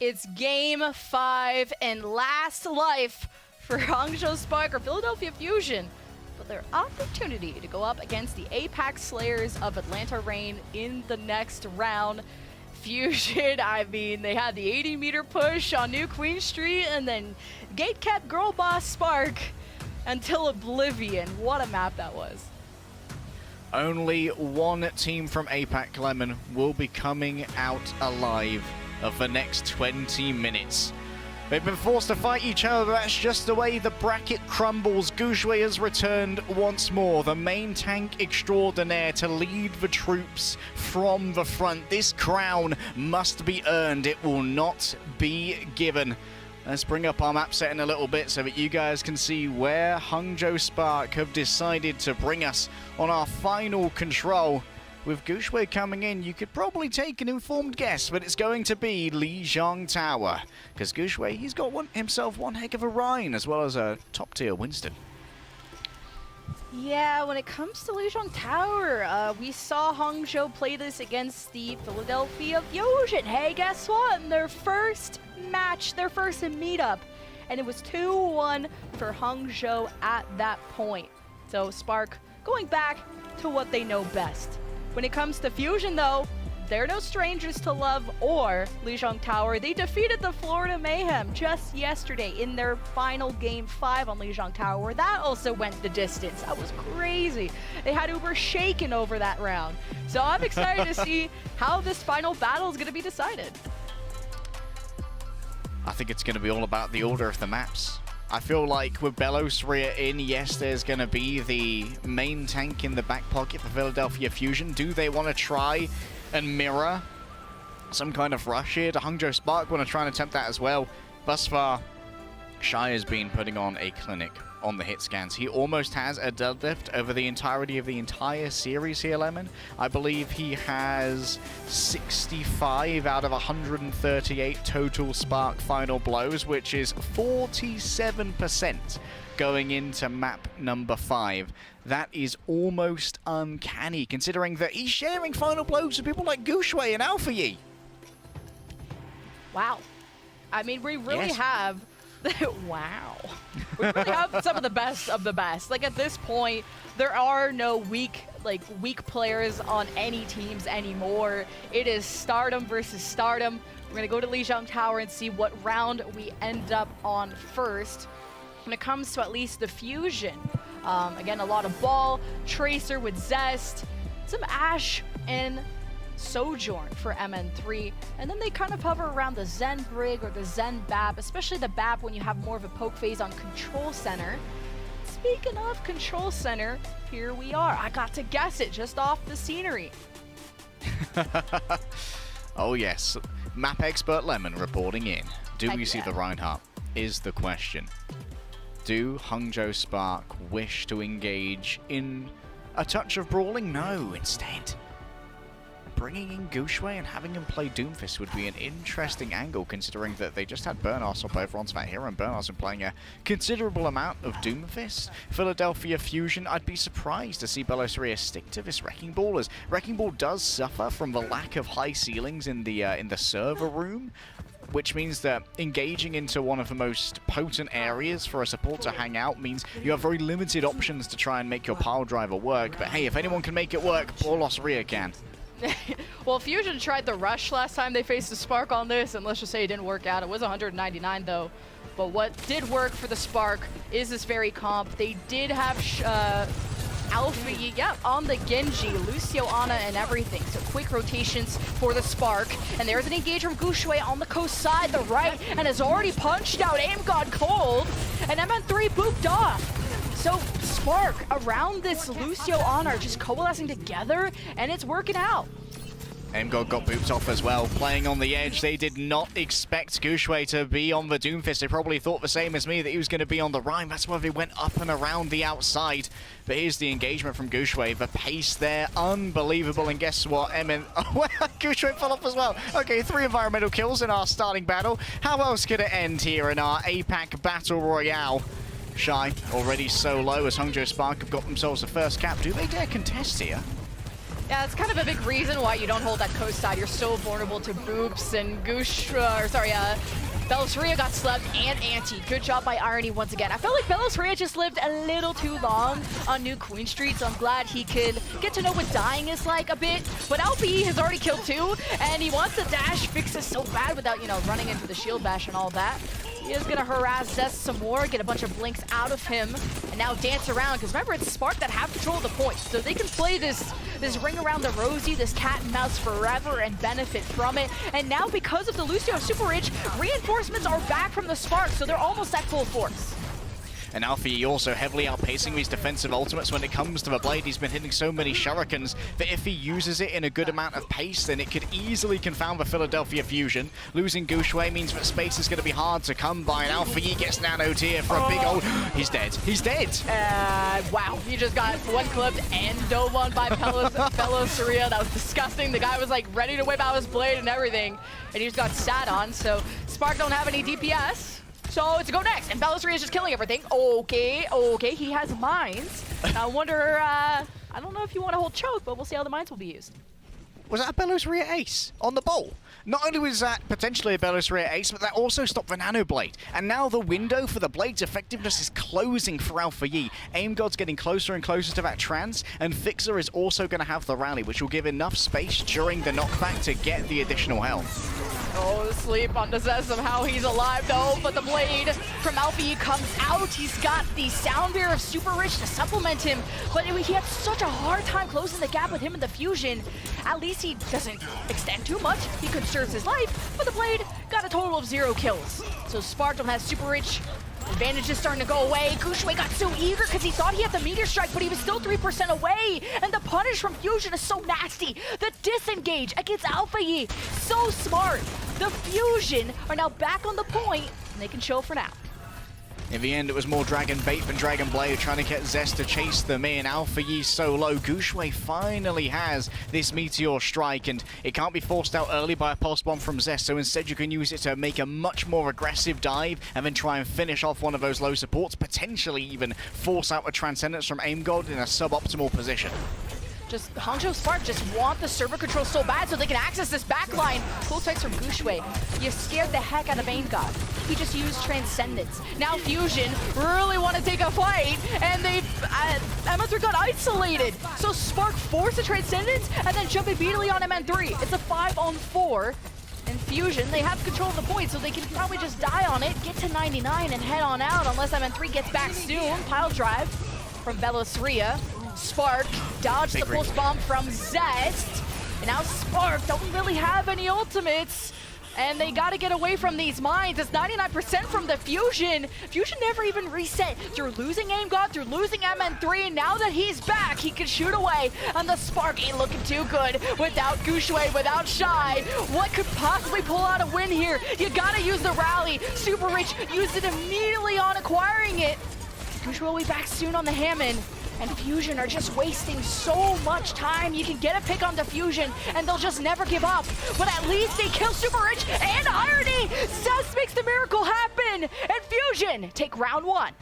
It's game 5 and last life for Hangzhou Spark or Philadelphia Fusion. But their opportunity to go up against the Apex Slayers of Atlanta Reign in the next round. Fusion, I mean, they had the 80-meter push on New Queen Street and then gate kept girl boss Spark until Oblivion. What a map that was. Only one team from APAC Lemon will be coming out alive of the next 20 minutes. They've been forced to fight each other, but that's just the way the bracket crumbles. Guangzhou has returned once more, the main tank extraordinaire to lead the troops from the front. This crown must be earned, it will not be given. Let's bring up our map set in a little bit so that you guys can see where Hangzhou Spark have decided to bring us on our final control. with Guangzhou coming in, you could probably take an informed guess, but it's going to be Lijiang Tower. Because Guangzhou, he's got himself one heck of a Rhine, as well as a top-tier Winston. Yeah, when it comes to Lijiang Tower, we saw Hangzhou play this against the Philadelphia Fusion. Hey, guess what? In their first match, their first meetup, and it was 2-1 for Hangzhou at that point. So Spark going back to what they know best. When it comes to Fusion, though, they're no strangers to love or Lijiang Tower. They defeated the Florida Mayhem just yesterday in their final Game 5 on Lijiang Tower, where that also went the distance. That was crazy. They had Uber shaken over that round. So I'm excited to see how this final battle is going to be decided. I think it's going to be all about the order of the maps. I feel like with Belosria in, yes, there's going to be the main tank in the back pocket for Philadelphia Fusion. Do they want to try and mirror some kind of rush here? Do Hangzhou Spark want to try and attempt that as well? Thus far, Shai has been putting on a clinic on the hit scans. He almost has a deadlift over the entirety of the entire series here, Lemon. I believe he has 65 out of 138 total Spark final blows, which is 47% going into map number 5. That is almost uncanny, considering that he's sharing final blows with people like Guangzhou and Alpha Yi. Wow. I mean, we really have... wow. We really have some of the best. Like, at this point, there are no weak players on any teams anymore. It is Stardom versus Stardom. We're going to go to Lijiang Tower and see what round we end up on first. When it comes to at least the Fusion, again, a lot of Ball, Tracer with Zest, some Ashe, and Sojourn for MN3, and then they kind of hover around the Zen Brig or the Zen Bab, especially the Bab when you have more of a poke phase on Control Center. Speaking of Control Center, here we are. I got to guess it just off the scenery. Oh yes, map expert Lemon reporting in. Do we see the Reinhardt? Is the question. Do Hangzhou Spark wish to engage in a touch of brawling? No, instead. Bringing in Guangzhou and having him play Doomfist would be an interesting angle, considering that they just had Burnos up over on Svat here, and Burnos been playing a considerable amount of Doomfist. Philadelphia Fusion, I'd be surprised to see Belosria stick to this Wrecking Ball, as Wrecking Ball does suffer from the lack of high ceilings in the server room, which means that engaging into one of the most potent areas for a support to hang out means you have very limited options to try and make your pile driver work. But hey, if anyone can make it work, Borlosria can. Well, Fusion tried the rush last time they faced the Spark on this, and let's just say it didn't work out. It was 199 though. But what did work for the Spark is this very comp. They did have Alpha on the Genji, Lucio, Ana, and everything. So quick rotations for the Spark. And there's an engage from Guangzhou on the coast side, the right, and has already punched out. Aim gone cold, and MN3 booped off. So Spark around this Lucio Ana are just coalescing together, and it's working out. MGod got booped off as well, playing on the edge. They did not expect Guangzhou to be on the Doomfist. They probably thought the same as me, that he was going to be on the Rhine. That's why they went up and around the outside. But here's the engagement from Guangzhou. The pace there, unbelievable. And guess what? Guangzhou fell off as well. Okay, 3 environmental kills in our starting battle. How else could it end here in our APAC Battle Royale? Shai already so low as Hangzhou Spark have got themselves the first cap. Do they dare contest here? Yeah, it's kind of a big reason why you don't hold that coast side. You're so vulnerable to boops, and Belosria got slept and anti. Good job by Irony once again. I felt like Belosria just lived a little too long on New Queen Street, so I'm glad he could get to know what dying is like a bit. But LPE has already killed 2, and he wants the dash fixes so bad without, running into the shield bash and all that. He is going to harass Zest some more, get a bunch of blinks out of him, and now dance around, because remember, it's Spark that have control of the points, so they can play this ring around the Rosie, this cat and mouse forever, and benefit from it. And now, because of the Lucio Super Ridge, reinforcements are back from the Spark, so they're almost at full force. And Alfie also heavily outpacing these defensive ultimates when it comes to the blade. He's been hitting so many shurikens that if he uses it in a good amount of pace, then it could easily confound the Philadelphia Fusion. Losing Guangzhou means that space is going to be hard to come by, and Alfie gets nanoed here for a big old... He's dead. He's dead. Wow, he just got one clipped and dove on by Belosaria. That was disgusting. The guy was like ready to whip out his blade and everything, and he just got sat on. So Spark don't have any DPS. So it's a go next, and Belosaria is just killing everything. Okay, he has mines. I wonder, I don't know if you want to hold choke, but we'll see how the mines will be used. Was that a Belosaria ace on the bowl? Not only was that potentially a Belosaria ace, but that also stopped the Nano Blade. And now the window for the blade's effectiveness is closing for Alpha Yi. Aim God's getting closer and closer to that trans, and Fixer is also going to have the rally, which will give enough space during the knockback to get the additional health. Oh, the sleep on the sense of how he's alive though, but the blade from Alfie comes out. He's got the sound beer of Super Rich to supplement him, but he had such a hard time closing the gap with him in the fusion. At least he doesn't extend too much. He conserves his life, but the blade got a total of 0 kills. So Sparkdom has Super Rich. Advantage is starting to go away. Guangzhou got so eager because he thought he had the meteor strike, but he was still 3% away. And the punish from Fusion is so nasty. The disengage against Alpha Yi, so smart. The Fusion are now back on the point, and they can chill for now. In the end, it was more Dragon Bait than Dragon Blade trying to get Zest to chase them in. Alpha Yi so low. Guangzhou finally has this Meteor Strike, and it can't be forced out early by a Pulse Bomb from Zest, so instead you can use it to make a much more aggressive dive and then try and finish off one of those low supports, potentially even force out a Transcendence from Aim God in a suboptimal position. Just Hangzhou Spark just want the server control so bad so they can access this backline. Cool strikes from Guangzhou. You scared the heck out of Aim God. He just used Transcendence. Now Fusion really want to take a fight, and they MN3 got isolated. So Spark forced a Transcendence and then jump immediately on MN3. It's a 5-on-4. And Fusion, they have control of the point, so they can probably just die on it, get to 99 and head on out unless MN3 gets back soon. Pile drive from Belosaria. Spark dodged the pulse bomb from Zest. And now Spark don't really have any ultimates. And they got to get away from these mines. It's 99% from the Fusion. Fusion never even reset through losing Aim God, through losing MN3. And now that he's back, he can shoot away. And the Spark ain't looking too good without Guangzhou, without Shy. What could possibly pull out a win here? You got to use the rally. Super Rich used it immediately on acquiring it. Guangzhou will be back soon on the Hammond. And Fusion are just wasting so much time. You can get a pick on the Fusion, and they'll just never give up. But at least they kill Super Rich and Irony! Zest makes the miracle happen! And Fusion take round 1.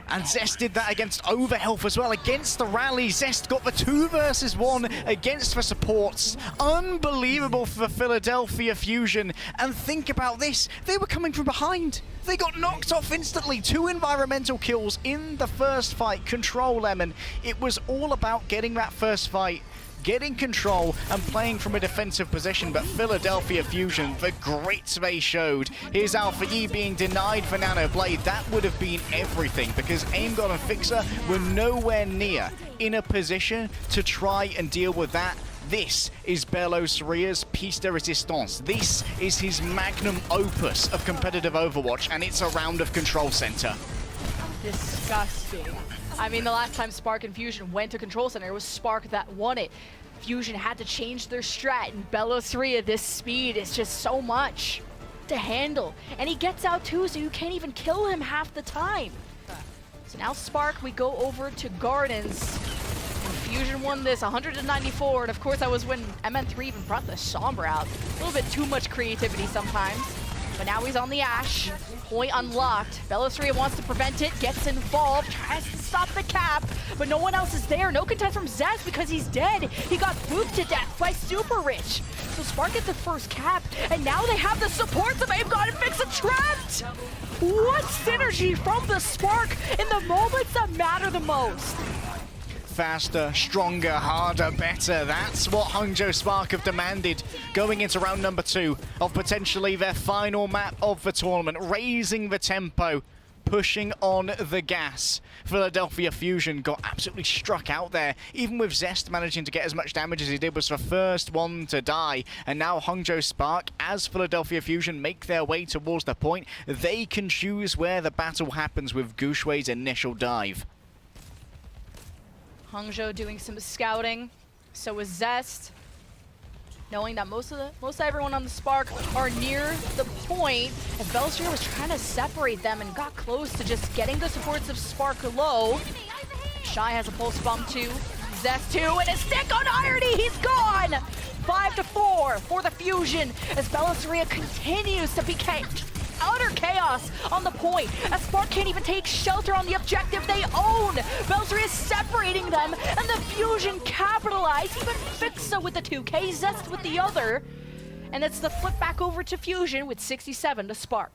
And Zest did that against Overhealth as well. Against the rally, Zest got the 2 versus 1 against the supports. Unbelievable for the Philadelphia Fusion. And think about this, they were coming from behind. They got knocked off instantly. 2 environmental kills in the first fight. Control Lemon. It was all about getting that first fight, getting control and playing from a defensive position, but Philadelphia Fusion, the grit they showed. Here's Alpha Yi being denied for Nano Blade. That would have been everything because Aim God and Fixer were nowhere near in a position to try and deal with that. This is Belosaria's piece de resistance. This is his magnum opus of competitive Overwatch, and it's a round of Control Center. Disgusting. I mean, the last time Spark and Fusion went to Control Center, it was Spark that won it. Fusion had to change their strat, and Belosaria, this speed is just so much to handle. And he gets out too, so you can't even kill him half the time. So now Spark, we go over to Gardens. And Fusion won this 194, and of course that was when MN3 even brought the Sombra out. A little bit too much creativity sometimes. But now he's on the Ash. Point unlocked. Belosaria wants to prevent it, gets involved, tries to stop the cap, but no one else is there. No contest from Zest because he's dead. He got booped to death by Super Rich. So Spark gets the first cap, and now they have the supports of Aim God and Fix trapped. What synergy from the Spark in the moments that matter the most. Faster, stronger, harder, better. That's what Hangzhou Spark have demanded going into round number 2 of potentially their final map of the tournament, raising the tempo, pushing on the gas. Philadelphia Fusion got absolutely struck out there. Even with Zest managing to get as much damage as he did, was the first one to die. And now Hangzhou Spark, as Philadelphia Fusion make their way towards the point, they can choose where the battle happens with Guangzhou's initial dive. Hangzhou doing some scouting. So is Zest. Knowing that most everyone on the Spark are near the point, as Belstrier was trying to separate them and got close to just getting the supports of Spark low. Shy has a pulse bomb too. Zest too, and a stick on Irony, he's gone! 5-4 for the Fusion, as Belstrier continues to be utter chaos on the point, as Spark can't even take shelter on the objective they own. Belstrier is separating them, and the Fusion capitalize, even Fixa with the 2K, Zest with the other. And it's the flip back over to Fusion with 67 to Spark.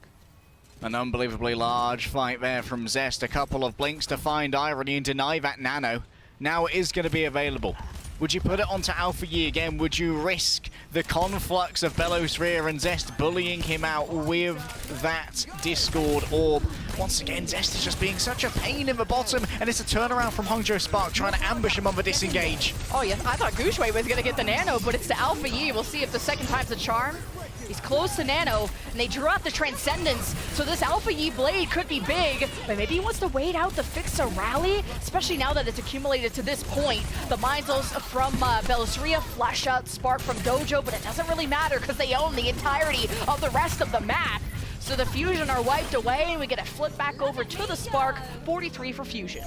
An unbelievably large fight there from Zest. A couple of blinks to find Irony and deny that nano. Now it is going to be available. Would you put it onto Alpha Yi again? Would you risk the conflux of Bellosphere and Zest bullying him out with that Discord orb? Once again, Zest is just being such a pain in the bottom, and it's a turnaround from Hangzhou Spark trying to ambush him on the disengage. Oh yeah, I thought Guangzhou was going to get the nano, but it's the Alpha Yi. We'll see if the second time's a charm. He's close to nano, and they drew out the Transcendence, so this Alpha Yi blade could be big, but maybe he wants to wait out the Fixa rally, especially now that it's accumulated to this point. The Mindsels from Belstrier flash out Spark from Dojo, but it doesn't really matter because they own the entirety of the rest of the map. So the Fusion are wiped away, and we get a flip back over to the Spark, 43 for Fusion.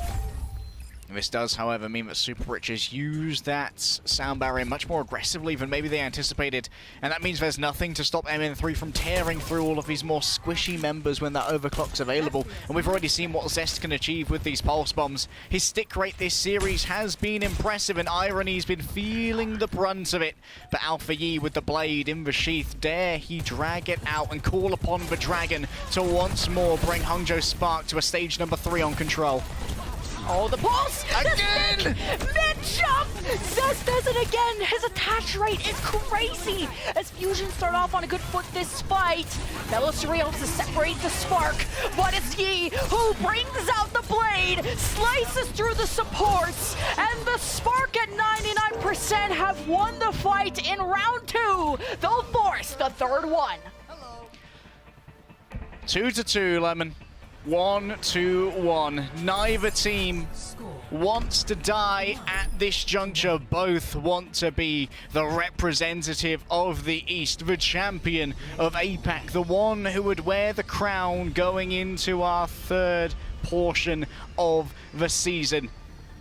This does, however, mean that Super Rich has used that sound barrier much more aggressively than maybe they anticipated, and that means there's nothing to stop MN3 from tearing through all of these more squishy members when that overclock's available, and we've already seen what Zest can achieve with these pulse bombs. His stick rate this series has been impressive, and Irony's been feeling the brunt of it, but Alpha Yi with the blade in the sheath, dare he drag it out and call upon the Dragon to once more bring Hangzhou Spark to a stage number 3 on control. Oh, the pulse! Again! Mid-jump! Zest does it again! His attach rate is crazy! As Fusion start off on a good foot this fight. Bellosphere to separate the Spark, but it's Yi who brings out the blade, slices through the supports, and the Spark at 99% have won the fight in round 2. They'll force the third one. 2-2, Lemon. 1-1. Neither team wants to die at this juncture. Both want to be the representative of the East, the champion of APAC, the one who would wear the crown going into our third portion of the season.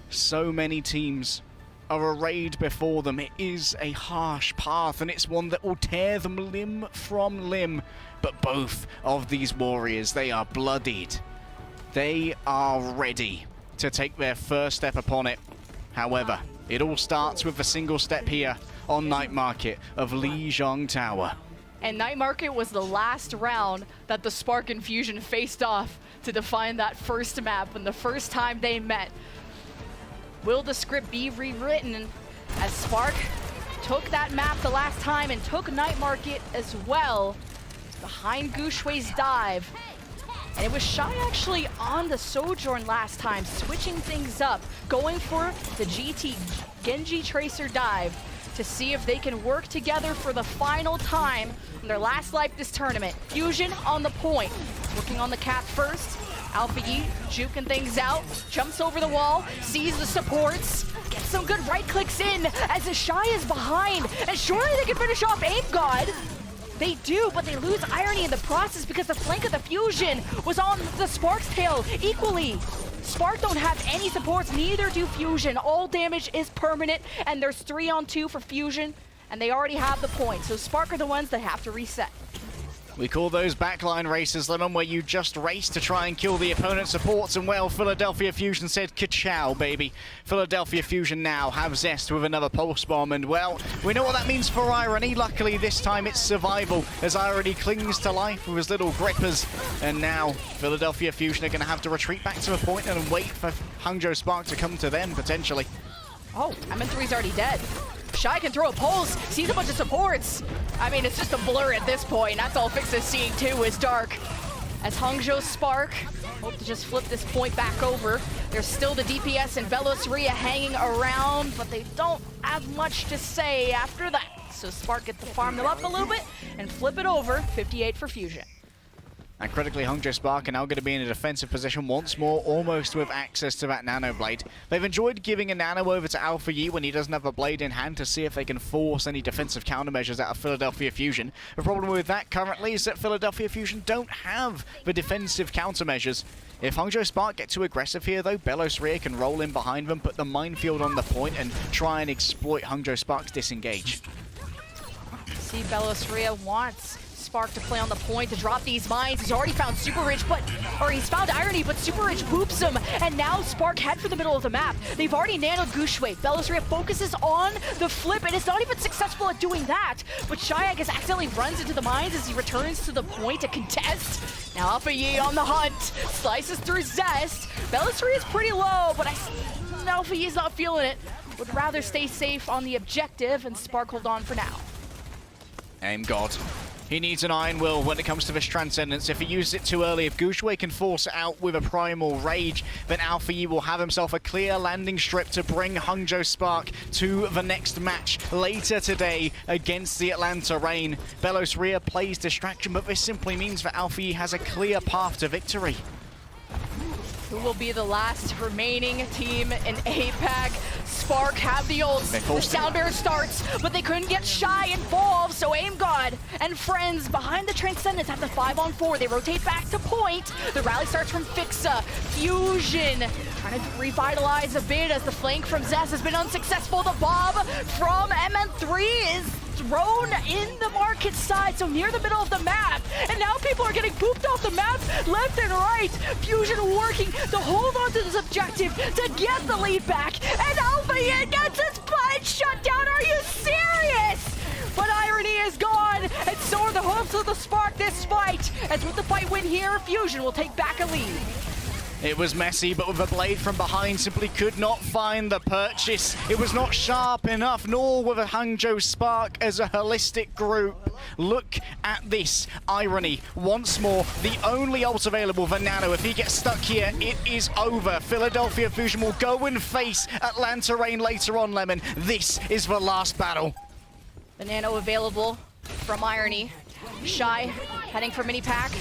So many teams are arrayed before them. It is a harsh path, and it's one that will tear them limb from limb. But both of these warriors, they are bloodied. They are ready to take their first step upon it. However, it all starts with a single step here on Night Market of Lijiang Tower. And Night Market was the last round that the Spark and Fusion faced off to define that first map and the first time they met. Will the script be rewritten as Spark took that map the last time and took Night Market as well behind Guangzhou's dive? And it was Shy actually on the Sojourn last time, switching things up, going for the GT Genji Tracer dive to see if they can work together for the final time on their last life this tournament. Fusion on the point, working on the cap first. Alpha Yi juking things out, jumps over the wall, sees the supports, gets some good right clicks in as the Shy is behind, and surely they can finish off Ape God. They do, but they lose Irony in the process because the flank of the Fusion was on the Spark's tail equally. Spark don't have any supports, neither do Fusion. All damage is permanent, and there's 3-on-2 for Fusion, and they already have the point. So Spark are the ones that have to reset. We call those backline races, Lemon, where you just race to try and kill the opponent's supports, and well, Philadelphia Fusion said, ka-chow, baby. Philadelphia Fusion now have Zest with another pulse bomb, and well, we know what that means for Irony. Luckily, this time it's survival, as Irony clings to life with his little grippers, and now Philadelphia Fusion are going to have to retreat back to a point and wait for Hangzhou Spark to come to them, potentially. Oh, MN3's already dead. Shy can throw a pulse, sees a bunch of supports. I mean, it's just a blur at this point. That's all Fix is seeing too is dark. as Hangzhou Spark hope to just flip this point back over. There's still the DPS and Velociria hanging around, but they don't have much to say after that. So Spark get to farm them up a little bit and flip it over, 58 for Fusion. And critically, Hangzhou Spark are now going to be in a defensive position once more, almost with access to that Nano Blade. They've enjoyed giving a Nano over to Alpha Yi when he doesn't have a Blade in hand to see if they can force any defensive countermeasures out of Philadelphia Fusion. The problem with that currently is that Philadelphia Fusion don't have the defensive countermeasures. If Hangzhou Spark get too aggressive here, though, Velociria can roll in behind them, put the minefield on the point, and try and exploit Hangzhou Spark's disengage. See, Velociria wants Spark to play on the point to drop these mines. He's already found Super Ridge, he's found Irony, but Super Ridge boops him, and now Spark head for the middle of the map. They've already nanoed Gushue. Velociria focuses on the flip, and it's not even successful at doing that. But Shy, I guess, accidentally runs into the mines as he returns to the point to contest. Now Alpha Yi on the hunt, slices through Zest. Velociria is pretty low, but Alpha Yi's not feeling it. Would rather stay safe on the objective, and Spark hold on for now. Aim God. He needs an Iron Will when it comes to this Transcendence. If he uses it too early, if Gushue can force it out with a Primal Rage, then Alpha Yi will have himself a clear landing strip to bring Hangzhou Spark to the next match later today against the Atlanta Reign. Velociria plays Distraction, but this simply means that Alpha Yi has a clear path to victory. Who will be the last remaining team in APAC? Spark have the ults. The Sound Bear starts, but they couldn't get Shy involved, so Aim God and friends behind the Transcendence have the 5-on-4. They rotate back to point. The rally starts from Fixa. Fusion trying to revitalize a bit as the flank from Zest has been unsuccessful. The Bob from MN3 is thrown in the market side, so near the middle of the map. And now people are getting pooped off the map left and right. Fusion working to hold on to this objective to get the lead back. And Alpha Yi gets his butt shut down. Are you serious? But Irony is gone, and so are the hopes of the Spark this fight. As with the fight win here, Fusion will take back a lead. It was messy, but with a blade from behind, simply could not find the purchase. It was not sharp enough, nor with a Hangzhou Spark as a holistic group. Look at this. Irony, once more, the only ult available for Nano. If he gets stuck here, it is over. Philadelphia Fusion will go and face Atlanta Reign later on, Lemon. This is the last battle. The Nano available from Irony. Shy heading for mini pack.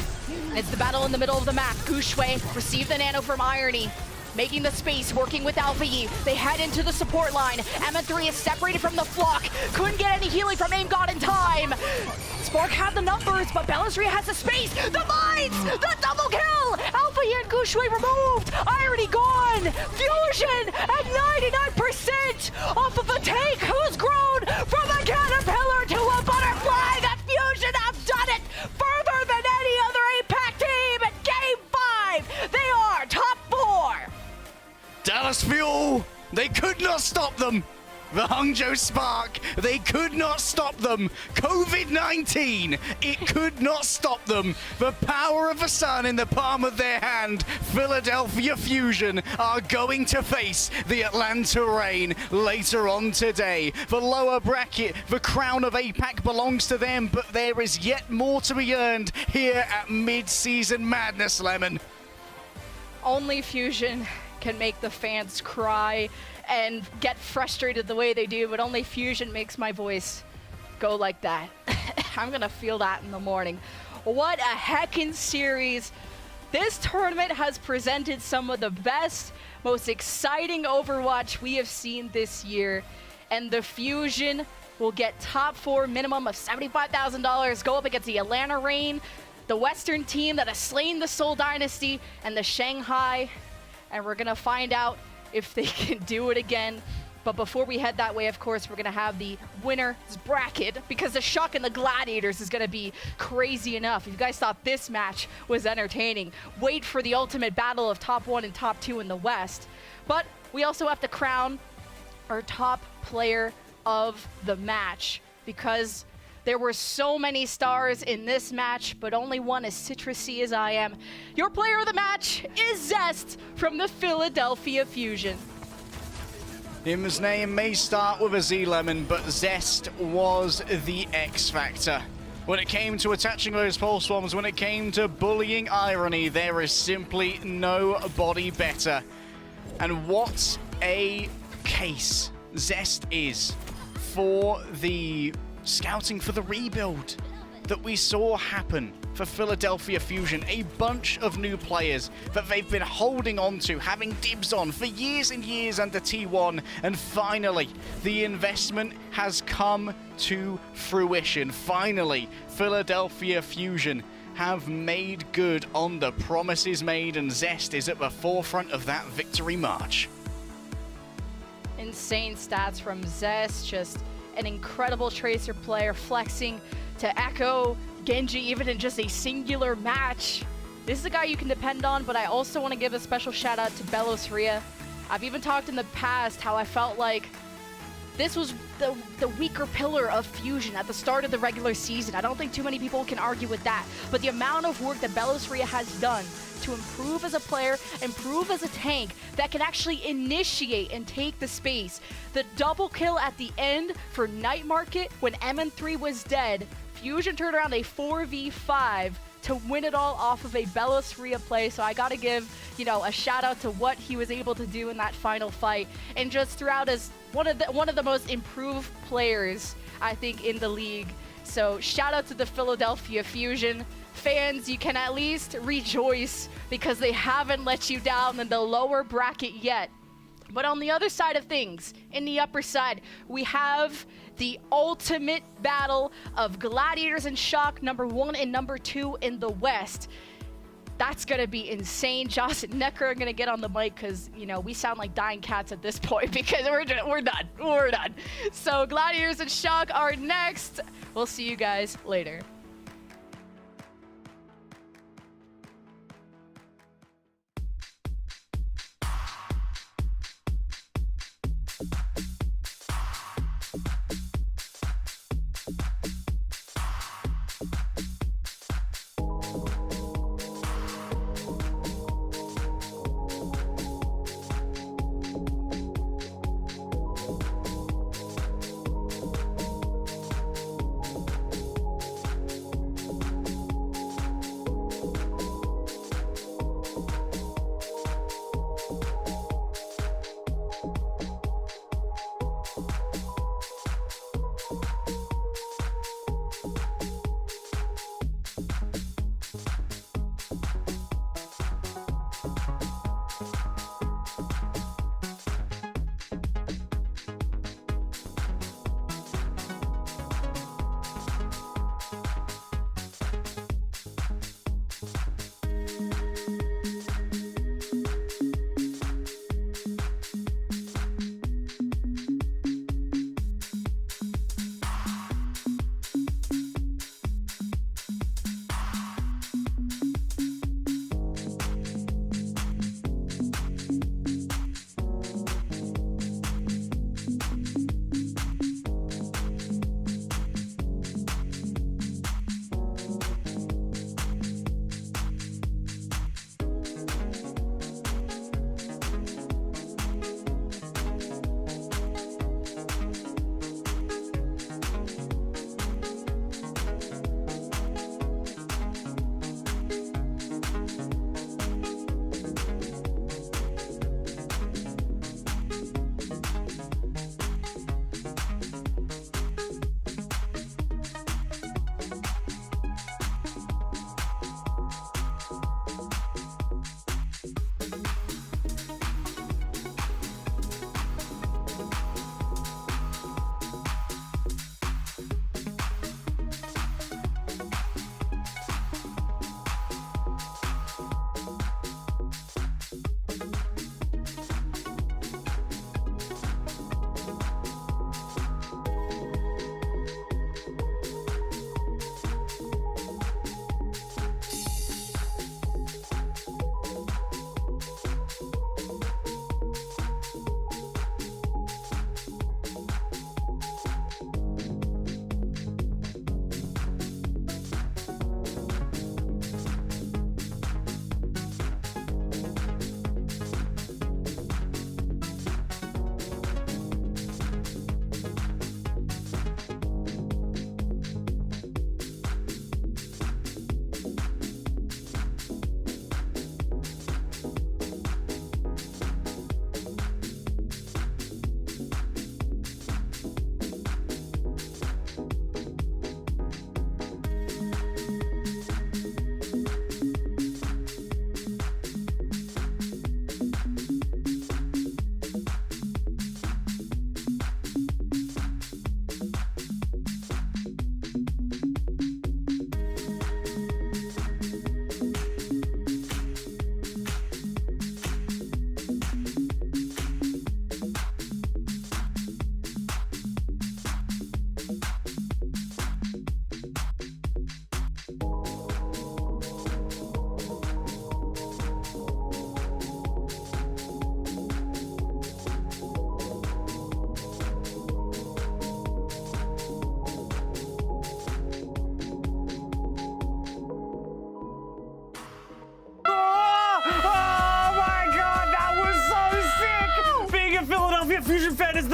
And it's the battle in the middle of the map. Gushue received the Nano from Irony, making the space, working with Alpha Yi. They head into the support line. MN3 is separated from the flock. Couldn't get any healing from Aim God in time. Spark had the numbers, but Velociria has the space. The mines! The double kill! Alpha Yi and Gushue removed. Irony gone. Fusion at 99% off of a tank who's grown from a caterpillar to a butterfly. That Fusion have done it further than any other APAC team in Game 5. They are top 4. Dallas Fuel, they could not stop them. The Hangzhou Spark, they could not stop them. COVID-19, it could not stop them. The power of the sun in the palm of their hand. Philadelphia Fusion are going to face the Atlanta Reign later on today. The lower bracket, the crown of APAC belongs to them, but there is yet more to be earned here at Mid-Season Madness, Lemon. Only Fusion can make the fans cry and get frustrated the way they do, but only Fusion makes my voice go like that. I'm gonna feel that in the morning. What a heckin' series. This tournament has presented some of the best, most exciting Overwatch we have seen this year, and the Fusion will get top 4 minimum of $75,000, go up against the Atlanta Reign, the Western team that has slain the Seoul Dynasty, and the Shanghai, and we're gonna find out if they can do it again. But before we head that way, of course, we're gonna have the winner's bracket, because the Shock and the Gladiators is gonna be crazy enough. If you guys thought this match was entertaining, wait for the ultimate battle of top 1 and top 2 in the West. But we also have to crown our top player of the match, because there were so many stars in this match, but only one as citrusy as I am. Your player of the match is Zest from the Philadelphia Fusion. Him's name may start with a Z, Lemon, but Zest was the X factor. When it came to attaching those pulse bombs, when it came to bullying Irony, there is simply nobody better. And what a case Zest is for the scouting for the rebuild that we saw happen for Philadelphia Fusion. A bunch of new players that they've been holding on to, having dibs on for years and years under T1, and finally the investment has come to fruition. Finally, Philadelphia Fusion have made good on the promises made, and Zest is at the forefront of that victory march. Insane stats from Zest, just an incredible Tracer player, flexing to echo Genji even in just a singular match. This is a guy you can depend on, but I also want to give a special shout out to Belos Ria. I've even talked in the past how I felt like this was the weaker pillar of Fusion at the start of the regular season. I don't think too many people can argue with that, but the amount of work that Belos Ria has done to improve as a player, improve as a tank that can actually initiate and take the space. The double kill at the end for Night Market when MN3 was dead, Fusion turned around a 4v5 to win it all off of a Belos Ria play. So I gotta give, a shout out to what he was able to do in that final fight, and just throughout as one of the most improved players, I think, in the league. So shout out to the Philadelphia Fusion fans. You can at least rejoice because they haven't let you down in the lower bracket yet. But on the other side of things, in the upper side, we have the ultimate battle of Gladiators and Shock, number 1 and number 2 in the West. That's going to be insane. Joss and Necker are going to get on the mic because, we sound like dying cats at this point because we're done. We're done. So Gladiators and Shock are next. We'll see you guys later.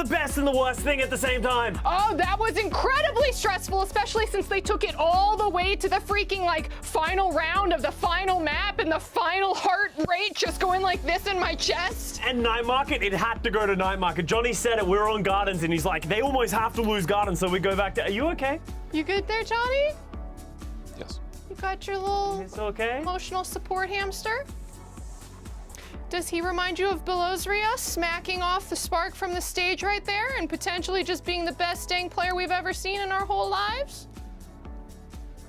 best and the worst thing at the same time. Oh, that was incredibly stressful, especially since they took it all the way to the freaking, like, final round of the final map and the final heart rate just going like this in my chest. And Night Market, it had to go to Night Market. Johnny said it, we were on Gardens, and he's like, they almost have to lose Gardens, so we go back to, are you okay? You good there, Johnny? Yes. You got your little It's okay? emotional support hamster? Does he remind you of Belozria smacking off the spark from the stage right there and potentially just being the best staying player we've ever seen in our whole lives?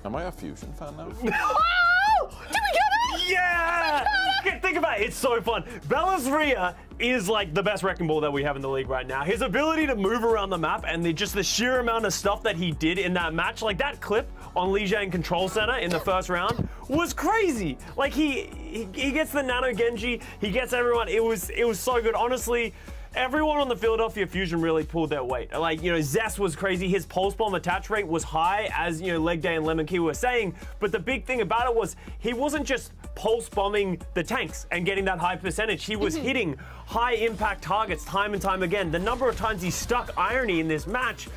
Am I a Fusion fan now? Oh! Did we get it? Yeah! Okay, think about it. It's so fun. Belozria is like the best wrecking ball that we have in the league right now. His ability to move around the map and just the sheer amount of stuff that he did in that match, like that clip on Lijiang Control Center in the first round was crazy. Like he gets the Nano Genji, he gets everyone. It was so good. Honestly, everyone on the Philadelphia Fusion really pulled their weight. Like, you know, Zest was crazy. His pulse bomb attach rate was high, as, you know, Leg Day and Lemon Key were saying. But the big thing about it was he wasn't just pulse bombing the tanks and getting that high percentage. He was hitting high impact targets time and time again. The number of times he stuck Irony in this match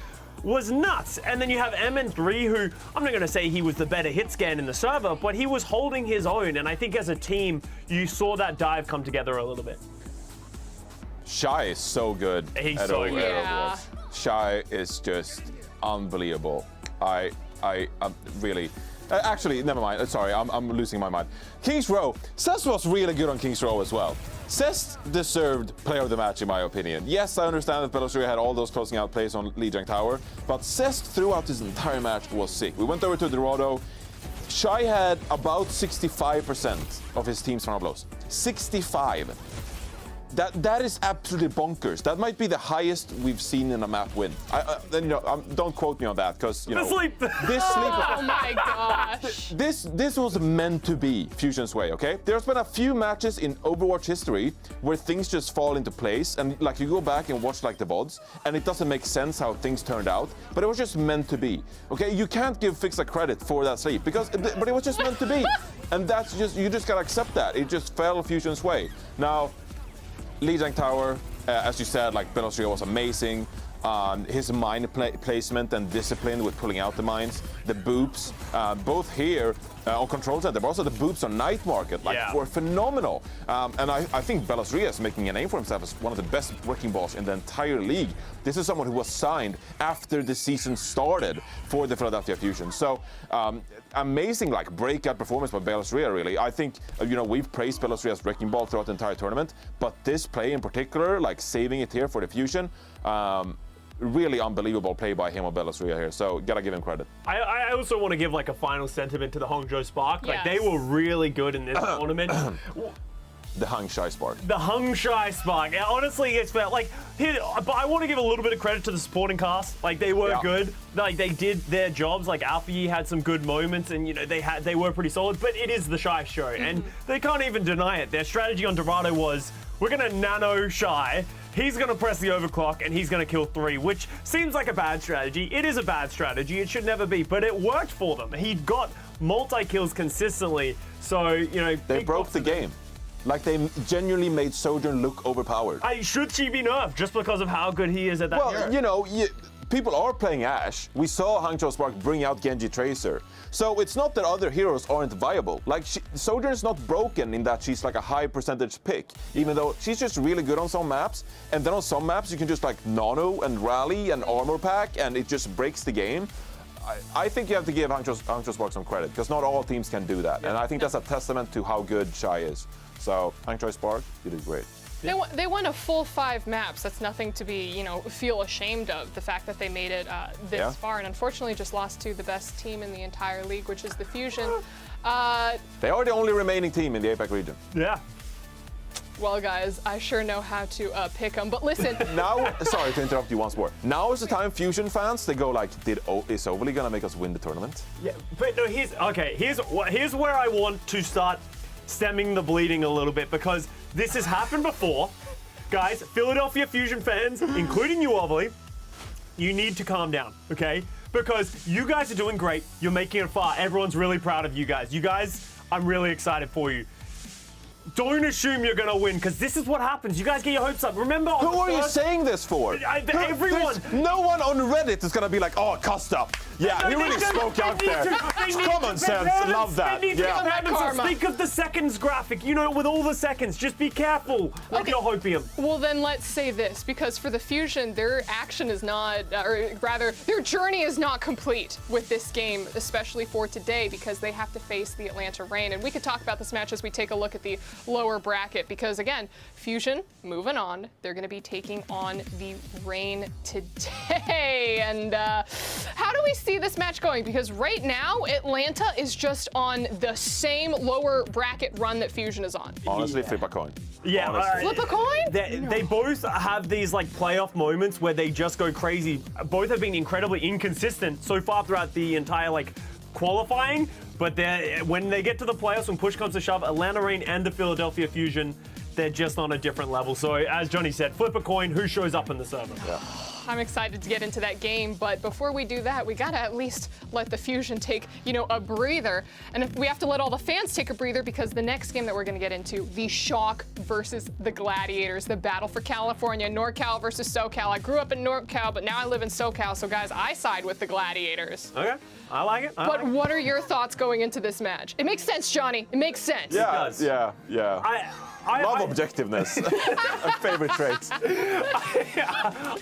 was nuts. And then you have MN3, who, I'm not going to say he was the better hit scan in the server, but he was holding his own. And I think as a team, you saw that dive come together a little bit. Shy is so good. He's at so good. Yeah. Overwatch. Shy is just unbelievable. I'm really. Actually, never mind. Sorry, I'm losing my mind. King's Row. Cest was really good on King's Row as well. Cest deserved player of the match, in my opinion. Yes, I understand that Belozria had all those closing out plays on Lijiang Tower, but Cest throughout this entire match was sick. We went over to Dorado. Shy had about 65% of his team's final blows. 65. That is absolutely bonkers. That might be the highest we've seen in a map win. Don't quote me on that, because The sleep. This sleep. Oh my gosh. This was meant to be Fusion's way, okay? There's been a few matches in Overwatch history where things just fall into place, and like you go back and watch like the VODs, and it doesn't make sense how things turned out, but it was just meant to be, okay? You can't give Fixa credit for that sleep, but it was just meant to be, and that's just, you just gotta accept that. It just fell Fusion's way. Now, Lijiang Tower, as you said, like Belozria was amazing. His mine placement and discipline with pulling out the mines, the boops, both here on Control Center, but also the boops on Night Market, were phenomenal. And I think Belozria is making a name for himself as one of the best wrecking balls in the entire league. This is someone who was signed after the season started for the Philadelphia Fusion. So amazing, like, breakout performance by Belozria, really. I think, we've praised Belozria's wrecking ball throughout the entire tournament, but this play in particular, like saving it here for the Fusion, really unbelievable play by him on Belozria here, so gotta give him credit. I also want to give like a final sentiment to the Hangzhou Spark. Like, they were really good in this tournament. The Hangzhou Spark. The Hangzhou Spark. Yeah, honestly, it's felt like but I want to give a little bit of credit to the supporting cast. Like, they were good. Like, they did their jobs. Like, Alpha Yi had some good moments, and they were pretty solid. But it is the Shy show, and they can't even deny it. Their strategy on Dorado was, we're gonna nano Shy. He's going to press the overclock, and he's going to kill 3, which seems like a bad strategy. It is a bad strategy. It should never be, but it worked for them. He got multi-kills consistently, so, They broke the game. Like, they genuinely made Sojourn look overpowered. Should she be nerfed just because of how good he is at that hero? Well, people are playing Ashe. We saw Hangzhou Spark bring out Genji Tracer. So it's not that other heroes aren't viable. Like, Sojourn's not broken in that she's like a high percentage pick, even though she's just really good on some maps. And then on some maps, you can just like nano and rally and armor pack, and it just breaks the game. I think you have to give Hangzhou Spark some credit, because not all teams can do that. And I think that's a testament to how good Shy is. So, Hangzhou Spark, you did great. They won a full 5 maps. That's nothing to be, feel ashamed of. The fact that they made it this far, and unfortunately just lost to the best team in the entire league, which is the Fusion. They are the only remaining team in the APAC region. Yeah. Well, guys, I sure know how to pick them. But listen. Now, sorry to interrupt you once more. Now is the time Fusion fans, they go like, is Overly gonna make us win the tournament? Yeah, but no, here's where I want to start stemming the bleeding a little bit, because this has happened before. Guys, Philadelphia Fusion fans, including you, Overly, you need to calm down, okay? Because you guys are doing great. You're making it far. Everyone's really proud of you guys. You guys, I'm really excited for you. don't assume you're gonna win, because this is what happens. You guys get your hopes up. Remember, Who are you saying this for? Everyone. No one on Reddit is gonna be like, oh, Costa. Yeah, he really spoke out there. Common sense, love that. Yeah. Think of the seconds graphic, you know, with all the seconds. Just be careful with your hopium. Well, then let's say this, because for the Fusion, their action is not, or rather, their journey is not complete with this game, especially for today, because they have to face the Atlanta Reign. And we could talk about this match as we take a look at the lower bracket, because again, Fusion, moving on, they're going to be taking on the Reign today. And how do we see this match going? Because right now, Atlanta is just on the same lower bracket run that Fusion is on. Honestly, flip a coin. Yeah, flip a coin? They both have these like playoff moments where they just go crazy. Both have been incredibly inconsistent so far throughout the entire like qualifying, but when they get to the playoffs, when push comes to shove, Atlanta Reign and the Philadelphia Fusion, they're just on a different level. So as Johnny said, flip a coin, who shows up in the server. Yeah. I'm excited to get into that game, but before we do that, we gotta at least let the Fusion take, you know, a breather. And if we have to let all the fans take a breather, because the next game that we're gonna get into, the Shock versus the Gladiators, the battle for California, NorCal versus SoCal. I grew up in NorCal, but now I live in SoCal, so guys, I side with the Gladiators. Okay, I like it. But what are your thoughts going into this match? It makes sense, Johnny. It makes sense. Yeah, It does. yeah. Love objectiveness. A favorite trait.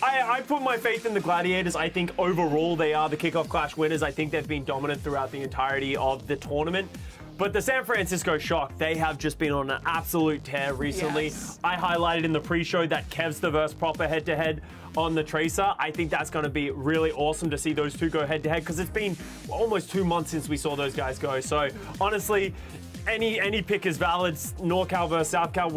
I put my faith in the Gladiators. I think overall they are the kickoff clash winners. I think they've been dominant throughout the entirety of the tournament. But the San Francisco Shock, they have just been on an absolute tear recently. Yes. I highlighted in the pre-show that Kev's the verse proper head-to-head on the Tracer. I think that's going to be really awesome to see those two go head-to-head, because it's been almost 2 months since we saw those guys go. So honestly, any pick is valid. NorCal versus SouthCal,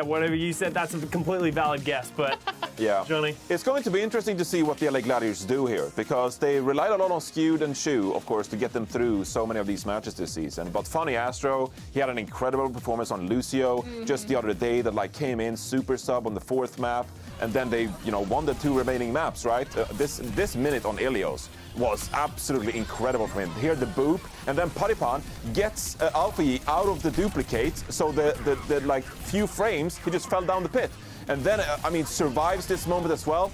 whatever you said, that's a completely valid guess. But yeah, Johnny, it's going to be interesting to see what the LA Gladiators do here, because they relied a lot on Skewed and Shu, of course, to get them through so many of these matches this season. But Funny Astro, he had an incredible performance on Lucio just the other day that like came in super sub on the 4th map, and then they won the 2 remaining maps, right? This minute on Ilios was absolutely incredible from him. Here the boop, and then Paripan gets Alpha Yi out of the duplicate, so the like few frames, he just fell down the pit. And then, survives this moment as well.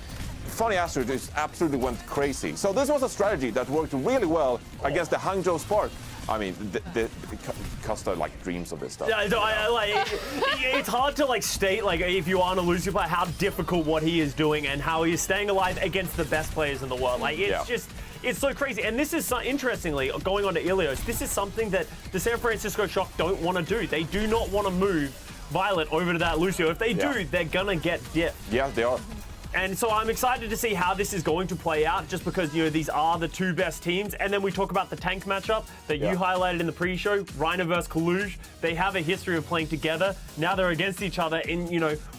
Funny Astro just absolutely went crazy. So this was a strategy that worked really well against the Hangzhou Spark. I mean, Costa like dreams of this stuff. Yeah, so it's hard to like state, like, if you aren't a Lucio player, how difficult what he is doing and how he is staying alive against the best players in the world. Like, it's so crazy. And this is, so, interestingly, going on to Ilios, this is something that the San Francisco Shock don't want to do. They do not want to move Violet over to that Lucio. If they do, they're gonna get dipped. Yeah, they are. And so I'm excited to see how this is going to play out, just because, these are the 2 best teams. And then we talk about the tank matchup that you highlighted in the pre-show, Reiner versus Kaluj. They have a history of playing together. Now they're against each other in,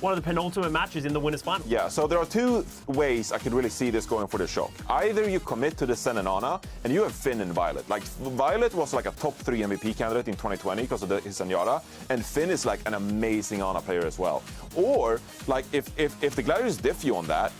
one of the penultimate matches in the winners' final. Yeah, so there are 2 ways I could really see this going for the Shock. Either you commit to the Zen and Ana, and you have Finn and Violet. Like, Violet was like a top 3 MVP candidate in 2020 because of his Zenyatta, and Finn is like an amazing Ana player as well. Or, like, if the Gladiators diff you on that,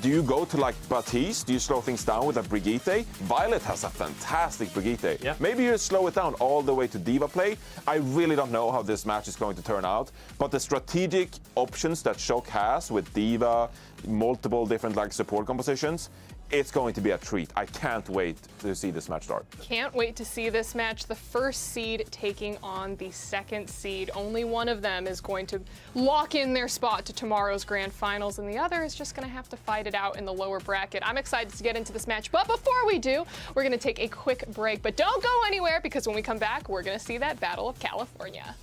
do you go to like Baptiste? Do you slow things down with a Brigitte? Violet has a fantastic Brigitte. Yeah. Maybe you slow it down all the way to Diva play. I really don't know how this match is going to turn out, but the strategic options that Shock has with Diva, multiple different like support compositions, it's going to be a treat. I can't wait to see this match start. Can't wait to see this match. The first seed taking on the 2nd seed. Only one of them is going to lock in their spot to tomorrow's grand finals, and the other is just going to have to fight it out in the lower bracket. I'm excited to get into this match, but before we do, we're going to take a quick break. But don't go anywhere, because when we come back, we're going to see that Battle of California.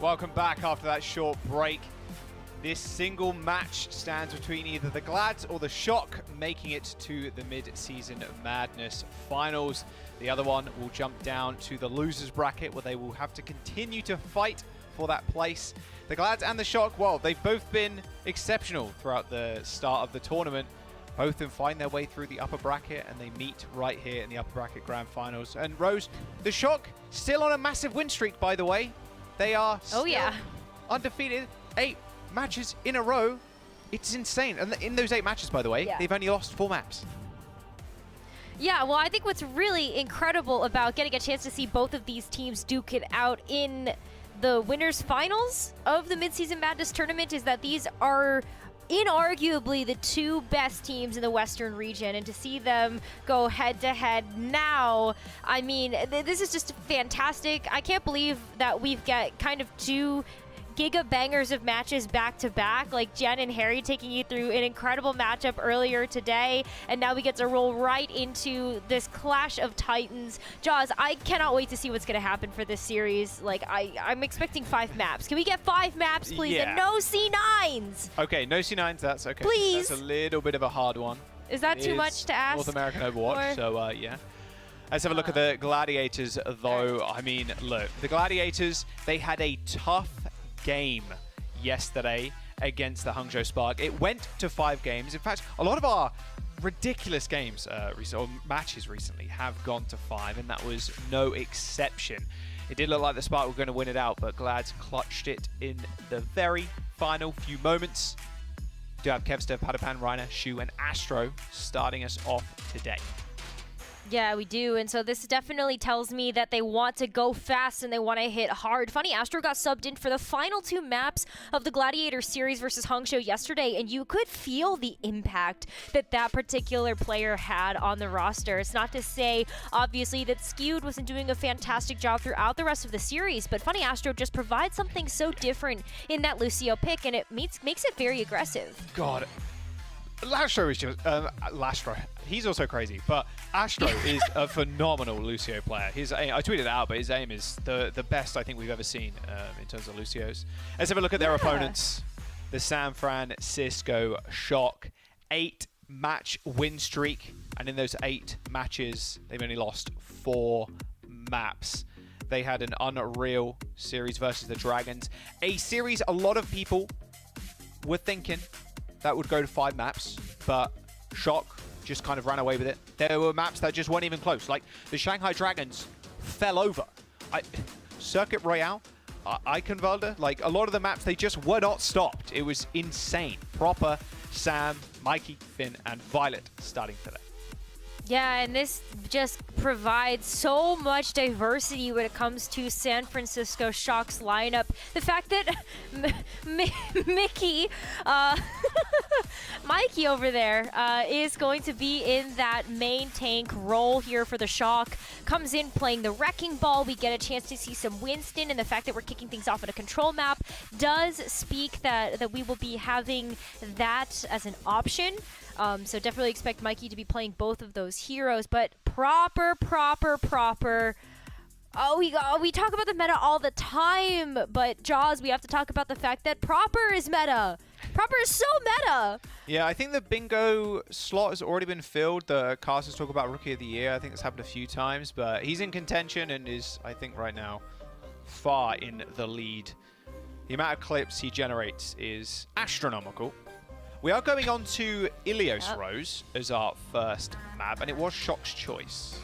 Welcome back after that short break. This single match stands between either the Glads or the Shock, making it to the Mid-Season Madness Finals. The other one will jump down to the losers bracket, where they will have to continue to fight for that place. The Glads and the Shock, well, they've both been exceptional throughout the start of the tournament. Both of them find their way through the upper bracket, and they meet right here in the upper bracket grand finals. And Rose, the Shock still on a massive win streak, by the way. They are still undefeated, 8 matches in a row. It's insane. And in those 8 matches, by the way, they've only lost 4 maps. Yeah, well, I think what's really incredible about getting a chance to see both of these teams duke it out in the winners finals of the Mid-Season Madness tournament is that these are inarguably the 2 best teams in the Western region, and to see them go head-to-head now, I mean, this is just fantastic. I can't believe that we've got kind of 2 giga bangers of matches back-to-back, like Jen and Harry taking you through an incredible matchup earlier today, and now we get to roll right into this clash of titans. Jaws, I cannot wait to see what's going to happen for this series. Like, I'm expecting 5 maps. Can we get 5 maps, please? Yeah. And no C9s! Okay, no C9s, that's okay. Please! That's a little bit of a hard one. Is that too much to ask? North American Overwatch, so yeah. Let's have a look at the Gladiators, though. I mean, look, the Gladiators, they had a tough game yesterday against the Hangzhou Spark. It went to 5 games. In fact, a lot of our ridiculous games or matches recently have gone to 5, and that was no exception. It did look like the Spark were going to win it out, but Glads clutched it in the very final few moments. We do have Kevster, Padapan, Reiner, Shu, and Astro starting us off today. Yeah, we do, and so this definitely tells me that they want to go fast and they want to hit hard. Funny, Astro got subbed in for the final 2 maps of the Gladiator series versus Hangzhou yesterday, and you could feel the impact that that particular player had on the roster. It's not to say, obviously, that Skewed wasn't doing a fantastic job throughout the rest of the series, but Funny Astro just provides something so different in that Lucio pick, and it makes it very aggressive. God. Lastro is just Lastro. He's also crazy, but Astro is a phenomenal Lucio player. His aim, I tweeted it out, but his aim is the best I think we've ever seen in terms of Lucios. Let's have a look at their opponents. The San Francisco Shock, 8-match win streak, and in those 8 matches, they've only lost 4 maps. They had an unreal series versus the Dragons, a series a lot of people were thinking that would go to 5 maps, but Shock just kind of ran away with it. There were maps that just weren't even close. Like, the Shanghai Dragons fell over. Circuit Royale, Eichenwalde, like, a lot of the maps, they just were not stopped. It was insane. Proper, Sam, Mikey, Finn, and Violet starting today. Yeah, and this just provides so much diversity when it comes to San Francisco Shock's lineup. The fact that Mickey, Mikey over there, is going to be in that main tank role here for the Shock. Comes in playing the Wrecking Ball. We get a chance to see some Winston, and the fact that we're kicking things off at a control map does speak that we will be having that as an option. So definitely expect Mikey to be playing both of those heroes, but proper. We talk about the meta all the time, but Jaws, we have to talk about the fact that Proper is meta. Proper is so meta. Yeah, I think the bingo slot has already been filled. The casters talk about Rookie of the Year. I think that's happened a few times, but he's in contention and is, I think, right now far in the lead. The amount of clips he generates is astronomical. We are going on to Ilios Rose as our first map, and it was Shock's choice.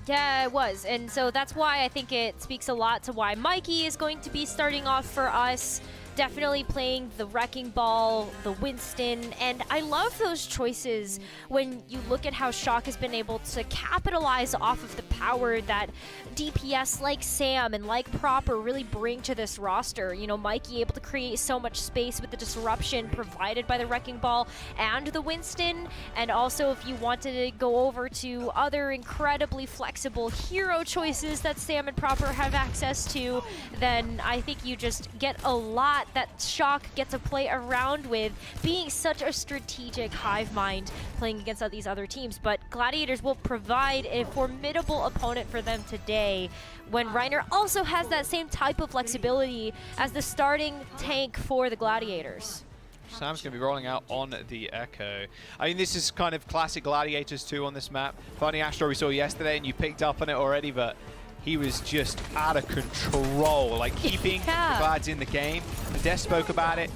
Yeah, it was. And so that's why I think it speaks a lot to why Mikey is going to be starting off for us. Definitely playing the Wrecking Ball, the Winston, and I love those choices when you look at how Shock has been able to capitalize off of the power that DPS like Sam and like Proper really bring to this roster. You know, Mikey able to create so much space with the disruption provided by the Wrecking Ball and the Winston, and also if you wanted to go over to other incredibly flexible hero choices that Sam and Proper have access to, then I think you just get a lot lot that Shock get to play around with, being such a strategic hive mind playing against these other teams. But Gladiators will provide a formidable opponent for them today, when Reiner also has that same type of flexibility as the starting tank for the Gladiators. Sam's going to be rolling out on the Echo. I mean, this is kind of classic Gladiators 2 on this map. Funny Astro we saw yesterday, and you picked up on it already, but he was just out of control, like keeping the Glads in the game. Des spoke about it.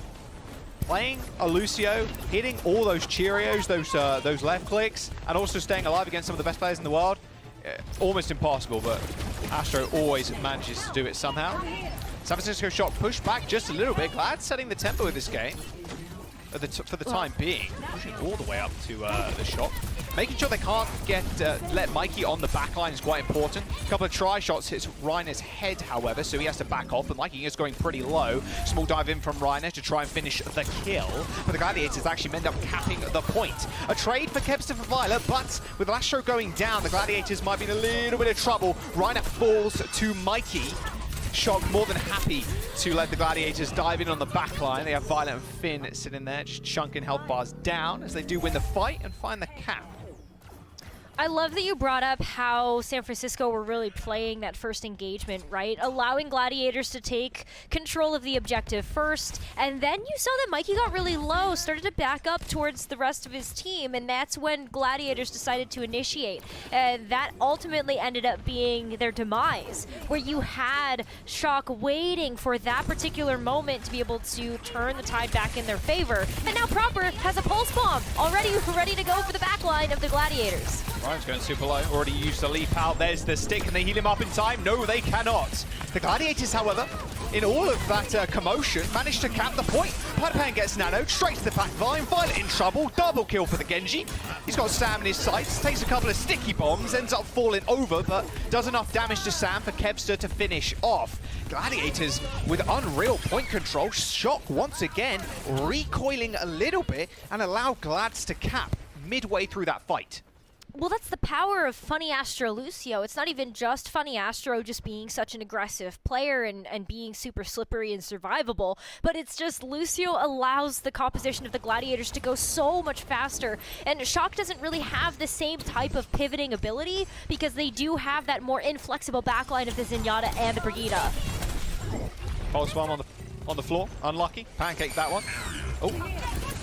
Playing a Lucio, hitting all those Cheerios, those left clicks, and also staying alive against some of the best players in the world. Almost impossible, but Astro always manages to do it somehow. San Francisco Shock pushed back just a little bit. Glad setting the tempo of this game for the time being. Pushing all the way up to the Shock. Making sure they can't get let Mikey on the backline is quite important. A couple of try shots hits Reiner's head, however, so he has to back off, but Mikey is going pretty low. Small dive in from Reiner to try and finish the kill. But the Gladiators actually end up capping the point. A trade for Kepster for Violet, but with Lastro going down, the Gladiators might be in a little bit of trouble. Reiner falls to Mikey. Shock more than happy to let the Gladiators dive in on the back line. They have Violet and Finn sitting there, just chunking health bars down as they do win the fight and find the cap. I love that you brought up how San Francisco were really playing that first engagement, right? Allowing Gladiators to take control of the objective first, and then you saw that Mikey got really low, started to back up towards the rest of his team, and that's when Gladiators decided to initiate. And that ultimately ended up being their demise, where you had Shock waiting for that particular moment to be able to turn the tide back in their favor. And now Proper has a pulse bomb already ready to go for the backline of the Gladiators. Ryan's going super low, already used the leap out. There's the stick. Can they heal him up in time? No, they cannot. The Gladiators, however, in all of that commotion, managed to cap the point. Padapan gets nanoed straight to the back line. Violet in trouble. Double kill for the Genji. He's got Sam in his sights. Takes a couple of sticky bombs. Ends up falling over, but does enough damage to Sam for Kevster to finish off. Gladiators with unreal point control. Shock once again recoiling a little bit and allow Glads to cap midway through that fight. Well, that's the power of Funny Astro Lucio. It's not even just Funny Astro just being such an aggressive player and being super slippery and survivable, but it's just Lucio allows the composition of the Gladiators to go so much faster, and Shock doesn't really have the same type of pivoting ability because they do have that more inflexible backline of the Zenyatta and the Brigitte. Pulse bomb on the floor, unlucky. Pancake that one. Oh.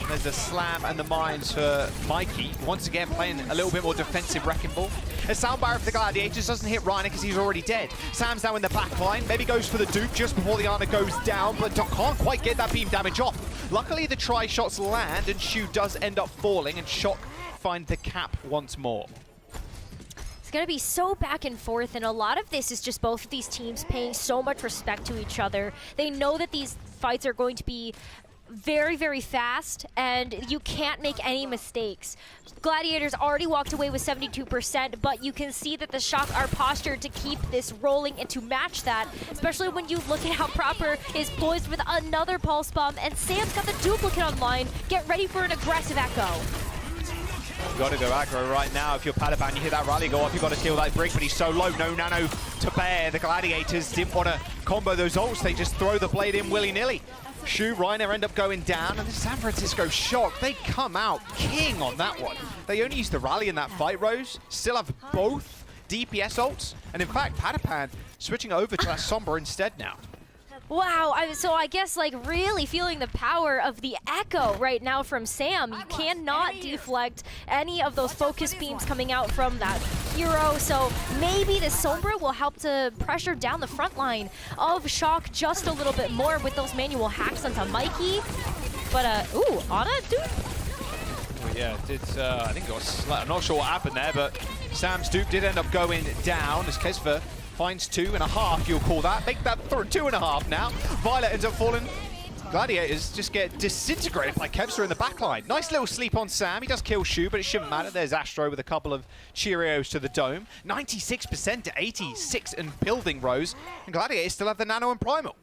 There's the slam and the mines for Mikey. Once again, playing a little bit more defensive wrecking ball. A sound barrier for the Gladiators doesn't hit Reiner because he's already dead. Sam's now in the back line. Maybe goes for the dupe just before the armor goes down, but can't quite get that beam damage off. Luckily, the try shots land, and Shu does end up falling, and Shock find the cap once more. It's going to be so back and forth, and a lot of this is just both of these teams paying so much respect to each other. They know that these fights are going to be very, very fast, and you can't make any mistakes. Gladiators already walked away with 72%, but you can see that the Shock are postured to keep this rolling and to match that, especially when you look at how Proper is poised with another pulse bomb, and Sam's got the duplicate online. Get ready for an aggressive echo. You've got to go aggro right now. If you're Padapan, you hear that rally go off, you've got to kill that brick, but he's so low, no nano to bear. The Gladiators didn't want to combo those ults, they just throw the blade in willy-nilly. Shu, Reiner end up going down, and the San Francisco Shock, they come out king on that one. They only used the rally in that fight, Rose. Still have both DPS ults, and in fact, Padapan switching over to that Sombra instead now. Wow, so I guess like really feeling the power of the echo right now from Sam. You cannot deflect any of those focus beams coming out from that hero, so maybe the Sombra will help to pressure down the front line of Shock just a little bit more with those manual hacks onto Mikey. But, ooh, Ana, dude? Well, yeah, I think it was, I'm not sure what happened there, but Sam's dupe did end up going down as Kesver finds 2.5, you'll call that. Make that 2.5 now. Violet ends up falling. Gladiators just get disintegrated by Kevster in the backline. Nice little sleep on Sam. He does kill Shu, but it shouldn't matter. There's Astro with a couple of Cheerios to the dome. 96% to 86 and building, Rose. And Gladiators still have the Nano and Primal.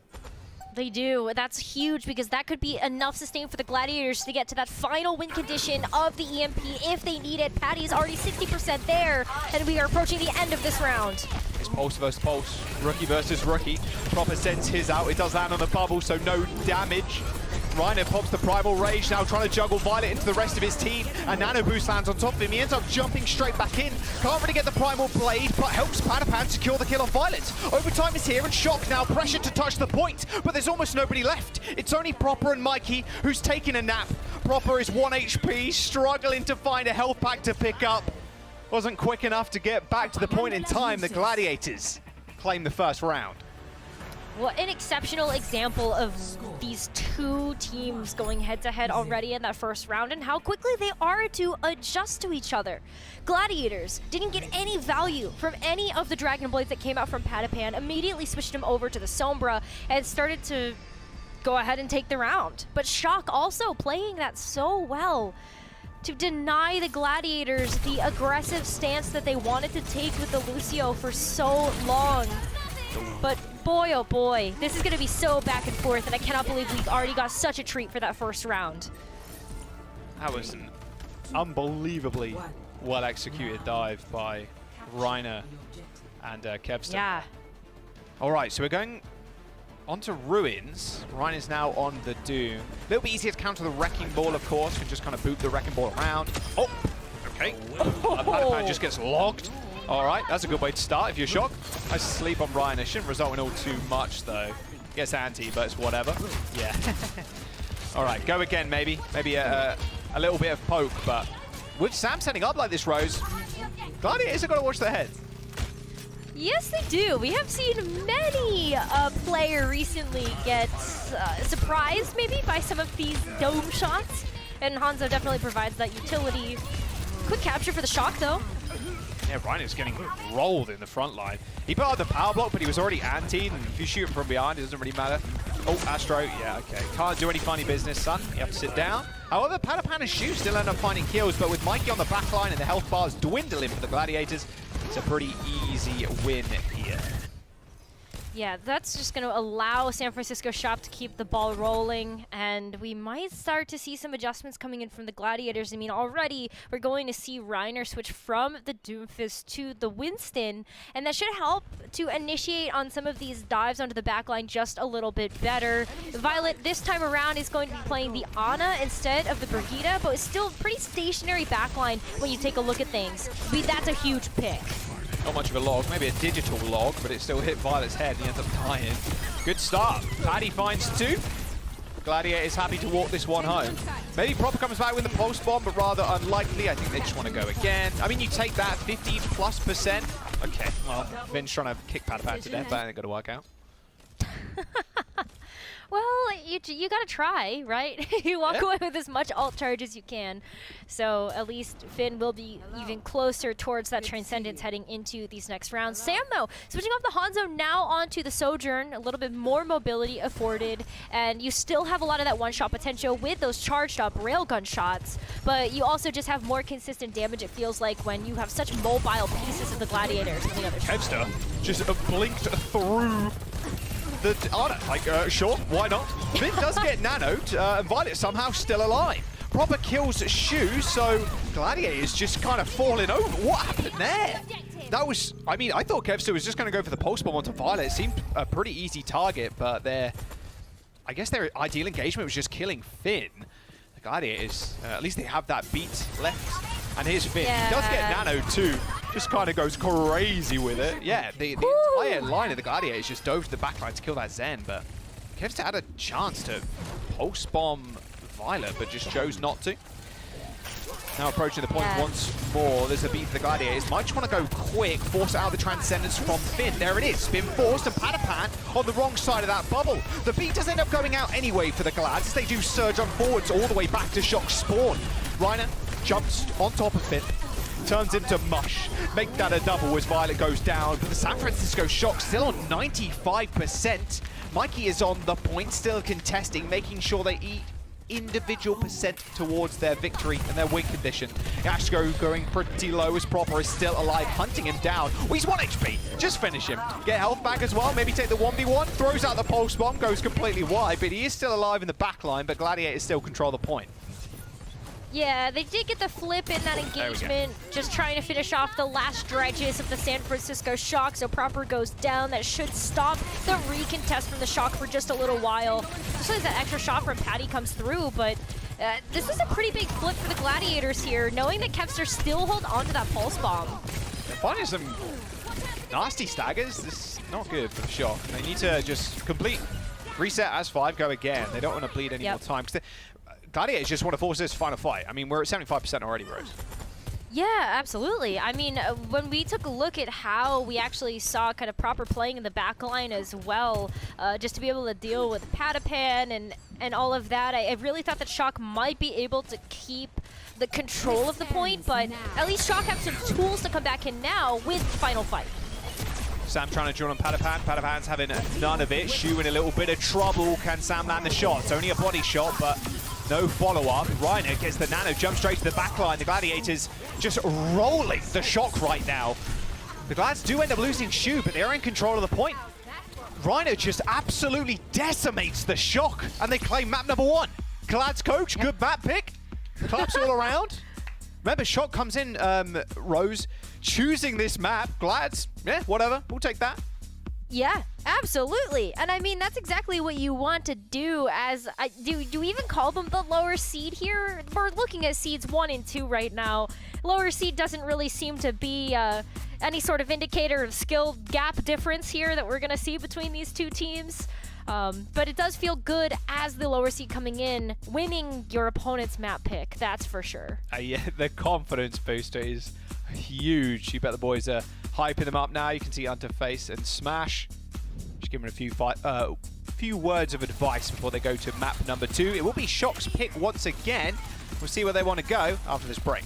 They do. That's huge because that could be enough sustain for the Gladiators to get to that final win condition of the EMP if they need it. Patty's already 60% there, and we are approaching the end of this round. It's pulse versus pulse, rookie versus rookie. Proper sends his out. It does land on the bubble, so no damage. Reiner pops the Primal Rage, now trying to juggle Violet into the rest of his team, and Nano Boost lands on top of him. He ends up jumping straight back in. Can't really get the Primal Blade, but helps Patapan secure the kill on Violet. Overtime is here, and Shock now pressured to touch the point, but there's almost nobody left. It's only Proper and Mikey who's taking a nap. Proper is 1 HP, struggling to find a health pack to pick up. Wasn't quick enough to get back to the point in time. The Gladiators claim the first round. Well, an exceptional example of these two teams going head-to-head already in that first round and how quickly they are to adjust to each other. Gladiators didn't get any value from any of the Dragon Blades that came out from Patapan, immediately switched them over to the Sombra and started to go ahead and take the round. But Shock also playing that so well to deny the Gladiators the aggressive stance that they wanted to take with the Lucio for so long. But boy, oh boy, this is going to be so back and forth, and I cannot believe we already got such a treat for that first round. That was an unbelievably well-executed dive by Reiner and Kevston. Yeah. All right, so we're going on to Ruins. Reiner's now on the Doom. A little bit easier to counter the Wrecking Ball, of course. Can just kind of boot the Wrecking Ball around. Oh, okay. Patapan just gets logged. All right, that's a good way to start if you're Shocked. Nice sleep on Reiner. Shouldn't result in all too much, though. Gets anti, but it's whatever. Yeah. All right, go again, maybe. Maybe a little bit of poke, but with Sam setting up like this, Rose, Gladiators have got to watch their heads. Yes, they do. We have seen many a player recently get surprised, maybe, by some of these dome shots. And Hangzhou definitely provides that utility. Quick capture for the Shock, though. Yeah, Reiner's getting rolled in the front line. He put out the power block, but he was already antied, and if you shoot him from behind, it doesn't really matter. Oh, Astro, yeah, okay. Can't do any funny business, son. You have to sit down. However, Patapan and Shu still end up finding kills, but with Mikey on the back line and the health bars dwindling for the Gladiators, it's a pretty easy win here. Yeah, that's just going to allow San Francisco Shop to keep the ball rolling, and we might start to see some adjustments coming in from the Gladiators. I mean, already we're going to see Reiner switch from the Doomfist to the Winston, and that should help to initiate on some of these dives onto the backline just a little bit better. Violet this time around is going to be playing the Ana instead of the Brigitte, but it's still a pretty stationary backline when you take a look at things. That's a huge pick. Not much of a log, maybe a digital log, but it still hit Violet's head and he ends up dying. Good start. Paddy finds 2. Gladiator is happy to walk this one home. Maybe Proper comes back with the pulse bomb, but rather unlikely. I think they just want to go again. I mean, you take that 50+%. Okay, well, Vin's trying to kick Patapan to death, but it ain't going to work out. Well, you gotta try, right? You walk away with as much alt charge as you can. So at least Finn will be even closer towards that Transcendence heading into these next rounds. Sam, though, switching off the Hangzhou now onto the Sojourn, a little bit more mobility afforded, and you still have a lot of that one-shot potential with those charged up railgun shots, but you also just have more consistent damage, it feels like, when you have such mobile pieces of the Gladiators on the other side. Kevster just blinked through the Ana, like, sure, why not? Vin does get nanoed, and Violet somehow still alive. Proper kills Shu, so Gladiator's just kind of falling over. What happened there? That was, I mean, I thought Kevster was just going to go for the pulse bomb onto Violet. It seemed a pretty easy target, but I guess their ideal engagement was just killing Finn. The Gladiators, at least they have that beat left. And here's Finn. Yeah. He does get nanoed too. Just kind of goes crazy with it. Yeah, the entire line of the Gladiators just dove to the backline to kill that Zen, but Kevster had a chance to pulse bomb Violet, but just chose not to. Now approaching the point once more. There's a beat for the Gladiators. Might just want to go quick, force out the Transcendence from Finn. There it is. Spin forced, and Patapan on the wrong side of that bubble. The beat does end up going out anyway for the Glads as they do surge on forwards all the way back to Shock Spawn. Reiner jumps on top of Finn, turns him to mush. Make that a double as Violet goes down, but the San Francisco Shock still on 95%. Mikey is on the point, still contesting, making sure they eat individual percent towards their victory and their win condition. Astro going pretty low as Proper is still alive, hunting him down. Oh, he's 1 HP. Just finish him. Get health back as well. Maybe take the 1v1. Throws out the pulse bomb, goes completely wide, but he is still alive in the back line, but Gladiators still control the point. Yeah, they did get the flip in that engagement, just trying to finish off the last dredges of the San Francisco Shock, so Proper goes down. That should stop the recontest from the Shock for just a little while. Especially as that extra shot from Patty comes through, but this is a pretty big flip for the Gladiators here, knowing that Kevster still hold on to that pulse bomb. They're finding some nasty staggers. This is not good for the Shock. They need to just complete, reset as 5, go again. They don't want to bleed any more time. Gladiators just want to force this final fight. I mean, we're at 75% already, Rose. Yeah, absolutely. I mean, when we took a look at how we actually saw kind of Proper playing in the back line as well, just to be able to deal with Patapan and all of that, I really thought that Shock might be able to keep the control of the point, but at least Shock have some tools to come back in now with Final Fight. Sam trying to draw on Patapan. Patapan's having none of it. Shu in a little bit of trouble. Can Sam land the shot? It's only a body shot, but no follow-up. Reiner gets the nano, jump straight to the back line. The Gladiators just rolling the Shock right now. The Glads do end up losing Shu, but they're in control of the point. Reiner just absolutely decimates the Shock, and they claim map number 1. Glad's coach, good map pick. Claps all around. Remember, Shock comes in, Rose, choosing this map. Glads, yeah, whatever, we'll take that. Yeah, absolutely. And I mean, that's exactly what you want to do as, do we even call them the lower seed here? We're looking at seeds 1 and 2 right now. Lower seed doesn't really seem to be any sort of indicator of skill gap difference here that we're going to see between these two teams. But it does feel good as the lower seed coming in, winning your opponent's map pick, that's for sure. Yeah, the confidence booster is huge. You bet the boys are hyping them up now. You can see Interface and Smash. Just giving a few words of advice before they go to map number 2. It will be Shock's pick once again. We'll see where they want to go after this break.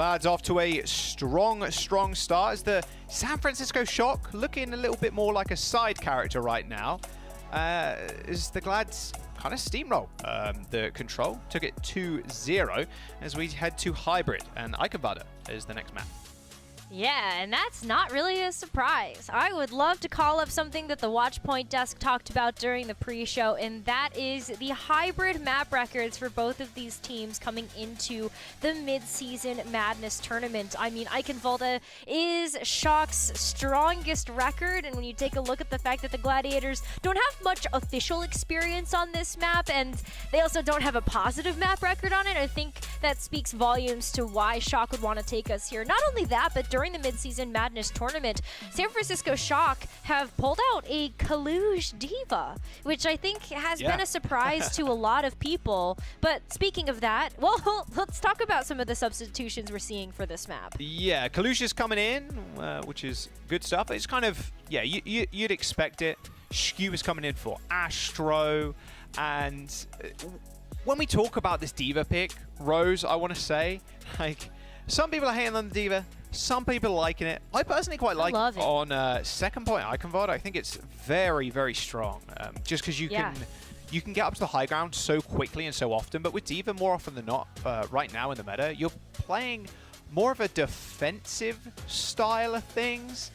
Glad's off to a strong start as the San Francisco Shock looking a little bit more like a side character right now. As the Glads kind of steamroll the control, took it 2-0 as we head to Hybrid, and Eichenwalde is the next map. Yeah, and that's not really a surprise. I would love to call up something that the Watchpoint desk talked about during the pre-show, and that is the hybrid map records for both of these teams coming into the mid-season Madness tournament. I mean, Eichenwalde is Shock's strongest record, and when you take a look at the fact that the Gladiators don't have much official experience on this map, and they also don't have a positive map record on it, I think that speaks volumes to why Shock would want to take us here. Not only that, but during the mid-season Madness tournament, San Francisco Shock have pulled out a Kaluge Diva, which I think has been a surprise to a lot of people. But speaking of that, well, let's talk about some of the substitutions we're seeing for this map. Yeah, Kaluge is coming in, which is good stuff. It's kind of, yeah, you'd expect it. Skew is coming in for Astro, and when we talk about this Diva pick, Rose, I want to say, like, some people are hating on the Diva, some people are liking it. I personally quite like it. On second point, Eichenwalde, I think it's very, very strong. Just because you can get up to the high ground so quickly and so often, but with Diva, more often than not, right now in the meta, you're playing more of a defensive style of things.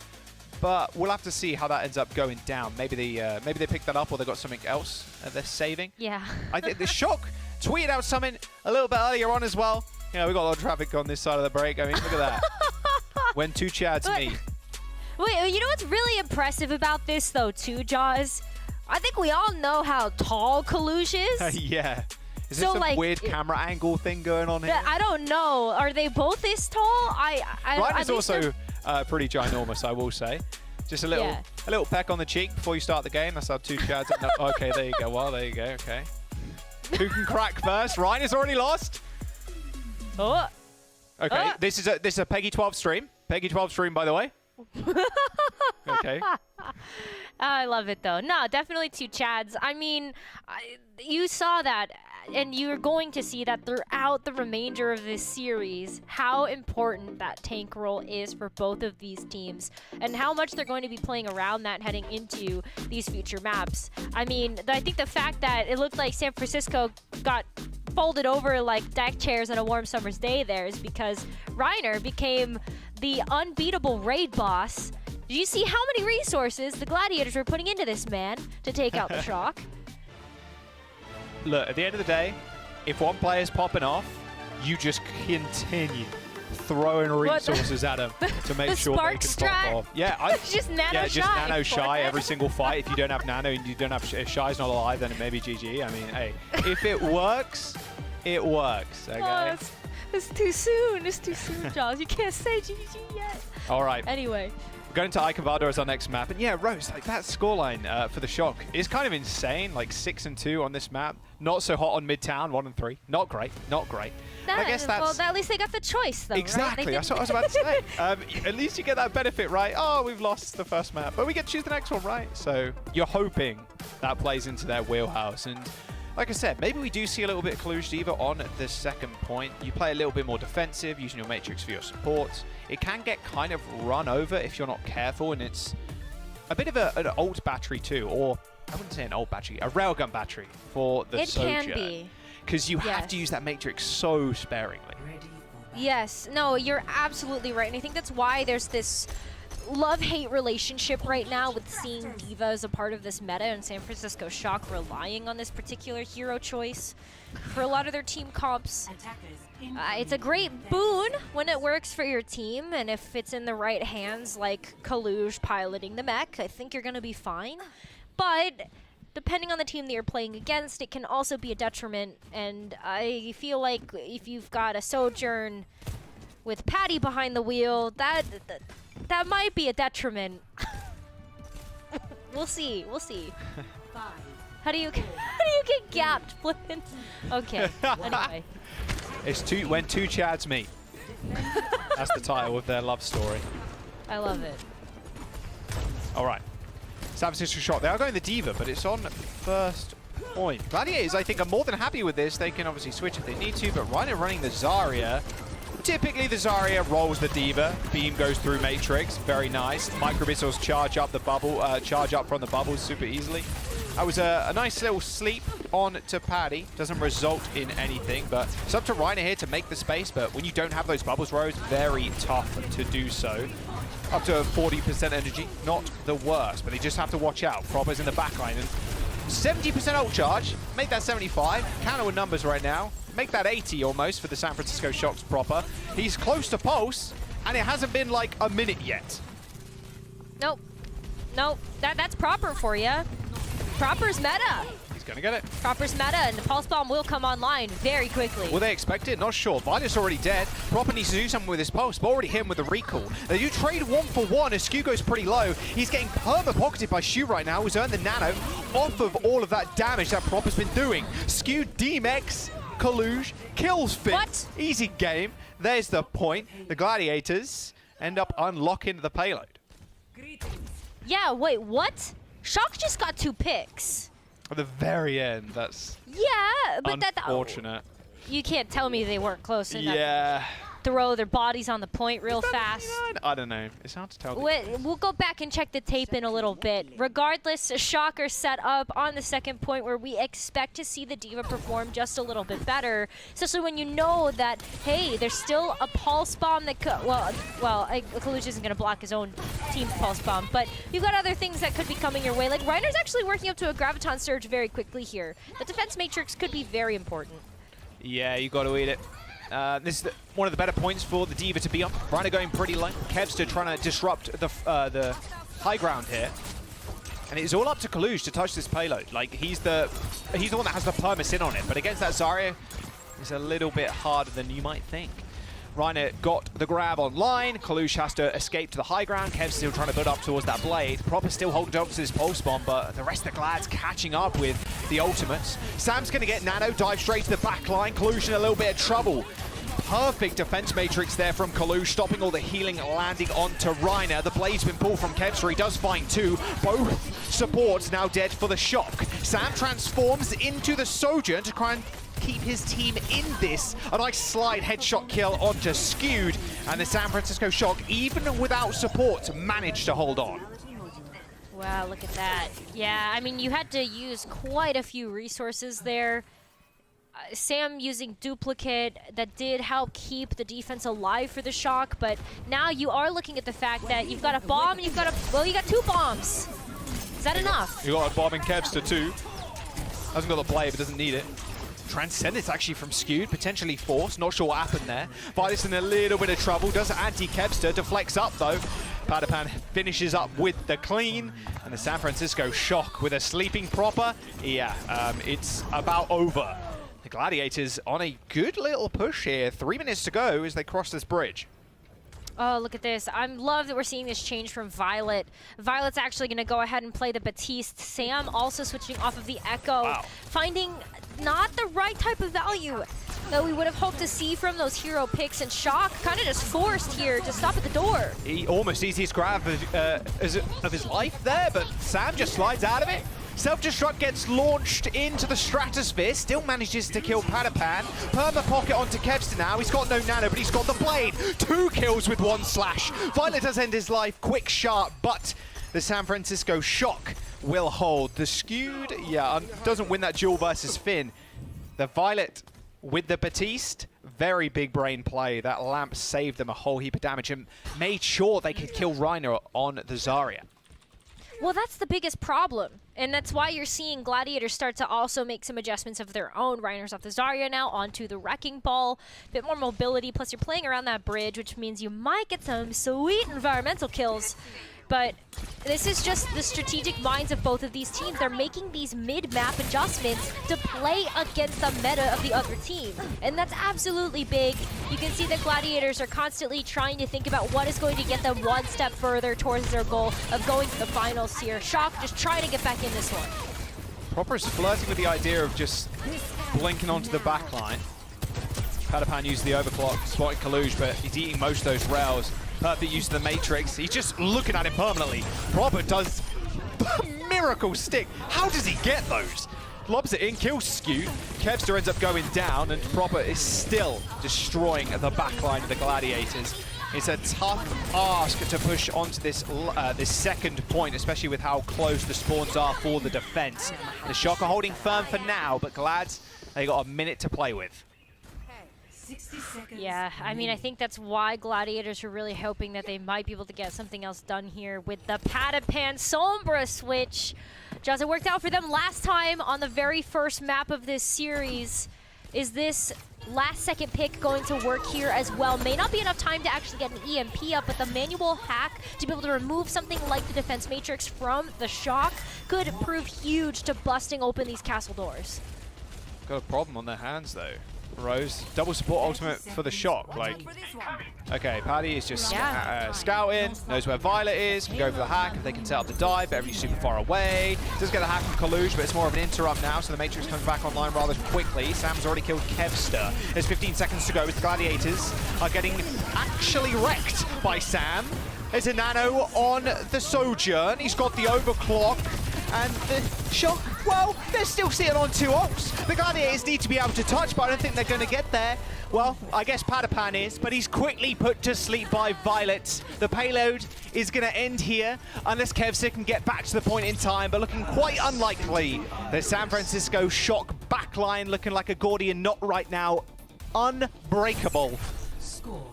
But we'll have to see how that ends up going down. Maybe they picked that up, or they got something else they're saving. Yeah. I think the Shock tweeted out something a little bit earlier on as well. You know, we got a lot of traffic on this side of the break. I mean, look at that. When two Chads meet. Wait, you know what's really impressive about this, though, too, Jaws? I think we all know how tall Kaluge is. Yeah. Is there some weird camera angle thing going on here? I don't know. Are they both this tall? Ryan is also pretty ginormous, I will say. Just a little peck on the cheek before you start the game. That's how two Chads. Okay, there you go. Well, there you go. Okay. Who can crack first? Ryan has already lost. Oh. Okay, this is a Peggy 12 stream. Peggy 12 stream, by the way. Okay. I love it, though. No, definitely two Chads. I mean, you saw that, and you're going to see that throughout the remainder of this series, how important that tank role is for both of these teams, and how much they're going to be playing around that heading into these future maps. I mean, I think the fact that it looked like San Francisco got folded over like deck chairs on a warm summer's day there is because Reiner became the unbeatable raid boss. Did you see how many resources the Gladiators were putting into this man to take out the Shock? Look, at the end of the day, if one player's popping off, you just continue throwing resources at them to make sure they can pop off. Yeah, just nano just nano shy every single fight. If you don't have nano and you don't have shy's not alive, then it may be GG. I mean, hey, if it works, it works. Okay. Oh, it's too soon. It's too soon, Jaws. You can't say GG yet. All right. Anyway. Going to Eichenwalde as our next map. And yeah, Rose, like that scoreline for the Shock is kind of insane. Like 6-2 on this map. Not so hot on Midtown, 1-3. Not great. Not great. I guess that's... Well, at least they got the choice, though, exactly. Right? That's what I was about to say. At least you get that benefit, right? Oh, we've lost the first map. But we get to choose the next one, right? So you're hoping that plays into their wheelhouse. And like I said, maybe we do see a little bit of Kaluge Diva on the second point. You play a little bit more defensive, using your Matrix for your supports. It can get kind of run over if you're not careful, and it's a bit of an old battery too, or I wouldn't say an old battery, a railgun battery for the Sojourn. It can be. Because you have to use that Matrix so sparingly. Yes. No, you're absolutely right. And I think that's why there's this love-hate relationship right now with seeing Diva as a part of this meta, and San Francisco Shock relying on this particular hero choice for a lot of their team comps. It's a great boon when it works for your team, and if it's in the right hands, like Kaluge piloting the mech, I think you're going to be fine. But depending on the team that you're playing against, it can also be a detriment, and I feel like if you've got a Sojourn with Patty behind the wheel, that might be a detriment. We'll see. We'll see. How do you get gapped, flippin'? Okay. Anyway. It's when two Chads meet. That's the title of their love story. I love it. All right. San Francisco Shock. They are going the Diva, but it's on first point. Gladiators, I think, are more than happy with this. They can obviously switch if they need to, but Reiner running the Zarya. typically the Zarya rolls the D.Va. Beam goes through Matrix. Very nice. Micro missiles charge up the bubble, charge up from the bubbles super easily. That was a nice little sleep on to Paddy. Doesn't result in anything, but it's up to Reiner here to make the space. But when you don't have those bubbles, Rose, very tough to do so. Up to 40% energy, not the worst, but they just have to watch out. Proper's in the backline, and 70% ult charge. Make that 75. Counter with numbers right now. Make that 80 almost for the San Francisco Shocks Proper. He's close to pulse, and it hasn't been like a minute yet. Nope. Nope. That's Proper for you. Proper's meta. He's gonna get it. Proper's meta, and the Pulse Bomb will come online very quickly. Will they expect it? Not sure. Valiant's already dead. Proper needs to do something with his Pulse, but already hit him with the recall. They do trade 1-for-1 as Skew goes pretty low. He's getting perma-pocketed by Shu right now, who's earned the nano off of all of that damage that Proper's been doing. Skew DMX, Kaluge, kills Finn. What? Easy game. There's the point. The Gladiators end up unlocking the payload. Yeah, wait, what? Shock just got 2 picks. At the very end, that's but unfortunate. You can't tell me they weren't close enough. Yeah. Throw their bodies on the point real fast. I don't know. It's hard to tell. We'll go back and check the tape in a little bit. Regardless, Shocker set up on the second point where we expect to see the D.Va perform just a little bit better. Especially when you know that, hey, there's still a Pulse Bomb that could, Kaluge isn't going to block his own team's Pulse Bomb, but you've got other things that could be coming your way. Like, Reiner's actually working up to a Graviton Surge very quickly here. The defense matrix could be very important. Yeah, you got to eat it. This is one of the better points for the D.Va to be on. Reiner going pretty low. Kevster trying to disrupt the high ground here. And it's all up to Kaluge to touch this payload. Like, he's the one that has the permis in on it. But against that Zarya, it's a little bit harder than you might think. Reiner got the grab online. Kaluge has to escape to the high ground. Kev's still trying to build up towards that blade. Proper still holding on to this pulse bomb, but the rest of the Glads catching up with the ultimates. Sam's going to get nano, dive straight to the back line. Kaluge in a little bit of trouble. Perfect defense matrix there from Kaluge, stopping all the healing, landing onto Reiner. The blade's been pulled from Kevster. He does find 2. Both supports now dead for the Shock. Sam transforms into the Sojourn to try and keep his team in this. A nice slide headshot kill onto Skewed, and the San Francisco Shock, even without support, managed to hold on. Wow, look at that. Yeah, I mean, you had to use quite a few resources there. Sam using duplicate, that did help keep the defense alive for the Shock, but now you are looking at the fact that you've got a bomb and you got 2 bombs. Is that enough? You got a bomb in Kevster too. Hasn't got the blade, but doesn't need it. Transcendence actually from Skewed, potentially forced. Not sure what happened there. Violet's in a little bit of trouble. Does anti-Kevster, deflects up though. Padapan finishes up with the clean. And the San Francisco Shock with a sleeping Proper. Yeah, it's about over. The Gladiators on a good little push here. 3 minutes to go as they cross this bridge. Oh, look at this. I love that we're seeing this change from Violet. Violet's actually going to go ahead and play the Batiste. Sam also switching off of the Echo. Wow. Finding not the right type of value that we would have hoped to see from those hero picks, and Shock kind of just forced here to stop at the door. He almost easiest grab of his life there, but Sam just slides out of it. Self-destruct gets launched into the stratosphere, still manages to kill Padapan. Perma-pocket onto Kevster now. He's got no nano, but he's got the blade. 2 kills with 1 slash. Violet does end his life quick, sharp, but the San Francisco Shock will hold. The Skewed, doesn't win that duel versus Finn. The Violet with the Batiste, very big brain play. That lamp saved them a whole heap of damage and made sure they could kill Reiner on the Zarya. Well, that's the biggest problem. And that's why you're seeing Gladiators start to also make some adjustments of their own. Reiner's off the Zarya now onto the Wrecking Ball. A bit more mobility, plus you're playing around that bridge, which means you might get some sweet environmental kills. But this is just the strategic minds of both of these teams. They're making these mid-map adjustments to play against the meta of the other team. And that's absolutely big. You can see that Gladiators are constantly trying to think about what is going to get them one step further towards their goal of going to the finals here. Shock just trying to get back in this one. Proper is flirting with the idea of just blinking onto the back line. Padapan used the overclock, spotting Kaluge, but he's eating most of those rails. Perfect use of the Matrix. He's just looking at him permanently. Proper does a miracle stick. How does he get those? lobs it in, kills Skewed. Kevster ends up going down, and Proper is still destroying the backline of the Gladiators. It's a tough ask to push onto this this second point, especially with how close the spawns are for the defense. The Shock are holding firm for now, but Glads, they got a minute to play with. Yeah, I mean, I think that's why Gladiators are really hoping that they might be able to get something else done here with the Patapan Sombra switch. Just it worked out for them last time on the very first map of this series. Is this last second pick going to work here as well? May not be enough time to actually get an EMP up, but the manual hack to be able to remove something like the defense matrix from the Shock could prove huge to busting open these castle doors. Got a problem on their hands though. Rose, double support ultimate for the Shock. Like, okay, Paddy is just scouting, knows where Violet is, can go for the hack if they can set up the dive, but everybody's super far away. Does get the hack from Kaluj, but it's more of an interrupt now, so the Matrix comes back online rather quickly. Sam's already killed Kevster. There's 15 seconds to go as the Gladiators are getting actually wrecked by Sam. There's a nano on the Sojourn. He's got the overclock. And the Shock, well, they're still sitting on 2 ults. The Gladiators need to be able to touch, but I don't think they're going to get there. Well, I guess Patapan is, but he's quickly put to sleep by Violet. The payload is going to end here, unless Kevster can get back to the point in time, but looking quite unlikely. The San Francisco Shock backline looking like a Gordian knot right now. Unbreakable.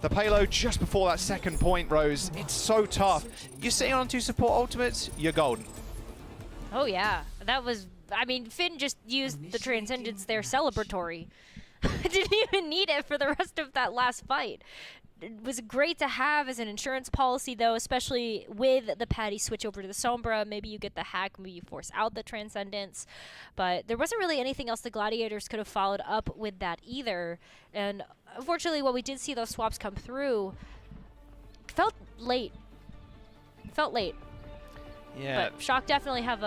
The payload just before that second point, Rose. It's so tough. You're sitting on 2 support ultimates, you're golden. Oh yeah, that was, I mean, Finn just used the Transcendence there celebratory. Didn't even need it for the rest of that last fight. It was great to have as an insurance policy though, especially with the Paddy switch over to the Sombra. Maybe you get the hack, maybe you force out the Transcendence. But there wasn't really anything else the Gladiators could have followed up with that either. And unfortunately, when we did see those swaps come through, it felt late. Yeah. But Shock definitely have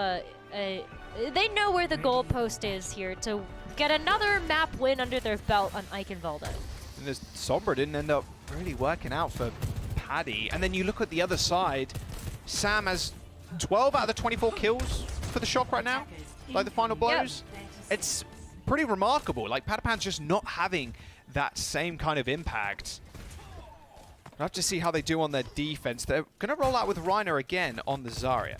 they know where the goalpost is here to get another map win under their belt on Eichenwalde. And this Sombra didn't end up really working out for Paddy. And then you look at the other side, Sam has 12 out of the 24 kills for the Shock right now, like the final blows. Yep. It's pretty remarkable. Like, Patapan's just not having that same kind of impact. We'll have to see how they do on their defense. They're going to roll out with Reiner again on the Zarya.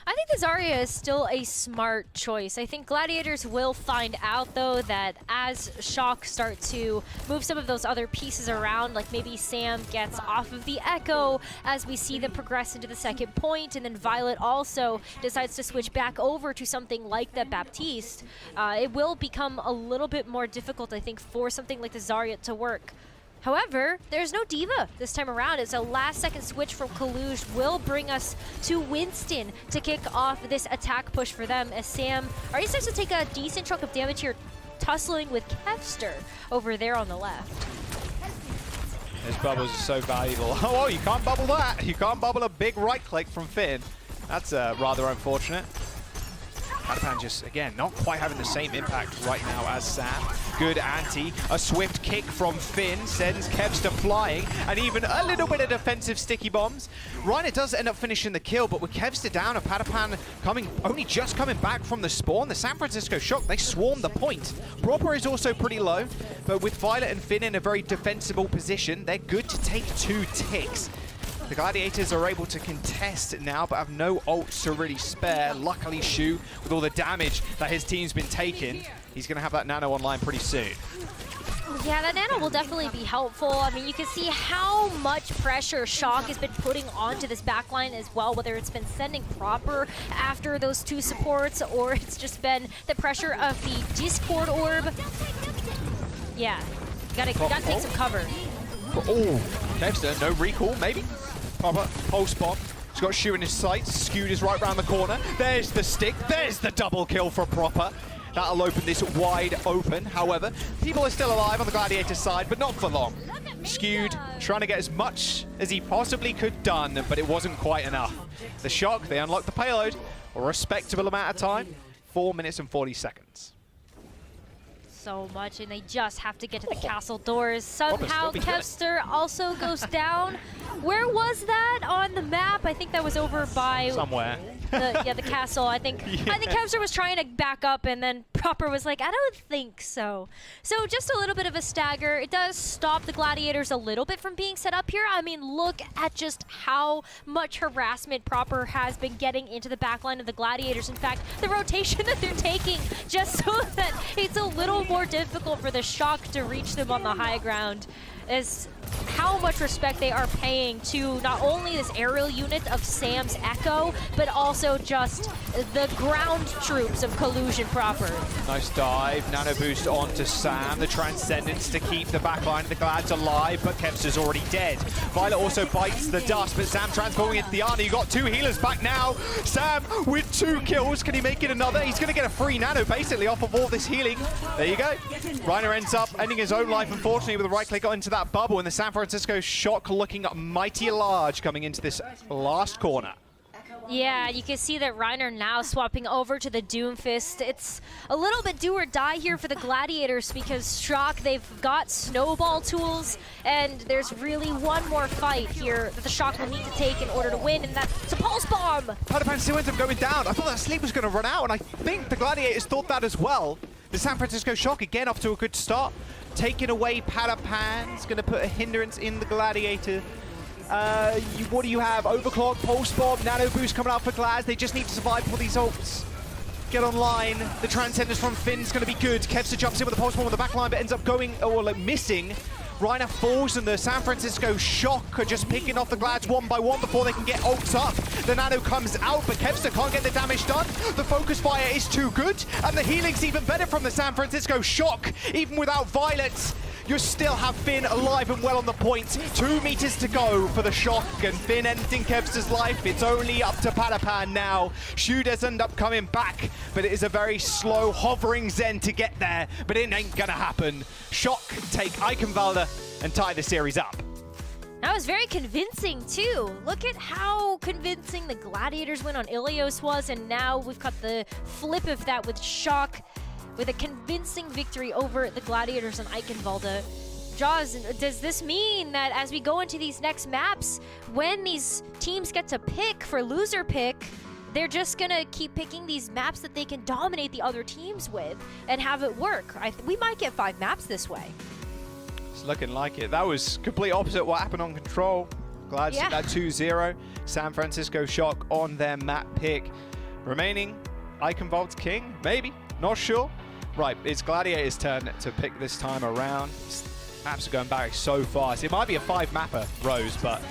I think the Zarya is still a smart choice. I think Gladiators will find out, though, that as Shock start to move some of those other pieces around, like maybe Sam gets off of the Echo as we see them progress into the second point, and then Violet also decides to switch back over to something like the Baptiste, it will become a little bit more difficult, I think, for something like the Zarya to work. However, there's no Diva this time around. It's a last-second switch from Kaluj will bring us to Winston to kick off this attack push for them, as Sam already starts to take a decent chunk of damage here, tussling with Kevster over there on the left. His bubbles are so valuable. Oh, you can't bubble that. You can't bubble a big right-click from Finn. That's rather unfortunate. Patapan just, again, not quite having the same impact right now as Sam. Good anti. A swift kick from Finn sends Kevster flying, and even a little bit of defensive sticky bombs. Reiner does end up finishing the kill, but with Kevster down and Patapan only just coming back from the spawn, the San Francisco Shock, they swarm the point. Proper is also pretty low, but with Violet and Finn in a very defensible position, they're good to take 2 ticks. The Gladiators are able to contest now, but have no ults to really spare. Luckily, Shu, with all the damage that his team's been taking, he's going to have that nano online pretty soon. Yeah, that nano will definitely be helpful. I mean, you can see how much pressure Shock has been putting onto this backline as well, whether it's been sending Proper after those 2 supports, or it's just been the pressure of the Discord orb. Yeah, gotta take some cover. Oh, Kevster, no recall, maybe? Proper pulse bomb. He's got Shu in his sights. Skewed is right around the corner. There's the stick. There's the double kill for Proper. That'll open this wide open. However, people are still alive on the Gladiator side, but not for long. Skewed trying to get as much as he possibly could done, but it wasn't quite enough. The Shock, they unlock the payload. A respectable amount of time. 4 minutes and 40 seconds. so much, and they just have to get to the castle doors. Somehow Kevster also goes down. Where was that on the map? I think that was over by somewhere. The castle. I think Kevster was trying to back up, and then Proper was like, I don't think so. So just a little bit of a stagger. It does stop the Gladiators a little bit from being set up here. I mean, look at just how much harassment Proper has been getting into the backline of the Gladiators. In fact, the rotation that they're taking just so that it's a little more difficult for the Shock to reach them on the high ground is how much respect they are paying to not only this aerial unit of Sam's Echo, but also just the ground troops of Collusion proper. Nice dive, nano boost onto Sam, the Transcendence to keep the backline of the Glads alive, but Kevster's already dead. Violet also bites the dust, but Sam transforming into the Arna. You got 2 healers back now. Sam with 2 kills, can he make it another? He's gonna get a free nano basically off of all this healing. There you go. Reiner ends up ending his own life, unfortunately, with a right click into that bubble, and the San Francisco Shock looking mighty large coming into this last corner. Yeah, you can see that Reiner now swapping over to the Doomfist. It's a little bit do or die here for the Gladiators because Shock, they've got snowball tools, and there's really one more fight here that the Shock will need to take in order to win, and that's a Pulse Bomb! Padapan still ends up going down. I thought that sleep was going to run out, and I think the Gladiators thought that as well. The San Francisco Shock again off to a good start. Taking away Padapan's going to put a hindrance in the Gladiator. What do you have? Overclock, Pulse Bomb, Nano Boost coming out for Glads. They just need to survive before these ults get online. The Transcendence from Finn's going to be good. Kevster jumps in with the Pulse Bomb on the back line, but ends up going, or like missing. Reiner falls, and the San Francisco Shock are just picking off the Glads one by one before they can get ults up. The Nano comes out, but Kevster can't get the damage done. The Focus Fire is too good, and the healing's even better from the San Francisco Shock. Even without Violet, you still have Finn alive and well on the point. 2 meters to go for the Shock, and Finn ending Kevster's life. It's only up to Padapan now. Shu does end up coming back, but it is a very slow, hovering Zen to get there, but it ain't gonna happen. Shock take Eichenwalde and tie the series up. That was very convincing, too. Look at how convincing the Gladiators win on Ilios was, and now we've got the flip of that with Shock, with a convincing victory over the Gladiators on Eichenwalde. Jaws, does this mean that as we go into these next maps, when these teams get to pick for loser pick, they're just gonna keep picking these maps that they can dominate the other teams with and have it work? We might get 5 maps this way. It's looking like it. That was complete opposite what happened on Control. Glad to see that 2-0. San Francisco Shock on their map pick. Remaining, Eichenwalde's king? Maybe. Not sure. Right, it's Gladiator's turn to pick this time around. Maps are going back so fast. It might be a 5-mapper, Rose, but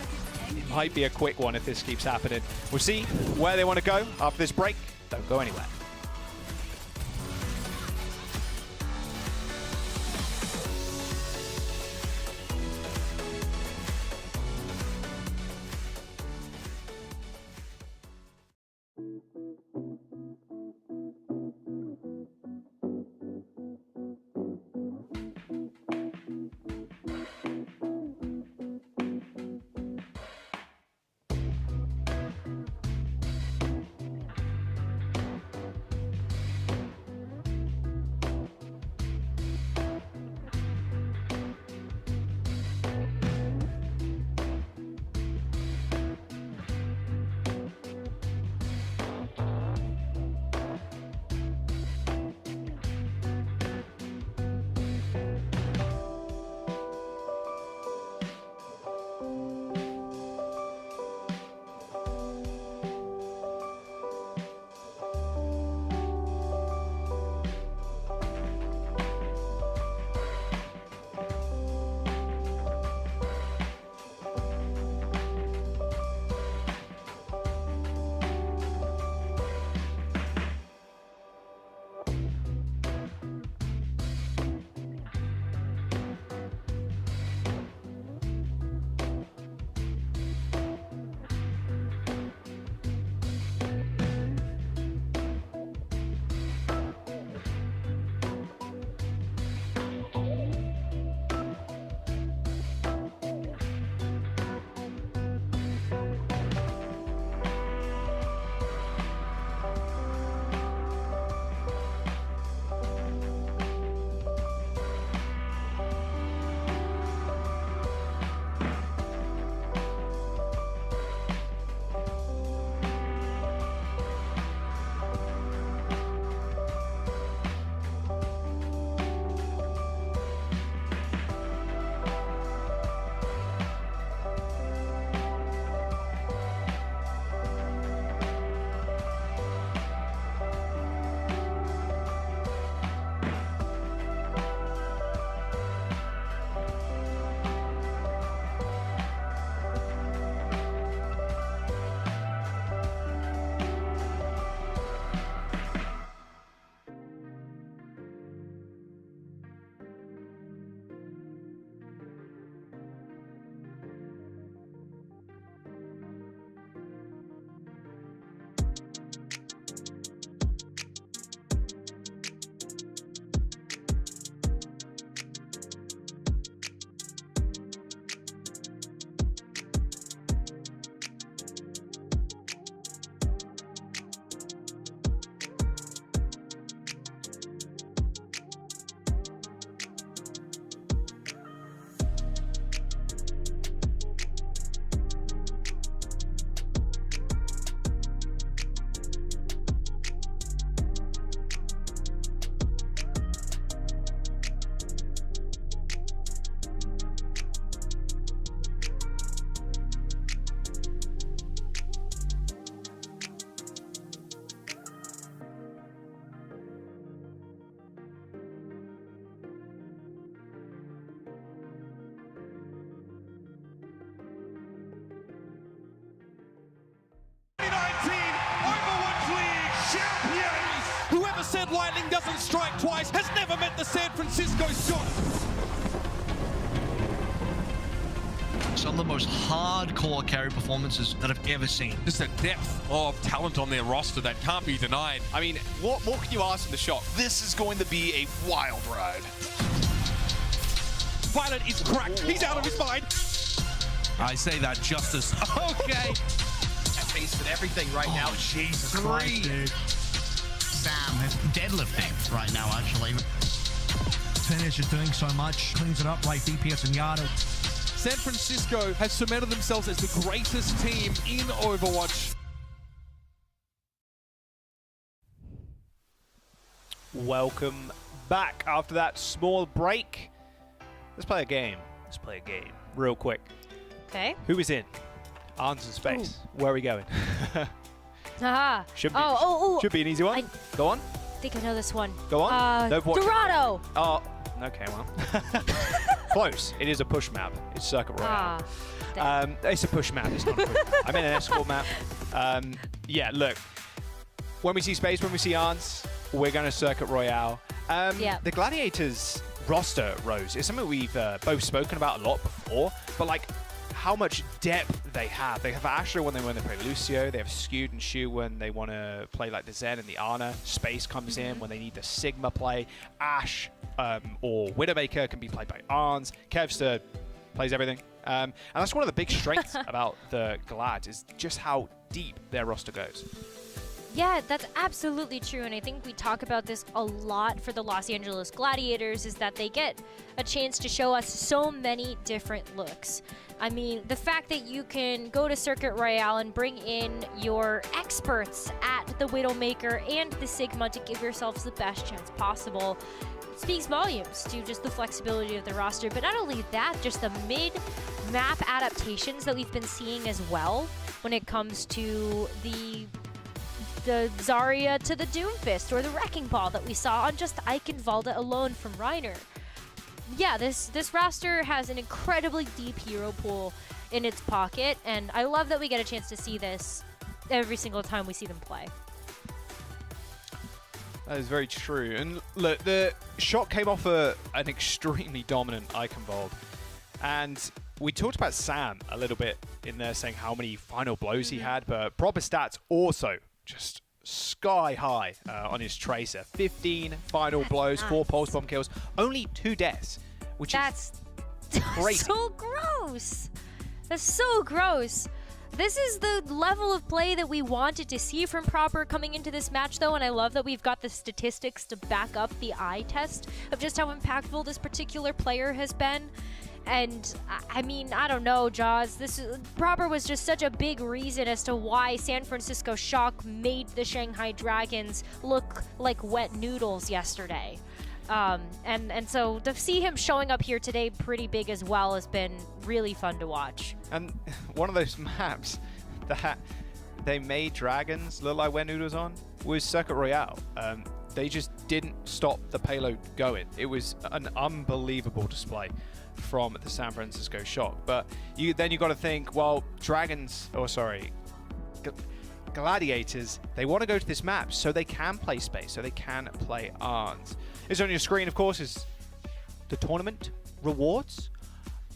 it might be a quick one if this keeps happening. We'll see where they want to go after this break. Don't go anywhere. said lightning doesn't strike twice has never met the San Francisco shot. Some of the most hardcore carry performances that I've ever seen. Just a depth of talent on their roster that can't be denied. I mean, what more can you ask in the shot? This is going to be a wild ride. Violet is cracked. He's out of his mind. I say that justice. Okay. Facing everything right now. Jesus Christ, dude. Sam is deadlifting right now, actually. Finish is doing so much. Cleans it up like DPS and Yada. San Francisco has cemented themselves as the greatest team in Overwatch. Welcome back after that small break. Let's play a game. Let's play a game real quick. Okay. Who is in? Arms and space. Ooh. Where are we going? Aha. Should be an easy one. Go on. I think I know this one. Go on. No, Dorado. Oh, okay, well. Close. It is a push map. It's Circuit Royale. It's a push map. It's not a push map. I meant an escort map. Yeah, look. When we see space, when we see Arns, we're going to Circuit Royale. The Gladiators roster, Rose, is something we've both spoken about a lot before, but like how much depth they have. They have Astra when they play Lucio. They have Skewed and Shu when they want to play like the Zen and the Ana. Space comes in when they need the Sigma play. Ash or Widowmaker can be played by Arns. Kevster plays everything. And that's one of the big strengths about the Glad is just how deep their roster goes. Yeah, that's absolutely true, and I think we talk about this a lot for the Los Angeles Gladiators, is that they get a chance to show us so many different looks. I mean, the fact that you can go to Circuit Royale and bring in your experts at the Widowmaker and the Sigma to give yourselves the best chance possible speaks volumes to just the flexibility of the roster. But not only that, just the mid-map adaptations that we've been seeing as well when it comes to the Zarya to the Doomfist or the Wrecking Ball that we saw on just Ike and Valda alone from Reiner. Yeah, this roster has an incredibly deep hero pool in its pocket, and I love that we get a chance to see this every single time we see them play. That is very true. And look, the shot came off an extremely dominant Eichenwald. And we talked about Sam a little bit in there, saying how many final blows he had, but proper stats also just sky high on his Tracer. 15 final blows, 4 pulse bomb kills, only 2 deaths, which is crazy. So gross. That's so gross. This is the level of play that we wanted to see from Proper coming into this match, though, and I love that we've got the statistics to back up the eye test of just how impactful this particular player has been. And, I mean, I don't know, Jaws. Proper was just such a big reason as to why San Francisco Shock made the Shanghai Dragons look like wet noodles yesterday. And so to see him showing up here today pretty big as well has been really fun to watch. And one of those maps that they made Dragons look like wet noodles on was Circuit Royale. They just didn't stop the payload going. It was an unbelievable display from the San Francisco Shock. But then you got to think, well, Gladiators, they want to go to this map so they can play space, so they can play Arns. It's on your screen, of course, is the tournament rewards,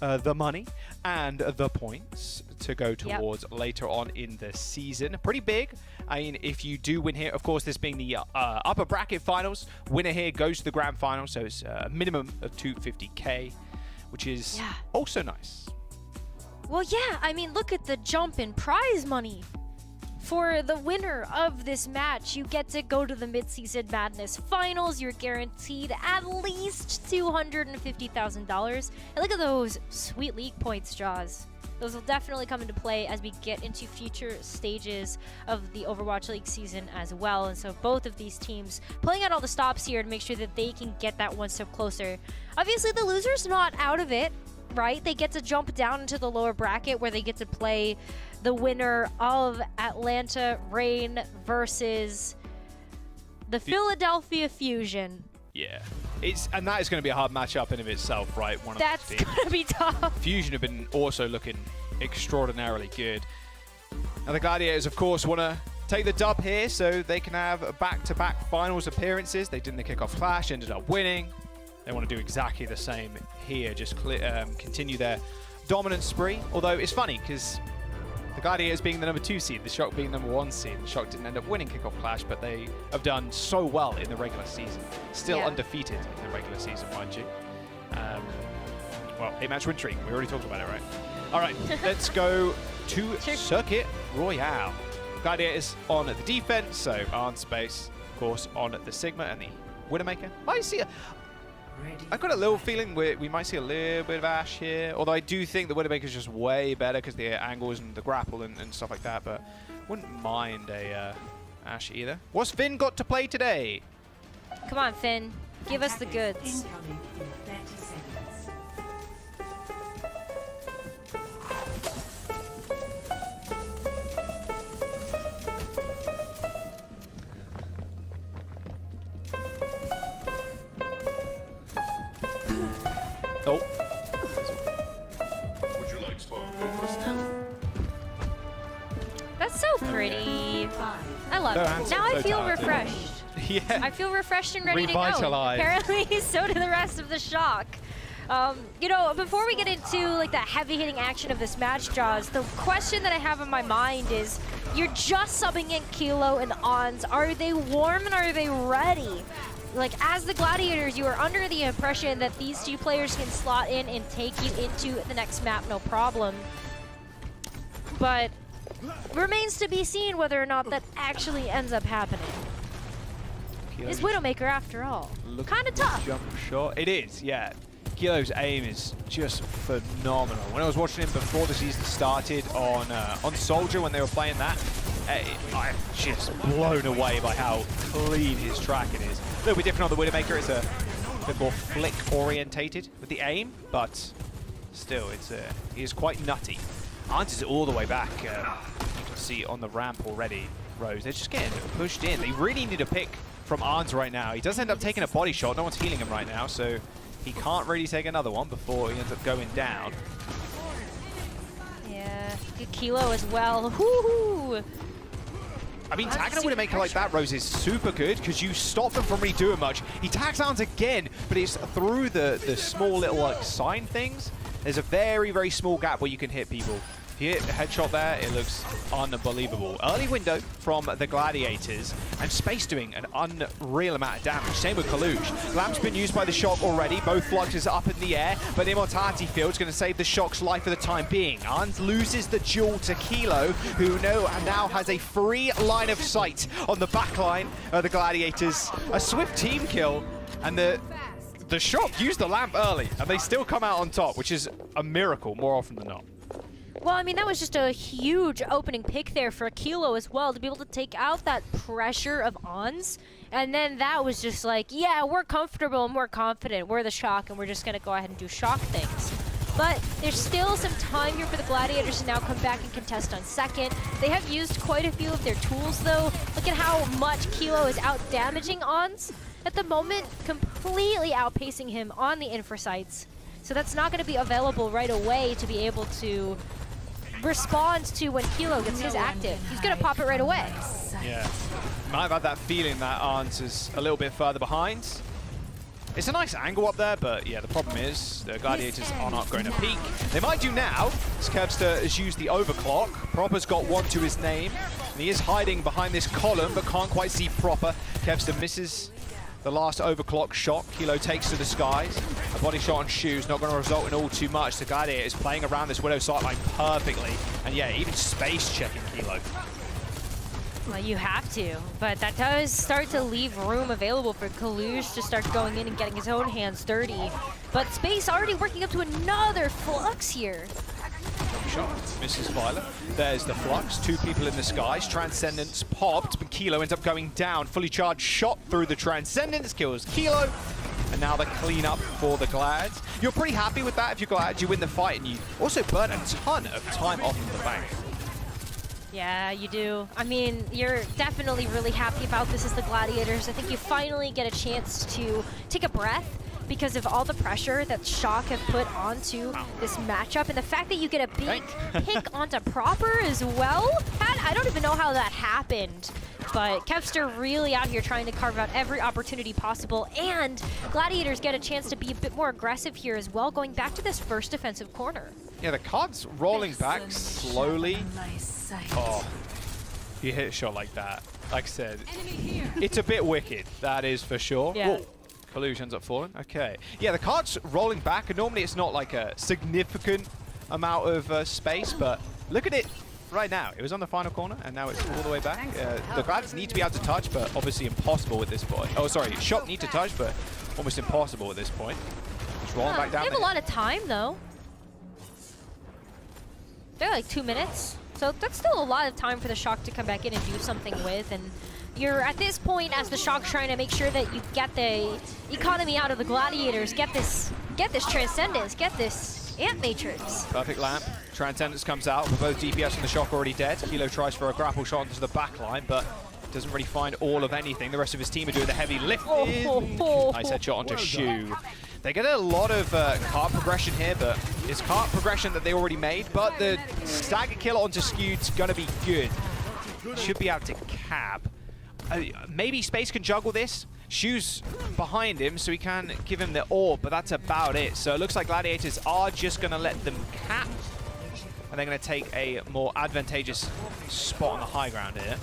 the money, and the points to go towards later on in the season. Pretty big. I mean, if you do win here, of course, this being the upper bracket finals, winner here goes to the grand final, so it's a minimum of 250k, which is also nice. Well, yeah, I mean, look at the jump in prize money. For the winner of this match, you get to go to the Midseason Madness Finals. You're guaranteed at least $250,000. And look at those sweet league points, Jaws. Those will definitely come into play as we get into future stages of the Overwatch League season as well. And so both of these teams playing out all the stops here to make sure that they can get that one step closer. Obviously, the loser's not out of it, right? They get to jump down into the lower bracket where they get to play the winner of Atlanta Reign versus the Philadelphia Fusion. Yeah, and that is going to be a hard matchup in of itself, right? That's going to be tough. Fusion have been also looking extraordinarily good. Now the Gladiators, of course, want to take the dub here so they can have back-to-back finals appearances. They did in the kickoff clash, ended up winning. They want to do exactly the same here, just continue their dominant spree. Although it's funny because the Gladiators being the number 2 seed, the Shock being number 1 seed. The Shock didn't end up winning kickoff clash, but they have done so well in the regular season. Still undefeated in the regular season, mind you. Well, 8-match win streak. We already talked about it, right? All right, let's go to Circuit Royale. Gladiators on the defense, so Arn Space, of course, on the Sigma and the Widowmaker. I've got a little feeling we might see a little bit of Ashe here, although I do think the Widowmaker is just way better because the angles and the grapple and stuff like that, but wouldn't mind a Ashe either. What's Finn got to play today? Come on, Finn. Give us the goods. Oh. Would you like Spark? That's so pretty. I love it. Now I feel refreshed. Yeah. I feel refreshed and ready to go. Revitalized. Apparently, so do the rest of the Shock. You know, before we get into like the heavy-hitting action of this match, Jaws, the question that I have in my mind is, you're just subbing in Kilo and Ons. Are they warm and are they ready? Like, as the Gladiators, you are under the impression that these two players can slot in and take you into the next map, no problem. But remains to be seen whether or not that actually ends up happening. Is Widowmaker, after all. Kind of tough. Jump shot. It is, yeah. Kilo's aim is just phenomenal. When I was watching him before the season started on Soldier when they were playing that, I'm just blown away by how clean his tracking is. A little bit different on the Widowmaker. It's a bit more flick orientated with the aim, but still, he is quite nutty. Arns is all the way back. You can see on the ramp already. Rose, they're just getting pushed in. They really need a pick from Arns right now. He does end up taking a body shot. No one's healing him right now, so he can't really take another one before he ends up going down. Yeah, good Kilo as well. Woohoo! I mean, tagging a Widowmaker like that, Rose, is super good because you stop them from really doing much. He tags Arns again, but it's through the small little like sign things. There's a very, very small gap where you can hit people. If you hit a headshot there, it looks unbelievable. Early window from the Gladiators, and Space doing an unreal amount of damage. Same with Kaluge. Lamp's been used by the Shock already. Both fluxes up in the air, but the Immortality Field's going to save the Shock's life for the time being. Arns loses the duel to Kilo, who now has a free line of sight on the back line of the Gladiators. A swift team kill, and the Shock used the Lamp early, and they still come out on top, which is a miracle more often than not. Well, I mean, that was just a huge opening pick there for Kilo as well, to be able to take out that pressure of Ons. And then that was just like, yeah, we're comfortable and we're confident. We're the Shock, and we're just going to go ahead and do Shock things. But there's still some time here for the Gladiators to now come back and contest on second. They have used quite a few of their tools, though. Look at how much Kilo is out-damaging Ons at the moment, completely outpacing him on the infra sites. So that's not going to be available right away to be able to respond to when Kilo gets his active. He's going to pop it right away. Yeah. Might have had that feeling that Arns is a little bit further behind. It's a nice angle up there, but yeah, the problem is the Gladiators are not going to peek. They might do now, as Kevster has used the overclock. Proper's got one to his name, and he is hiding behind this column, but can't quite see Proper. Kevster misses the last overclock shot. Kilo takes to the skies. A body shot on Shoes, not going to result in all too much. The Gladiator is playing around this Widow sightline perfectly. And yeah, even space checking Kilo. Well, you have to, but that does start to leave room available for Kaluge to start going in and getting his own hands dirty. But Space already working up to another Flux here. Shot misses Violet. There's the Flux. Two people in the skies. Transcendence popped, but Kilo ends up going down. Fully charged shot through the Transcendence, kills Kilo. And now the cleanup for the Glads. You're pretty happy with that if you're Glad. You win the fight, and you also burn a ton of time off of the bank. Yeah, you do. I mean, you're definitely really happy about this as the Gladiators. I think you finally get a chance to take a breath, because of all the pressure that Shock have put onto this matchup, and the fact that you get a big pick onto Proper as well. I don't even know how that happened, but Kevster really out here trying to carve out every opportunity possible, and Gladiators get a chance to be a bit more aggressive here as well, going back to this first defensive corner. Yeah, the card's rolling back slowly. Oh, you hit a shot like that. Like I said, it's a bit wicked, that is for sure. Yeah. Whoa. Kalush ends up falling. Okay. Yeah, the card's rolling back, and normally it's not like a significant amount of space, but look at it right now. It was on the final corner, and now it's all the way back. The Glads need to be able to touch, but obviously impossible at this point. Oh, sorry, Shock need to touch, but almost impossible at this point. Just rolling back down. They have a lot of time, though. They're like 2 minutes. So that's still a lot of time for the Shock to come back in and do something with. And you're at this point, as the Shock, trying to make sure that you get the economy out of the Gladiators, get this Transcendence, get this Ant Matrix. Perfect lamp. Transcendence comes out with both DPS and the Shock already dead. Kilo tries for a grapple shot into the back line, but doesn't really find all of anything. The rest of his team are doing the heavy lifting. Nice headshot onto Shu. They get a lot of card progression here, but it's card progression that they already made, but the stagger kill onto Skewed's gonna be good. Should be able to cap. Maybe Space can juggle this. Shu's behind him, so he can give him the orb, but that's about it. So it looks like Gladiators are just gonna let them cap, and they're gonna take a more advantageous spot on the high ground here.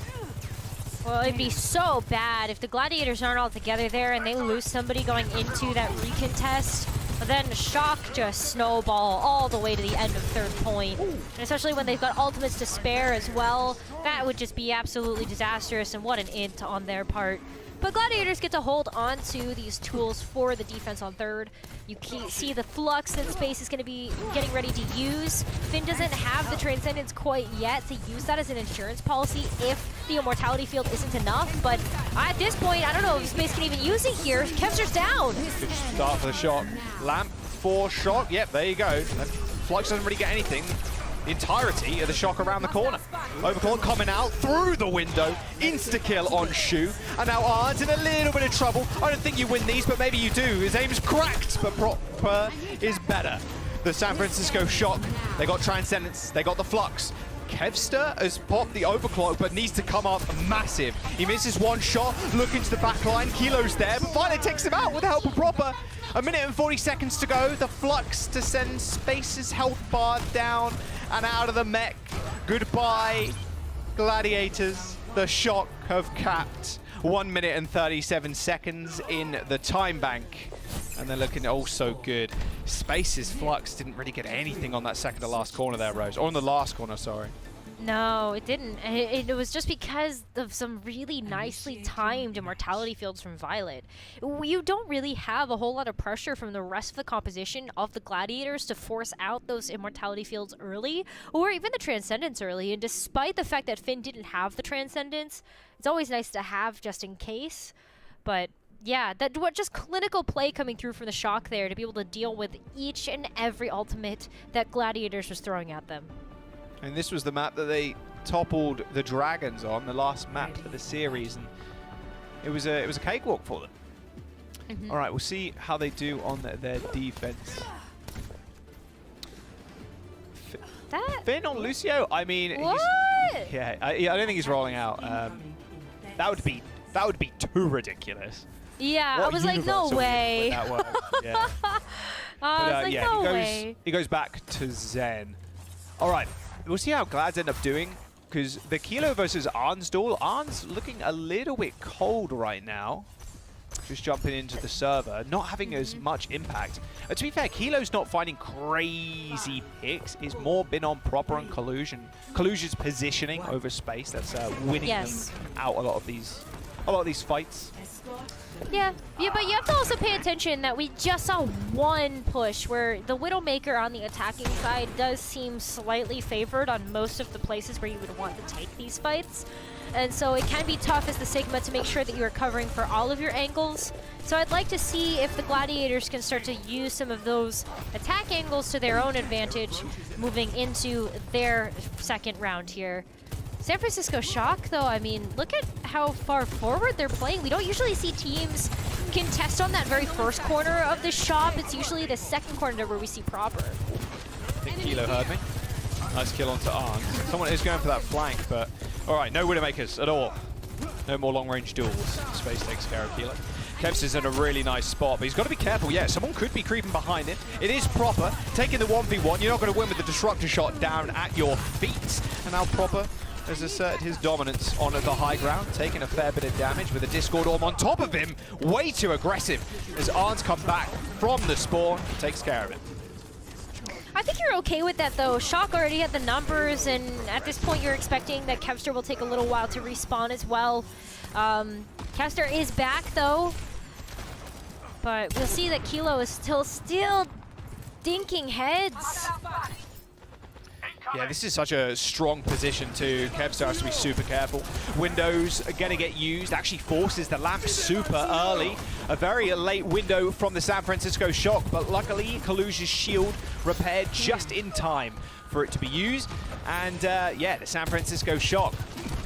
Well, it'd be so bad if the Gladiators aren't all together there and they lose somebody going into that recontest. But then Shock just snowball all the way to the end of third point. And especially when they've got ultimates to spare as well, that would just be absolutely disastrous, and what an int on their part. But Gladiators get to hold on to these tools for the defense on third. You can see the flux that Space is going to be getting ready to use. Finn doesn't have the Transcendence quite yet to use that as an insurance policy if the Immortality field isn't enough. But at this point, I don't know if Space can even use it here. Kevster's down. Good start for the Shock. Lamp for Shock. Yep, there you go. And Flux doesn't really get anything. The entirety of the Shock around the corner. Overclock coming out through the window. Insta-kill on Shu. And now Arn's in a little bit of trouble. I don't think you win these, but maybe you do. His aim's cracked, but Proper is better. The San Francisco Shock, they got Transcendence, they got the Flux. Kevster has popped the overclock, but needs to come up massive. He misses one shot, looking to the back line. Kilo's there, but finally takes him out with the help of Proper. 1 minute and 40 seconds to go. The Flux to send Space's health bar down and out of the mech. Goodbye, Gladiators. The Shock have capped 1 minute and 37 seconds in the time bank. And they're looking also good. Space's Flux didn't really get anything on that second to last corner there, Rose. Or on the last corner, sorry. No, it didn't. And it was just because of some really nicely timed Immortality fields from Violet. You don't really have a whole lot of pressure from the rest of the composition of the Gladiators to force out those Immortality fields early, or even the Transcendence early. And despite the fact that Finn didn't have the Transcendence, it's always nice to have just in case. But yeah, just clinical play coming through from the Shock there to be able to deal with each and every ultimate that Gladiators was throwing at them. And this was the map that they toppled the Dragons on, the last map of the series, and it was a cakewalk for them. All right, we'll see how they do on their defense. Finn on Lucio. I mean, what? I don't think he's rolling out. That would be too ridiculous. Yeah, What I was like, no way. that work? Yeah. I was like, yeah, no way. He goes back to Zen. All right, we'll see how Glads end up doing, because the Kilo versus Arn's duel. Arn's looking a little bit cold right now. Just jumping into the server, not having as much impact. To be fair, Kilo's not finding crazy picks. It's more been on Proper and Collusion's positioning over Space that's winning them out a lot of these fights. Yeah, but you have to also pay attention that we just saw one push where the Widowmaker on the attacking side does seem slightly favored on most of the places where you would want to take these fights. And so it can be tough as the Sigma to make sure that you are covering for all of your angles. So I'd like to see if the Gladiators can start to use some of those attack angles to their own advantage moving into their second round here. San Francisco Shock, though, I mean, look at how far forward they're playing. We don't usually see teams can test on that very first corner of the shop. It's usually the second corner where we see Proper. I think Kilo heard me. Nice kill onto Arns. Someone is going for that flank, but all right, no Widowmakers at all. No more long-range duels. Space takes care of Kilo. Kevs is in a really nice spot, but he's got to be careful. Yeah, someone could be creeping behind him. It is Proper taking the 1v1. You're not going to win with the Disruptor shot down at your feet. And now Proper has asserted his dominance on the high ground, taking a fair bit of damage with a Discord Orb on top of him. Way too aggressive as Arns come back from the spawn, takes care of it. I think you're okay with that, though. Shock already had the numbers, and at this point, you're expecting that Kevster will take a little while to respawn as well. Kevster is back, though, but we'll see that Kilo is still dinking heads. Yeah, this is such a strong position too. Kevster has to be super careful. Windows are going to get used. Actually forces the lamp super early. A very late window from the San Francisco Shock, but luckily Kaluja's shield repaired just in time for it to be used. And yeah, the San Francisco Shock,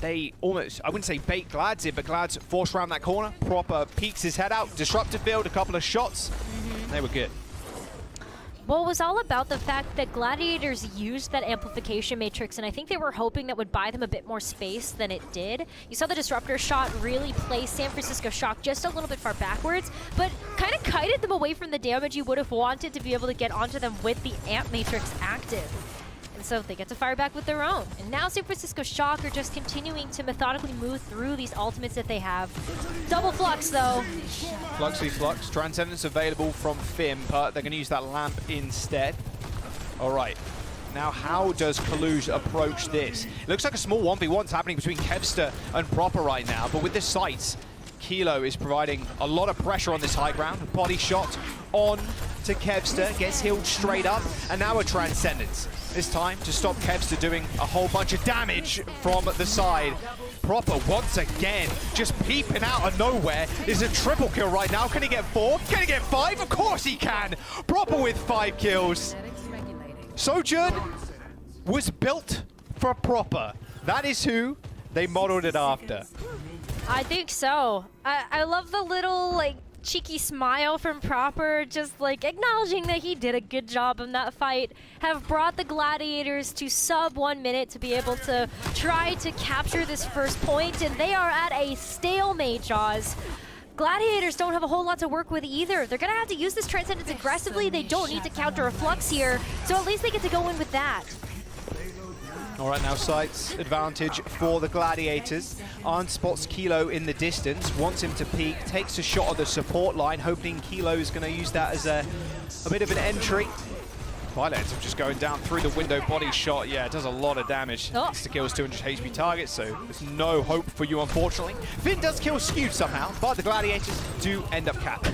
they almost, I wouldn't say bait Glads in, but Glads forced around that corner. Proper peeks his head out, disruptive field, a couple of shots. They were good. Well, it was all about the fact that Gladiators used that amplification matrix, and I think they were hoping that would buy them a bit more space than it did. You saw the Disruptor shot really place San Francisco Shock just a little bit far backwards, but kind of kited them away from the damage you would have wanted to be able to get onto them with the amp matrix active. And so they get to fire back with their own. And now San Francisco Shock are just continuing to methodically move through these ultimates that they have. Double Flux, though. Fluxy Flux. Transcendence available from Fim, but they're going to use that lamp instead. All right. Now, how does Kaluj approach this? It looks like a small 1v1's happening between Kevster and Proper right now, but with the sights, Kilo is providing a lot of pressure on this high ground. A body shot on to Kevster, gets healed straight up, and now a Transcendence. This time to stop Kevster doing a whole bunch of damage from the side. Proper once again, just peeping out of nowhere. Is a triple kill right now. Can he get 4? Can he get 5? Of course he can. Proper with 5 kills. Sojourn was built for Proper. That is who they modeled it after. I think so. I love the little, like, cheeky smile from Proper, just like acknowledging that he did a good job in that fight, have brought the Gladiators to sub 1 minute to be able to try to capture this first point, and they are at a stalemate, Jaws. Gladiators don't have a whole lot to work with either. They're gonna have to use this Transcendence aggressively. They don't need to counter a Flux here, so at least they get to go in with that. All right, now sights advantage for the Gladiators. Arn spots Kilo in the distance, wants him to peek, takes a shot of the support line, hoping Kilo is going to use that as a bit of an entry. Violet ends up just going down through the window, body shot. Yeah, it does a lot of damage. Insta kills 200 HP targets, so there's no hope for you, unfortunately. Finn does kill Skewed somehow, but the Gladiators do end up capped.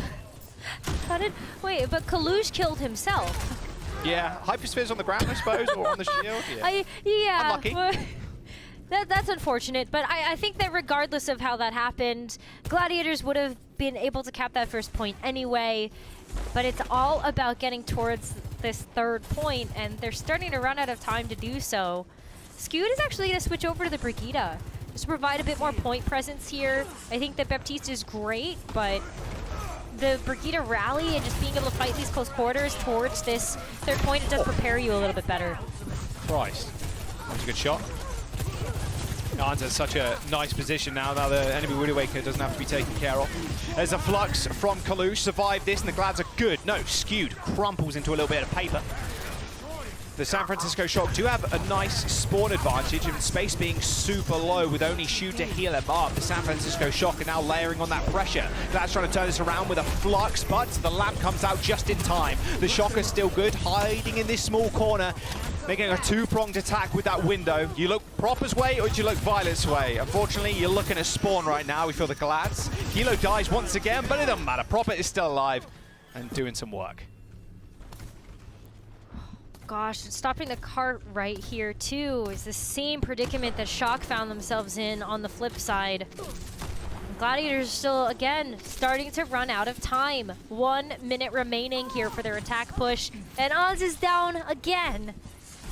Wait, but Kaluj killed himself. Yeah, Hypersphere's on the ground, I suppose, or on the shield. Yeah. Yeah. Unlucky. That's unfortunate, but I think that regardless of how that happened, Gladiators would have been able to cap that first point anyway, but it's all about getting towards this third point, and they're starting to run out of time to do so. Skewed is actually going to switch over to the Brigida, just to provide a bit more point presence here. I think that Baptiste is great, but the Brigida rally and just being able to fight these close quarters towards this third point, it does prepare you a little bit better. Christ. That was a good shot. Arn's in such a nice position now the enemy Widowmaker doesn't have to be taken care of. There's a Flux from Kalush, survived this, and the Glads are good. No, Skewed crumples into a little bit of paper. The San Francisco Shock do have a nice spawn advantage, and space being super low with only Shoot to heal him up. The San Francisco Shock are now layering on that pressure. Glads trying to turn this around with a Flux, but the lamp comes out just in time. The Shock are still good, hiding in this small corner, making a two-pronged attack with that window. You look Proper's way or do you look Violet's way? Unfortunately, you're looking at spawn right now. We feel the Glads. Kilo dies once again, but it doesn't matter. Proper is still alive and doing some work. Gosh, stopping the cart right here too is the same predicament that Shock found themselves in on the flip side. Gladiators still, again, starting to run out of time. 1 minute remaining here for their attack push, and Oz is down again.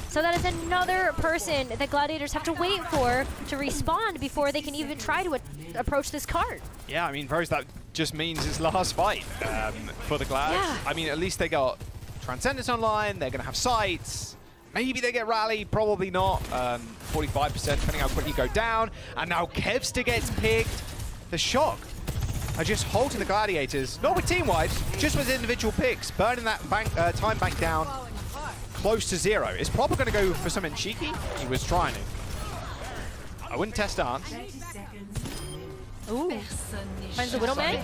So that is another person that Gladiators have to wait for to respawn before they can even try to approach this cart. Yeah, I mean, there's that just means it's last fight for the Glads. Yeah. I mean, at least they got Transcendence online. They're going to have sights. Maybe they get Rally, probably not. 45%, depending how quickly you go down. And now Kevster gets picked. The Shock are just holding the Gladiators, not with team wipes, just with individual picks, burning that time bank down close to 0. Is Proper going to go for something cheeky? He was trying to. I wouldn't test dance. Ooh. Finds the Widowman.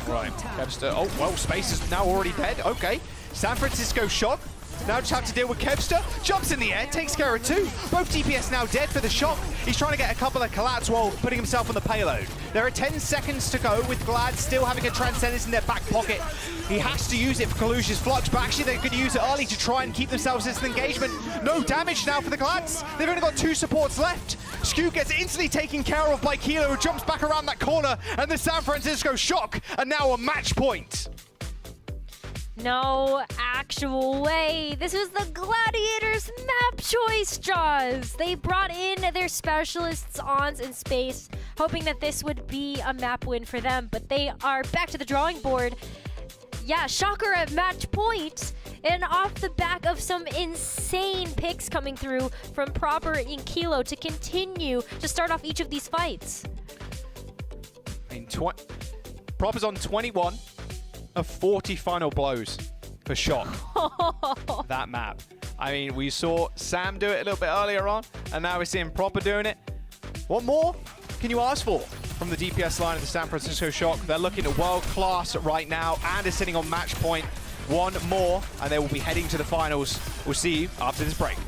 Right, Kevster. Oh, well, Space is now already dead. Okay. San Francisco Shock. Now just have to deal with Kevster. Jumps in the air, takes care of 2. Both DPS now dead for the Shock. He's trying to get a couple of collapse while putting himself on the payload. There are 10 seconds to go with Glad still having a Transcendence in their back pocket. He has to use it for Kalush's Flux, but actually they're going to use it early to try and keep themselves in engagement. No damage now for the Glads. They've only got 2 supports left. Skew gets instantly taken care of by Kilo, who jumps back around that corner, and the San Francisco Shock are now a match point. No actual way. This was the Gladiators map choice, Jaws. They brought in their specialists, Ons and Space, hoping that this would be a map win for them, but they are back to the drawing board. Yeah, Shocker at match point, and off the back of some insane picks coming through from Proper and Kilo to continue to start off each of these fights. I mean, Proper's on 21 of 40 final blows for Shock. That map. I mean, we saw Sam do it a little bit earlier on, and now we're seeing Proper doing it. What more can you ask for from the DPS line of the San Francisco Shock? They're looking at world class right now and is sitting on match point. One more, and they will be heading to the finals. We'll see you after this break.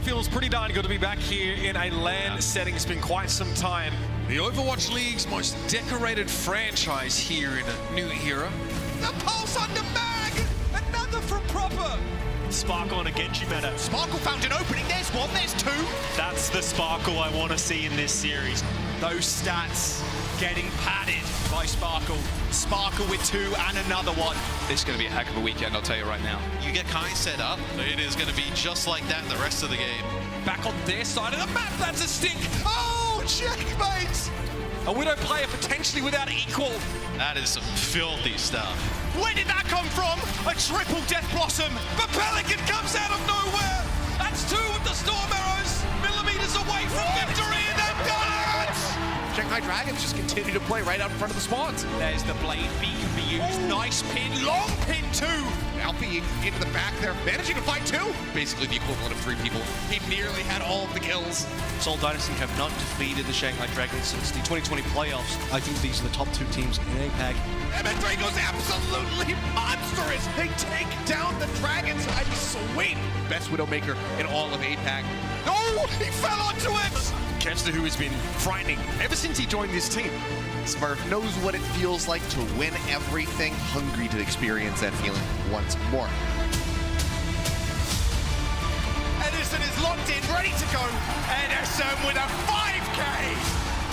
feels pretty darn good to be back here in a LAN setting. It's been quite some time. The Overwatch League's most decorated franchise here in a new era. The pulse on the mag! Another from Proper! Sparkle on a Genji meta. Sparkle found an opening. There's one, there's two. That's the Sparkle I want to see in this series. Those stats getting padded by Sparkle. Sparkle with 2 and another one. This is going to be a heck of a weekend, I'll tell you right now. You get Kai set up, it is going to be just like that the rest of the game. Back on their side of the map, that's a stink. Oh, checkmate! A Widow player potentially without equal. That is some filthy stuff. Where did that come from? A triple Death Blossom. But Pelican comes out of nowhere. That's 2 with the Storm Arrows. Millimeters away from victory, and they've done it! Shanghai Dragons just continue to play right out in front of the spawns. There's the blade. B can be used. Nice pin. Long pin, too. Alfie into the back there, managing to fight 2. Basically the equivalent of 3 people. He nearly had all of the kills. Seoul Dynasty have not defeated the Shanghai Dragons since the 2020 playoffs. I think these are the top 2 teams in APAC. MN3 goes absolutely monstrous. They take down the Dragons. I sweet. Best Widowmaker in all of APAC. Oh, he fell onto it! Kevster, who has been frightening ever since he joined this team. Smurf knows what it feels like to win everything, hungry to experience that feeling once more. Ederson is locked in, ready to go. Ederson with a 5K.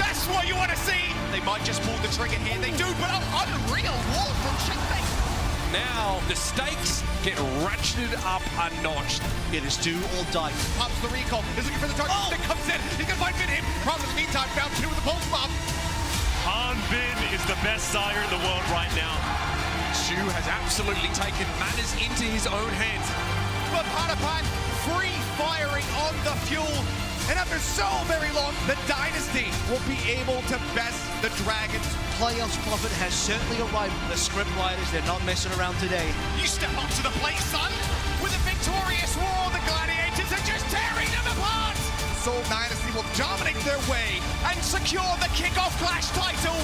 That's what you want to see. They might just pull the trigger here. They do, but an unreal wall from Shanghai. Now the stakes get ratcheted up a notch. It is do or die. Pops the recall. Is looking for the target. That comes in. He's going to find him. Problem in the meantime, found 2 with the pulse bomb. Han Bin is the best Sire in the world right now. Shu has absolutely taken matters into his own hands. But Panapan free firing on the fuel. And after so very long, the Dynasty will be able to best the Dragons. Playoffs profit has certainly arrived. The script writers, they're not messing around today. You step up to the plate, son. With a victorious war, the Gladiators are just tearing them apart. Seoul Dynasty will dominate their way and secure the kickoff Clash title.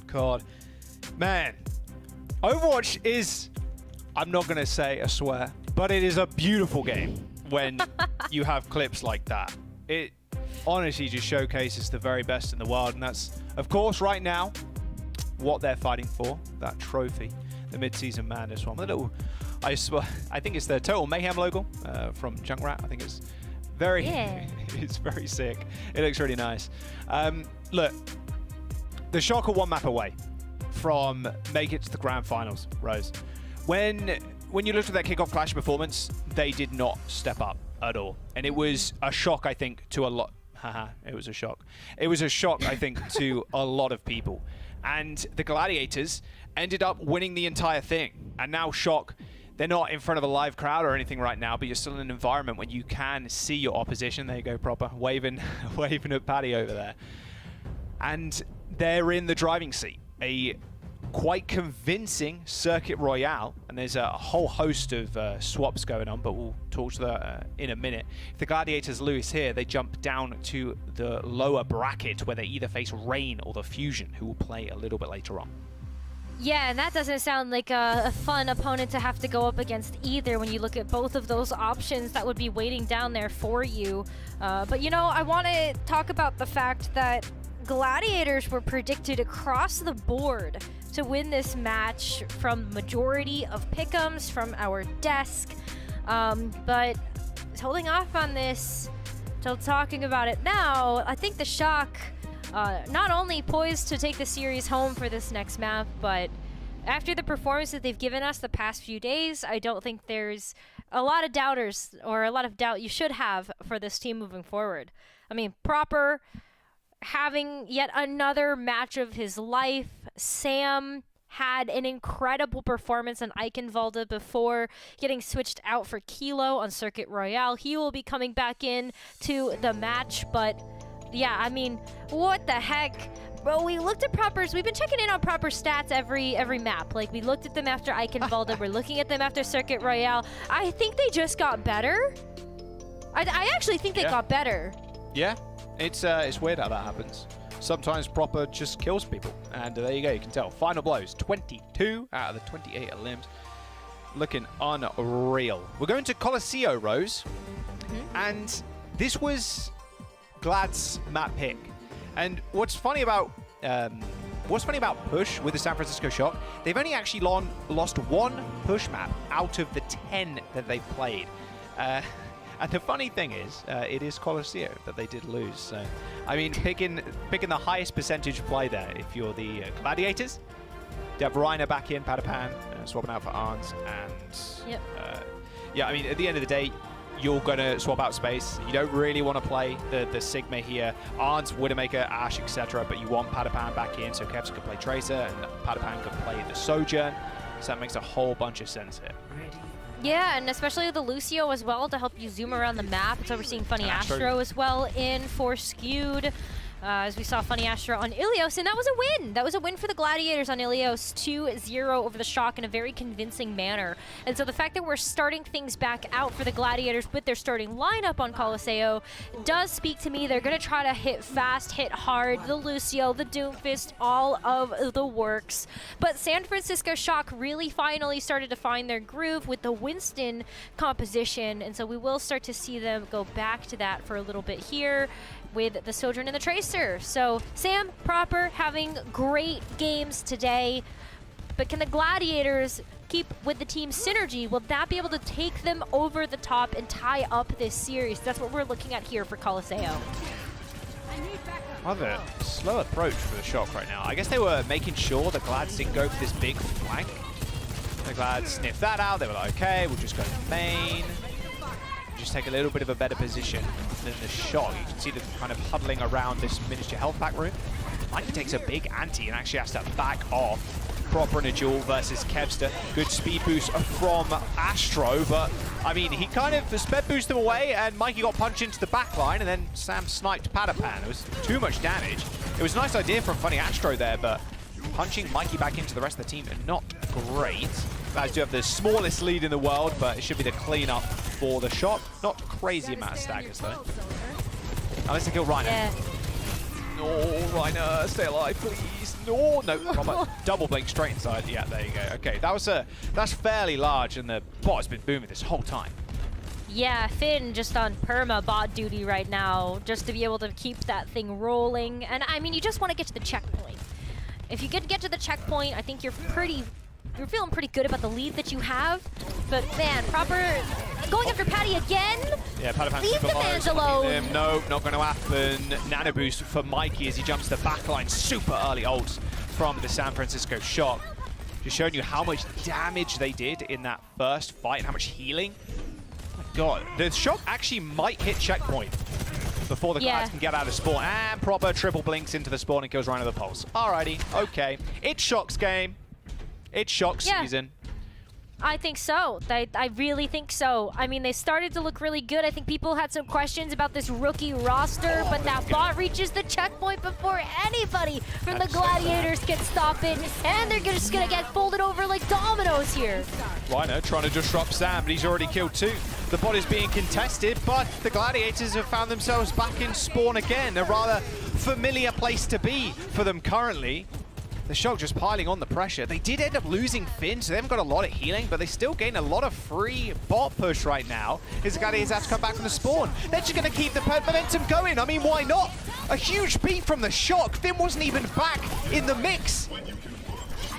God, man, Overwatch is, I'm not going to say a swear, but it is a beautiful game when you have clips like that. It honestly just showcases the very best in the world, and that's, of course, right now, what they're fighting for, that trophy, the Midseason Madness one. The little, I think it's the Total Mayhem logo from Junkrat. I think it's very, it's very sick. It looks really nice. Look, the Shock are 1 map away from make it to the grand finals, Rose. When you looked at that kickoff Clash performance, they did not step up at all. And it was a shock, I think, to a lot. Haha, it was a shock. It was a shock, I think, to a lot of people. And the Gladiators ended up winning the entire thing. And now Shock, they're not in front of a live crowd or anything right now, but you're still in an environment when you can see your opposition. There you go, Proper, waving at Paddy over there. And they're in the driving seat. A quite convincing Circuit Royale, and there's a whole host of swaps going on, but we'll talk to that in a minute. If the Gladiators lose here, they jump down to the lower bracket where they either face Rain or the Fusion, who will play a little bit later on. Yeah, and that doesn't sound like a fun opponent to have to go up against either when you look at both of those options that would be waiting down there for you. But you know, I want to talk about the fact that Gladiators were predicted across the board to win this match from majority of pick'ems from our desk, but holding off on this till talking about it now. I think the Shock not only poised to take the series home for this next map, but after the performance that they've given us the past few days, I don't think there's a lot of doubters or a lot of doubt you should have for this team moving forward. I mean, Proper having yet another match of his life. Sam had an incredible performance on Eichenwalde before getting switched out for Kilo on Circuit Royale. He will be coming back in to the match, but yeah, I mean, what the heck? Bro, we looked at Proper's, we've been checking in on Proper stats every map. Like, we looked at them after Eichenwalde, we're looking at them after Circuit Royale. I think they just got better. I actually think they got better. Yeah. It's weird how that happens. Sometimes Proper just kills people. And there you go, you can tell. Final blows, 22 out of the 28 limbs. Looking unreal. We're going to Colosseo, Rose. And this was Glad's map pick. And what's funny about Push with the San Francisco Shock, they've only actually lost one Push map out of the 10 that they've played. And the funny thing is, it is Colosseo that they did lose. So, I mean, picking the highest percentage play there, if you're the Gladiators, you have Reiner back in, Padapan, swapping out for Arns, and yeah, I mean, at the end of the day, you're going to swap out space. You don't really want to play the Sigma here. Arns, Widowmaker, Ash, etc., but you want Padapan back in so Kevs can play Tracer and Padapan can play the Sojourn. So that makes a whole bunch of sense here. Yeah, and especially the Lucio as well to help you zoom around the map. So we're seeing Funny Astro as well in for Skewed. As we saw Funny Astro on Ilios, and that was a win. That was a win for the Gladiators on Ilios, 2-0 over the Shock in a very convincing manner. And so the fact that we're starting things back out for the Gladiators with their starting lineup on Colosseo does speak to me. They're going to try to hit fast, hit hard, the Lucio, the Doomfist, all of the works. But San Francisco Shock really finally started to find their groove with the Winston composition, and so we will start to see them go back to that for a little bit here with the Sojourn and the Tracer. So Sam, Proper, having great games today, but can the Gladiators keep with the team synergy? Will that be able to take them over the top and tie up this series? That's what we're looking at here for Colosseo. Rather slow approach for the Shock right now. I guess they were making sure the Glads didn't go for this big flank. The Glads sniffed that out. They were like, okay, we'll just go to main. Just take a little bit of a better position than the Shock. You can see them kind of huddling around this miniature health pack room. Mikey takes a big ante and actually has to back off. Proper in a duel versus Kevster. Good speed boost from Astro, but I mean, he kind of sped boosted him away and Mikey got punched into the back line and then Sam sniped Padapan. It was too much damage. It was a nice idea from Funny Astro there, but punching Mikey back into the rest of the team, not great. Guys do have the smallest lead in the world, but it should be the cleanup for the Shock. Not crazy amount of staggers though. Unless they kill Reiner. Yeah. No, Reiner, stay alive, please. No, Proper double blink straight inside. Yeah, there you go. Okay, that's fairly large, and the bot has been booming this whole time. Yeah, Finn just on perma bot duty right now, just to be able to keep that thing rolling. And I mean, you just want to get to the checkpoint. If you get to the checkpoint, I think you're feeling pretty good about the lead that you have. But man, Proper going after Patty again. Yeah, Padapan leave the man's alone. No, not going to happen. Nano boost for Mikey as he jumps the backline. Super early ults from the San Francisco Shock. Just showing you how much damage they did in that first fight and how much healing. Oh my god, the Shock actually might hit checkpoint before the Glads can get out of spawn. And Proper triple blinks into the spawn and kills Reiner the Pulse. Alrighty, okay. It's Shock's game. It's Shock season. I think so. I really think so. I mean, they started to look really good. I think people had some questions about this rookie roster, but that bot reaches the checkpoint before anybody from the Gladiators can stop it, and they're just gonna get folded over like dominoes here. Reiner trying to disrupt Sam, but he's already killed two. The bot is being contested, but the Gladiators have found themselves back in spawn again. A rather familiar place to be for them currently. The Shock just piling on the pressure. They did end up losing Finn, so they haven't got a lot of healing, but they still gain a lot of free bot push right now. His Gladiators have to come back from the spawn. They're just going to keep the momentum going. I mean, why not? A huge beat from the Shock. Finn wasn't even back in the mix.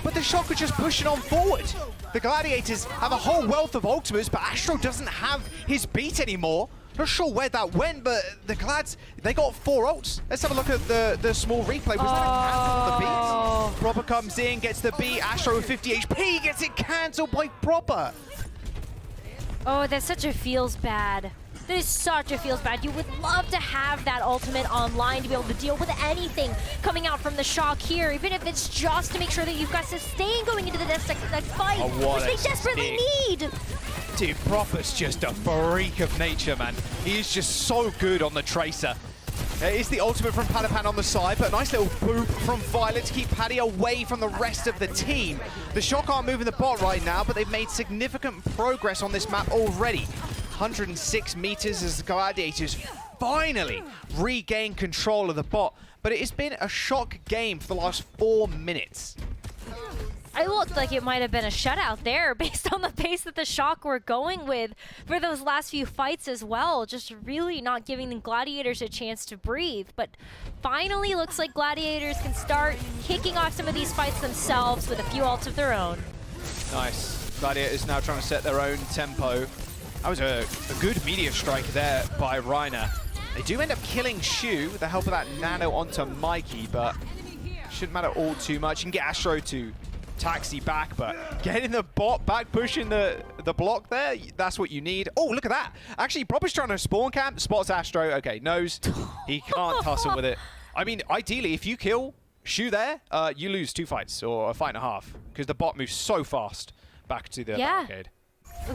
But the Shock are just pushing on forward. The Gladiators have a whole wealth of ultimates, but Astro doesn't have his beat anymore. Not sure where that went, but the Glads, they got 4 ults. Let's have a look at the small replay. Was that a cancel on the beat? Proper comes in, gets the beat. Astro with 50 HP gets it cancelled by Proper. Oh, that's such a feels bad. That is such a feels bad. You would love to have that ultimate online to be able to deal with anything coming out from the Shock here, even if it's just to make sure that you've got sustain going into the next fight, which they desperately need. Dude, Proper's just a freak of nature, man. He is just so good on the Tracer. It's the ultimate from Padapan on the side, but a nice little boop from Violet to keep Paddy away from the rest of the team. The Shock aren't moving the bot right now, but they've made significant progress on this map already. 106 meters as the Gladiators finally regain control of the bot. But it has been a shock game for the last 4 minutes. It looked like it might have been a shutout there based on the pace that the Shock were going with for those last few fights as well. Just really not giving the Gladiators a chance to breathe. But finally looks like Gladiators can start kicking off some of these fights themselves with a few ults of their own. Nice. Gladiators now trying to set their own tempo. That was a good meteor strike there by Reiner. They do end up killing Shu with the help of that nano onto Mikey, but shouldn't matter all too much. You can get Astro to taxi back, but getting the bot back, pushing the block there, that's what you need. Oh, look at that. Actually, Proper's trying to spawn camp, spots Astro. Okay, knows he can't tussle with it. I mean, ideally, if you kill Shu there, you lose 2 fights or a fight and a half because the bot moves so fast back to the barricade.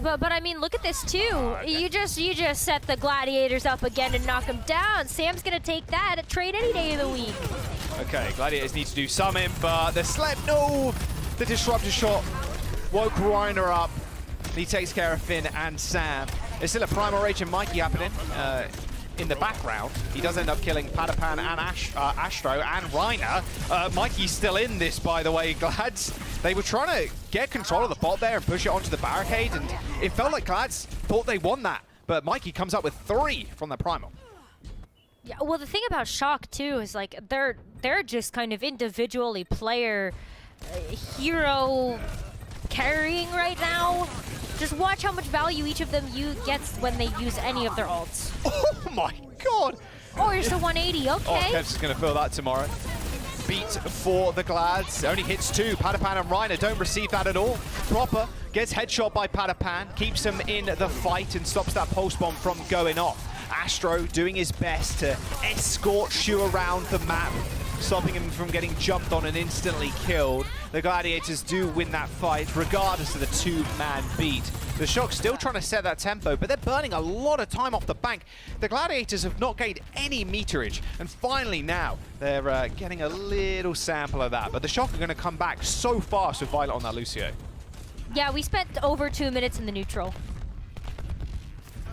But I mean, look at this too. You just set the Gladiators up again to knock them down. Sam's gonna take that at trade any day of the week. Okay, Gladiators need to do something, but the slap, no! The disruptor shot woke Reiner up. He takes care of Finn and Sam. There's still a Primal Rage and Mikey happening in the background. He does end up killing Padapan and Astro and Reiner. Mikey's still in this, by the way, Glads. They were trying to get control of the bot there and push it onto the barricade, and it felt like Glads thought they won that. But Mikey comes up with 3 from the Primal. Yeah, well, the thing about Shock too is like they're just kind of individually player hero carrying right now. Just watch how much value each of them gets when they use any of their ults. Oh my god! Oh, you're still 180, okay. Oh, Kev's is gonna feel that tomorrow. Beat for the Glads. Only hits 2. Padapan and Reiner don't receive that at all. Proper gets headshot by Padapan, keeps him in the fight and stops that pulse bomb from going off. Astro doing his best to escort Shu around the map, stopping him from getting jumped on and instantly killed. The Gladiators do win that fight, regardless of the 2-man beat. The Shock's still trying to set that tempo, but they're burning a lot of time off the bank. The Gladiators have not gained any meterage, and finally now, they're getting a little sample of that. But the Shock are going to come back so fast with Violet on that Lucio. Yeah, we spent over 2 minutes in the neutral.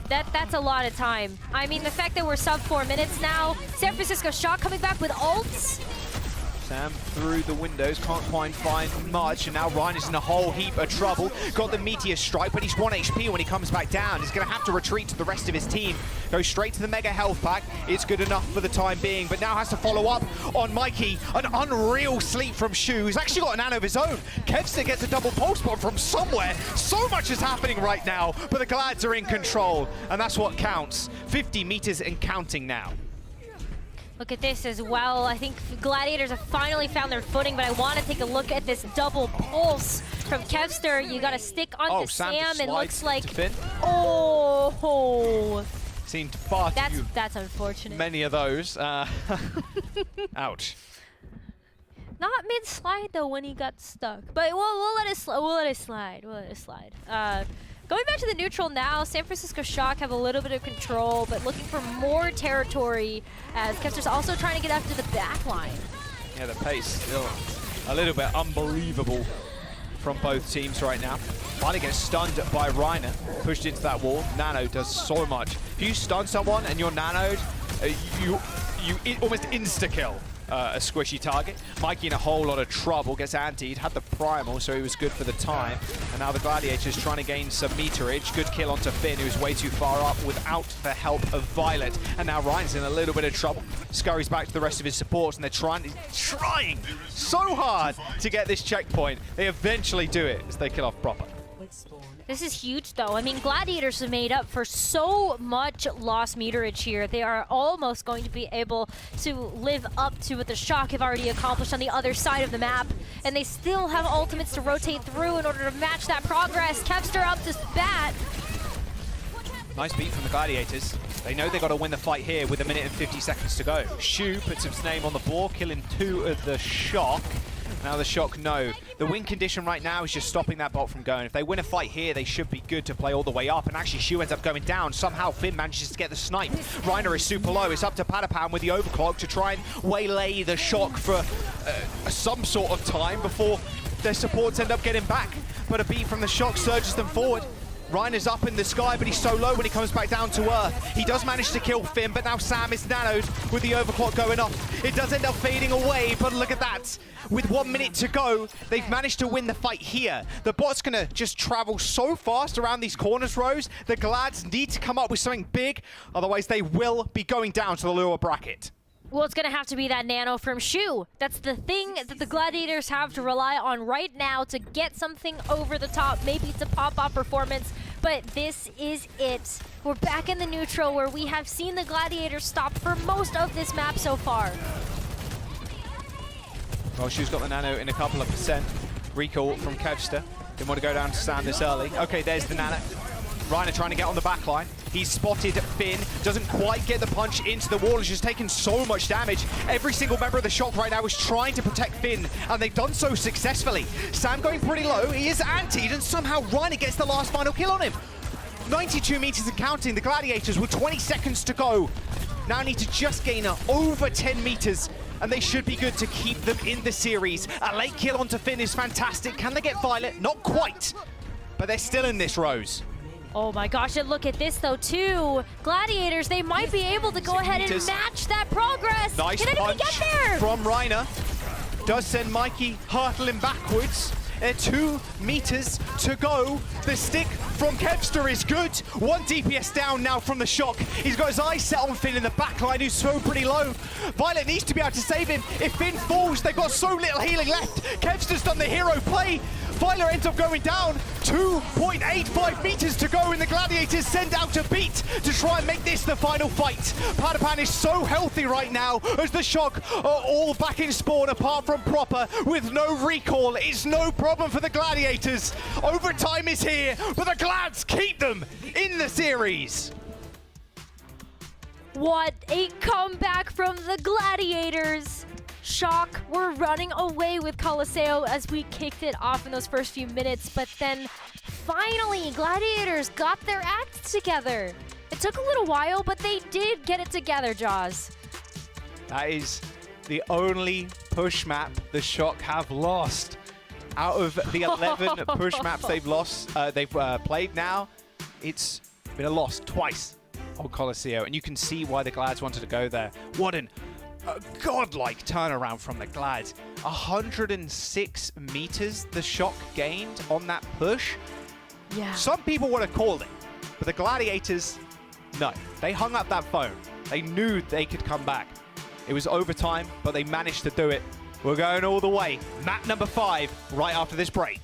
That's a lot of time. I mean, the fact that we're sub 4 minutes now, San Francisco Shock coming back with ults. Sam through the windows, can't quite find much, and now Reiner's in a whole heap of trouble. Got the Meteor Strike, but he's 1 HP when he comes back down. He's going to have to retreat to the rest of his team. Goes straight to the Mega Health Pack. It's good enough for the time being, but now has to follow up on Mikey. An unreal sleep from Shu. He's actually got an nano of his own. Kevster gets a double pulse bomb from somewhere. So much is happening right now, but the Glads are in control, and that's what counts. 50 meters and counting now. Look at this as well. I think Gladiators have finally found their footing, but I want to take a look at this double pulse from Kevster. You got to stick onto Sam. It looks like... Oh! Seemed far too... That's unfortunate. Many of those. Ouch. Not mid-slide, though, when he got stuck. But we'll let it slide. Going back to the neutral now, San Francisco Shock have a little bit of control, but looking for more territory as Kevster's also trying to get after the back line. Yeah, the pace still a little bit unbelievable from both teams right now. Finally gets stunned by Reiner, pushed into that wall. Nano does so much. If you stun someone and you're nanoed, you almost insta-kill a squishy target. Mikey in a whole lot of trouble, gets antied, had the primal, so he was good for the time. And now the Gladiators trying to gain some meterage. Good kill onto Finn, who's way too far up without the help of Violet. And now Ryan's in a little bit of trouble. Scurries back to the rest of his supports, and they're trying so hard to get this checkpoint. They eventually do it as they kill off Proper. This is huge, though. I mean, Gladiators have made up for so much lost meterage here. They are almost going to be able to live up to what the Shock have already accomplished on the other side of the map. And they still have ultimates to rotate through in order to match that progress. Kevster up to bat. Nice beat from the Gladiators. They know they got to win the fight here with 1 minute and 50 seconds to go. Shu puts his name on the board, killing 2 of the Shock. Now the Shock know. The win condition right now is just stopping that bot from going. If they win a fight here, they should be good to play all the way up. And actually, Shu ends up going down. Somehow, Finn manages to get the snipe. Reiner is super low. It's up to Padapan with the overclock to try and waylay the Shock for some sort of time before their supports end up getting back. But a beat from the Shock surges them forward. Reiner's up in the sky, but he's so low when he comes back down to earth. He does manage to kill Finn, but now Sam is nanoed with the overclock going off. It does end up fading away, but look at that. With 1 minute to go, they've managed to win the fight here. The bot's gonna just travel so fast around these corners rows. The Glads need to come up with something big, otherwise they will be going down to the lower bracket. Well, it's going to have to be that nano from Shu. That's the thing that the Gladiators have to rely on right now to get something over the top. Maybe it's a pop-up performance, but this is it. We're back in the neutral where we have seen the Gladiators stop for most of this map so far. Well, Shu's got the nano in a couple of percent. Recall from Kevster. Didn't want to go down to Sam this early. Okay, there's the nano. Reiner trying to get on the back line. He's spotted Finn, doesn't quite get the punch into the wall. He's just taken so much damage. Every single member of the Shock right now is trying to protect Finn, and they've done so successfully. Sam going pretty low. He is antied, and somehow Reiner gets the last final kill on him. 92 meters and counting. The Gladiators with 20 seconds to go now need to just gain over 10 meters, and they should be good to keep them in the series. A late kill onto Finn is fantastic. Can they get Violet? Not quite, but they're still in this, Rose. Oh my gosh, and look at this though too. Gladiators, they might be able to go ahead and match that progress. Nice Can anybody punch get there? from Reiner. Does send Mikey hurtling backwards. 2 meters to go. The stick from Kevster is good. 1 DPS down now from the Shock. He's got his eyes set on Finn in the backline, who's so pretty low. Violet needs to be able to save him. If Finn falls, they've got so little healing left. Kevster's done the hero play. Violet ends up going down. 2.85 meters to go, and the Gladiators send out a beat to try and make this the final fight. Padapan is so healthy right now as the Shock are all back in spawn apart from Proper with no recall. It's no problem for the Gladiators. Overtime is here, but the Glads keep them in the series. What a comeback from the Gladiators. Shock were running away with Coliseo as we kicked it off in those first few minutes, but then finally Gladiators got their act together. It took a little while, but they did get it together, Jaws. That is the only push map the Shock have lost. Out of the 11 push maps they've played now, it's been a loss twice on Coliseo, and you can see why the Glads wanted to go there. What a godlike turnaround from the Glads. 106 meters the Shock gained on that push. Yeah. Some people would have called it, but the Gladiators, no. They hung up that phone. They knew they could come back. It was overtime, but they managed to do it. We're going all the way. Map number 5 right after this break.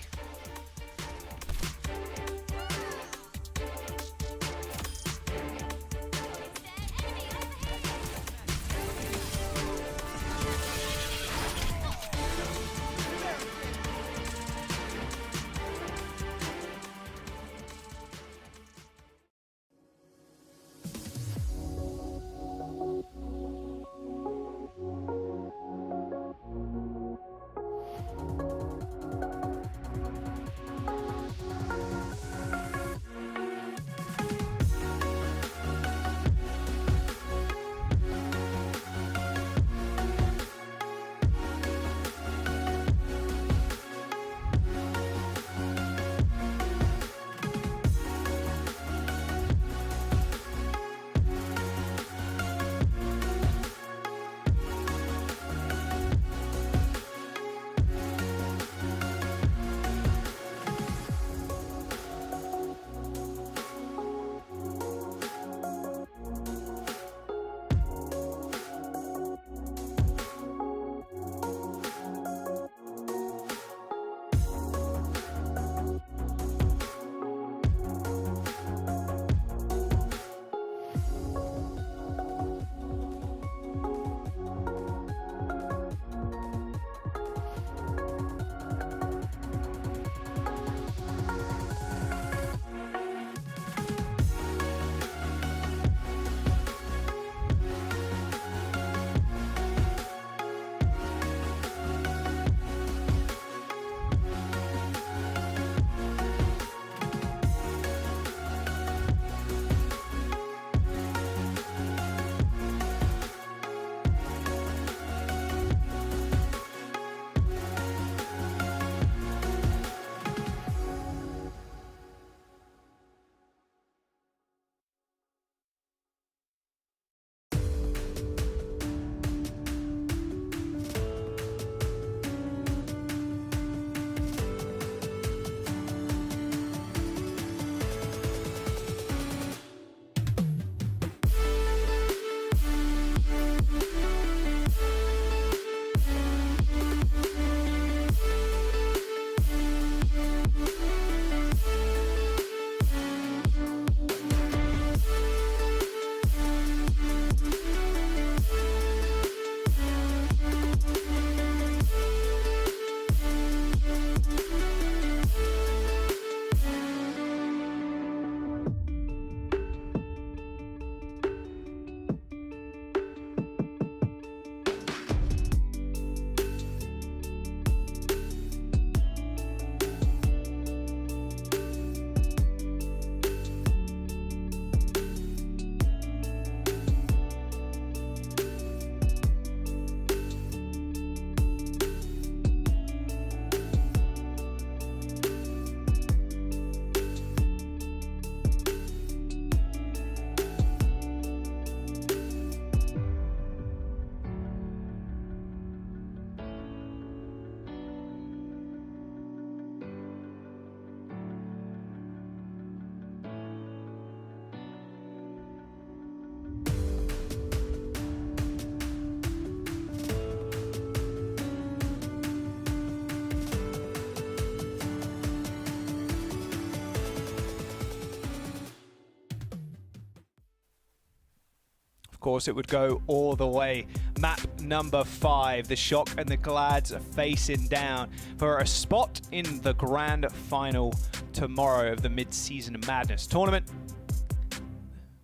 Of course, it would go all the way. Map number 5, the Shock and the Glads are facing down for a spot in the grand final tomorrow of the Mid-Season Madness tournament.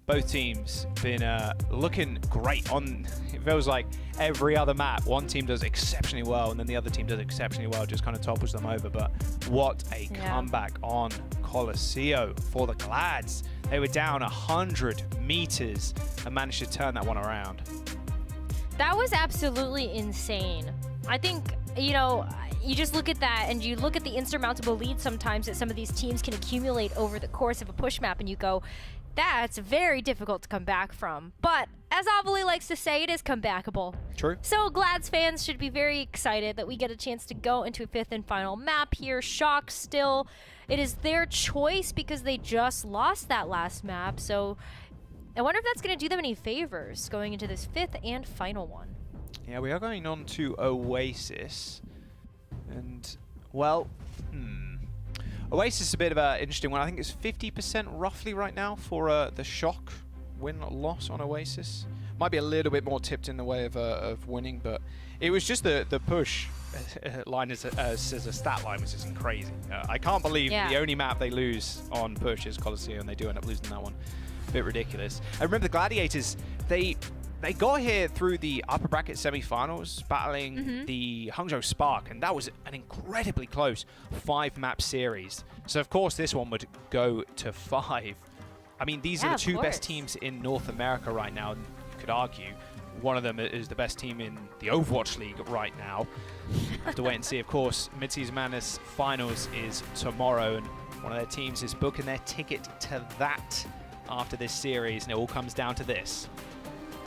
Both teams been looking great on, it feels like every other map. One team does exceptionally well and then the other team does exceptionally well, just kind of topples them over. But what a comeback on Colosseo for the Glads. They were down 100 meters and managed to turn that one around. That was absolutely insane. I think, you know, you just look at that and you look at the insurmountable lead sometimes that some of these teams can accumulate over the course of a push map and you go, that's very difficult to come back from. But as Avali likes to say, it is comebackable. True. So Glads fans should be very excited that we get a chance to go into a 5th and final map here. Shock still, it is their choice because they just lost that last map. So I wonder if that's going to do them any favors going into this 5th and final one. Yeah, we are going on to Oasis. And, well, Oasis is a bit of an interesting one. I think it's 50% roughly right now for the Shock win-loss on Oasis. Might be a little bit more tipped in the way of winning, but it was just the push line as a stat line was just crazy. I can't believe the only map they lose on push is Colosseo, and they do end up losing that one. A bit ridiculous. I remember the Gladiators, they got here through the upper bracket semi-finals, battling the Hangzhou Spark, and that was an incredibly close 5-map series. So of course this one would go to 5. I mean, these are the 2 best teams in North America right now. You could argue one of them is the best team in the Overwatch League right now. Have to wait and see. Of course, Mid-Season Madness Finals is tomorrow, and one of their teams is booking their ticket to that after this series, and it all comes down to this.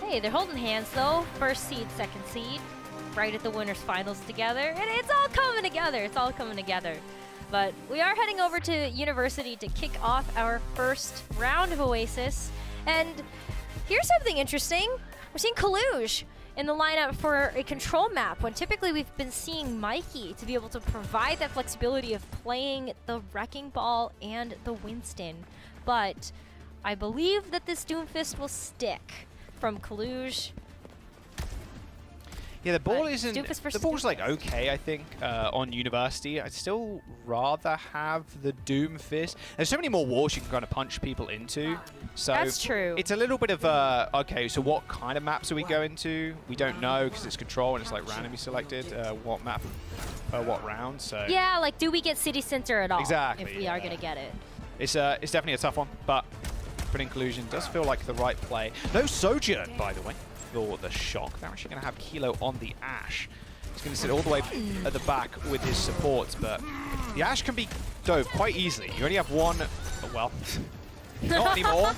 Hey, they're holding hands though. First seed, second seed, right at the winners finals together. And it's all coming together. It's all coming together. But we are heading over to University to kick off our first round of Oasis. And here's something interesting. We're seeing Kaluge in the lineup for a control map, when typically we've been seeing Mikey to be able to provide that flexibility of playing the Wrecking Ball and the Winston. But I believe that this Doomfist will stick from Kaluge. Yeah, the ball isn't. The ball's like okay, I think, on University. I'd still rather have the Doomfist. There's so many more walls you can kind of punch people into. So that's true. It's a little bit of okay. So what kind of maps are we going to? We don't know because it's control and it's like randomly selected. What map? What round? So yeah, like do we get City Center at all? Exactly. If we are gonna get it. It's definitely a tough one, but putting Collusion does feel like the right play. No Sojourn, by the way, for the Shock. They're actually going to have Kilo on the Ashe. He's going to sit all the way at the back with his supports, but the Ashe can be dove quite easily. You only have one, well, not anymore.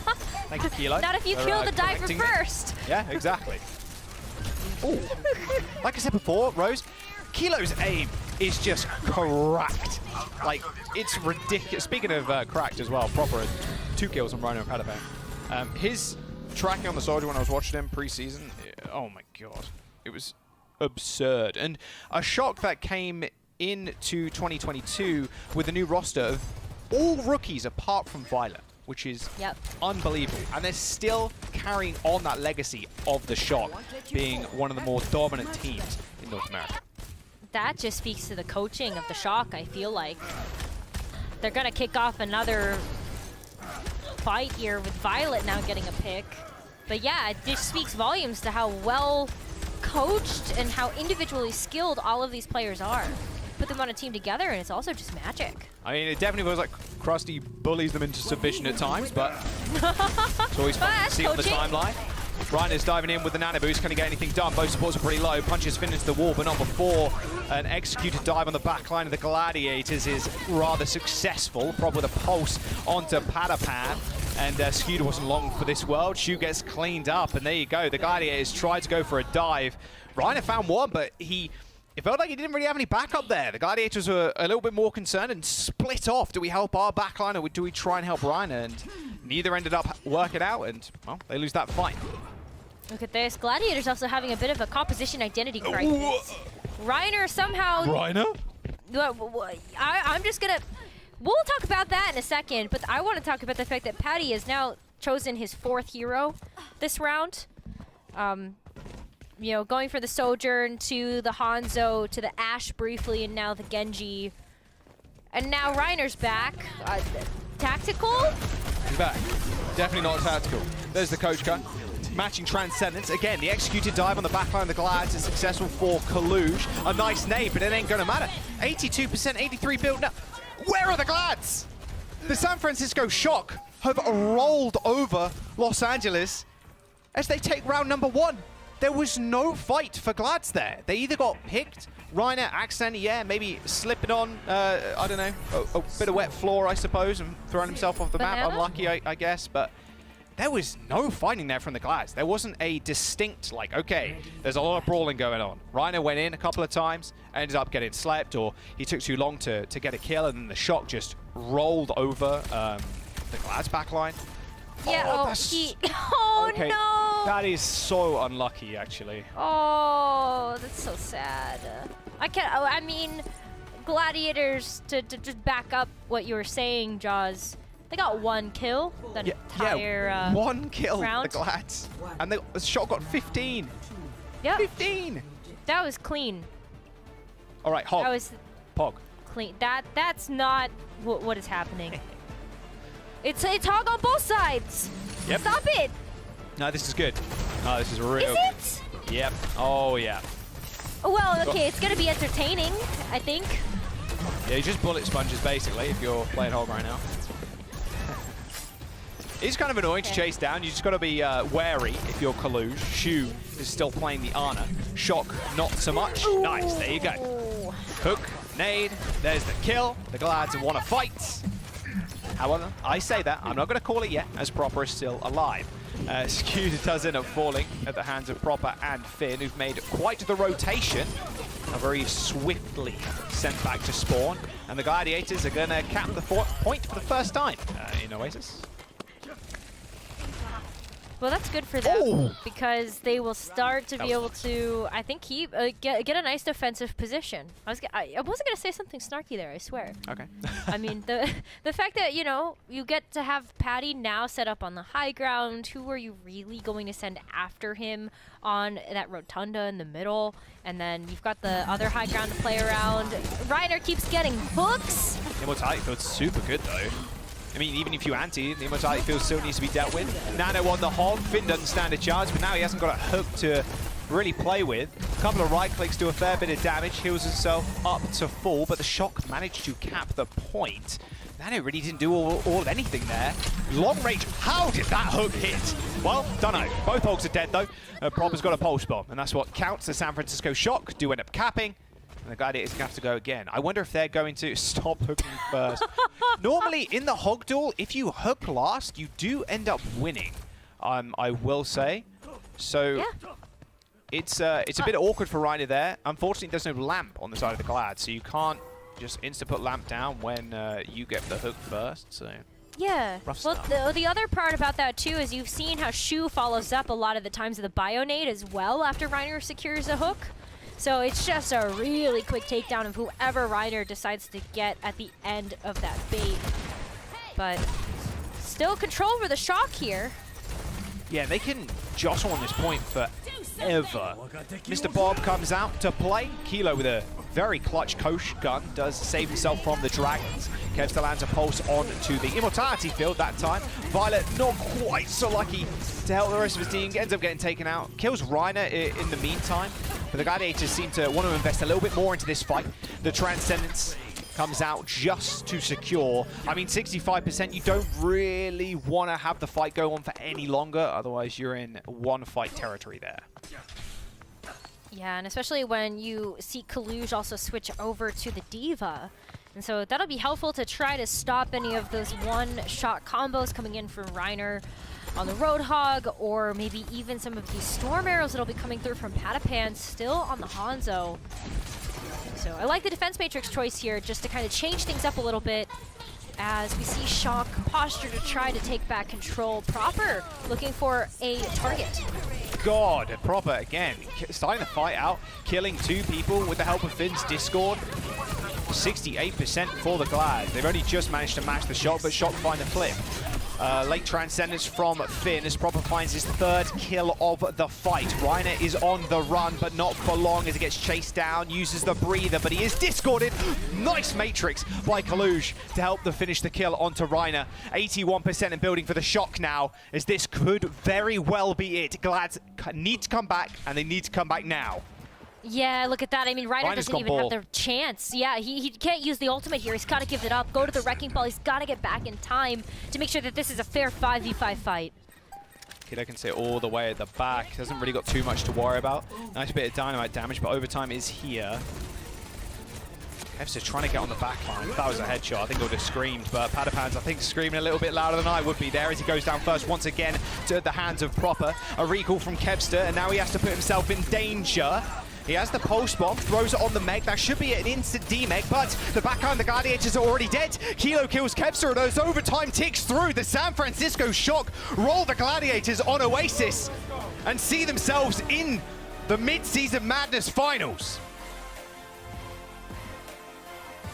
Thank you, Kilo. Not if you kill the diver first. Yeah, exactly. Ooh. Like I said before, Rose, Kilo's aim is just cracked. Like, it's ridiculous. Speaking of cracked as well, proper 2 kills on Rhino and Padapan. His tracking on the Soldier when I was watching him pre-season, oh my god, it was absurd. And a Shock that came into 2022 with a new roster of all rookies apart from Violet, which is unbelievable. And they're still carrying on that legacy of the Shock being one of the more dominant teams in North America. That just speaks to the coaching of the Shock, I feel like. They're going to kick off another fight here with Violet now getting a pick. But yeah, it just speaks volumes to how well coached and how individually skilled all of these players are. Put them on a team together and it's also just magic. I mean, it definitely feels like Krusty bullies them into submission at times, but it's always fun to see on the timeline. Ryan is diving in with the nano boost. Can he get anything done? Both supports are pretty low. Punches finished the wall, but not before. An executed dive on the back line of the Gladiators is rather successful. Probably with a pulse onto Padapan. And Skewed wasn't long for this world. Shu gets cleaned up, and there you go. The Gladiators tried to go for a dive. Ryan found one, but it felt like he didn't really have any backup there. The Gladiators were a little bit more concerned and split off. Do we help our backline or do we try and help Ryan? And neither ended up working out, and, well, they lose that fight. Look at this. Gladiators also having a bit of a composition identity crisis. Reiner somehow... Reiner? I'm just going to... We'll talk about that in a second, but I want to talk about the fact that Patty has now chosen his 4th hero this round. You know, going for the Sojourn to the Hangzhou to the Ashe briefly, and now the Genji. And now Reiner's back. Tactical? He's back. Definitely not tactical. There's the coach cut. Matching Transcendence. Again, the executed dive on the backline of the Glads is successful for Kaluj. A nice nade, but it ain't gonna matter. 82%, 83 build. Now, where are the Glads? The San Francisco Shock have rolled over Los Angeles as they take round number 1. There was no fight for Glads there. They either got picked, Reiner accidentally, maybe slipping on, I don't know, a bit of wet floor, I suppose, and throwing himself off the map. Unlucky, I guess, but there was no fighting there from the Glads. There wasn't a distinct, like, okay, there's a lot of brawling going on. Reiner went in a couple of times, ended up getting slept, or he took too long to get a kill, and then the Shock just rolled over the Glads backline. Yeah, okay. No! That is so unlucky, actually. Oh, that's so sad. I mean, Gladiators, to just back up what you were saying, Jaws, they got 1 kill that entire 1 kill, round. the Glads. And the Shot got 15. Yeah. 15! That was clean. All right, Hog. That was Pog. clean. That's not what is happening. It's Hog on both sides. Yep. Stop it. No, this is good. No, this is real. Is it? Yep. Oh, yeah. Well, okay, it's going to be entertaining, I think. Yeah, you just bullet sponges, basically, if you're playing Hog right now. It's kind of annoying to chase down. You just got to be wary if you're Kaluj. Shu is still playing the Ana. Shock, not so much. Ooh. Nice, there you go. Hook, nade, there's the kill. The Glads want to fight. However, I say that, I'm not going to call it yet, as Proper is still alive. Scooter does end up falling at the hands of Proper and Finn, who've made quite the rotation. Are very swiftly sent back to spawn. And the Gladiators are going to cap the point for the first time in Oasis. Well, that's good for them because they will start to be able to, I think, get a nice defensive position. I wasn't gonna say something snarky there, I swear. Okay. I mean, the fact that you get to have Patty now set up on the high ground. Who are you really going to send after him on that rotunda in the middle? And then you've got the other high ground to play around. Reiner keeps getting hooks. Immortality feels super good though. I mean, even if you anti, the Immortality field still needs to be dealt with. Nano on the Hog. Finn doesn't stand a chance, but now he hasn't got a hook to really play with. A couple of right clicks do a fair bit of damage, heals himself up to full, but the Shock managed to cap the point. Nano really didn't do all of anything there. Long range, how did that hook hit? Well, don't know. Both Hogs are dead though. Proper's got a pulse bomb, and that's what counts. The San Francisco Shock do end up capping. And the Gladiators have to go again. I wonder if they're going to stop hooking first. Normally, in the Hog duel, if you hook last, you do end up winning, I will say. So it's a bit awkward for Reiner there. Unfortunately, there's no lamp on the side of the Glad, so you can't just insta-put lamp down when you get the hook first. So yeah. Well, the other part about that, too, is you've seen how Shu follows up a lot of the times with the Bionade as well after Reiner secures a hook. So it's just a really quick takedown of whoever Reiner decides to get at the end of that bait. But still control over the Shock here. Yeah, they can jostle on this point forever. Mr. Bob comes out to play. Kilo with a very clutch Kosh gun does save himself from the Dragons. Kev still lands a pulse onto the Immortality field that time. Violet not quite so lucky to help the rest of his team. Ends up getting taken out. Kills Reiner in the meantime. But the Gladiators seem to want to invest a little bit more into this fight. The Transcendence comes out just to secure. I mean, 65%, you don't really want to have the fight go on for any longer. Otherwise, you're in one-fight territory there. Yeah, and especially when you see Kaluj also switch over to the Diva. And so that'll be helpful to try to stop any of those one-shot combos coming in from Reiner on the Roadhog, or maybe even some of these Storm Arrows that'll be coming through from Patapan still on the Hangzhou. So I like the defense matrix choice here, just to kind of change things up a little bit as we see Shock posture to try to take back control. Proper looking for a target. God, Proper again, starting the fight out, killing 2 people with the help of Finn's Discord. 68% for the Glad. They've only just managed to match the shot, but Shock find the flip. Late transcendence from Finn as Proper finds his 3rd kill of the fight. Reiner is on the run, but not for long as he gets chased down, uses the breather, but he is discorded. Nice matrix by Kaluj to help them finish the kill onto Reiner. 81% in building for the shock now, as this could very well be it. Glads need to come back, and they need to come back now. Yeah, look at that. I mean, Reiner doesn't even have the chance. Yeah, he can't use the ultimate here. He's got to give it up, go to the Wrecking Ball. He's got to get back in time to make sure that this is a fair 5v5 fight. Kiddo can sit all the way at the back. Hasn't really got too much to worry about. Nice bit of dynamite damage, but overtime is here. Kevster trying to get on the back line. If that was a headshot, I think it would have screamed, but Padapans, I think, screaming a little bit louder than I would be there as he goes down first once again to the hands of Proper. A recall from Kevster, and now he has to put himself in danger. He has the pulse bomb, throws it on the mech. That should be an instant demech, but the backhand, the Gladiators are already dead. Kilo kills Kevster, and as overtime ticks through, the San Francisco Shock roll the Gladiators on Oasis and see themselves in the Mid-Season Madness Finals.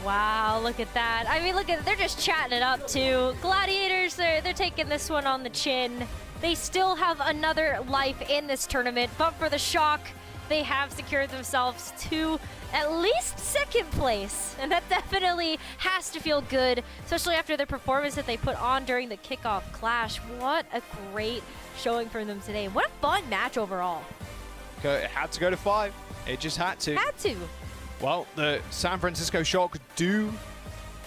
Wow, look at that. I mean, look at, they're just chatting it up too. Gladiators, they're taking this one on the chin. They still have another life in this tournament, but for the Shock, they have secured themselves to at least 2nd place. And that definitely has to feel good, especially after the performance that they put on during the kickoff clash. What a great showing from them today. What a fun match overall. It had to go to 5. It just had to. Had to. Well, the San Francisco Shock do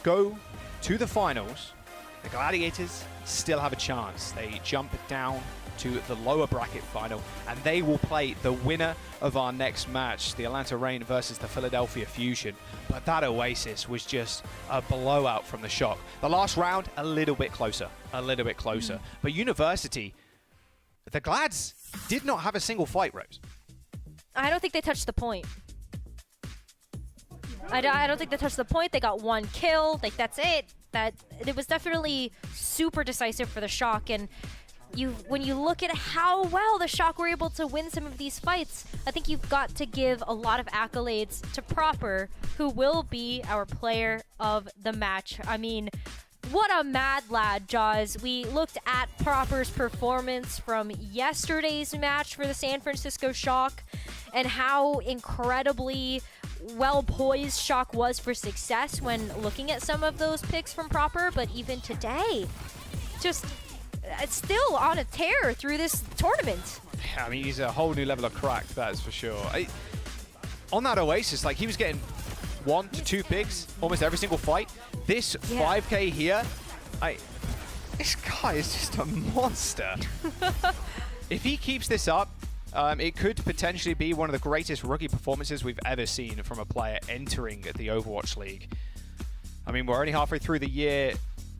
go to the finals. The Gladiators still have a chance. They jump down to the lower bracket final, and they will play the winner of our next match, the Atlanta Reign versus the Philadelphia Fusion. But that Oasis was just a blowout from the Shock. The last round, a little bit closer. But University, the Glads did not have a single fight, Rose. I don't think they touched the point. I don't think they touched the point. They got 1 kill. Like, that's it. It was definitely super decisive for the Shock, and when you look at how well the Shock were able to win some of these fights, I think you've got to give a lot of accolades to Proper, who will be our player of the match. I mean, what a mad lad, Jaws. We looked at Proper's performance from yesterday's match for the San Francisco Shock and how incredibly well poised Shock was for success when looking at some of those picks from Proper, but even today, just it's still on a tear through this tournament. Yeah, I mean, he's a whole new level of crack, that's for sure. On that Oasis, like, he was getting 1 to 2 picks almost every single fight. This 5K here, this guy is just a monster. If he keeps this up, it could potentially be one of the greatest rookie performances we've ever seen from a player entering the Overwatch League. I mean, we're only halfway through the year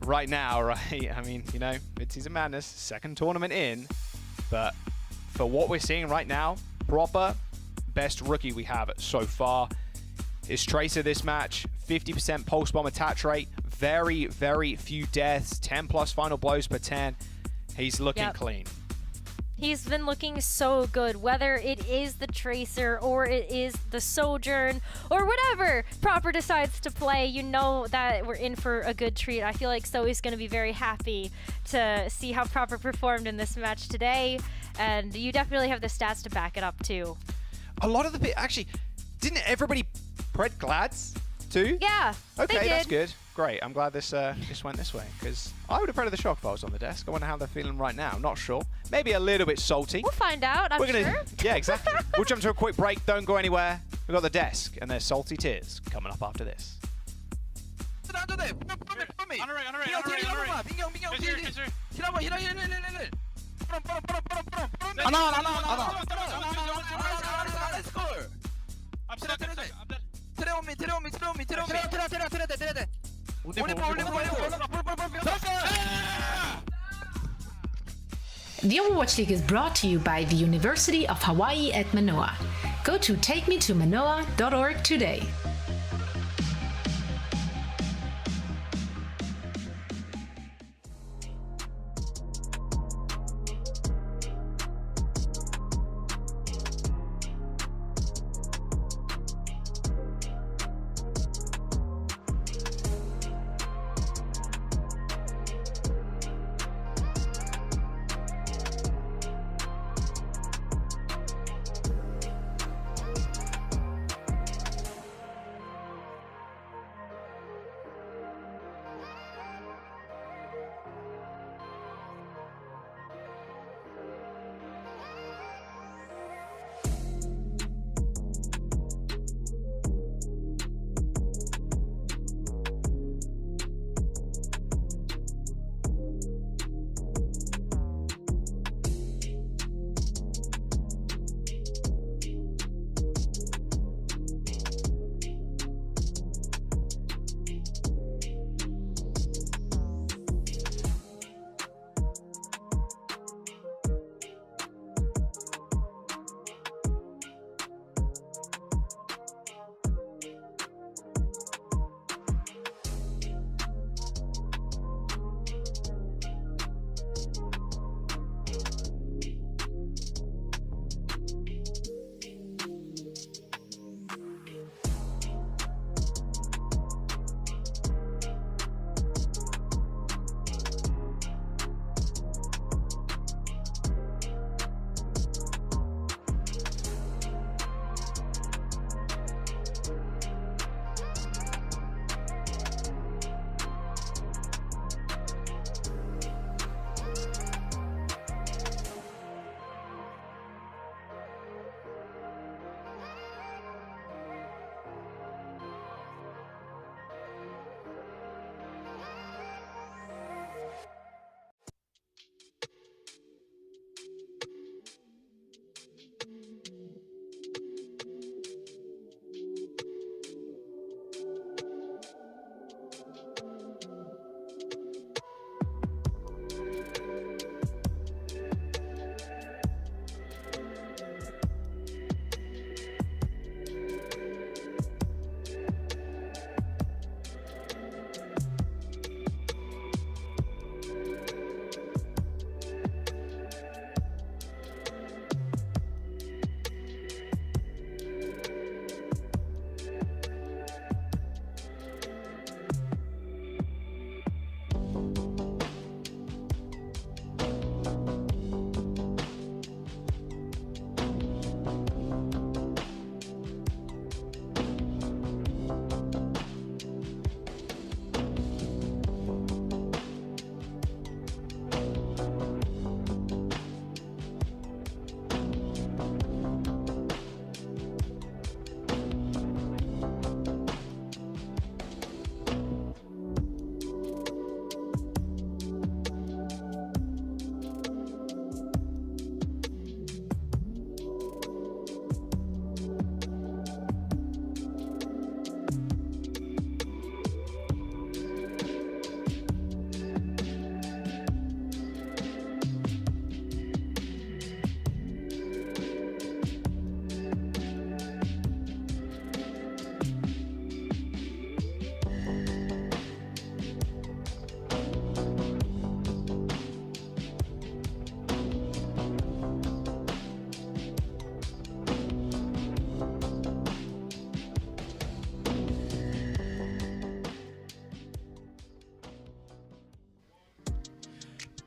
right now, right? I mean, you know, Mid-Season Madness, 2nd tournament in, but for what we're seeing right now, Proper, best rookie we have so far. His Tracer this match, 50% pulse bomb attach rate, very, very few deaths, 10+ final blows per 10. He's looking clean. He's been looking so good, whether it is the Tracer or it is the Sojourn or whatever Proper decides to play. You know that we're in for a good treat. I feel like Zoe's going to be very happy to see how Proper performed in this match today, and you definitely have the stats to back it up too. A lot of the actually, didn't everybody pred Glads too? Yeah, okay, that's good. Great. I'm glad this went this way, because I would have preded the Shock if I was on the desk. I wonder how they're feeling right now. I'm not sure. Maybe a little bit salty. We'll find out, I'm sure. Yeah, exactly. We'll jump to a quick break. Don't go anywhere. We've got the desk, and there's salty tears coming up after this. The Overwatch League is brought to you by the University of Hawaii at Manoa. Go to takemetomanoa.org today.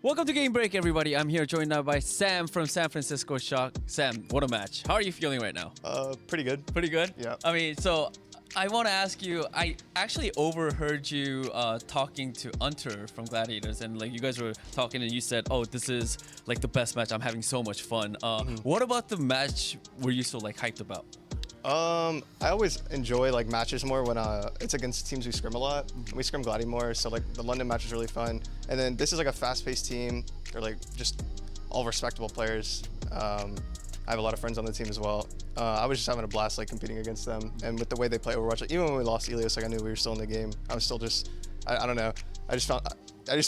Welcome to Game Break, everybody. I'm here joined now by Sam from San Francisco Shock. Sam, what a match. How are you feeling right now? Pretty good. Pretty good? Yeah. I mean, so I want to ask you, I actually overheard you talking to Hunter from Gladiators, and like you guys were talking and you said, oh, this is like the best match. I'm having so much fun. What about the match were you so like hyped about? I always enjoy like matches more when it's against teams we scrim a lot. We scrim Gladi more, so like the London match is really fun. And then this is like a fast-paced team. They're like just all respectable players. I have a lot of friends on the team as well. I was just having a blast like competing against them, and with the way they play Overwatch, like, even when we lost Elios, like I knew we were still in the game. I was still just, I don't know. I just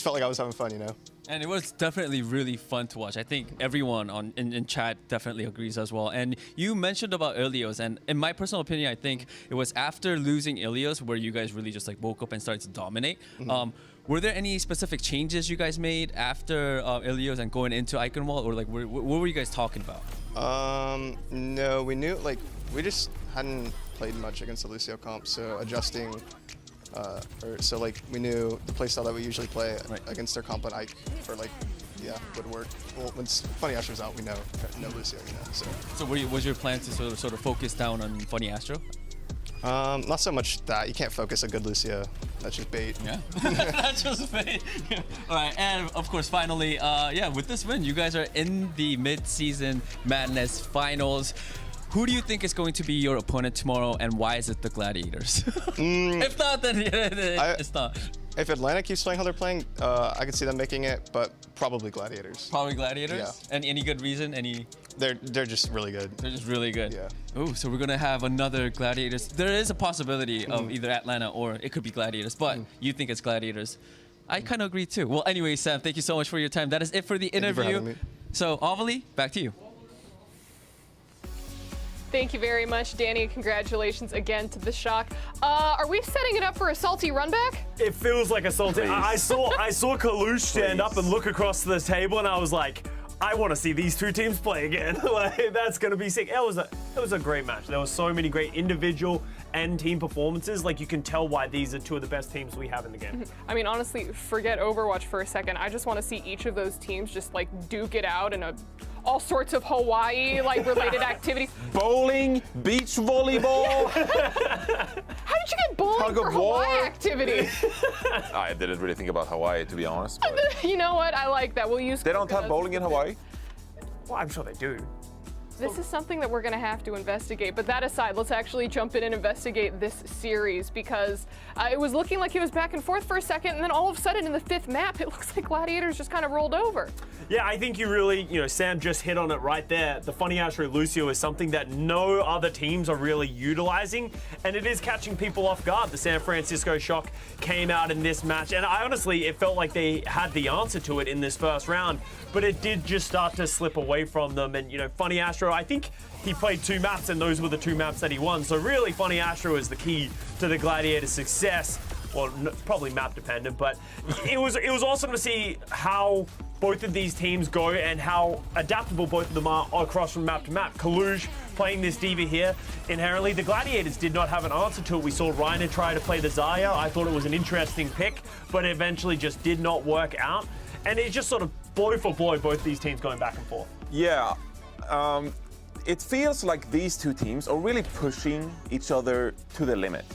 felt like I was having fun, you know. And it was definitely really fun to watch. I think everyone in chat definitely agrees as well. And you mentioned about Ilios, and in my personal opinion, I think it was after losing Ilios where you guys really just like woke up and started to dominate. Were there any specific changes you guys made after Ilios and going into Iconwall, or like what were you guys talking about? No, we knew like we just hadn't played much against the Lucio comp, so adjusting. So like we knew the playstyle that we usually play against their comp and Ike for like, yeah, would work. Well, when Funny Astro's out, we know no Lucio, you know. So was your plan to sort of focus down on Funny Astro? Not so much that. You can't focus a good Lucio. That's just bait. Yeah, that's just bait. All right, and of course, finally, yeah, with this win, you guys are in the mid-season Madness finals. Who do you think is going to be your opponent tomorrow, and why is it the Gladiators? If not, then it's not. If Atlanta keeps playing how they're playing, I could see them making it, but probably Gladiators. Probably Gladiators? Yeah. And any good reason? They're just really good. They're just really good. Yeah. Ooh, so we're gonna have another Gladiators. There is a possibility of either Atlanta or it could be Gladiators, but you think it's Gladiators. I kind of agree too. Well, anyway, Sam, thank you so much for your time. That is it for the interview. Thank you for having me. So, Avali, back to you. Thank you very much, Danny. Congratulations again to the Shock. Are we setting it up for a salty run back? It feels like a salty. I saw Kalush stand up and look across the table, and I was like, I want to see these two teams play again. Like, that's gonna be sick. It was a great match. There were so many great individual and team performances. Like, you can tell why these are two of the best teams we have in the game. I mean, honestly, forget Overwatch for a second. I just want to see each of those teams just like duke it out in all sorts of Hawaii like related activities. Bowling, beach volleyball. How did you get bowling Tug for of Hawaii war. activities? I didn't really think about Hawaii, to be honest. But You know what? I like that. We'll use. they don't have bowling in Hawaii? Well, I'm sure they do. This is something that we're going to have to investigate. But that aside, let's actually jump in and investigate this series, because it was looking like it was back and forth for a second, and then all of a sudden in the fifth map, it looks like Gladiators just kind of rolled over. Yeah, I think you really, Sam just hit on it right there. The Funny Astro Lucio is something that no other teams are really utilizing, and it is catching people off guard. The San Francisco Shock came out in this match, and it felt like they had the answer to it in this first round, but it did just start to slip away from them. And, Funny Astro, I think he played 2 maps, and those were the 2 maps that he won. So really, Funny Astro is the key to the Gladiators' success. Well, probably map dependent, but it was awesome to see how both of these teams go and how adaptable both of them are across from map to map. Kalush playing this diva here. Inherently, the Gladiators did not have an answer to it. We saw Reiner try to play the Zarya. I thought it was an interesting pick, but it eventually just did not work out. And it's just sort of blow for blow, both these teams going back and forth. Yeah. It feels like these two teams are really pushing each other to the limit.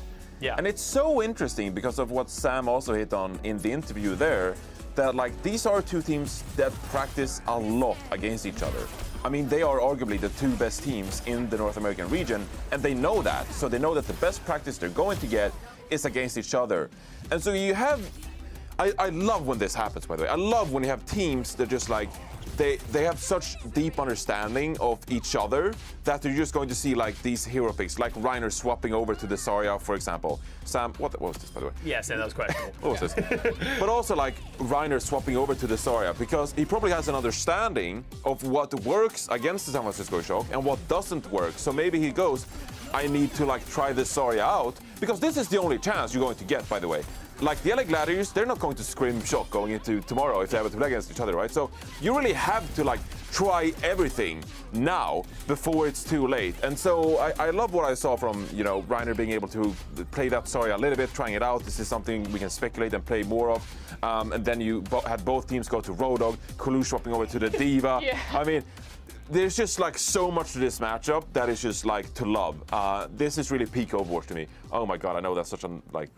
Yeah. And it's so interesting because of what Sam also hit on in the interview there, that like these are two teams that practice a lot against each other. I mean, they are arguably the 2 best teams in the North American region, and they know that. So they know that the best practice they're going to get is against each other. And so you have, I love when this happens, by the way. I love when you have teams that just like, they have such deep understanding of each other that you're just going to see like these hero picks, like Reiner swapping over to the Zarya, for example. Sam, what was this, by the way? Yeah, Sam, that was questionable. What was this? But also like Reiner swapping over to the Zarya, because he probably has an understanding of what works against the San Francisco Shock and what doesn't work. So maybe he goes, I need to like try this Zarya out, because this is the only chance you're going to get, by the way. like the LA Gladiators, they're not going to scrim shock going into tomorrow if they have to play against each other, right? So you really have to like try everything now before it's too late. And so I love what I saw from, you know, Reiner being able to play that story a little bit, trying it out. This is something we can speculate and play more of. And then you had both teams go to Road Dogg, Kulu swapping over to the Diva. Yeah. I mean, there's just like so much to this matchup that is just like to love. This is really peak Overwatch to me. Oh my God, I know that's such a like.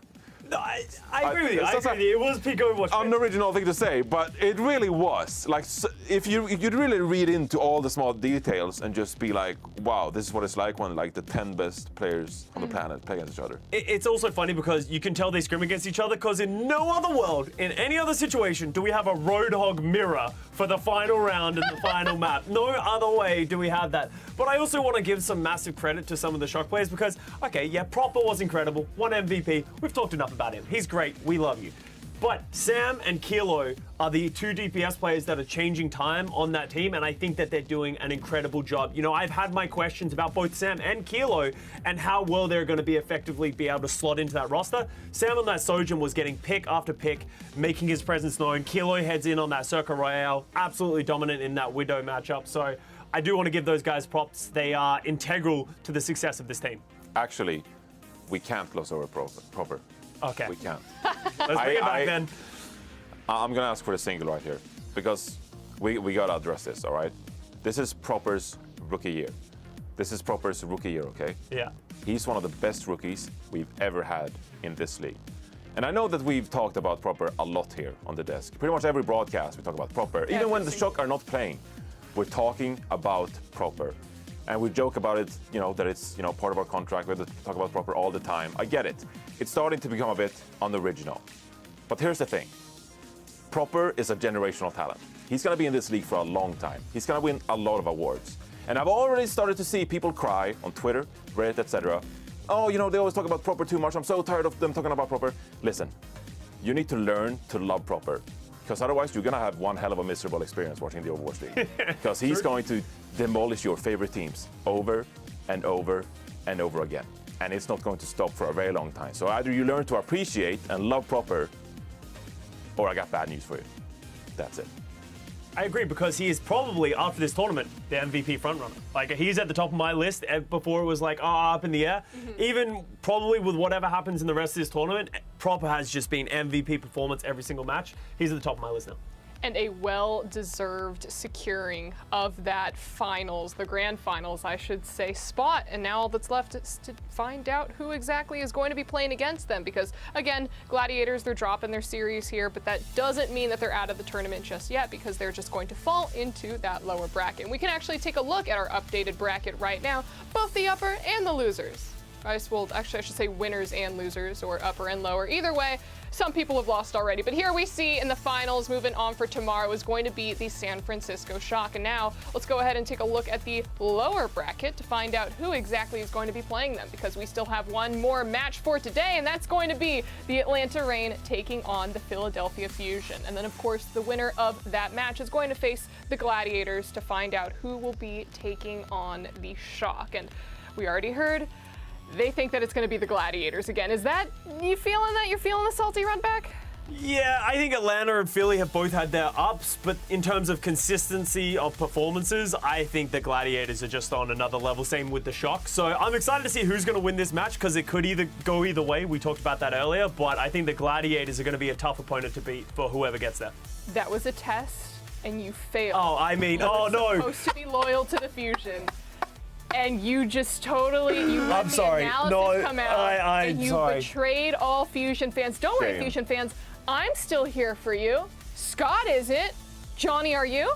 No, I agree with you. I agree with you. It was peak Overwatch. Unoriginal thing to say, but it really was. Like, if you'd really read into all the small details and just be like, wow, this is what it's like when like the 10 best players on the planet play against each other. It's also funny because you can tell they scrim against each other because in no other world, in any other situation, do we have a Roadhog mirror for the final round and the final map. No other way do we have that. But I also want to give some massive credit to some of the Shock players because, okay, yeah, Proper was incredible, won MVP. We've talked enough about him. He's great. We love you. But Sam and Kilo are the two DPS players that are changing time on that team, and I think that they're doing an incredible job. You know, I've had my questions about both Sam and Kilo and how well they're going to be effectively be able to slot into that roster. Sam on that Sojourn was getting pick after pick, making his presence known. Kilo heads in on that Circle Royale, absolutely dominant in that Widow matchup. So I do want to give those guys props. They are integral to the success of this team. Actually, we can't gloss over Proper. Okay. We can't. Let's bring it back then. I'm gonna ask for a single right here because we gotta address this, all right? This is Proper's rookie year. This is Proper's rookie year, okay? Yeah. He's one of the best rookies we've ever had in this league. And I know that we've talked about Proper a lot here on the desk. Pretty much every broadcast we talk about Proper. Even when the Shock are not playing, we're talking about Proper. And we joke about it, you know, that it's, you know, part of our contract. We have to talk about Proper all the time. I get it. It's starting to become a bit unoriginal. But here's the thing. Proper is a generational talent. He's going to be in this league for a long time. He's going to win a lot of awards. And I've already started to see people cry on Twitter, Reddit, etc. Oh, you know, they always talk about Proper too much. I'm so tired of them talking about Proper. Listen, you need to learn to love Proper. Because otherwise, you're going to have one hell of a miserable experience watching the Overwatch League. Because he's going to demolish your favorite teams over and over and over again. And it's not going to stop for a very long time. So either you learn to appreciate and love Proper, or I got bad news for you. That's it. I agree, because he is probably, after this tournament, the MVP frontrunner. Like, he's at the top of my list before it was like, up in the air. Even probably with whatever happens in the rest of this tournament, Proper has just been MVP performance every single match. He's at the top of my list now. And a well-deserved securing of that finals, the grand finals, I should say, spot. And now all that's left is to find out who exactly is going to be playing against them. Because, again, Gladiators, they're dropping their series here, but that doesn't mean that they're out of the tournament just yet, because they're just going to fall into that lower bracket. And we can actually take a look at our updated bracket right now, both the upper and the losers. I should say winners and losers, or upper and lower. Either way, some people have lost already. But here we see in the finals, moving on for tomorrow, is going to be the San Francisco Shock. And now let's go ahead and take a look at the lower bracket to find out who exactly is going to be playing them, because we still have one more match for today, and that's going to be the Atlanta Reign taking on the Philadelphia Fusion. And then, of course, the winner of that match is going to face the Gladiators to find out who will be taking on the Shock. And we already heard they think that it's going to be the Gladiators again. Is that, you feeling that? You're feeling the salty run back? Yeah, I think Atlanta and Philly have both had their ups, but in terms of consistency of performances, I think the Gladiators are just on another level, same with the Shock. So I'm excited to see who's going to win this match, because it could either go either way. We talked about that earlier, but I think the Gladiators are going to be a tough opponent to beat for whoever gets there. That was a test, and you failed. Oh, I mean, oh no. You're supposed to be loyal to the Fusion. And you just totally, let the analysis come out, and you betrayed all Fusion fans. Don't worry, Fusion fans, I'm still here for you. Scott isn't. Johnny, are you?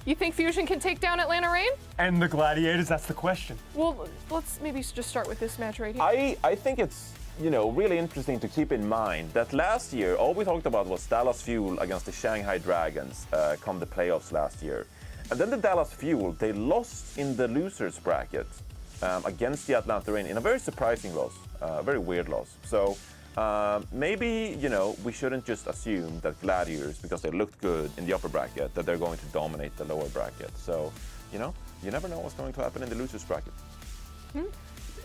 You think Fusion can take down Atlanta Reign? And the Gladiators, that's the question. Well, let's maybe just start with this match right here. I think it's, you know, really interesting to keep in mind that last year, all we talked about was Dallas Fuel against the Shanghai Dragons come the playoffs last year. And then the Dallas Fuel, they lost in the losers bracket against the Atlanta Reign in a very surprising loss, a very weird loss. So maybe, you know, we shouldn't just assume that Gladiators, because they looked good in the upper bracket, that they're going to dominate the lower bracket. So, you know, you never know what's going to happen in the losers bracket.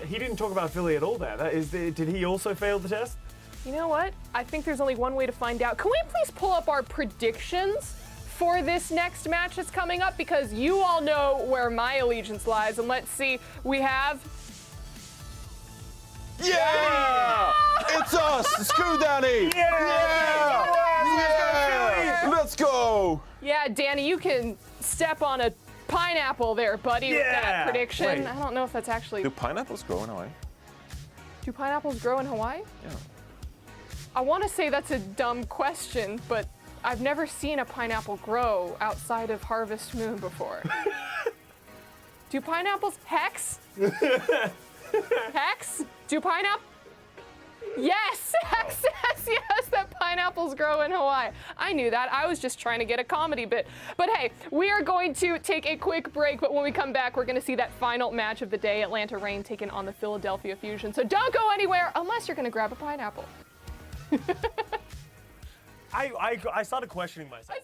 He didn't talk about Philly at all there. Did he also fail the test? You know what? I think there's only one way to find out. Can we please pull up our predictions for this next match that's coming up? Because you all know where my allegiance lies. And let's see, we have... Yeah! It's us! Screw Danny! Yeah! Let's go! Yeah, Danny, you can step on a pineapple there, buddy, with that prediction. Wait. I don't know if that's actually... Do pineapples grow in Hawaii? Do pineapples grow in Hawaii? Yeah. I want to say that's a dumb question, but I've never seen a pineapple grow outside of Harvest Moon before. Do pineapples... Hex? Hex? Do pineapple... Yes! Hex says yes, that pineapples grow in Hawaii. I knew that. I was just trying to get a comedy bit. But hey, we are going to take a quick break, but when we come back, we're going to see that final match of the day, Atlanta Reign taking on the Philadelphia Fusion. So don't go anywhere unless you're going to grab a pineapple. I started questioning myself.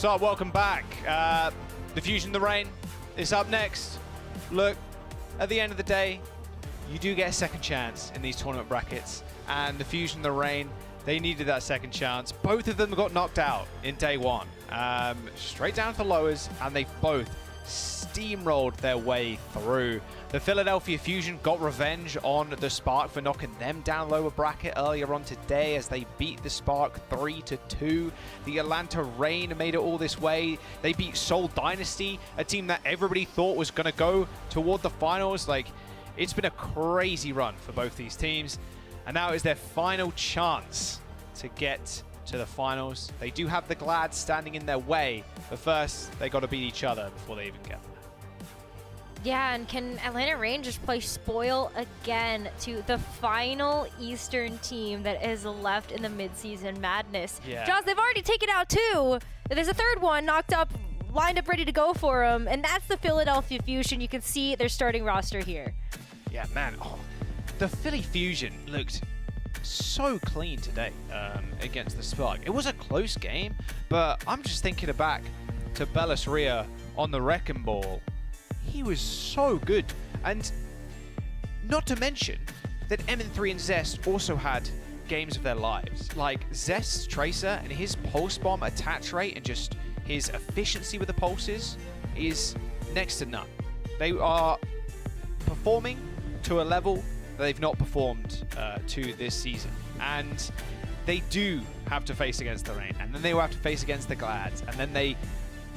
what's up? Welcome back. The Fusion, the Rain is up next. Look, at the end of the day, you do get a second chance in these tournament brackets. And the Fusion, the Rain, they needed that second chance. Both of them got knocked out in day one. Straight down to the lowers, and they both steamrolled their way through. The Philadelphia Fusion got revenge on the Spark for knocking them down lower bracket earlier on today as they beat the Spark 3-2. The Atlanta Reign made it all this way. They beat Seoul Dynasty, a team that everybody thought was going to go toward the finals. Like, it's been a crazy run for both these teams. And now is their final chance to get to the finals. They do have the Glad standing in their way, but first they got to beat each other before they even get there. Yeah, and can Atlanta Reign just play spoil again to the final Eastern team that is left in the midseason madness? Yeah. Josh, they've already taken out 2. There's a third one knocked up, lined up, ready to go for them, and that's the Philadelphia Fusion. You can see their starting roster here. Yeah, man. Oh, the Philly Fusion looked so clean today against the Spark. It was a close game, but I'm just thinking back to Bellis Rhea on the Wrecking Ball. He was so good. And not to mention that MN3 and Zest also had games of their lives. Like Zest's Tracer and his pulse bomb attach rate and just his efficiency with the pulses is next to none. They are performing to a level that they've not performed to this season. And they do have to face against the Reign, and then they will have to face against the Glads, and then they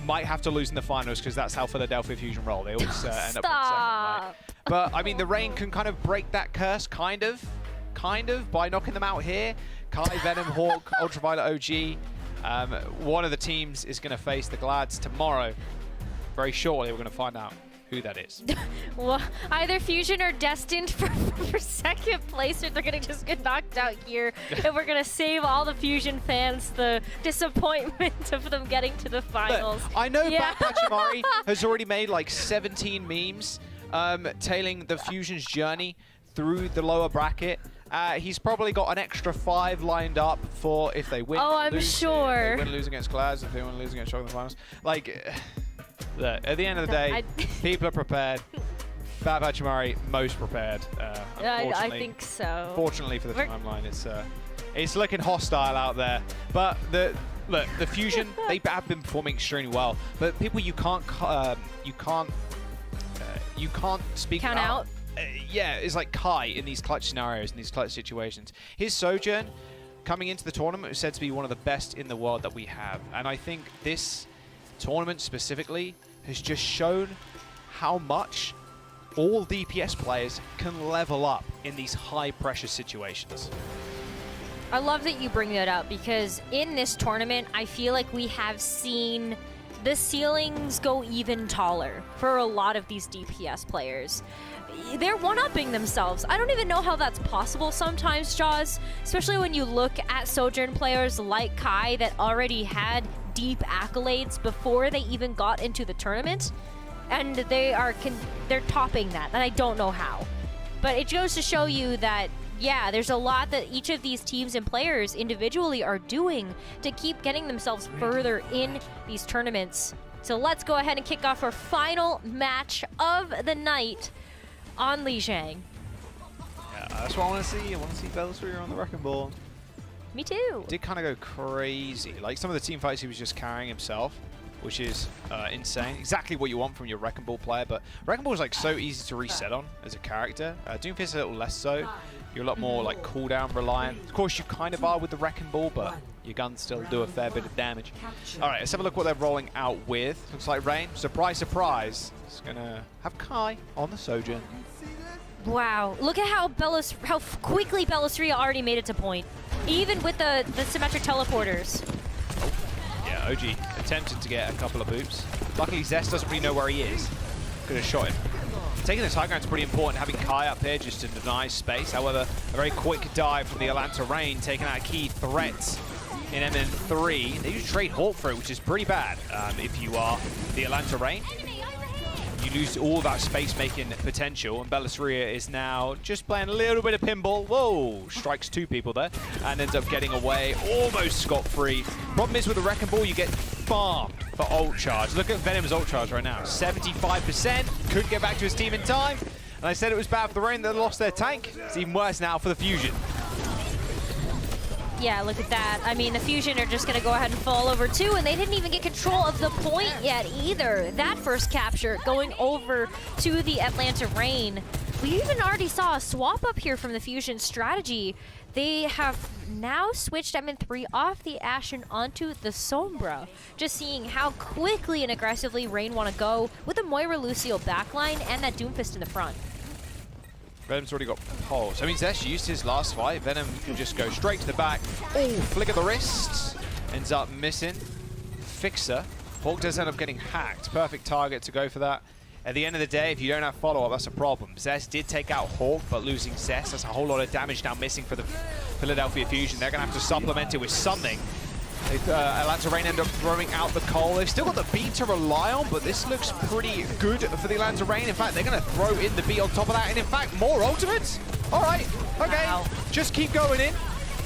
might have to lose in the finals because that's how Philadelphia Fusion roll. They always end up in second, right? But I mean, the Reign can kind of break that curse, kind of, by knocking them out here. Kai, Venom, Hawk, Ultraviolet OG. One of the teams is going to face the Glads tomorrow. Very shortly, we're going to find out who that is. Well, either Fusion are destined for second place, or they're going to just get knocked out here. And we're going to save all the Fusion fans the disappointment of them getting to the finals. Look, I know Bad Pachimari has already made like 17 memes tailing the Fusion's journey through the lower bracket. He's probably got an extra 5 lined up for if they win. Oh, I'm sure. If they win, lose against Glads, if they win, lose against Shock in the finals. Like, look, at the end of the day, people are prepared. Bad Pachimari most prepared. I think so. Fortunately for the timeline, it's looking hostile out there. But the Fusion, they have been performing extremely well. But people you can't speak Count out. Yeah, it's like Kai in these clutch scenarios, in these clutch situations. His Sojourn coming into the tournament was said to be one of the best in the world that we have. And I think this tournament specifically has just shown how much all DPS players can level up in these high pressure situations. I love that you bring that up, because in this tournament, I feel like we have seen the ceilings go even taller for a lot of these DPS players. They're one-upping themselves. I don't even know how that's possible sometimes, Jaws, especially when you look at Sojourn players like Kai that already had deep accolades before they even got into the tournament, and they're topping that, and I don't know how. But it goes to show you that, yeah, there's a lot that each of these teams and players individually are doing to keep getting themselves further in these tournaments. So let's go ahead and kick off our final match of the night on Lijiang. Yeah, that's what I want to see. I want to see Bellis Rhea on the Wrecking Ball. Me too. Did kind of go crazy. Like some of the team fights, he was just carrying himself, which is insane. Exactly what you want from your Wrecking Ball player. But Wrecking Ball is like so easy to reset on as a character. Doomfist is a little less so. You're a lot more like cooldown reliant. Of course, you kind of are with the Wrecking Ball, but your guns still do a fair bit of damage. All right, let's have a look what they're rolling out with. Looks like Reign, surprise, surprise, is gonna have Kai on the Sojourn. Wow, look at how quickly Bellis Rhea already made it to point, even with the symmetric teleporters. Yeah, OG attempted to get a couple of boops. Luckily, Zest doesn't really know where he is. Could have shot him. Taking this high ground is pretty important, having Kai up there just to deny space. However, a very quick dive from the Atlanta Reign, taking out key threats in MN3. They just trade Hawk for it, which is pretty bad if you are the Atlanta Reign. You lose all that space-making potential, and Bellis Rhea is now just playing a little bit of pinball. Whoa, strikes 2 people there, and ends up getting away almost scot-free. Problem is with the Wrecking Ball, you get farmed for ult charge. Look at Venom's ult charge right now. 75%. Couldn't get back to his team in time. And I said it was bad for the Reign that lost their tank. It's even worse now for the Fusion. Yeah, look at that. I mean, the Fusion are just going to go ahead and fall over too, and they didn't even get control of the point yet either. That first capture going over to the Atlanta Reign. We even already saw a swap up here from the Fusion strategy. They have now switched MN3 off the Ashen onto the Sombra. Just seeing how quickly and aggressively Reign want to go with the Moira Lucio backline and that Doomfist in the front. Venom's already got pulse. I mean, Zesh used his last fight. Venom can just go straight to the back. Oh, flick of the wrist. Ends up missing. Fixer. Hawk does end up getting hacked. Perfect target to go for that. At the end of the day, if you don't have follow-up, that's a problem. Zest did take out Hawk, but losing Zest, that's a whole lot of damage now missing for the Philadelphia Fusion. They're going to have to supplement it with something. Atlanta Reign end up throwing out the Cole. They've still got the beat to rely on, but this looks pretty good for the Atlanta Reign. In fact, they're going to throw in the beat on top of that, and in fact, more ultimates. All right, okay, wow. Just keep going in.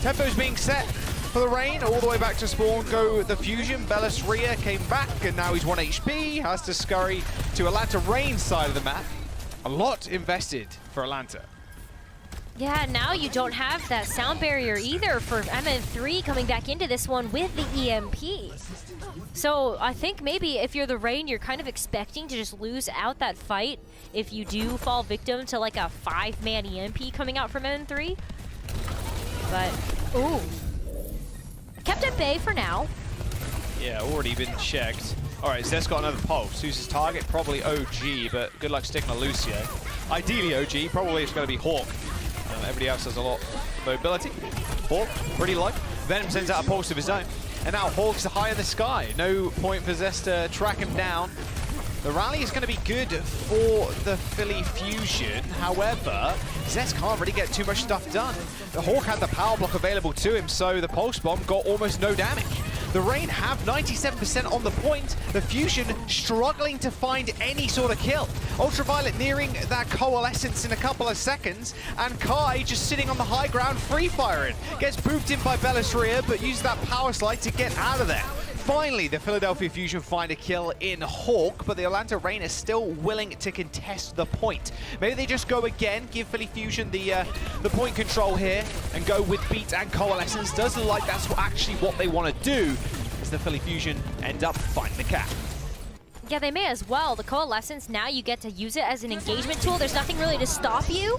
Tempo's being set for the Reign. All the way back to spawn go the Fusion. Bellis Rhea came back, and now he's 1 HP. Has to scurry to Atlanta Reign's side of the map. A lot invested for Atlanta. Yeah, now you don't have that sound barrier either for MN3 coming back into this one with the EMP. So I think maybe if you're the Reign, you're kind of expecting to just lose out that fight if you do fall victim to like a 5-man EMP coming out from MN3. But, ooh. Kept at bay for now. Yeah, already been checked. All right, Zest got another pulse. Who's his target? Probably OG, but good luck sticking to Lucio. Ideally OG, probably it's going to be Hawk. Everybody else has a lot of mobility. Hawk, pretty low. Venom sends out a pulse of his own. And now Hawk's high in the sky. No point for Zest to track him down. The rally is going to be good for the Philly Fusion. However, Zest can't really get too much stuff done. The Hawk had the power block available to him, so the pulse bomb got almost no damage. The Reign have 97% on the point. The Fusion struggling to find any sort of kill. Ultraviolet nearing that coalescence in a couple of seconds, and Kai just sitting on the high ground free firing. Gets booped in by Bellis Rhea, but uses that power slide to get out of there. Finally, the Philadelphia Fusion find a kill in Hawk, but the Atlanta Reign is still willing to contest the point. Maybe they just go again, give Philly Fusion the point control here, and go with Beat and Coalescence. Does look like that's actually what they want to do, as the Philly Fusion end up finding the cap. Yeah, they may as well. The Coalescence, now you get to use it as an engagement tool. There's nothing really to stop you.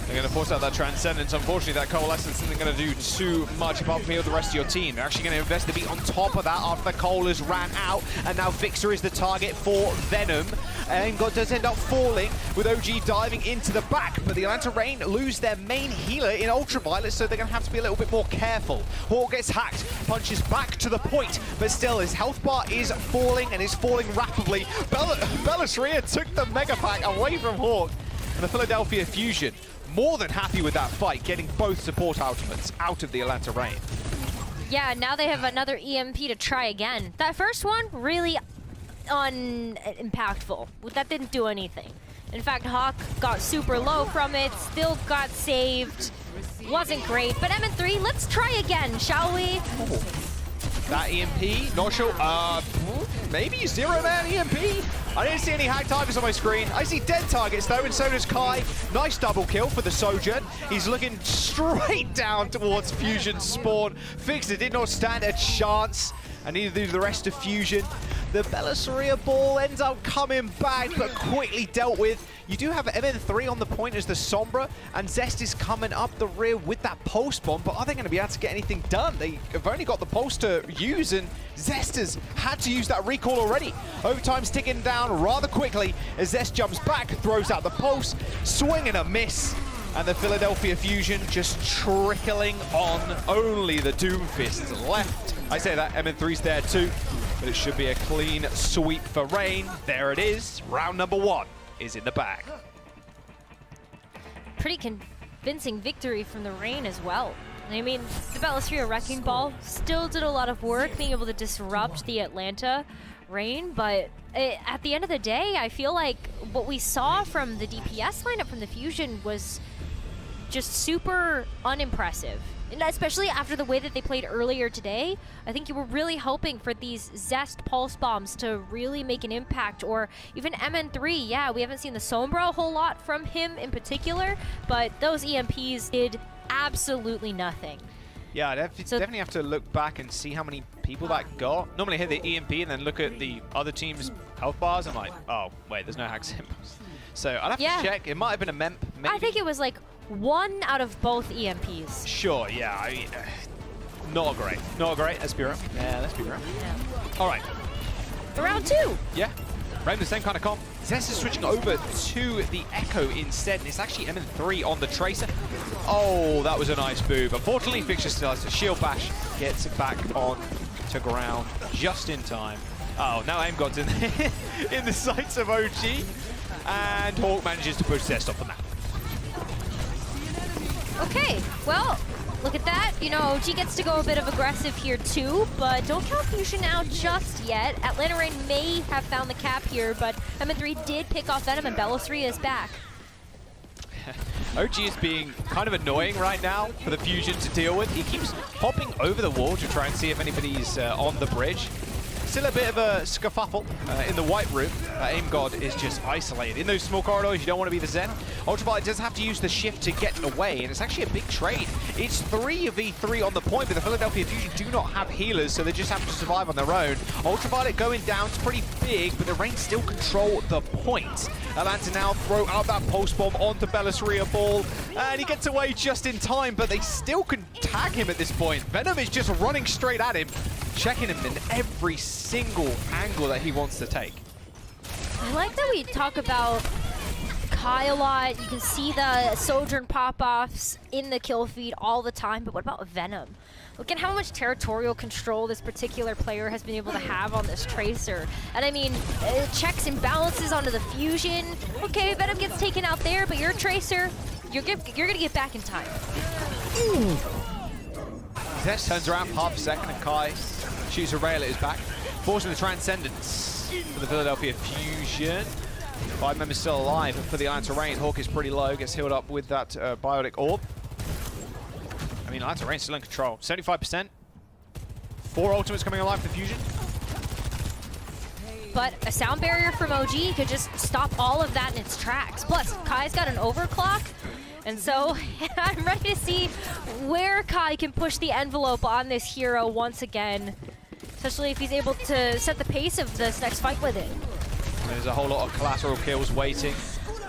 They're going to force out that Transcendence. Unfortunately, that Coalescence isn't going to do too much apart from heal the rest of your team. They're actually going to invest the beat on top of that after the Cole has ran out. And now Fixer is the target for Venom. And God does end up falling with OG diving into the back. But the Atlanta Reign lose their main healer in Ultraviolet, so they're going to have to be a little bit more careful. Hawk gets hacked, punches back to the point, but still his health bar is falling, and is falling rapidly. Bellis Rhea took the Mega Pack away from Hawk. And the Philadelphia Fusion more than happy with that fight, getting both support ultimates out of the Atlanta Reign. Yeah, now they have another EMP to try again. That first one, really unimpactful. That didn't do anything. In fact, Hawk got super low from it, still got saved. Wasn't great, but MN3, let's try again, shall we? Oh. That EMP, not sure, maybe 0-man EMP? I didn't see any hack targets on my screen. I see dead targets though, and so does Kai. Nice double kill for the Sojourn. He's looking straight down towards Fusion spawn. Fixer did not stand a chance, and neither did the rest of Fusion. The Bellis Rhea ball ends up coming back, but quickly dealt with. You do have MN3 on the point as the Sombra, and Zest is coming up the rear with that pulse bomb, but are they going to be able to get anything done? They have only got the pulse to use, and Zest has had to use that recall already. Overtime's ticking down rather quickly as Zest jumps back, throws out the pulse, swing and a miss, and the Philadelphia Fusion just trickling on. Only the Doomfist left. I say that, MN3's there too, but it should be a clean sweep for Reign. There it is, round number 1 is in the bag. Pretty convincing victory from the Reign as well. I mean, the Bellis Rhea Wrecking Ball still did a lot of work being able to disrupt the Atlanta Reign, but at the end of the day, I feel like what we saw from the DPS lineup from the Fusion was just super unimpressive. And especially after the way that they played earlier today, I think you were really hoping for these Zest Pulse Bombs to really make an impact, or even MN3. Yeah, we haven't seen the Sombra a whole lot from him in particular, but those EMPs did absolutely nothing. Yeah, I definitely have to look back and see how many people that got. Normally I hit the EMP and then look at the other team's health bars. I'm like, oh, wait, there's no hack symbols. So I'd have to check. It might have been a MEMP, maybe. I think it was like 1 out of both EMPs. Sure, yeah. I mean, not great. Not great. Let's be real. Yeah, let's be real. Yeah. All right. Round 2. Yeah. Running the same kind of comp. Zest is switching over to the Echo instead, and it's actually MN3 on the Tracer. Oh, that was a nice move. Unfortunately, Fixture still has to shield bash, gets it back on to ground just in time. Oh, now Aim God's in the sights of OG, and Hawk manages to push Zest off the map. Okay, well, look at that. You know, OG gets to go a bit of aggressive here too, but don't count Fusion out just yet. Atlanta Rain may have found the cap here, but MN3 did pick off Venom, and Bellows3 is back. OG is being kind of annoying right now for the Fusion to deal with. He keeps hopping over the wall to try and see if anybody's on the bridge. Still a bit of a scuffle in the white room. Aim God is just isolated. In those small corridors, you don't want to be the Zen. Ultraviolet does have to use the shift to get away, and it's actually a big trade. It's 3v3 on the point, but the Philadelphia Fusion do not have healers, so they just have to survive on their own. Ultraviolet going down is pretty big, but the Rain still control the point. Atlanta now throw out that pulse bomb onto Bellows3 ball, and he gets away just in time, but they still can tag him at this point. Venom is just running straight at him, checking him in every single angle that he wants to take. I like that we talk about Kai a lot. You can see the Sojourn pop-offs in the kill feed all the time, but what about Venom? Look at how much territorial control this particular player has been able to have on this Tracer. And I mean, checks and balances onto the Fusion. Okay, Venom gets taken out there, but your Tracer, you're gonna get back in time. Ooh. Zest turns around for half a second, and Kai shoots a rail at his back, forcing the Transcendence for the Philadelphia Fusion. 5 members still alive for the Atlanta Rain. Hawk is pretty low, gets healed up with that Biotic Orb. I mean, Atlanta Rain's still in control. 75%. 4 ultimates coming alive for the Fusion. But a sound barrier from OG could just stop all of that in its tracks. Plus, Kai's got an overclock. And so I'm ready to see where Kai can push the envelope on this hero once again, especially if he's able to set the pace of this next fight with it. There's a whole lot of collateral kills waiting.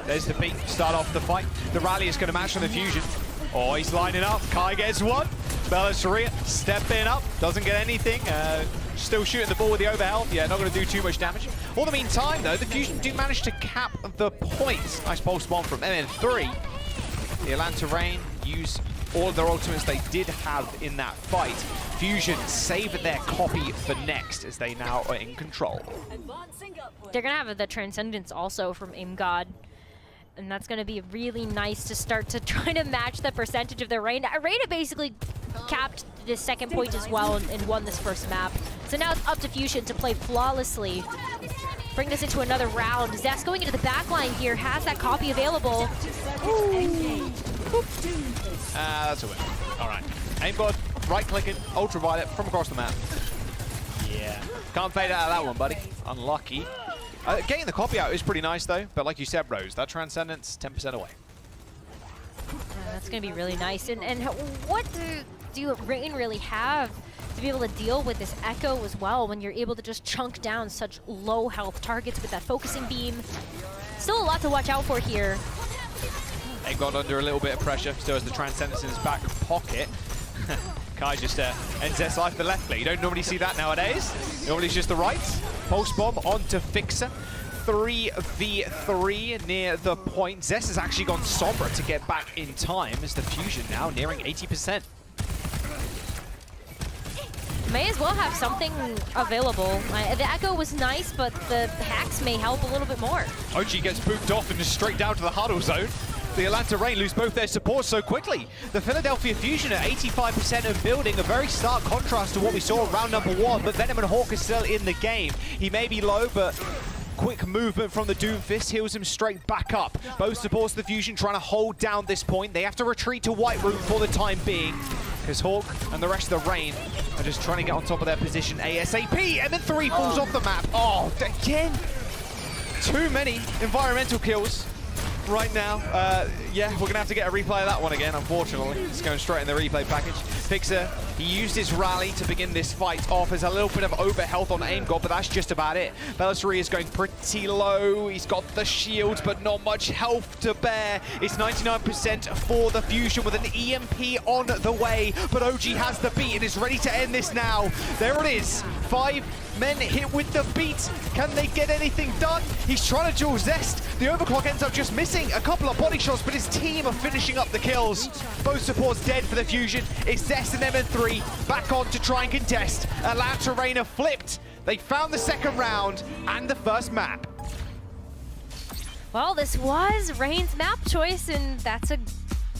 There's the beat, start off the fight. The rally is going to match from the Fusion. Oh, he's lining up. Kai gets one. Bellows3 stepping up, doesn't get anything. Still shooting the ball with the overhealth. Yeah, not going to do too much damage. All the meantime, though, the Fusion do manage to cap the points. Nice pulse bomb from MN3. The Atlanta Rain use all of their ultimates they did have in that fight. Fusion save their copy for next as they now are in control. They're going to have the Transcendence also from Aim God. And that's going to be really nice to start to try to match the percentage of their Rain. Arena basically capped this second point as well and won this first map. So now it's up to Fusion to play flawlessly. Bring this into another round. Zest going into the back line here, has that copy available. That's a win. All right. Aim God, right-clicking, ultraviolet from across the map. Yeah. Can't fade out of that one, buddy. Unlucky. Getting the copy out is pretty nice, though. But like you said, Rose, that Transcendence, 10% away. That's going to be really nice. And what do Rain really have to be able to deal with this Echo as well when you're able to just chunk down such low health targets with that focusing beam? Still a lot to watch out for here. They got under a little bit of pressure, still has the Transcendence in his back pocket. Kai just ends their life the left play. You don't normally see that nowadays. Normally it's just the right. Pulse bomb onto Fixer. 3v3 near the point. Zest has actually gone Sombra to get back in time as the Fusion now nearing 80%. May as well have something available. The Echo was nice, but the hacks may help a little bit more. OG gets booped off and just straight down to the huddle zone. The Atlanta Rain lose both their supports so quickly. The Philadelphia Fusion at 85% of building, a very stark contrast to what we saw in round number 1, but Venom and Hawk are still in the game. He may be low, but Quick movement from the Doomfist heals him straight back up. Both supports the Fusion trying to hold down this point. They have to retreat to White Room for the time being, because Hawk and the rest of the Reign are just trying to get on top of their position ASAP. And then 3 falls off the map. Oh, again. Too many environmental kills right now. Yeah, we're going to have to get a replay of that one again, unfortunately. It's going straight in the replay package. Fixer, he used his rally to begin this fight off. There's a little bit of over health on Aim God, but that's just about it. Belisari is going pretty low. He's got the shields, but not much health to bear. It's 99% for the Fusion with an EMP on the way, but OG has the beat and is ready to end this now. There it is. 5 men hit with the beat. Can they get anything done? He's trying to dual Zest. The overclock ends up just missing a couple of body shots, but his team are finishing up the kills. Both supports dead for the Fusion. It's Zest and MN3 back on to try and contest. Atlanta Reign have flipped. They found the second round and the first map. Well, this was Reign's map choice, and that's a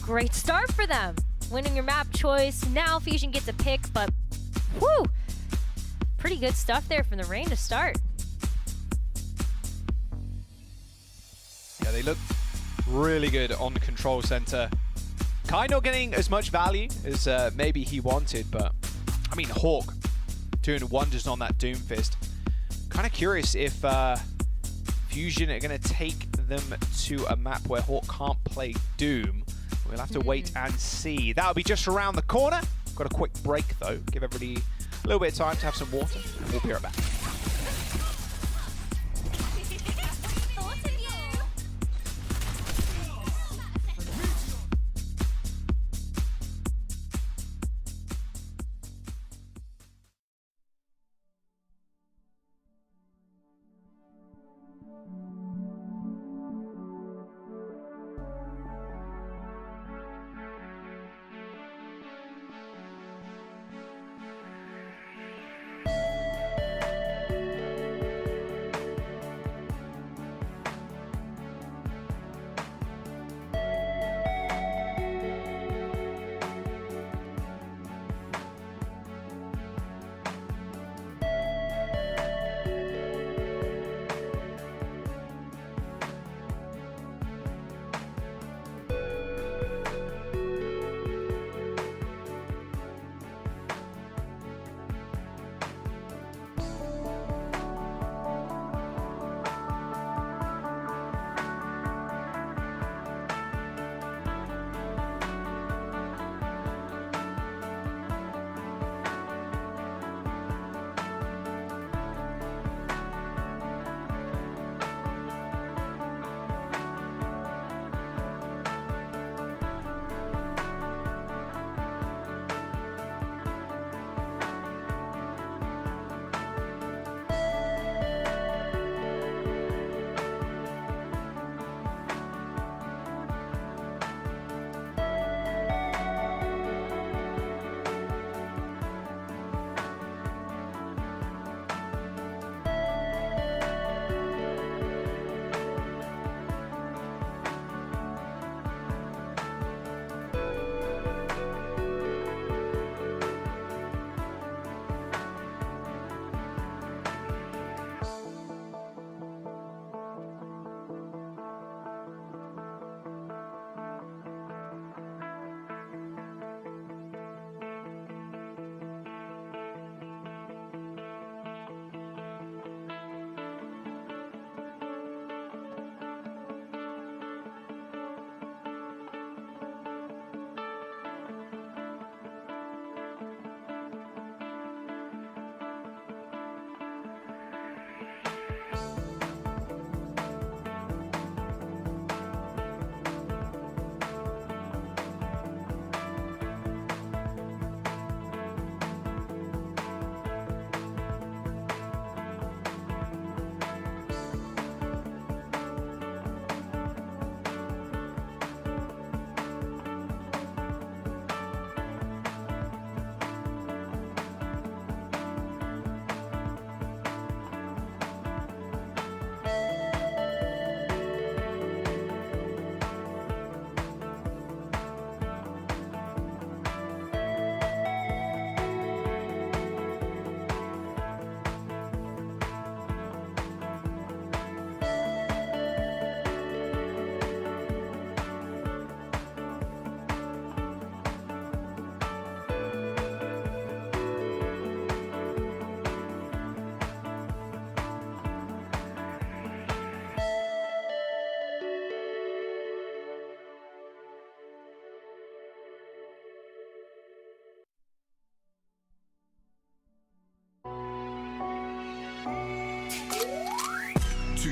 great start for them. Winning your map choice. Now Fusion gets a pick, but whew, pretty good stuff there from the Reign to start. Yeah, they look really good on the control center. Kai not getting as much value as maybe he wanted, but I mean, Hawk doing wonders on that Doomfist. Kind of curious if Fusion are going to take them to a map where Hawk can't play Doom. We'll have to wait and see. That'll be just around the corner. Got a quick break though. Give everybody a little bit of time to have some water. We'll be right back.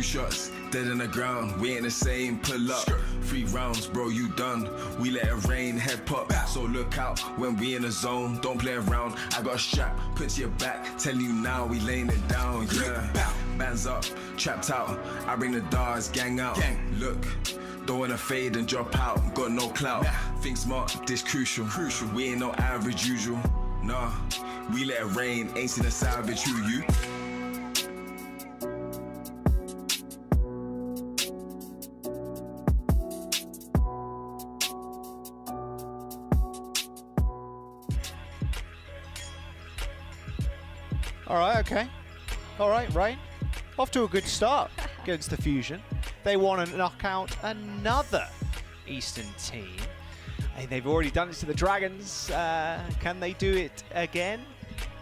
2 shots, dead in the ground. We ain't the same, pull up. 3 rounds, bro, you done. We let it rain, head pop. So look out when we in the zone. Don't play around. I got a strap, put to your back. Tell you now, we laying it down. Yeah, bands up, trapped out. I bring the dogs, gang out. Look. Don't wanna fade and drop out, got no clout. Think smart, this crucial. We ain't no average usual. Nah, we let it rain, ain't seen a savage who you. All right, okay. All right, Rain. Off to a good start against the Fusion. They want to knock out another Eastern team. And they've already done it to the Dragons. Can they do it again?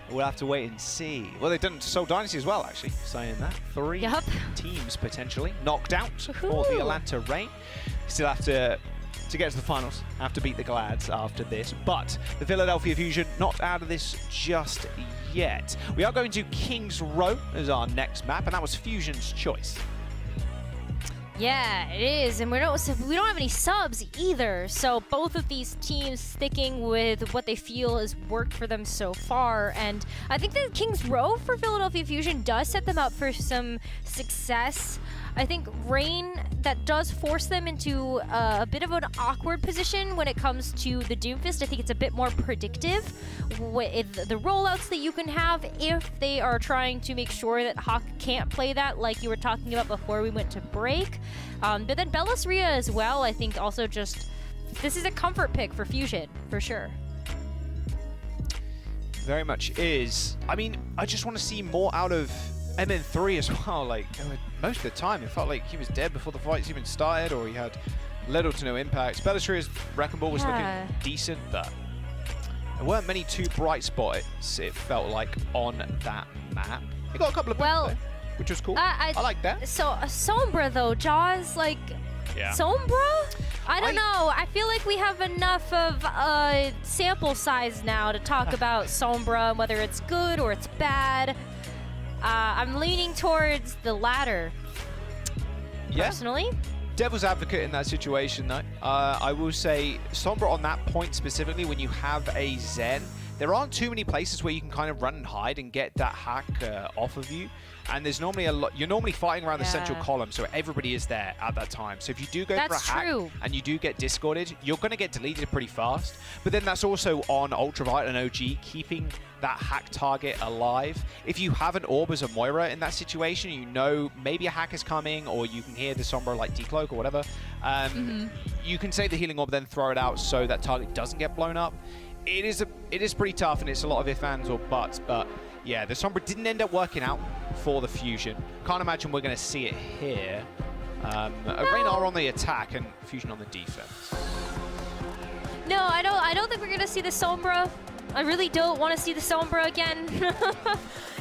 We'll have to wait and see. Well, they've done it to Seoul Dynasty as well, actually, saying that. 3 teams potentially knocked out for the Atlanta Reign. Still have to get to the finals, have to beat the Glads after this. But the Philadelphia Fusion not out of this just yet. We are going to Kings Row as our next map, and that was Fusion's choice. Yeah, it is, and we don't have any subs either. So both of these teams sticking with what they feel has worked for them so far, and I think that Kings Row for Philadelphia Fusion does set them up for some success. I think Rain, that does force them into a bit of an awkward position when it comes to the Doomfist. I think it's a bit more predictive with the rollouts that you can have if they are trying to make sure that Hawk can't play that like you were talking about before we went to break. But then Bellas Rhea as well, I think also just, this is a comfort pick for Fusion, for sure. Very much is. I mean, I just want to see more out of MN3 as well. Like, most of the time, it felt like he was dead before the fights even started, or he had little to no impact. Bellas Rhea's Wrecking Ball was looking decent, but there weren't many too bright spots, it felt like, on that map. He got a couple of points, though, which was cool. I like that. So, Sombra, though, Jaws, like, Sombra? I don't know. I feel like we have enough of sample size now to talk about Sombra, whether it's good or it's bad. I'm leaning towards the latter, personally. Devil's advocate in that situation, though. I will say, Sombra on that point specifically, when you have a Zen, there aren't too many places where you can kind of run and hide and get that hack off of you. And there's normally a lot. You're normally fighting around the central column, so everybody is there at that time. So if you do go for a hack and you do get discorded, you're going to get deleted pretty fast. But then that's also on Ultraviolet and OG, keeping that hack target alive. If you have an Orb as a Moira in that situation, you know maybe a hack is coming, or you can hear the Sombra like decloak or whatever. You can save the healing orb, then throw it out so that target doesn't get blown up. It is pretty tough, and it's a lot of ifs, ands, or buts, but yeah, the Sombra didn't end up working out for the Fusion. Can't imagine we're going to see it here. Rain are on the attack and Fusion on the defense. No, I don't think we're going to see the Sombra. I really don't want to see the Sombra again.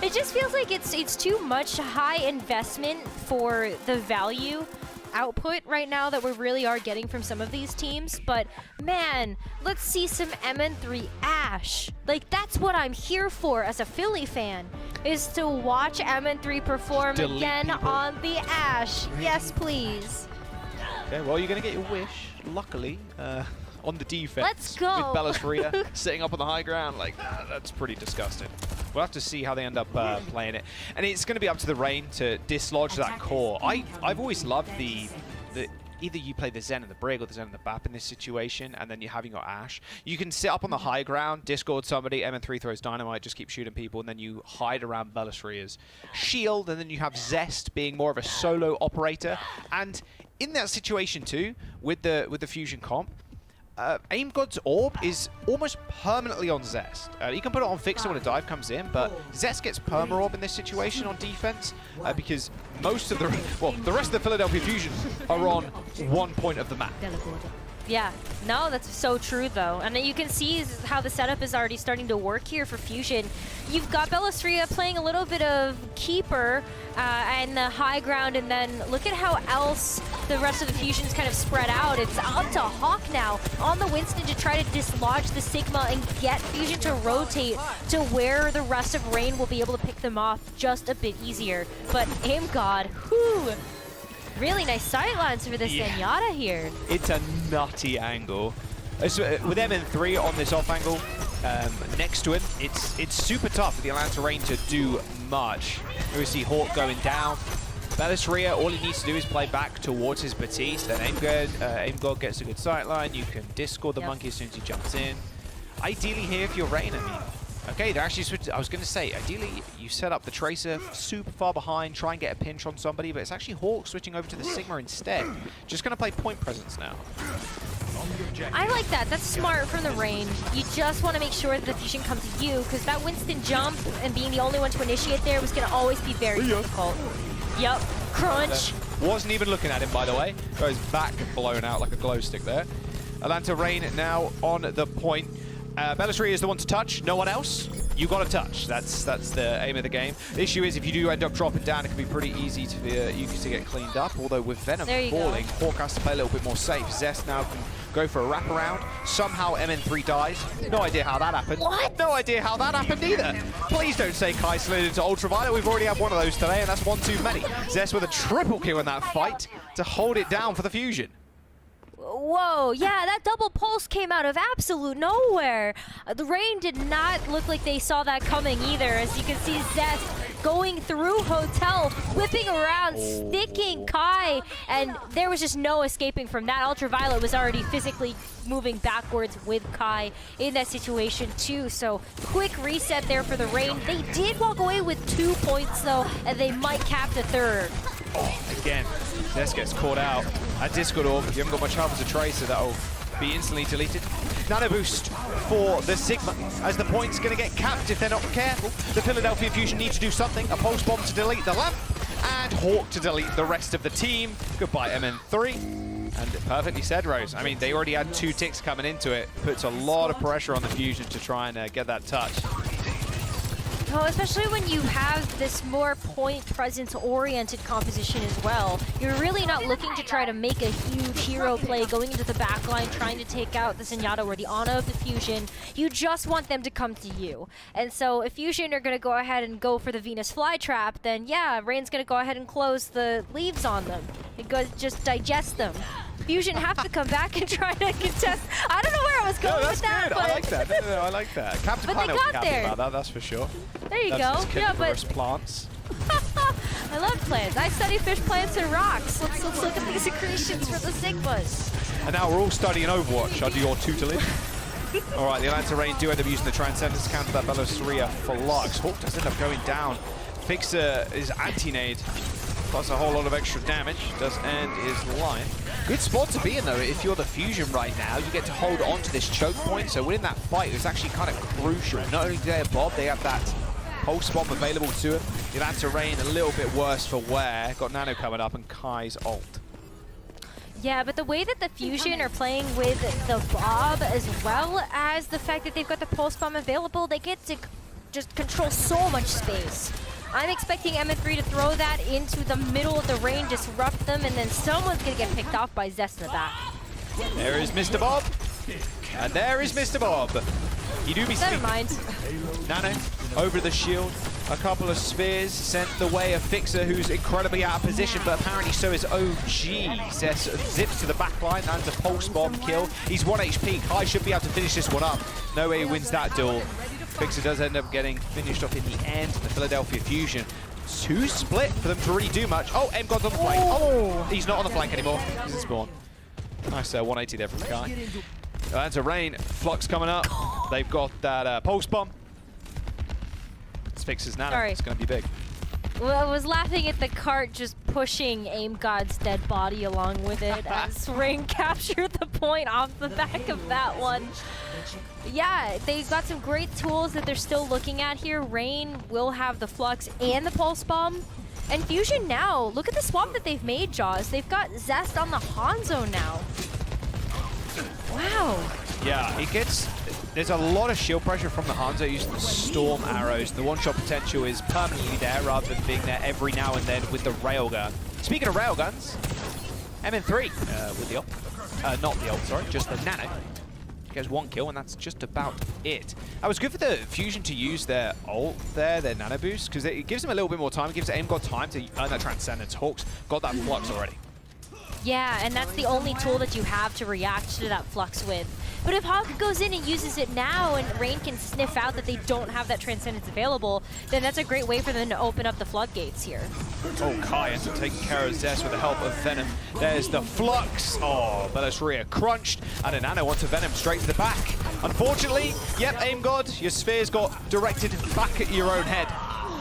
It just feels like it's too much high investment for the value output right now that we really are getting from some of these teams. But man, let's see some MN3 Ashe. Like, that's what I'm here for as a Philly fan, is to watch MN3 perform again on the Ashe. Yes, please. Okay, well, you're going to get your wish, luckily, on the defense. Let's go. With Bellas Rhea sitting up on the high ground. Like, that's pretty disgusting. We'll have to see how they end up playing it. And it's going to be up to the Rain to dislodge that core. I've always loved the either you play the Zen and the Brig or the Zen and the Bap in this situation, and then you're having your Ashe. You can sit up on the high ground, discord somebody, MN3 throws dynamite, just keep shooting people, and then you hide around Bellas Rhea's shield, and then you have Zest being more of a solo operator. And in that situation too, with the Fusion comp, Aim God's Orb is almost permanently on Zest. You can put it on Fixer when a dive comes in, but Zest gets Perma Orb in this situation on defense because most of the rest of the Philadelphia Fusion are on one point of the map. Yeah, no, that's so true though. And you can see how the setup is already starting to work here for Fusion. You've got Belastria playing a little bit of Keeper and the high ground, and then look at how else the rest of the Fusion's kind of spread out. It's up to Hawk now on the Winston to try to dislodge the Sigma and get Fusion to rotate to where the rest of Rain will be able to pick them off just a bit easier. But Aim God, whoo! Really nice sightlines for this Zenyatta here. It's a nutty angle. With MN3 on this off angle, next to him, it's super tough for the Atlanta Reign to do much. We see Hawk going down. Belastria, all he needs to do is play back towards his Batiste, then Aim God gets a good sightline. You can discord the monkey as soon as he jumps in. Ideally here, if you're Rain, I mean, okay, they're actually switching. I was going to say, ideally, you set up the Tracer super far behind, try and get a pinch on somebody, but it's actually Hawk switching over to the Sigma instead. Just going to play point presence now. I like that. That's smart from the Rain. You just want to make sure that the Fusion comes to you, because that Winston jump and being the only one to initiate there was going to always be very difficult. Yup. Crunch. Wasn't even looking at him, by the way. Got his back blown out like a glow stick there. Atlanta Reign now on the point. Belastria is the one to touch, no one else. You got to touch. That's the aim of the game. The issue is if you do end up dropping down, it can be pretty easy to you to get cleaned up. Although with Venom falling, Hawk has to play a little bit more safe. Zest now can go for a wraparound. Somehow MN3 dies. No idea how that happened. What? No idea how that happened either. Please don't say Kai slid into Ultraviolet. We've already had one of those today, and that's one too many. Zest with a triple kill in that fight to hold it down for the Fusion. Whoa, yeah, that double pulse came out of absolute nowhere. The Rain did not look like they saw that coming either. As you can see, Zest going through Hotel, whipping around, sticking Kai, and there was just no escaping from that. Ultraviolet was already physically moving backwards with Kai in that situation too. So quick reset there for the Rain. They did walk away with 2 points though, and they might cap the third. Oh, again, Zest gets caught out. At Discord Orb, you haven't got much help as a Tracer, that'll be instantly deleted. Nano boost for the Sigma, as the point's going to get capped if they're not careful. The Philadelphia Fusion need to do something. A pulse bomb to delete the lamp, and Hawk to delete the rest of the team. Goodbye, MN3. And perfectly said, Rose. I mean, they already had 2 ticks coming into it. Puts a lot of pressure on the Fusion to try and get that touch. Oh, especially when you have this more point presence oriented composition as well. You're really not looking to try to make a huge hero play going into the backline, trying to take out the Zenyatta or the Ana of the Fusion. You just want them to come to you. And so if Fusion are going to go ahead and go for the Venus flytrap, then yeah, Rain's going to go ahead and close the leaves on them. It goes just digest them. Fusion have to come back and try to contest. I don't know where I was going with that. Good. But I like that. No, I like that. Captain But they Planet was got happy there. about that, that's for sure. There you That's go. Yeah, but plants. I love plants. I study fish, plants, and rocks. Let's look at these secretions for the Sigmas. And now we're all studying Overwatch under your tutelage. All right, the Atlanta Reign do end up using the Transcendence to counter that Belastria for Lux. Hawk does end up going down. Fixer is anti-nade. Plus a whole lot of extra damage. Does end his line. Good spot to be in though. If you're the Fusion right now, you get to hold on to this choke point. So winning that fight is actually kind of crucial. Not only do they have Bob, they have that pulse bomb available to him. The Atlanta Reign a little bit worse for wear. Got Nano coming up and Kai's ult. Yeah, but the way that the Fusion are playing with the Bob, as well as the fact that they've got the Pulse Bomb available, they get to just control so much space. I'm expecting MN3 to throw that into the middle of the Rain, disrupt them, and then someone's going to get picked off by Zest in the back. There is Mr. Bob. And there is Mr. Bob. You do be Never mind. Nano over the shield. A couple of spears sent the way of Fixer, who's incredibly out of position, but apparently so is OG. Zest zips to the back line, lands a pulse bomb kill. He's 1 HP. Kai should be able to finish this one up. No way he wins that duel. Fixer does end up getting finished off in the end. The Philadelphia Fusion. 2 split for them to really do much. Oh, M-God's on the flank. Oh, he's not on the flank anymore. He's in spawn. Nice 180 there from Kai. Atlanta Reign. Flux coming up. They've got that pulse bomb. It's Fixer's Nano. Sorry. It's going to be big. Well, I was laughing at the cart just pushing Aim God's dead body along with it as Rain captured the point off the back of that one. Yeah, they've got some great tools that they're still looking at here. Rain will have the Flux and the Pulse Bomb. And Fusion now, look at the swap that they've made, Jaws. They've got Zest on the Hangzhou now. Wow. Yeah, he gets... There's a lot of shield pressure from the Hangzhou using the Storm arrows. The one-shot potential is permanently there rather than being there every now and then with the railgun. Speaking of railguns, MN3 with the ult. Not the ult, sorry, just the nano. Gets 1 kill, and that's just about it. That was good for the Fusion to use their ult there, their nano boost, because it gives them a little bit more time. It gives AimGod time to earn that Transcendence. Hawk's got that Flux already. Yeah, and that's the only tool that you have to react to that Flux with. But if Hawk goes in and uses it now and Rain can sniff out that they don't have that Transcendence available, then that's a great way for them to open up the floodgates here. Oh, Kai ends up taking care of Zest with the help of Venom. There's the Flux. Oh, Belisria crunched, and a nano onto Venom straight to the back. Unfortunately, yep, AimGod, your spheres got directed back at your own head.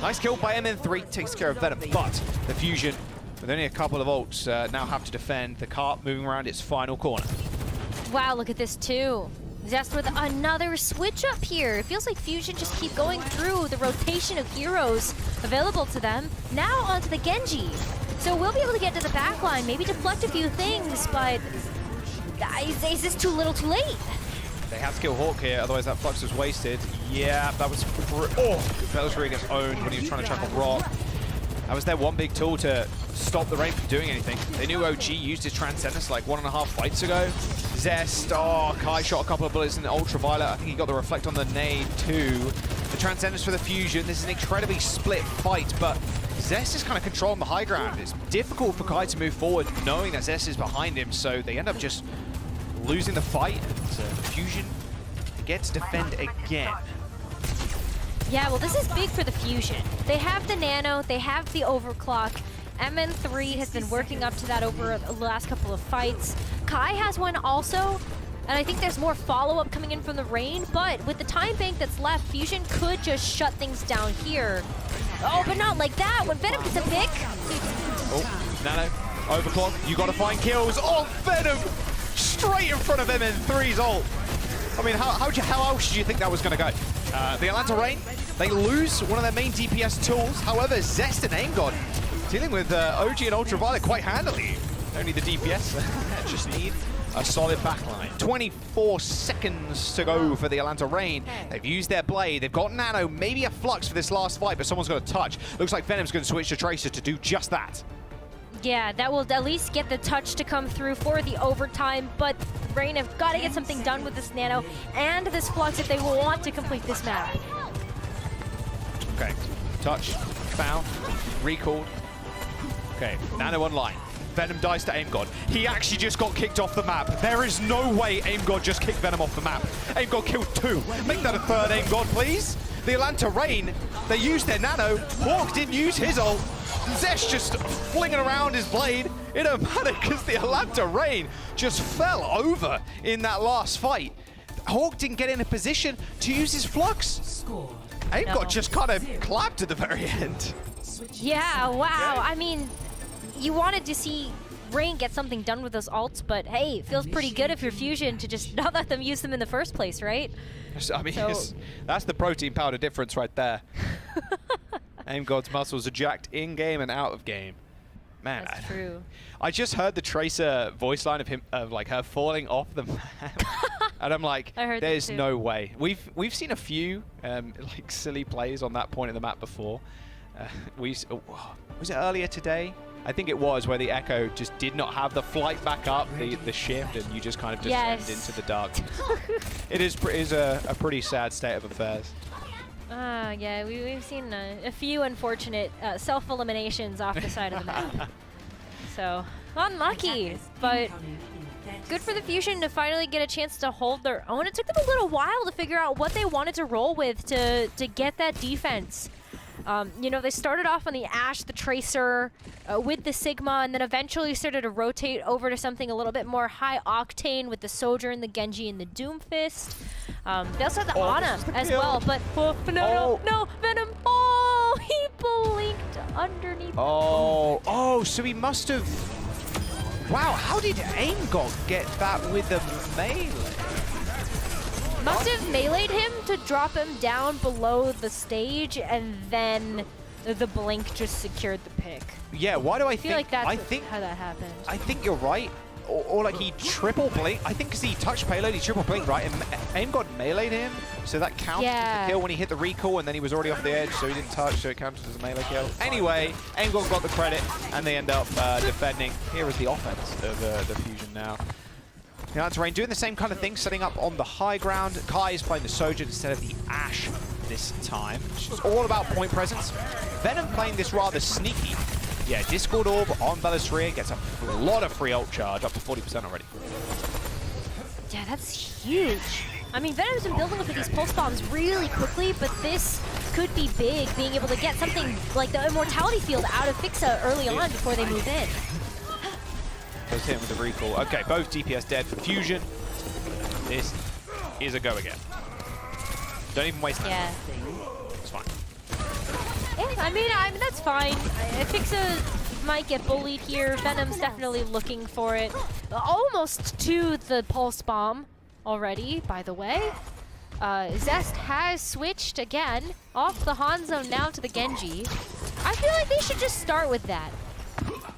Nice kill by MN3, takes care of Venom, but the Fusion, with only a couple of ults, now have to defend the cart moving around its final corner. Wow, look at this too. Zest with another switch up here. It feels like Fusion just keep going through the rotation of heroes available to them. Now onto the Genji. So we'll be able to get to the back line, maybe deflect a few things, but is this too little too late? They have to kill Hawk here, otherwise that Flux was wasted. Yeah, that was... Oh! Belisria gets owned when he was trying to chuck a rock. That was their one big tool to stop the Rain from doing anything. They knew OG used his Transcendence like 1.5 fights ago. Zest, oh, Kai shot a couple of bullets in the Ultraviolet. I think he got the Reflect on the nade too. The Transcendence for the Fusion. This is an incredibly split fight, but Zest is kind of controlling the high ground. It's difficult for Kai to move forward knowing that Zest is behind him, so they end up just losing the fight. And the Fusion gets to defend again. Yeah, well, this is big for the Fusion. They have the Nano, they have the Overclock. MN3 has been working up to that over the last couple of fights. Kai has one also, and I think there's more follow-up coming in from the Rain, but with the time bank that's left, Fusion could just shut things down here. Oh, but not like that. When Venom gets a pick. Oh, Nano, Overclock, you gotta find kills. Oh, Venom! Straight in front of MN3's ult. I mean, how else did you think that was gonna go? The Atlanta Rain, they lose one of their main DPS tools. However, Zest and AimGod dealing with OG and Ultraviolet quite handily. Only the DPS just need a solid backline. 24 seconds to go for the Atlanta Rain. They've used their blade. They've got Nano, maybe a Flux for this last fight, but someone's got a touch. Looks like Venom's going to switch to Tracer to do just that. Yeah, that will at least get the touch to come through for the overtime, but Rain have got to get something done with this Nano and this Flux if they want to complete this map. Okay, touch, found, recalled. Okay, Nano online. Venom dies to AimGod. He actually just got kicked off the map. There is no way AimGod just kicked Venom off the map. AimGod killed 2. Make that a 3rd AimGod, please. The Atlanta Rain, they used their Nano. Hawk didn't use his ult. Zesh just flinging around his blade. It don't matter because the Atlanta Rain just fell over in that last fight. Hawk didn't get in a position to use his Flux. AimGod just kind of clapped at the very end. Yeah, wow. I mean, you wanted to see Rain get something done with those ults, but hey, it feels pretty good if you're Fusion to just not let them use them in the first place, right? I mean, that's the protein powder difference right there. AimGod's muscles are jacked in-game and out of game. Man, that's true. I just heard the Tracer voice line of like her falling off the map, and I'm like, there's no way. We've seen a few like silly plays on that point of the map before. Was it earlier today? I think it was, where the Echo just did not have the flight back up, the shift, and you just kind of descend into the dark. It is a pretty sad state of affairs. Yeah, we've seen a few unfortunate self-eliminations off the side of the map. So, unlucky, but good for the Fusion to finally get a chance to hold their own. It took them a little while to figure out what they wanted to roll with to get that defense. You know, they started off on the Ashe, the Tracer, with the Sigma, and then eventually started to rotate over to something a little bit more high-octane with the Sojourn, the Genji, and the Doomfist. They also had the Ana as well, but no, Venom! Oh, he blinked underneath. Oh, so he must have... Wow, how did AimGod get that with the melee? Must have meleeed him to drop him down below the stage, and then the blink just secured the pick. Yeah, why do I feel think... like that's how that happened. I think you're right. or like he triple blink. I think because he touched payload, he triple blinked, right? And AIM God meleeed him, so that counted as the kill when he hit the recall, and then he was already off the edge, so he didn't touch, so it counted as a melee kill. Anyway, AIM God got the credit, and they end up defending. Here is the offense of the Fusion now. The Atlanta Reign doing the same kind of thing, setting up on the high ground. Kai is playing the Sojourn instead of the Ashe this time. It's all about point presence. Venom playing this rather sneaky. Yeah, Discord Orb on Belisria gets a lot of free ult charge, up to 40% already. Yeah, that's huge. I mean, Venom's been building up with these pulse bombs really quickly, but this could be big, being able to get something like the Immortality Field out of Fixa early on before they move in. Goes him with the recall. Okay, both DPS dead for Fusion. This is a go again. Don't even waste time. Yeah. It's fine. Yeah, I mean that's fine. Fixa might get bullied here. Venom's definitely looking for it. Almost to the pulse bomb already, by the way. Zest has switched again off the Hangzhou now to the Genji. I feel like they should just start with that.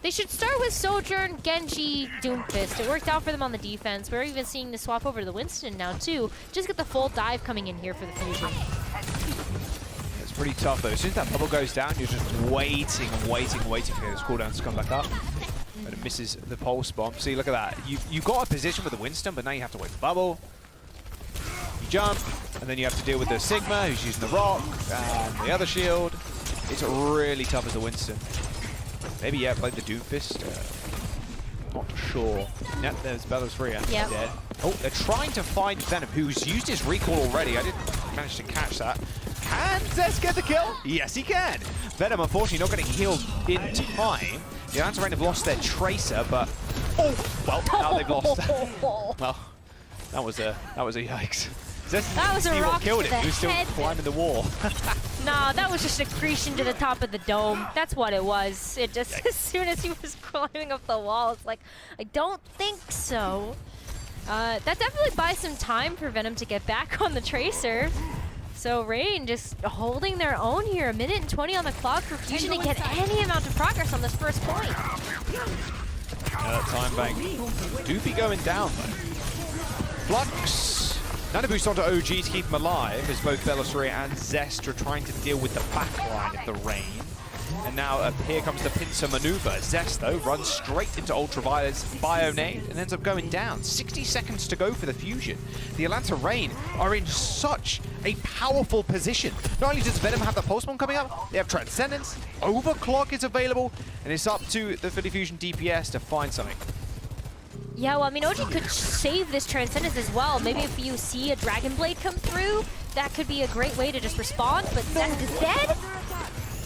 They should start with Sojourn, Genji, Doomfist. It worked out for them on the defense. We're even seeing the swap over to the Winston now, too. Just get the full dive coming in here for the Fusion. It's pretty tough, though. As soon as that bubble goes down, you're just waiting for those cooldowns to come back up. But it misses the pulse bomb. See, look at that. You got a position with the Winston, but now you have to wait for bubble. You jump, and then you have to deal with the Sigma, who's using the rock, and the other shield. It's really tough as the Winston. Maybe, yeah, play the Doomfist. Not sure. Yep, there's Belisria. Yep. Dead. Oh, they're trying to find Venom, who's used his recall already. I didn't manage to catch that. Can Zest get the kill? Yes, he can. Venom, unfortunately, not getting healed in time. The Atlanta Reign have lost their Tracer, but... Oh, well, now they've lost. Well, that was a yikes. Zest that was a rock killed to him. the He was still head. climbing the wall. Nah, that was just accretion to the top of the dome. That's what it was. It just, as soon as he was climbing up the wall, it's like, I don't think so. That definitely buys some time for Venom to get back on the Tracer. So Reign just holding their own here. 1:20 on the clock for Fusion to get any amount of progress on this first point. That time bank do be going down, though. Flux. Nano boost onto OG to keep him alive, as both Belisria and Zest are trying to deal with the backline of the Reign. And now here comes the pincer maneuver. Zest, though, runs straight into Ultraviolet's bio nade and ends up going down. 60 seconds to go for the Fusion. The Atlanta Reign are in such a powerful position. Not only does Venom have the Pulse Bomb coming up, they have Transcendence, Overclock is available, and it's up to the Philly Fusion DPS to find something. Yeah, well, I mean, OG could save this Transcendence as well. Maybe if you see a Dragon Blade come through, that could be a great way to just respond, but Zest is dead.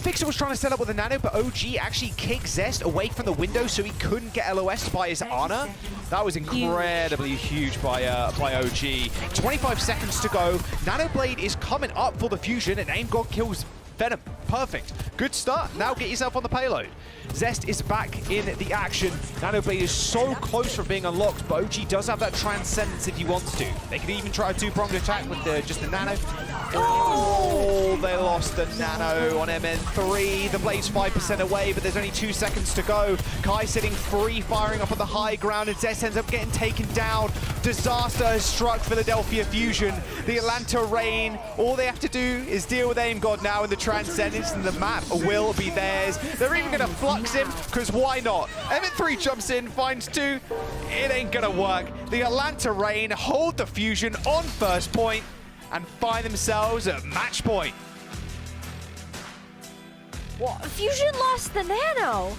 Fixa was trying to set up with a nano, but OG actually kicked Zest away from the window so he couldn't get LOS by his Ana. That was incredibly huge by OG. 25 seconds to go. Nano Blade is coming up for the Fusion, and Aim God kills Venom. Perfect. Good start. Now get yourself on the payload. Zest is back in the action. Nano Blade is so close from being unlocked, but OG does have that Transcendence if he wants to. They could even try a two-pronged attack with just the Nano. Oh, they lost the Nano on MN3. The Blade's 5% away, but there's only 2 seconds to go. Kai sitting free, firing up on the high ground, and Zest ends up getting taken down. Disaster has struck Philadelphia Fusion. The Atlanta Reign, all they have to do is deal with Aim God now in the Transcendence, and the map will be theirs. They're even going to flux him, because why not? MN3 jumps in, finds 2. It ain't going to work. The Atlanta Reign hold the Fusion on first point and find themselves at match point. Well, Fusion lost the Nano.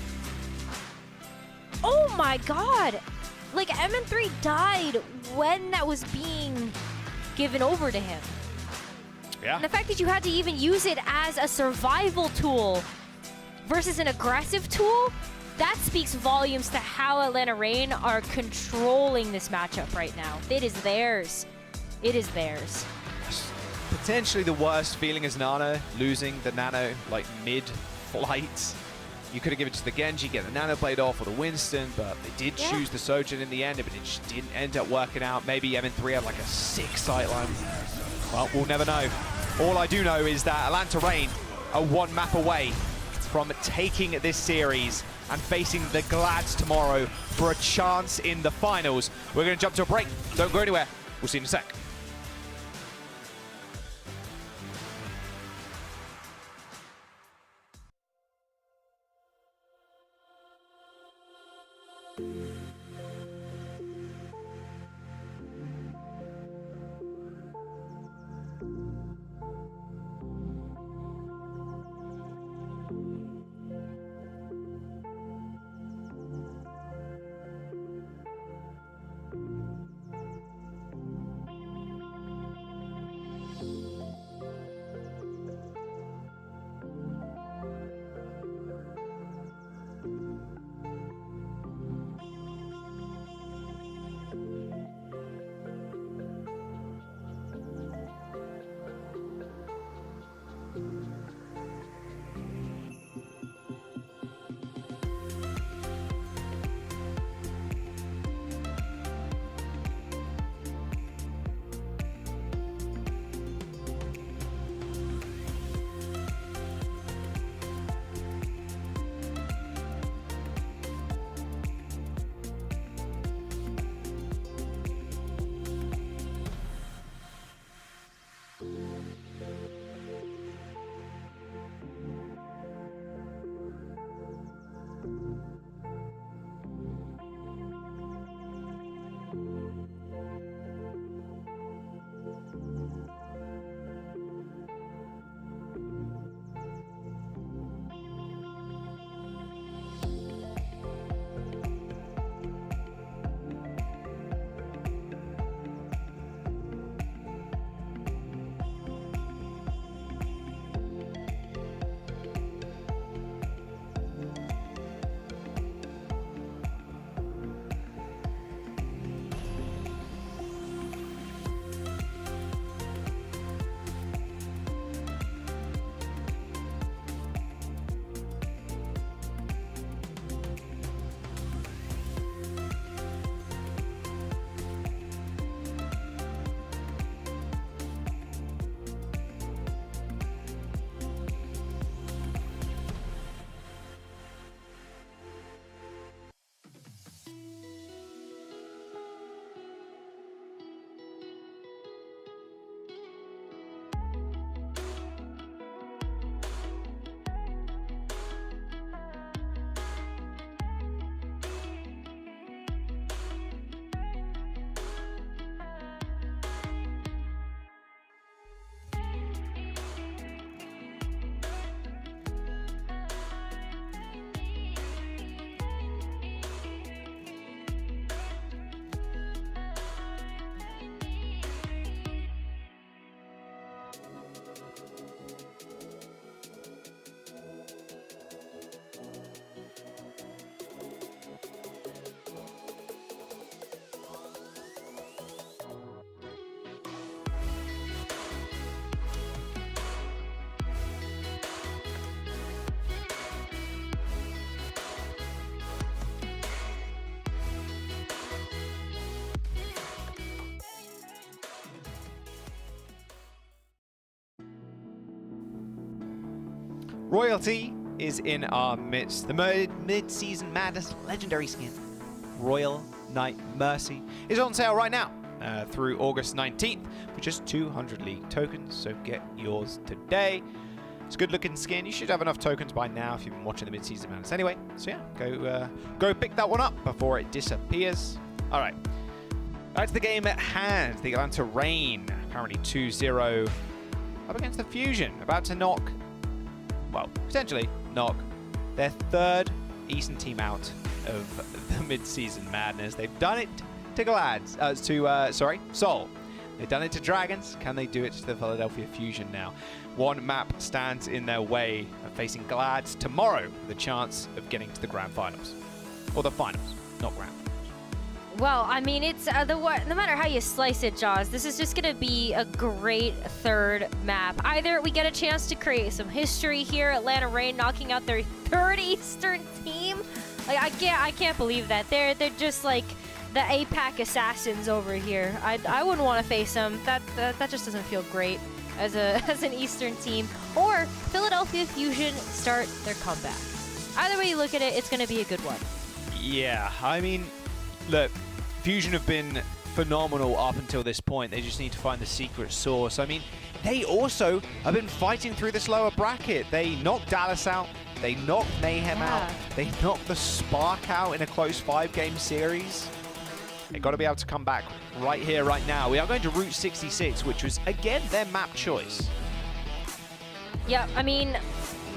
Oh my god. Like, MN3 died when that was being given over to him. Yeah. And the fact that you had to even use it as a survival tool versus an aggressive tool, that speaks volumes to how Atlanta Reign are controlling this matchup right now. It is theirs. It is theirs. Potentially the worst feeling as Nano, losing the Nano like mid-flight. You could have given it to the Genji, get the Nano Blade off, or the Winston, but they did choose the Sojourn in the end, but it just didn't end up working out. Maybe MN3 had like a sick sightline. Well, we'll never know. All I do know is that Atlanta Reign are one map away from taking this series and facing the Glads tomorrow for a chance in the finals. We're going to jump to a break. Don't go anywhere. We'll see you in a sec. Royalty is in our midst. The mid-season madness legendary skin, Royal Knight Mercy, is on sale right now through August 19th for just 200 League tokens, so get yours today. It's a good looking skin. You should have enough tokens by now if you've been watching the mid-season madness anyway. So yeah, go pick that one up before it disappears. All right, back to the game at hand. The Atlanta Reign, currently 2-0 up against the Fusion, about to knock, well, potentially knock their third Eastern team out of the mid-season madness. They've done it to Glads, Seoul. They've done it to Dragons. Can they do it to the Philadelphia Fusion now? One map stands in their way of facing Glads tomorrow with a chance of getting to the grand finals. Or the finals, not grand. Well, I mean, it's no matter how you slice it, Jaws, this is just going to be a great third map. Either we get a chance to create some history here, Atlanta Reign knocking out their third Eastern team. Like, I can't believe that. They're just like the APAC assassins over here. I wouldn't want to face them. That just doesn't feel great as an Eastern team. Or Philadelphia Fusion start their comeback. Either way you look at it, it's going to be a good one. Yeah, I mean, look, Fusion have been phenomenal up until this point. They just need to find the secret source. I mean, they also have been fighting through this lower bracket. They knocked Dallas out. They knocked Mayhem out. They knocked the Spark out in a close 5-game series. They've got to be able to come back right here, right now. We are going to Route 66, which was, again, their map choice. Yeah, I mean,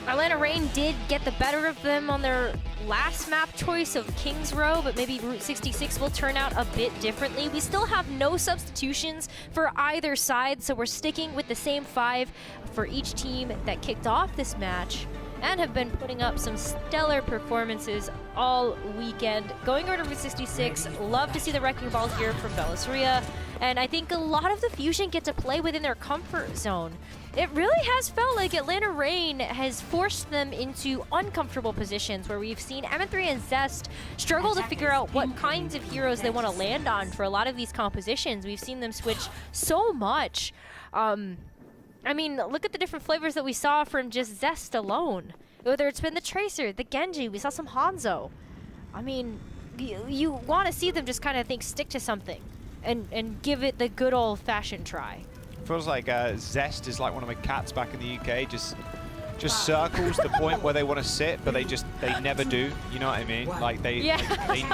Atlanta Reign did get the better of them on their last map choice of Kings Row, but maybe Route 66 will turn out a bit differently. We still have no substitutions for either side, so we're sticking with the same 5 for each team that kicked off this match and have been putting up some stellar performances all weekend. Going over to Route 66, love to see the Wrecking Ball here from Bellisria, and I think a lot of the Fusion get to play within their comfort zone. It really has felt like Atlanta Reign has forced them into uncomfortable positions where we've seen MN3 and Zest struggle to figure out what kinds of heroes they want to land on for a lot of these compositions. We've seen them switch so much. I mean, look at the different flavors that we saw from just Zest alone. Whether it's been the Tracer, the Genji, we saw some Hangzhou. I mean, you want to see them just kind of stick to something and give it the good old-fashioned try. Feels like Zest is like one of my cats back in the UK, just circles the point where they want to sit, but they never do. You know what I mean? Like they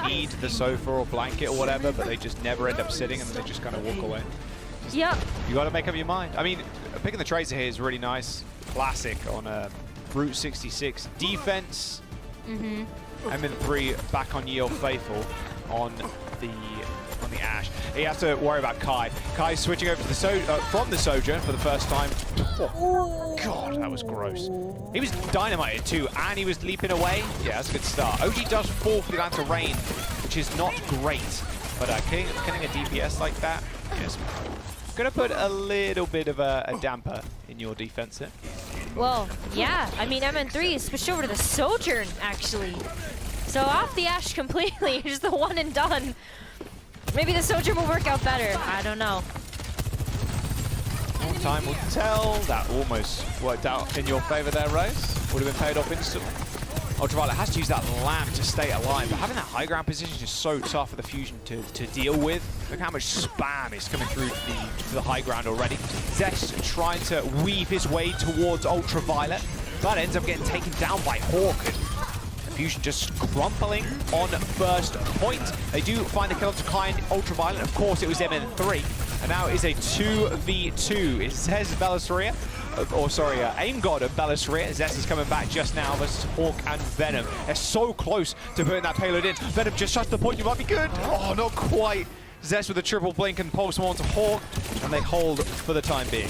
need the sofa or blanket or whatever, but they just never end up sitting, and then they just kind of walk away. Yep. You got to make up your mind. I mean, picking the Tracer here is really nice. Classic on Route 66. Defense. MN3 back on Yield Faithful on the Ashe. He has to worry about Kai. Kai's switching over to the from the Sojourn for the first time. Oh, God, that was gross. He was dynamited too, and he was leaping away. Yeah, that's a good start. OG does fall for the Atlanta Reign, which is not great. But killing a DPS like that, yes. Gonna put a little bit of a damper in your defense here. Well, yeah. I mean, MN3 switched over to the Sojourn, actually. So off the Ashe completely, just the one and done. Maybe the Sojourn will work out better. I don't know. More time will tell. That almost worked out in your favor there, Rose. Would have been paid off instantly. Ultraviolet has to use that lamp to stay alive, but having that high ground position is just so tough for the Fusion to deal with. Look how much spam is coming through to the high ground already. Zest trying to weave his way towards Ultraviolet, but ends up getting taken down by Hawk. Fusion just crumpling on first point. They do find the kill to Kai and Ultraviolet. Of course, it was MN3. And now it is a 2v2. It says Bellisria, Aim God of Bellisria. Zest is coming back just now versus Hawk and Venom. They're so close to putting that payload in. Venom just shuts the point. You might be good. Oh, not quite. Zest with a triple blink and pulse one to Hawk, and they hold for the time being.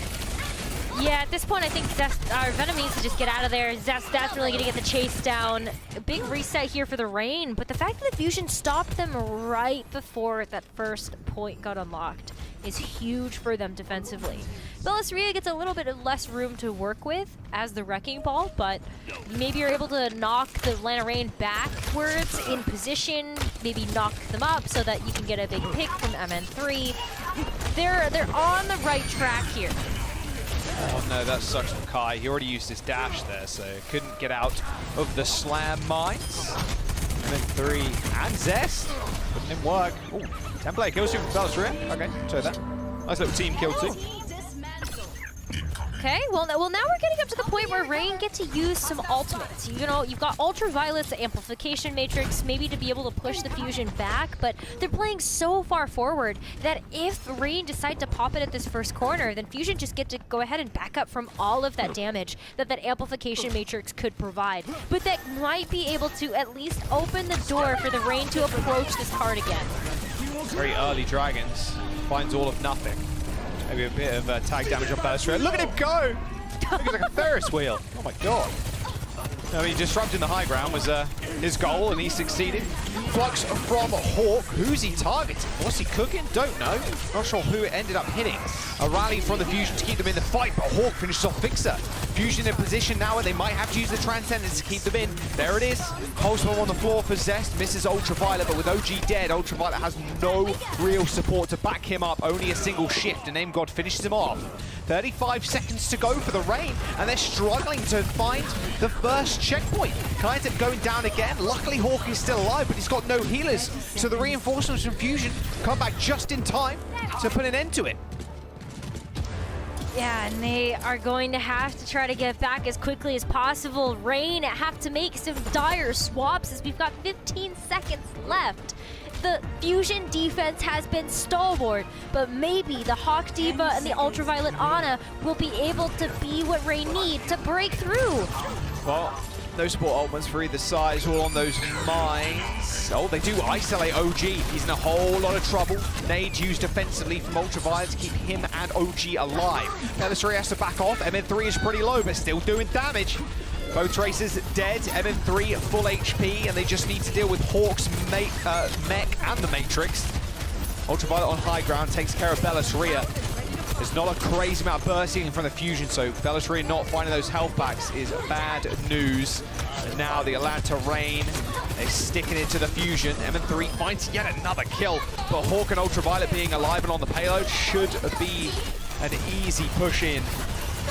Yeah, at this point, I think Venom needs to just get out of there. Zest definitely going to get the chase down. A big reset here for the Reign, but the fact that the Fusion stopped them right before that first point got unlocked is huge for them defensively. Bellisria gets a little bit of less room to work with as the Wrecking Ball, but maybe you're able to knock the Atlanta Reign backwards in position, maybe knock them up so that you can get a big pick from MN3. They're on the right track here. Oh no, that sucks for Kai. He already used his dash there, so couldn't get out of the slam mines. MN3 and Zest. Couldn't work. Ooh, template kills you from Bellisria. Okay, so that. Nice little team kill too. Okay, well now we're getting up to the point where Reign get to use some ultimates. You know, you've got Ultraviolet's amplification matrix, maybe to be able to push the Fusion back, but they're playing so far forward that if Reign decide to pop it at this first corner, then Fusion just get to go ahead and back up from all of that damage that amplification matrix could provide. But that might be able to at least open the door for the Reign to approach this card again. Very early Dragons. Finds all of nothing. Maybe a bit of tag damage on Bellisria. Look at him go! Looks like a Ferris wheel. Oh my god. I mean, disrupting the high ground was his goal, and he succeeded. Flux from Hawk. Who's he targeting? What's he cooking? Don't know. Not sure who it ended up hitting. A rally from the Fusion to keep them in the fight, but Hawk finishes off Fixer. Fusion in a position now where they might have to use the Transcendence to keep them in. There it is. Pulsebomb on the floor for Zest. Misses Ultraviolet, but with OG dead, Ultraviolet has no real support to back him up. Only a single shift, and Aim God finishes him off. 35 seconds to go for the Rain, and they're struggling to find the first checkpoint. Kind of going down again. Luckily, Hawk is still alive, but he's got no healers, so the reinforcements from Fusion come back just in time to put an end to it. Yeah, and they are going to have to try to get back as quickly as possible. Rain have to make some dire swaps as we've got 15 seconds left. The Fusion defense has been stalwart, but maybe the Hawk Diva and the Ultraviolet Ana will be able to be what Rain need to break through. Well, no support ultimates for either side, all on those mines. Oh, they do isolate OG. He's in a whole lot of trouble. Nades used defensively from Ultraviolet to keep him and OG alive. Belisari has to back off. MN3 is pretty low, but still doing damage. Both racers dead, MN3 full HP, and they just need to deal with Hawk's mech and the Matrix. Ultraviolet on high ground takes care of Belisari. There's not a crazy amount of bursting from the Fusion, so Belisari not finding those health packs is bad news. And now the Atlanta Rain, they're sticking into the Fusion. MN3 finds yet another kill, but Hawk and Ultraviolet being alive and on the payload should be an easy push in.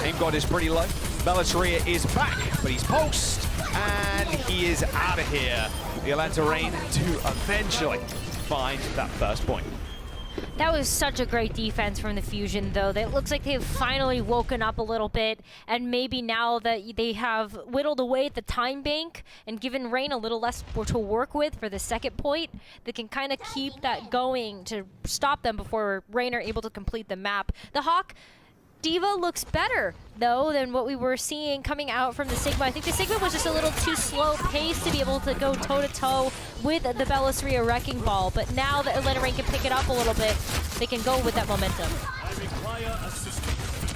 Aim God is pretty low. Belisari is back, but he's pulsed, and he is out of here. The Atlanta Rain to eventually find that first point. That was such a great defense from the Fusion, though. It looks like they've finally woken up a little bit, and maybe now that they have whittled away at the time bank and given Rain a little less to work with for the second point, they can kind of keep that going to stop them before Rain are able to complete the map. The Hawk Diva looks better, though, than what we were seeing coming out from the Sigma. I think the Sigma was just a little too slow paced to be able to go toe-to-toe with the Belisari Wrecking Ball, but now that Atlanta Rain can pick it up a little bit, they can go with that momentum.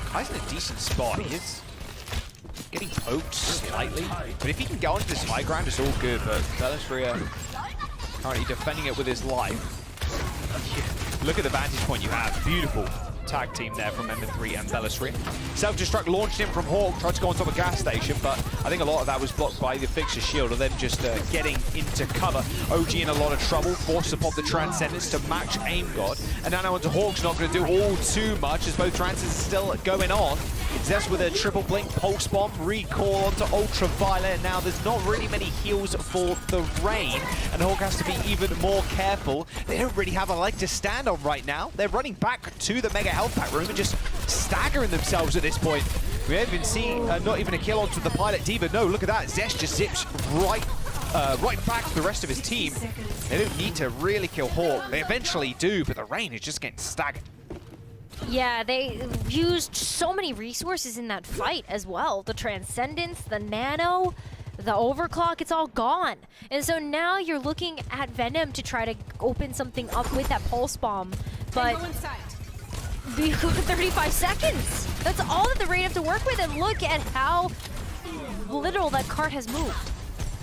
Kai's in a decent spot. He is getting poked slightly, but if he can go onto this high ground, it's all good, but Belisari currently defending it with his life. Look at the vantage point you have. Beautiful tag team there from MN3 and Belisari. Self-destruct launched in from Hawk, tried to go on top of gas station, but I think a lot of that was blocked by the Fixer shield, or them just getting into cover. OG in a lot of trouble, forced to pop the Transcendence to match Aim God, and now onto Hawk's not going to do all too much as both Transcendents are still going on. Zest with a triple blink pulse bomb, recall onto Ultraviolet, and now there's not really many heals for the Rain, and Hawk has to be even more careful. They don't really have a leg to stand on right now. They're running back to the Mega Health Pack room and just staggering themselves at this point. We haven't even seen not even a kill onto the Pilot Diva. No, look at that. Zest just zips right back to the rest of his team. They don't need to really kill Hawk. They eventually do, but the Rain is just getting staggered. Yeah, they used so many resources in that fight as well. The Transcendence, the Nano, the Overclock, it's all gone. And so now you're looking at Venom to try to open something up with that Pulse Bomb. But we go 35 seconds. That's all that the Rain have to work with, and look at how little that cart has moved.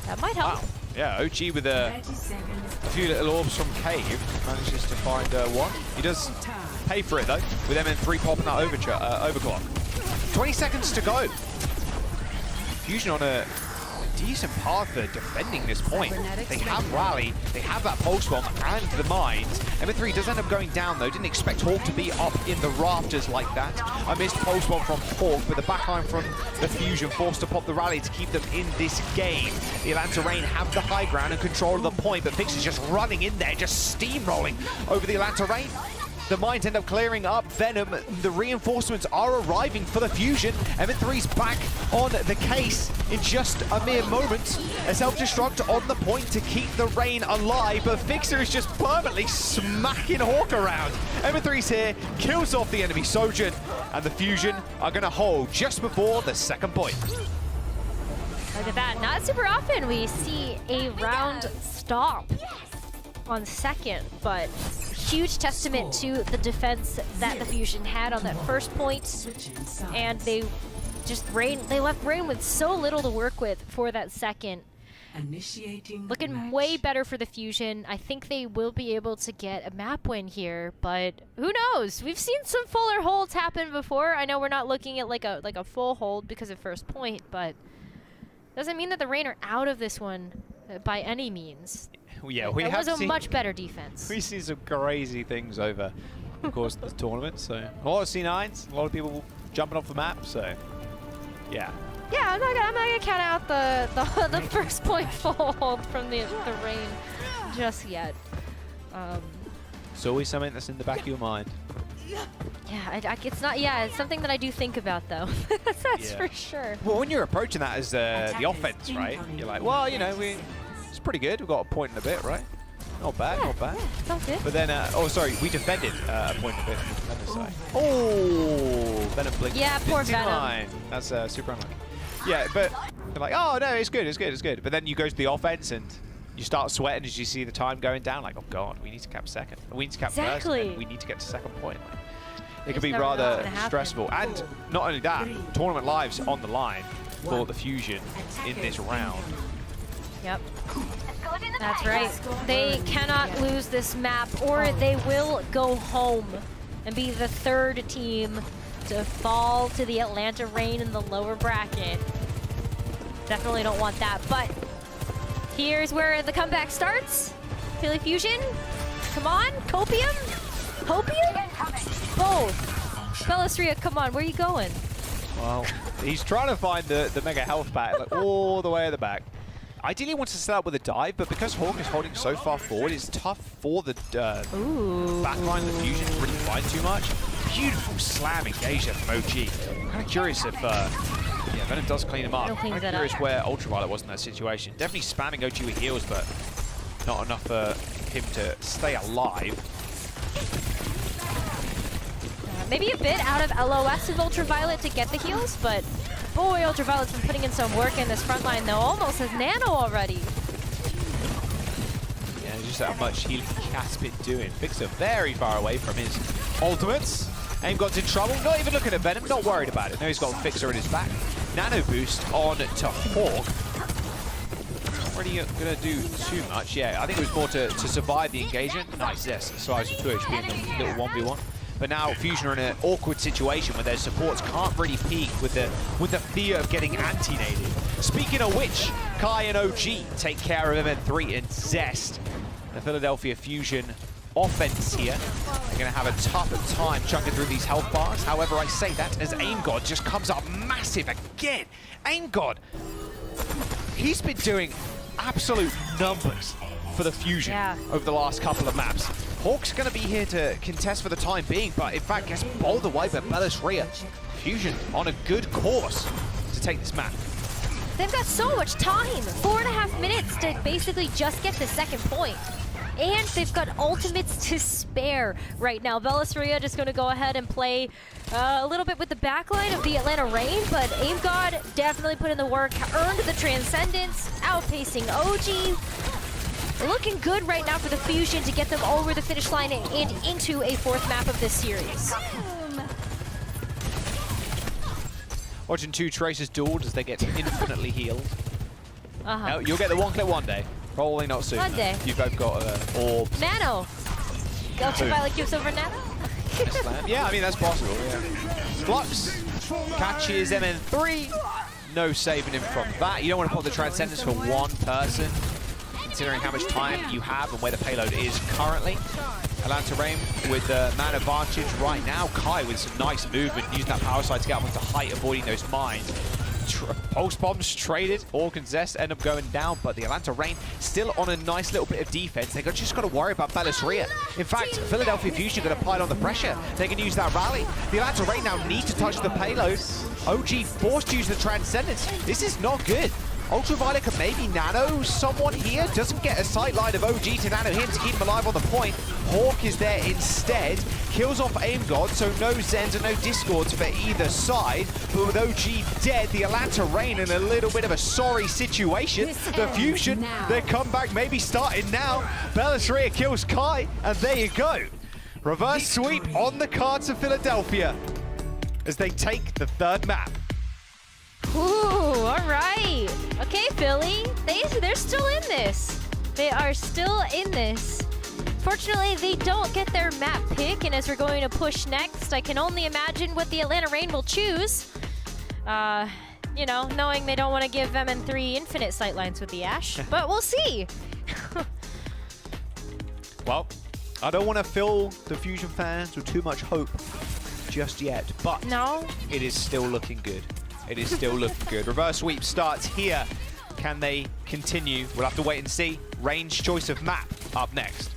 That might help. Wow. Yeah, OG with a few little orbs from Cave manages to find one. He does pay for it though, with MN3 popping that overclock. 20 seconds to go. Fusion on a decent path for defending this point. They have Rally, they have that Pulse Bomb and the Mines. MN3 does end up going down though. Didn't expect Hawk to be up in the rafters like that. I missed Pulse Bomb from Hawk, but the backline from the Fusion forced to pop the Rally to keep them in this game. The Atlanta Rain have the high ground and control of the point, but Fix is just running in there, just steamrolling over the Atlanta Rain. The mines end up clearing up Venom. The reinforcements are arriving for the Fusion. MN3's back on the case in just a mere moment. A self-destruct on the point to keep the Rain alive, but Fixer is just permanently smacking Hawk around. MN3's here, kills off the enemy Sojourn, and the Fusion are going to hold just before the second point. Look at that. Not super often we see a round stop on second, but huge testament to the defense that the Fusion had on that first point, and they left Rain with so little to work with for that second. Looking way better for the Fusion. I think they will be able to get a map win here, but who knows? We've seen some fuller holds happen before. I know we're not looking at like a full hold because of first point, but doesn't mean that the Rain are out of this one by any means. Yeah, it was a much better defense. We see some crazy things over the course of the tournament. So a lot of C9s, a lot of people jumping off the map. So, yeah. Yeah, I'm not gonna count out the first point fall from the rain just yet. It's always something that's in the back of your mind. Yeah, it's not. Yeah, it's something that I do think about though. That's for sure. Well, when you're approaching that as the offense, right? You're like, well, you know, it's pretty good. We've got a point and a bit, right? Not bad, not bad. It's all good. But then, oh, sorry, we defended a point and a bit on the defender's side. Oh, Venom blinked. Yeah, poor Venom. That's super unlucky. Yeah, but they're like, oh no, it's good, it's good, it's good. But then you go to the offense and you start sweating as you see the time going down. Like, oh god, we need to cap second. We need to cap first. And we need to get to second point. Like, it can be rather stressful. And not only that, tournament lives on the line for the Fusion in this round. Yep. That's right. They cannot lose this map or they will go home and be the third team to fall to the Atlanta Reign in the lower bracket. Definitely don't want that, but here's where the comeback starts. Philly Fusion, come on, Copium? Hopium? Both. Belastria, come on, where are you going? Well, he's trying to find the mega health pack, like all the way at the back. Ideally wants to set up with a dive, but because Hawk is holding so far forward, it's tough for the backline of the Fusion to really find too much. Beautiful slam engage there from OG. I'm kind of curious if Venom does clean him up. I'm kind of curious where Ultraviolet was in that situation. Definitely spamming OG with heals, but not enough for him to stay alive. Maybe a bit out of LOS of Ultraviolet to get the heals, but boy, Ultraviolet's been putting in some work in this front line, though. Almost has Nano already. Yeah, just how much healing Cat's been doing. Fixer very far away from his ultimates. Aim God's in trouble. Not even looking at Venom. Not worried about it. Now he's got a Fixer in his back. Nano boost on to Hawk. Not really going to do too much. Yeah, I think it was more to survive the engagement. Nice, yes. Size of 2 HP in the little 1v1. But now Fusion are in an awkward situation where their supports can't really peak with the fear of getting anti-naded. Speaking of which, Kai and OG take care of MN3 and Zest. The Philadelphia Fusion offense here. They're going to have a tough time chunking through these health bars. However, I say that as Aim God just comes up massive again. Aim God, he's been doing absolute numbers for the Fusion over the last couple of maps. Hawk's going to be here to contest for the time being, but in fact gets bowled away by Belastria. Fusion on a good course to take this map. They've got so much time, 4.5 minutes to basically just get the second point. And they've got ultimates to spare right now. Belastria just going to go ahead and play a little bit with the backline of the Atlanta Reign, but Aim God definitely put in the work, earned the Transcendence, outpacing OG. Looking good right now for the Fusion to get them over the finish line and into a fourth map of this series. Watching two Tracers dueled as they get infinitely healed. No, you'll get the one clip one day. Probably not soon. One day. You've both got orbs. Nano. Ultraviolet gives over Nano. Yeah, I mean, that's possible. Yeah. Flux catches MN3. No saving him from that. You don't want to put the Transcendence for one person, considering how much time you have and where the payload is currently. Atlanta Reign with the man advantage right now. Kai with some nice movement, using that power slide to get up onto height, avoiding those mines. Pulse bombs traded. Hawk and Zest end up going down, but the Atlanta Reign still on a nice little bit of defense. They just got to worry about Belastria. In fact, Philadelphia Fusion going to pile on the pressure. They can use that rally. The Atlanta Reign now need to touch the payload. OG forced to use the Transcendence. This is not good. Ultraviolet can maybe nano someone here. Doesn't get a sight line of OG to nano him to keep him alive on the point. Hawk is there instead. Kills off Aim God, so no Zens and no Discords for either side. But with OG dead, the Atlanta Reign in a little bit of a sorry situation. The Fusion, their comeback maybe starting now. Belastria kills Kai, and there you go. Reverse sweep on the cards of Philadelphia as they take the third map. Ooh, all right. Okay, Philly, they're still in this. They are still in this. Fortunately, they don't get their map pick, and as we're going to push next, I can only imagine what the Atlanta Reign will choose. You know, knowing they don't want to give MN3 infinite sightlines with the Ashe, but we'll see. Well, I don't want to fill the Fusion fans with too much hope just yet, but no, it is still looking good. It is still looking good. Reverse sweep starts here. Can they continue? We'll have to wait and see. Range choice of map up next.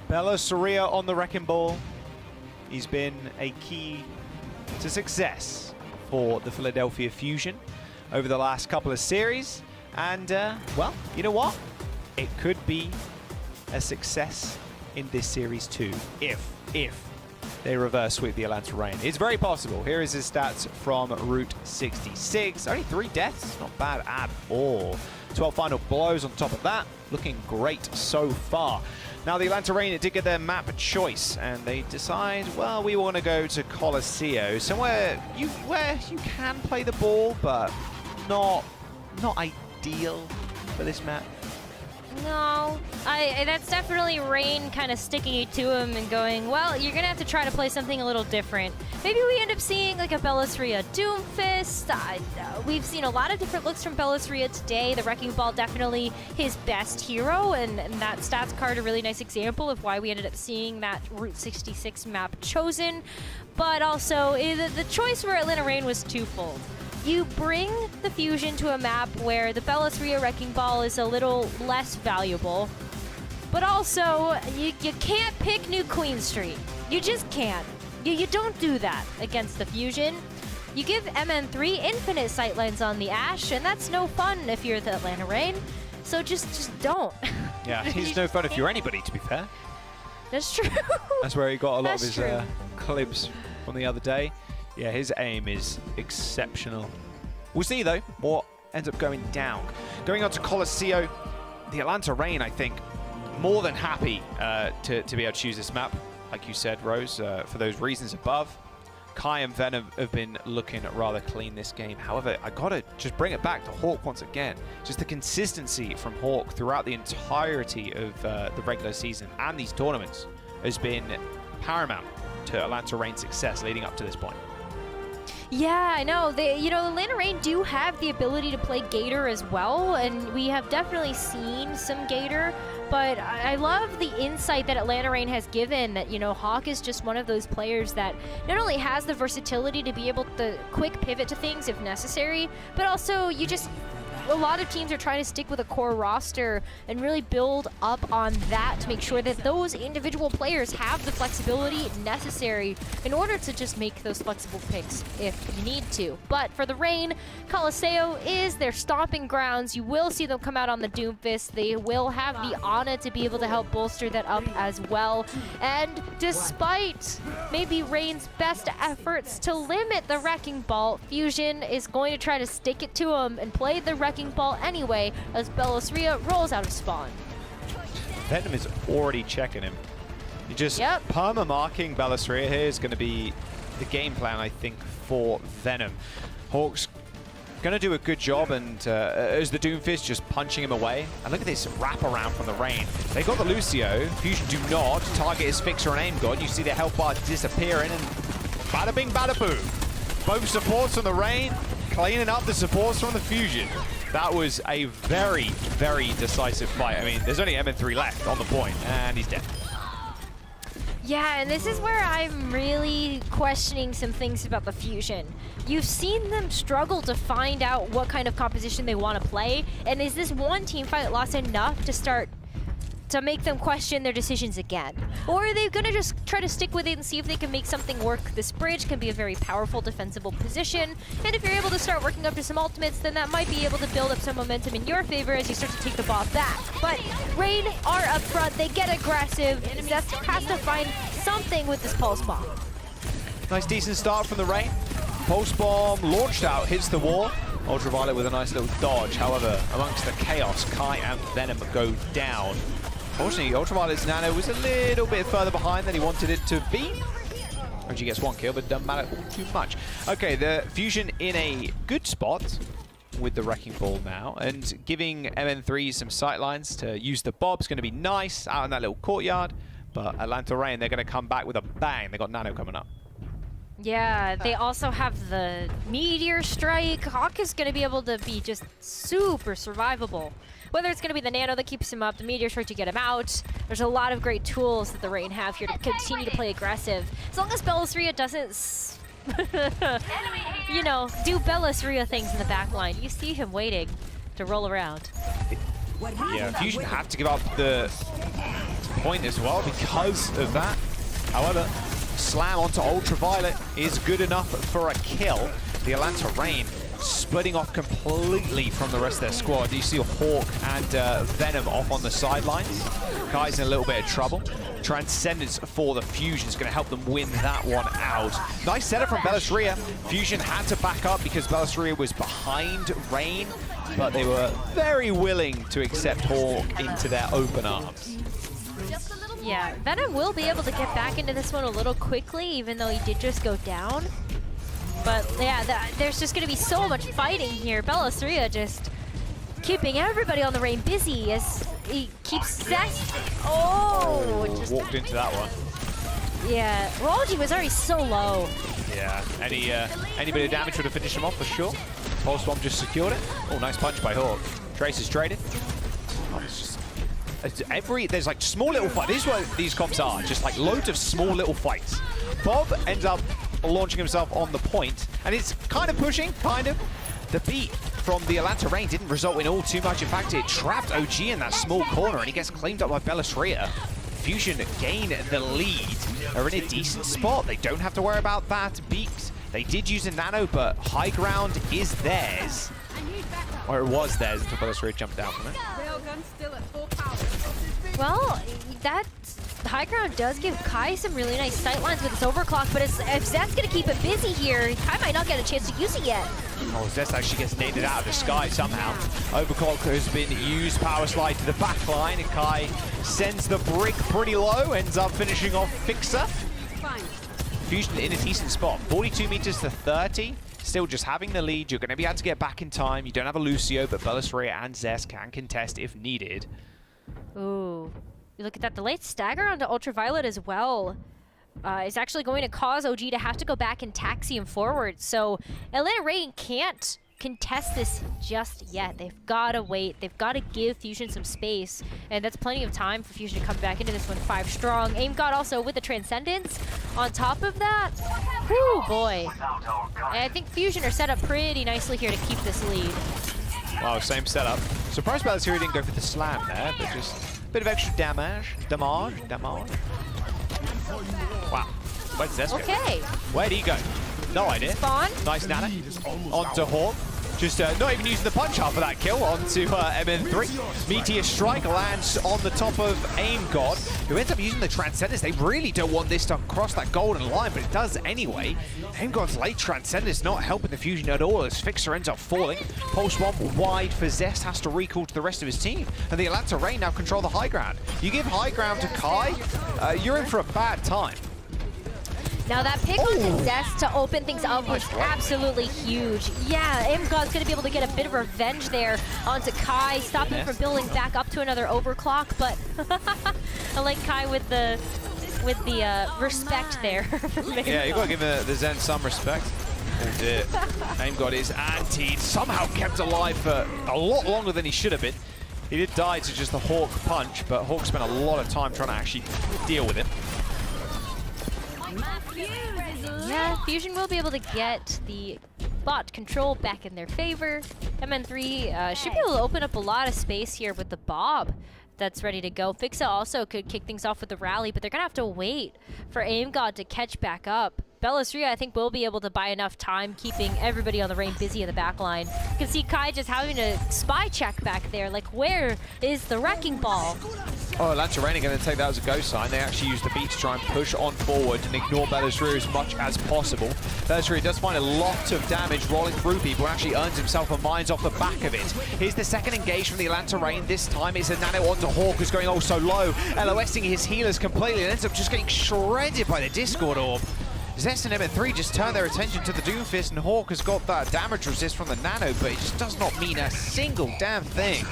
Bella Soria on the wrecking ball. He's been a key to success for the Philadelphia Fusion over the last couple of series. And, well, you know what? It could be a success in this series too, if they reverse sweep the Atlanta Reign. It's very possible. Here is his stats from Route 66. Only 3 deaths, not bad at all. 12 final blows on top of that. Looking great so far. Now the Atlanta Reign did get their map choice, and they decide, well, we want to go to Colosseo, somewhere where you can play the ball, but not ideal for this map. No, that's definitely Reign kind of sticking it to him and going, well, you're going to have to try to play something a little different. Maybe we end up seeing like a Bellisria Doomfist. We've seen a lot of different looks from Bellisria today. The Wrecking Ball definitely his best hero, and that stats card a really nice example of why we ended up seeing that Route 66 map chosen. But also, the choice for Atlanta Reign was twofold. You bring the Fusion to a map where the Bellisria Wrecking Ball is a little less valuable, but also you can't pick New Queen Street. You just can't. You don't do that against the Fusion. You give MN3 infinite sightlines on the Ashe, and that's no fun if you're the Atlanta Reign. So just don't. Yeah, he's no fun if you're anybody, to be fair. That's true. That's where he got a lot of his true. clips from the other day. Yeah, his aim is exceptional. We'll see, though, what ends up going down. Going on to Colosseo, the Atlanta Reign, I think, more than happy to be able to choose this map. Like you said, Rose, for those reasons above. Kai and Venom have been looking rather clean this game. However, I got to just bring it back to Hawk once again. Just the consistency from Hawk throughout the entirety of the regular season and these tournaments has been paramount to Atlanta Reign's success leading up to this point. Yeah, I know. Atlanta Reign do have the ability to play Gator as well, and we have definitely seen some Gator, but I love the insight that Atlanta Reign has given that, Hawk is just one of those players that not only has the versatility to be able to quick pivot to things if necessary, but also a lot of teams are trying to stick with a core roster and really build up on that to make sure that those individual players have the flexibility necessary in order to just make those flexible picks if you need to. But for the Reign, Colosseo is their stomping grounds. You will see them come out on the Doomfist. They will have the Ana to be able to help bolster that up as well. And despite maybe Reign's best efforts to limit the Wrecking Ball, Fusion is going to try to stick it to him and play the Wrecking Ball anyway as Bellisria rolls out of spawn. Venom is already checking him. You just perma-marking Bellisria here is going to be the game plan, I think, for Venom. Hawk's going to do a good job, and as the Doomfist just punching him away. And look at this wraparound from the Reign. They got the Lucio. Fusion do not. Target is Fixer and Aim God. You see the health bar disappearing, and bada bing, bada boom. Both supports from the Reign, cleaning up the supports from the Fusion. That was a very, very decisive fight. I mean, there's only MN3 left on the point, and he's dead. Yeah, and this is where I'm really questioning some things about the Fusion. You've seen them struggle to find out what kind of composition they want to play, and is this one team fight loss enough to make them question their decisions again? Or are they gonna just try to stick with it and see if they can make something work? This bridge can be a very powerful defensible position, and if you're able to start working up to some ultimates, then that might be able to build up some momentum in your favor as you start to take the ball back. But Reign are up front, they get aggressive. Zest has to find something with this Pulse Bomb. Nice decent start from the Reign. Pulse Bomb launched out, hits the wall. Ultraviolet with a nice little dodge. However, amongst the chaos, Kai and Venom go down. Unfortunately, Ultraviolet's Nano was a little bit further behind than he wanted it to be. She gets one kill, but it doesn't matter all too much. Okay, the Fusion in a good spot with the Wrecking Ball now, and giving MN3 some sightlines to use the Bob's going to be nice out in that little courtyard. But Atlanta Reign, they're going to come back with a bang. They got Nano coming up. Yeah, they also have the Meteor Strike. Hawk is going to be able to be just super survivable. Whether it's going to be the Nano that keeps him up, the Meteor Strike to get him out. There's a lot of great tools that the Reign have here to continue to play aggressive. As long as Bellisria doesn't, do Bellisria things in the back line. You see him waiting to roll around. Yeah, Fusion have to give up the point as well because of that. However, slam onto Ultraviolet is good enough for a kill. The Atlanta Reign splitting off completely from the rest of their squad. You see Hawk and Venom off on the sidelines. Kai's in a little bit of trouble. Transcendence for the Fusion is going to help them win that one out. Nice setup from Bellisria. Fusion had to back up because Bellisria was behind Reign, but they were very willing to accept Hawk into their open arms. Yeah, Venom will be able to get back into this one a little quickly, even though he did just go down. But yeah, there's just going to be so much fighting here. Bellisria just keeping everybody on the Reign busy as he keeps Zest. Oh, just walked into that one. Yeah, Rolgi was already so low. Yeah, any bit of damage would have finished him off for sure. Pulse Bomb just secured it. Oh, nice punch by Hawk. Trace is traded. Oh, it's just, there's like small little fights. This is what these comps are, just like loads of small little fights. Bob ends up launching himself on the point, and it's kind of pushing, kind of. The beat from the Atlanta Reign didn't result in all too much. In fact, it trapped OG in that small corner, and he gets claimed up by Bellisria. Fusion gain the lead. They're in a decent spot. They don't have to worry about that beat. They did use a nano, but high ground is theirs. Or it was theirs until Bellisria jumped down from it. Well, that high ground does give Kai some really nice sightlines with his overclock, but if Zest's going to keep it busy here, Kai might not get a chance to use it yet. Oh, Zest actually gets naded out of the sky somehow. Overclock has been used, power slide to the back line, and Kai sends the brick pretty low, ends up finishing off Fixer. Fusion in a decent spot, 42 meters to 30. Still just having the lead. You're going to be able to get back in time. You don't have a Lucio, but Bellisria and Zest can contest if needed. Ooh. You look at that, the late stagger onto Ultraviolet as well is actually going to cause OG to have to go back and taxi him forward. So Atlanta Reign can't contest this just yet. They've got to wait. They've got to give Fusion some space, and that's plenty of time for Fusion to come back into this one 5 strong. Aim God also with the Transcendence on top of that. Whew, boy. And I think Fusion are set up pretty nicely here to keep this lead. Wow, same setup. Surprised Bellisria didn't go for the slam there, but just a bit of extra damage. Wow. Where'd Zest go? Okay. Where'd he go? No idea. Spawn. Nice nana. Onto Hawk. Just not even using the punch half of that kill onto MN3. Meteor Strike lands on the top of Aim God, who ends up using the Transcendence. They really don't want this to cross that golden line, but it does anyway. Aim God's late Transcendence not helping the Fusion at all as Fixer ends up falling. Pulse Bomb wide for Zest, has to recall to the rest of his team. And the Atlanta Reign now control the high ground. You give high ground to Kai, you're in for a bad time. Now that pick on Zest to open things up was absolutely huge. Yeah, Aim God's going to be able to get a bit of revenge there onto Kai, stop him from building back up to another overclock, but I like Kai with the respect there. Yeah, you got to give the Zen some respect. Oh dear. Aim God is antied, somehow kept alive for a lot longer than he should have been. He did die to just the Hawk punch, but Hawk spent a lot of time trying to actually deal with him. Yeah, Fusion will be able to get the bot control back in their favor. MN3 should be able to open up a lot of space here with the Bob that's ready to go. Fixa also could kick things off with the rally, but they're going to have to wait for Aim God to catch back up. Bellisria, I think, will be able to buy enough time, keeping everybody on the Reign busy in the back line. You can see Kai just having a spy check back there, like, where is the wrecking ball? Oh, Atlanta Reign are going to take that as a go sign. They actually use the beat to try and push on forward and ignore Bellisria as much as possible. Bellisria does find a lot of damage rolling through people and actually earns himself a mines off the back of it. Here's the second engage from the Atlanta Reign. This time it's a nano onto Hawk, who's going oh so low, LOSing his healers completely and ends up just getting shredded by the Discord Orb. Zest and MN3 just turn their attention to the Doomfist, and Hawk has got that damage resist from the nano, but it just does not mean a single damn thing.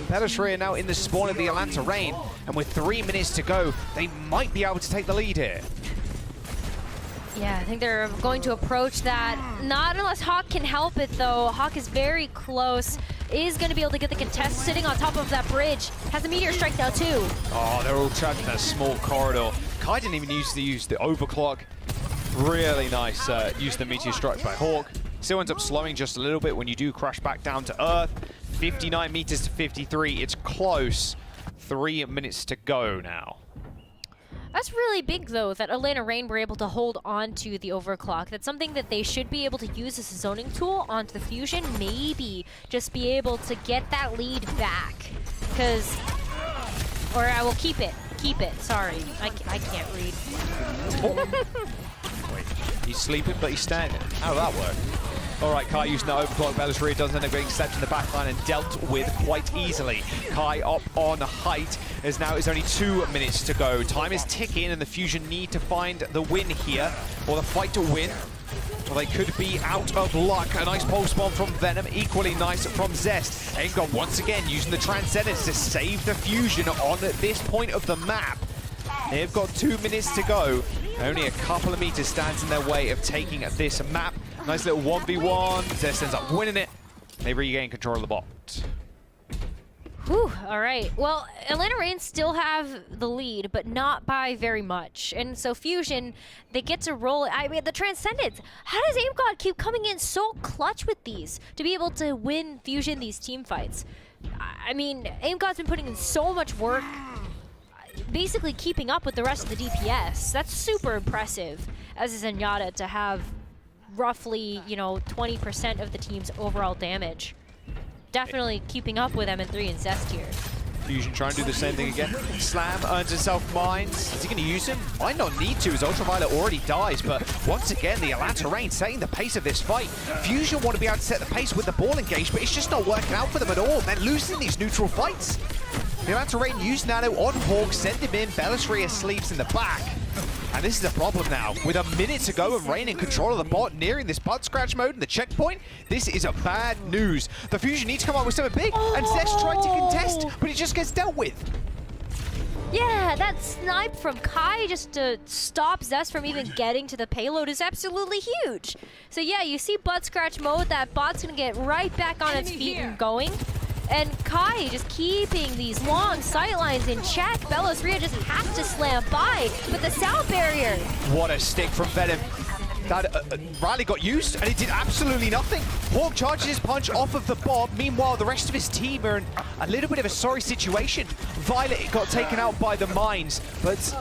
Bellisria now in the spawn of the Atlanta Reign, and with 3 minutes to go, they might be able to take the lead here. Yeah, I think they're going to approach that. Not unless Hawk can help it, though. Hawk is very close. Is going to be able to get the contest sitting on top of that bridge. Has a Meteor Strike now, too. Oh, they're all trapped in that small corridor. Kai didn't even use the overclock. Really nice use of the Meteor Strike by Hawk. Still ends up slowing just a little bit when you do crash back down to Earth. 59 meters to 53. It's close. 3 minutes to go now. That's really big, though, that Atlanta Reign were able to hold on to the overclock. That's something that they should be able to use as a zoning tool onto the Fusion. Maybe just be able to get that lead back. Because... Or I will keep it. Keep it. Sorry. I can't read. Wait, he's sleeping, but he's standing. How did that work? All right, Kai using that overclock. Bellatrix does end up getting stepped in the backline and dealt with quite easily. Kai up on height, as now it's only 2 minutes to go. Time is ticking, and the Fusion need to find the win here, or the fight to win. Well, they could be out of luck. A nice pulse bomb from Venom, equally nice from Zest. Aimgod once again using the Transcendence to save the Fusion on this point of the map. They've got 2 minutes to go. Only a couple of meters stands in their way of taking this map. Nice little 1v1. Zest ends up winning it. They regain control of the bot. Whew, all right. Well, Atlanta Reign still have the lead, but not by very much. And so Fusion, they get to roll it. I mean, the Transcendence. How does AimGod keep coming in so clutch with these to be able to win Fusion these team fights? I mean, AimGod's been putting in so much work, basically keeping up with the rest of the DPS. That's super impressive as a Zenyatta to have roughly, you know, 20% of the team's overall damage. Definitely keeping up with M3 and Zest here. Fusion trying to do the same thing again. Slam earns himself mines. Is he going to use him? Might not need to, as Ultraviolet already dies, but once again, the Atlanta Reign setting the pace of this fight. Fusion want to be able to set the pace with the ball engaged, but it's just not working out for them at all. They're losing these neutral fights. The Atlanta Reign use Nano on Hawk, send him in. Bellatrix sleeps in the back. And this is a problem now. With a minute to go and Reign in control of the bot, nearing this butt scratch mode and the checkpoint, this is a bad news. The Fusion needs to come up with something big, and Zest tried to contest, but it just gets dealt with. Yeah, that snipe from Kai just to stop Zest from even getting to the payload is absolutely huge. So yeah, you see butt scratch mode, that bot's gonna get right back on its feet and going. And Kai just keeping these long sight lines in check. Bellatrix just has to slam by with the sound barrier. What a stick from Venom. That Riley got used, and it did absolutely nothing. Hawk charges his punch off of the bomb. Meanwhile, the rest of his team are in a little bit of a sorry situation. Violet got taken out by the mines, but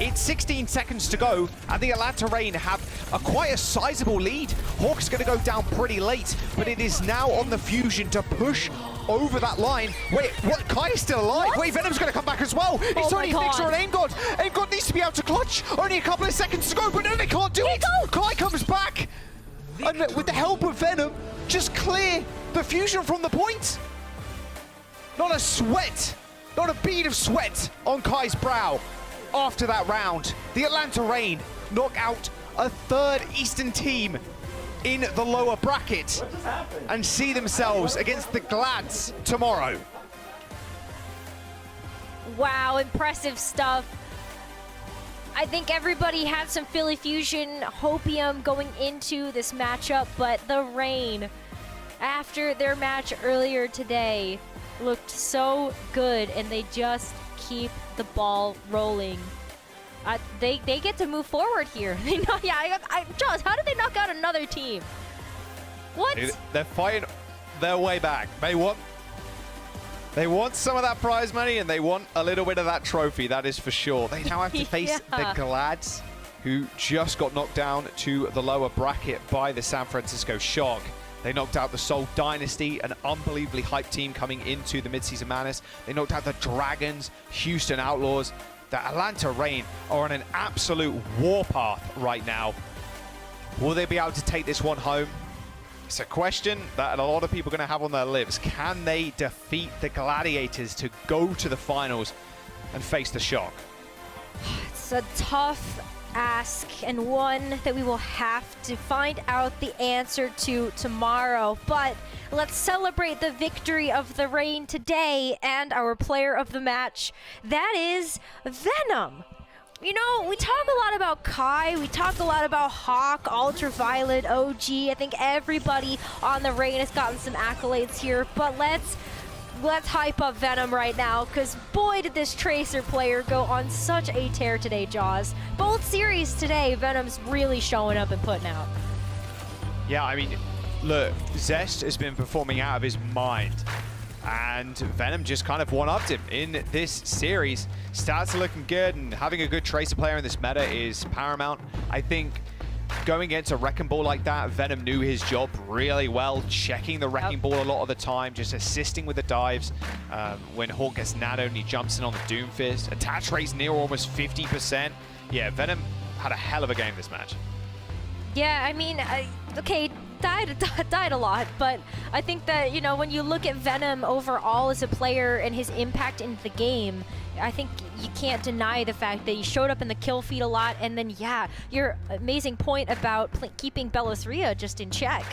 it's 16 seconds to go, and the Atlanta Reign have quite a sizable lead. Hawk's going to go down pretty late, but it is now on the Fusion to push over that line. Wait, what? Kai is still alive. What? Wait, Venom's going to come back as well. It's only Fixer and AimGod. AimGod needs to be able to clutch. Only a couple of seconds to go, but no, they can't do it. Kai comes back, and with the help of Venom, just clear the Fusion from the point. Not a sweat, not a bead of sweat on Kai's brow. After that round, the Atlanta Reign knock out a third Eastern team in the lower bracket and see themselves against the Glads tomorrow. Wow, impressive stuff. I think everybody had some Philly Fusion hopium going into this matchup, but the Reign, after their match earlier today, looked so good, and they just keep the ball rolling. They get to move forward here. Jaws, how did they knock out another team? What? They're fighting their way back. They want some of that prize money, and they want a little bit of that trophy, that is for sure. They now have to face the Glads, who just got knocked down to the lower bracket by the San Francisco Shock. They knocked out the Seoul Dynasty, an unbelievably hyped team coming into the Midseason Madness. They knocked out the Dragons, Houston Outlaws. The Atlanta Reign are on an absolute warpath right now. Will they be able to take this one home? It's a question that a lot of people are going to have on their lips. Can they defeat the Gladiators to go to the finals and face the Shock? It's a tough ask, and one that we will have to find out the answer to tomorrow. But let's celebrate the victory of the Reign today and our player of the match. That is Venom. You know, we talk a lot about Kai, we talk a lot about Hawk, Ultraviolet, OG. I think everybody on the Reign has gotten some accolades here, but let's hype up Venom right now, because boy did this Tracer player go on such a tear today, Jaws. Both series today, Venom's really showing up and putting out. Yeah, I mean, look, Zest has been performing out of his mind. and Venom just kind of one-upped him in this series. Stats are looking good, and having a good Tracer player in this meta is paramount. I think going into a Wrecking Ball like that, Venom knew his job really well, checking the Wrecking Ball a lot of the time, just assisting with the dives. When Hawk gets nanoed and he jumps in on the Doomfist. Attach rate's near almost 50%. Yeah, Venom had a hell of a game this match. Yeah, I mean, okay, died a lot, but I think that, you know, when you look at Venom overall as a player and his impact in the game, I think you can't deny the fact that he showed up in the kill feed a lot, and then, yeah, your amazing point about keeping Bellis just in check.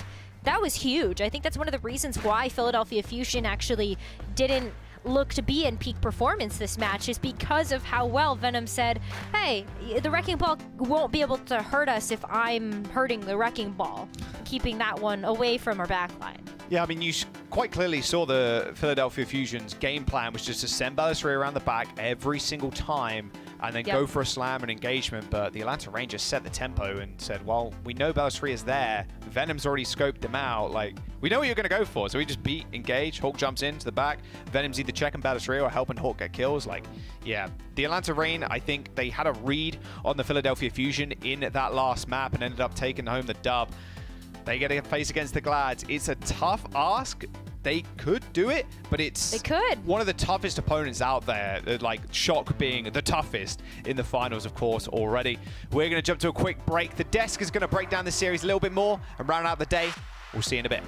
That was huge. I think that's one of the reasons why Philadelphia Fusion actually didn't look to be in peak performance this match, is because of how well Venom said, hey, the Wrecking Ball won't be able to hurt us if I'm hurting the Wrecking Ball, keeping that one away from our backline. Yeah, I mean, you quite clearly saw the Philadelphia Fusion's game plan was just to send Bellis around the back every single time and then go for a slam and engagement, but the Atlanta Rangers set the tempo and said, well, we know Bellis is there, Venom's already scoped him out, like, we know what you're going to go for, so we just beat, engage, Hawk jumps into the back, Venom's either checking Bellis or helping Hawk get kills, like, yeah. The Atlanta Reign, I think they had a read on the Philadelphia Fusion in that last map and ended up taking home the dub. They get a face against the Glads. It's a tough ask. They could do it, but it's one of the toughest opponents out there, like Shock being the toughest in the finals, of course, already. We're going to jump to a quick break. The desk is going to break down the series a little bit more and round out the day. We'll see you in a bit.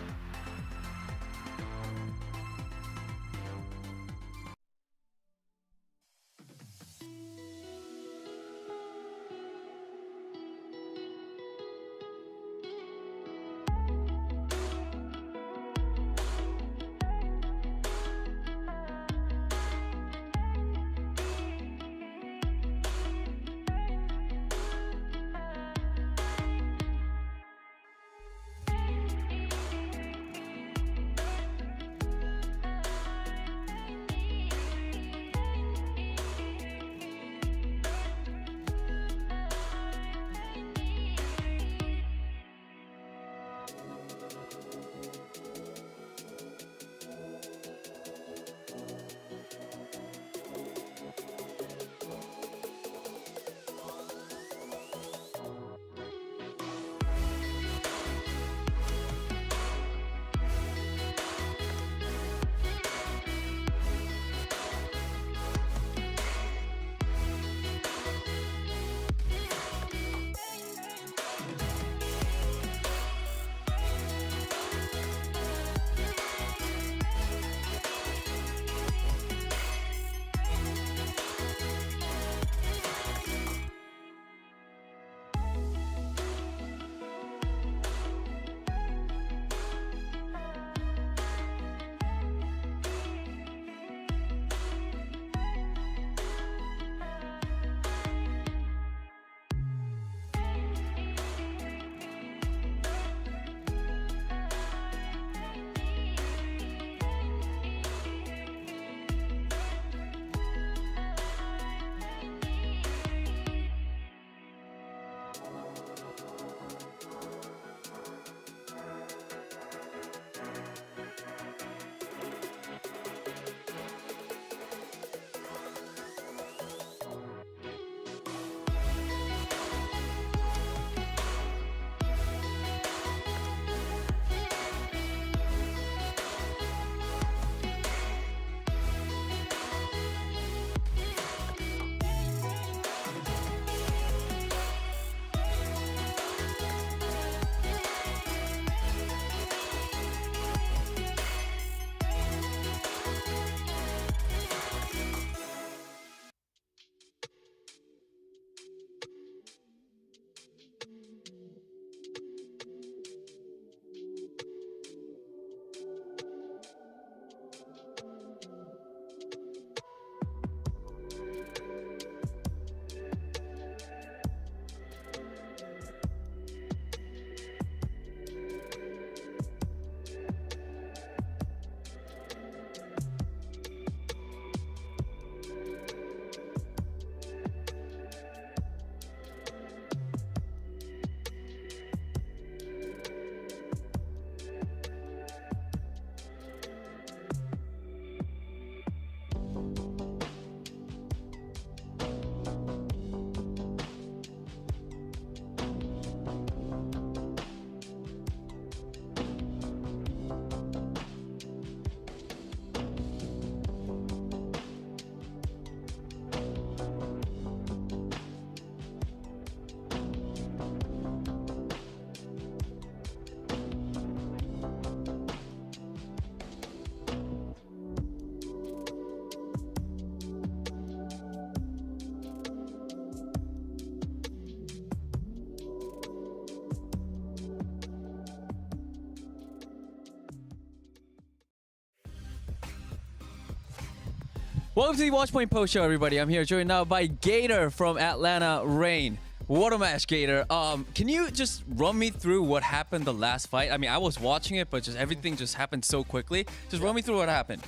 Welcome to the Watchpoint Post Show, everybody. I'm here joined now by Gator from Atlanta Reign. What a match, Gator. Can you just run me through what happened the last fight? I mean, I was watching it, but just everything just happened so quickly. Just run me through what happened.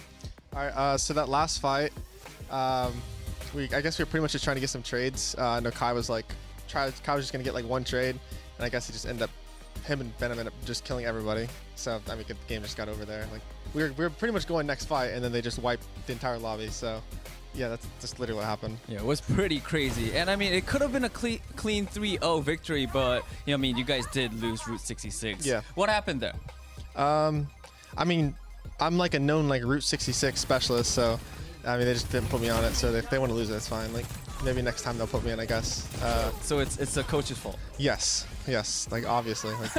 All right, so that last fight, I guess we were pretty much just trying to get some trades. I know Kai was just gonna get like one trade, and I guess he just ended up, him and Venom ended up just killing everybody. So I mean, the game just got over there. Like we were pretty much going next fight, and then they just wiped the entire lobby. So yeah, that's just literally what happened. Yeah, it was pretty crazy. And I mean, it could have been a clean 3-0 victory, but I mean, you guys did lose Route 66. Yeah. What happened there? I mean, I'm like a known like Route 66 specialist, so I mean, they just didn't put me on it. So if they want to lose it, it's fine. Like maybe next time they'll put me in, I guess. So it's the coach's fault. Yes. Like obviously, like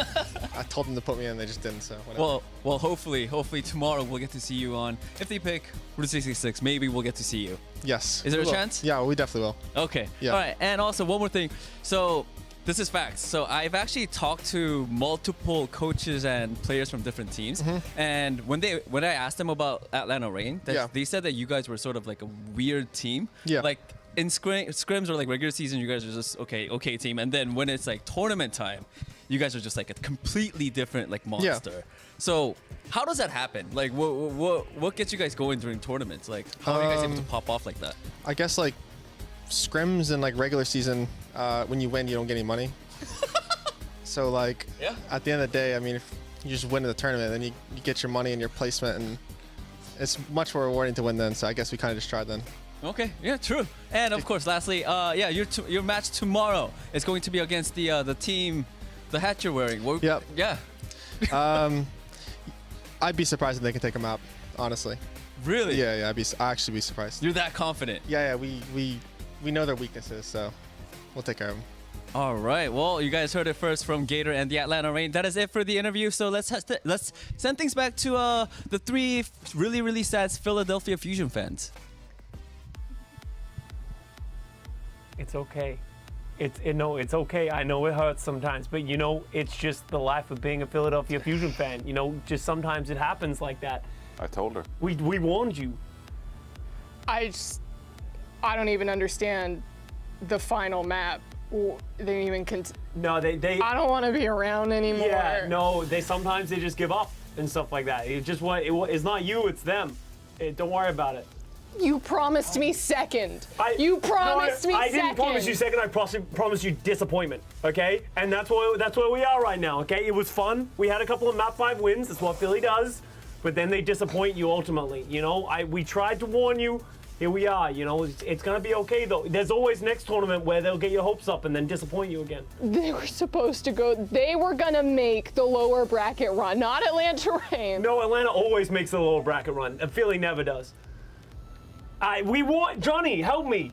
I told them to put me in, they just didn't. So whatever. Well, hopefully tomorrow we'll get to see you on. If they pick Route 66, maybe we'll get to see you. Yes. Is there a chance? Yeah, we definitely will. Okay. Yeah. All right. And also one more thing. So this is facts. So I've actually talked to multiple coaches and players from different teams, and when I asked them about Atlanta Reign, they said that you guys were sort of like a weird team. Yeah. Like in scrims or like regular season, you guys are just okay team, and then when it's like tournament time, you guys are just like a completely different like monster. Yeah. So how does that happen? Like what gets you guys going during tournaments? Like how are you guys able to pop off like that? I guess like scrims and like regular season, when you win, you don't get any money. So like at the end of the day, I mean, if you just win in the tournament, then you get your money and your placement, and it's much more rewarding to win then. So I guess we kind of just tried then. Okay, yeah, true. And of course, lastly, your match tomorrow is going to be against the team, the hat you're wearing. Yep. Yeah. I'd be surprised if they can take them out, honestly. Really? Yeah, I'd actually be surprised. You're that confident? Yeah, we know their weaknesses, so we'll take care of them. All right. Well, you guys heard it first from Gator and the Atlanta Reign. That is it for the interview. So let's send things back to the three really sad Philadelphia Fusion fans. It's okay. It's okay. I know it hurts sometimes, but you know, it's just the life of being a Philadelphia Fusion fan. You know, just sometimes it happens like that. I told her. We warned you. I don't even understand the final map. They didn't even No, they. I don't want to be around anymore. Yeah, no. Sometimes they just give up and stuff like that. It's not you. It's them. Don't worry about it. You promised me second. You promised me second. I didn't promise you second. I promised you disappointment. Okay, and that's where we are right now. Okay, it was fun. We had a couple of map 5 wins. That's what Philly does. But then they disappoint you ultimately. You know, we tried to warn you. Here we are. You know, it's gonna be okay though. There's always next tournament where they'll get your hopes up and then disappoint you again. They were supposed to go. They were gonna make the lower bracket run, not Atlanta Reign. No, Atlanta always makes the lower bracket run. And Philly never does. We want Johnny. Help me.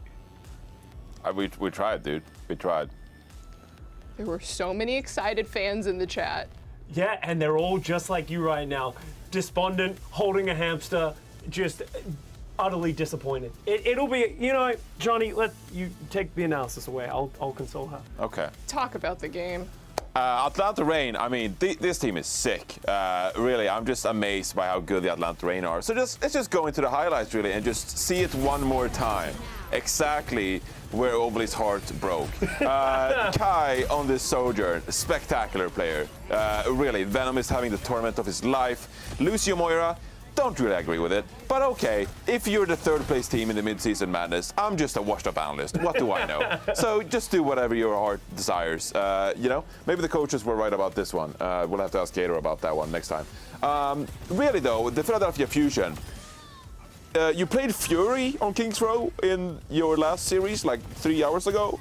We tried, dude. We tried. There were so many excited fans in the chat. Yeah, and they're all just like you right now. Despondent, holding a hamster, just utterly disappointed. It'll be, you know, Johnny, let you take the analysis away. I'll console her. Okay. Talk about the game. Atlanta Reign, I mean, this team is sick. Really, I'm just amazed by how good the Atlanta Reign are. So let's just go into the highlights, really, and just see it one more time. Exactly where Ovaly's heart broke. Kai on this sojourn, spectacular player. Really, Venom is having the tournament of his life. Lucio Moira, don't really agree with it, but okay. If you're the third place team in the mid-season madness, I'm just a washed-up analyst. What do I know? So just do whatever your heart desires. You know, maybe the coaches were right about this one. We'll have to ask Gator about that one next time. Really though, the Philadelphia Fusion. You played Fury on King's Row in your last series like 3 hours ago.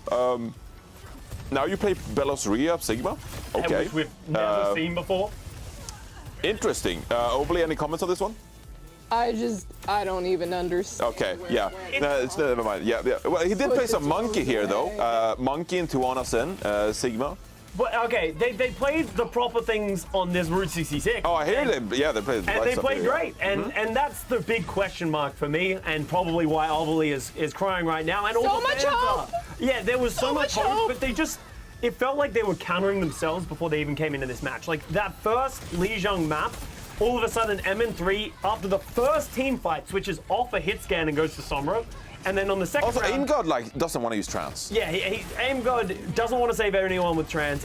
Now you play Belos Ria Sigma. Okay. Which we've never seen before. Interesting. Ovaly, any comments on this one? I don't even understand. Okay, yeah. Never mind. Yeah. Well, he did play some Monkey here, though. Monkey and Tuana Sin, Sigma. But okay, they played the proper things on this Route 66. Oh, I hear them. Yeah, they played. And they played great. And that's the big question mark for me, and probably why Ovaly is crying right now. And so all the much fans hope. Yeah, there was so much hope, but they just. It felt like they were countering themselves before they even came into this match. Like that first Lijiang map, all of a sudden MN3, after the first team fight, switches off a hit scan and goes to Somro. And then on the second Also, round... AimGod, like, doesn't want to use trans. Yeah, AimGod doesn't want to save anyone with trans.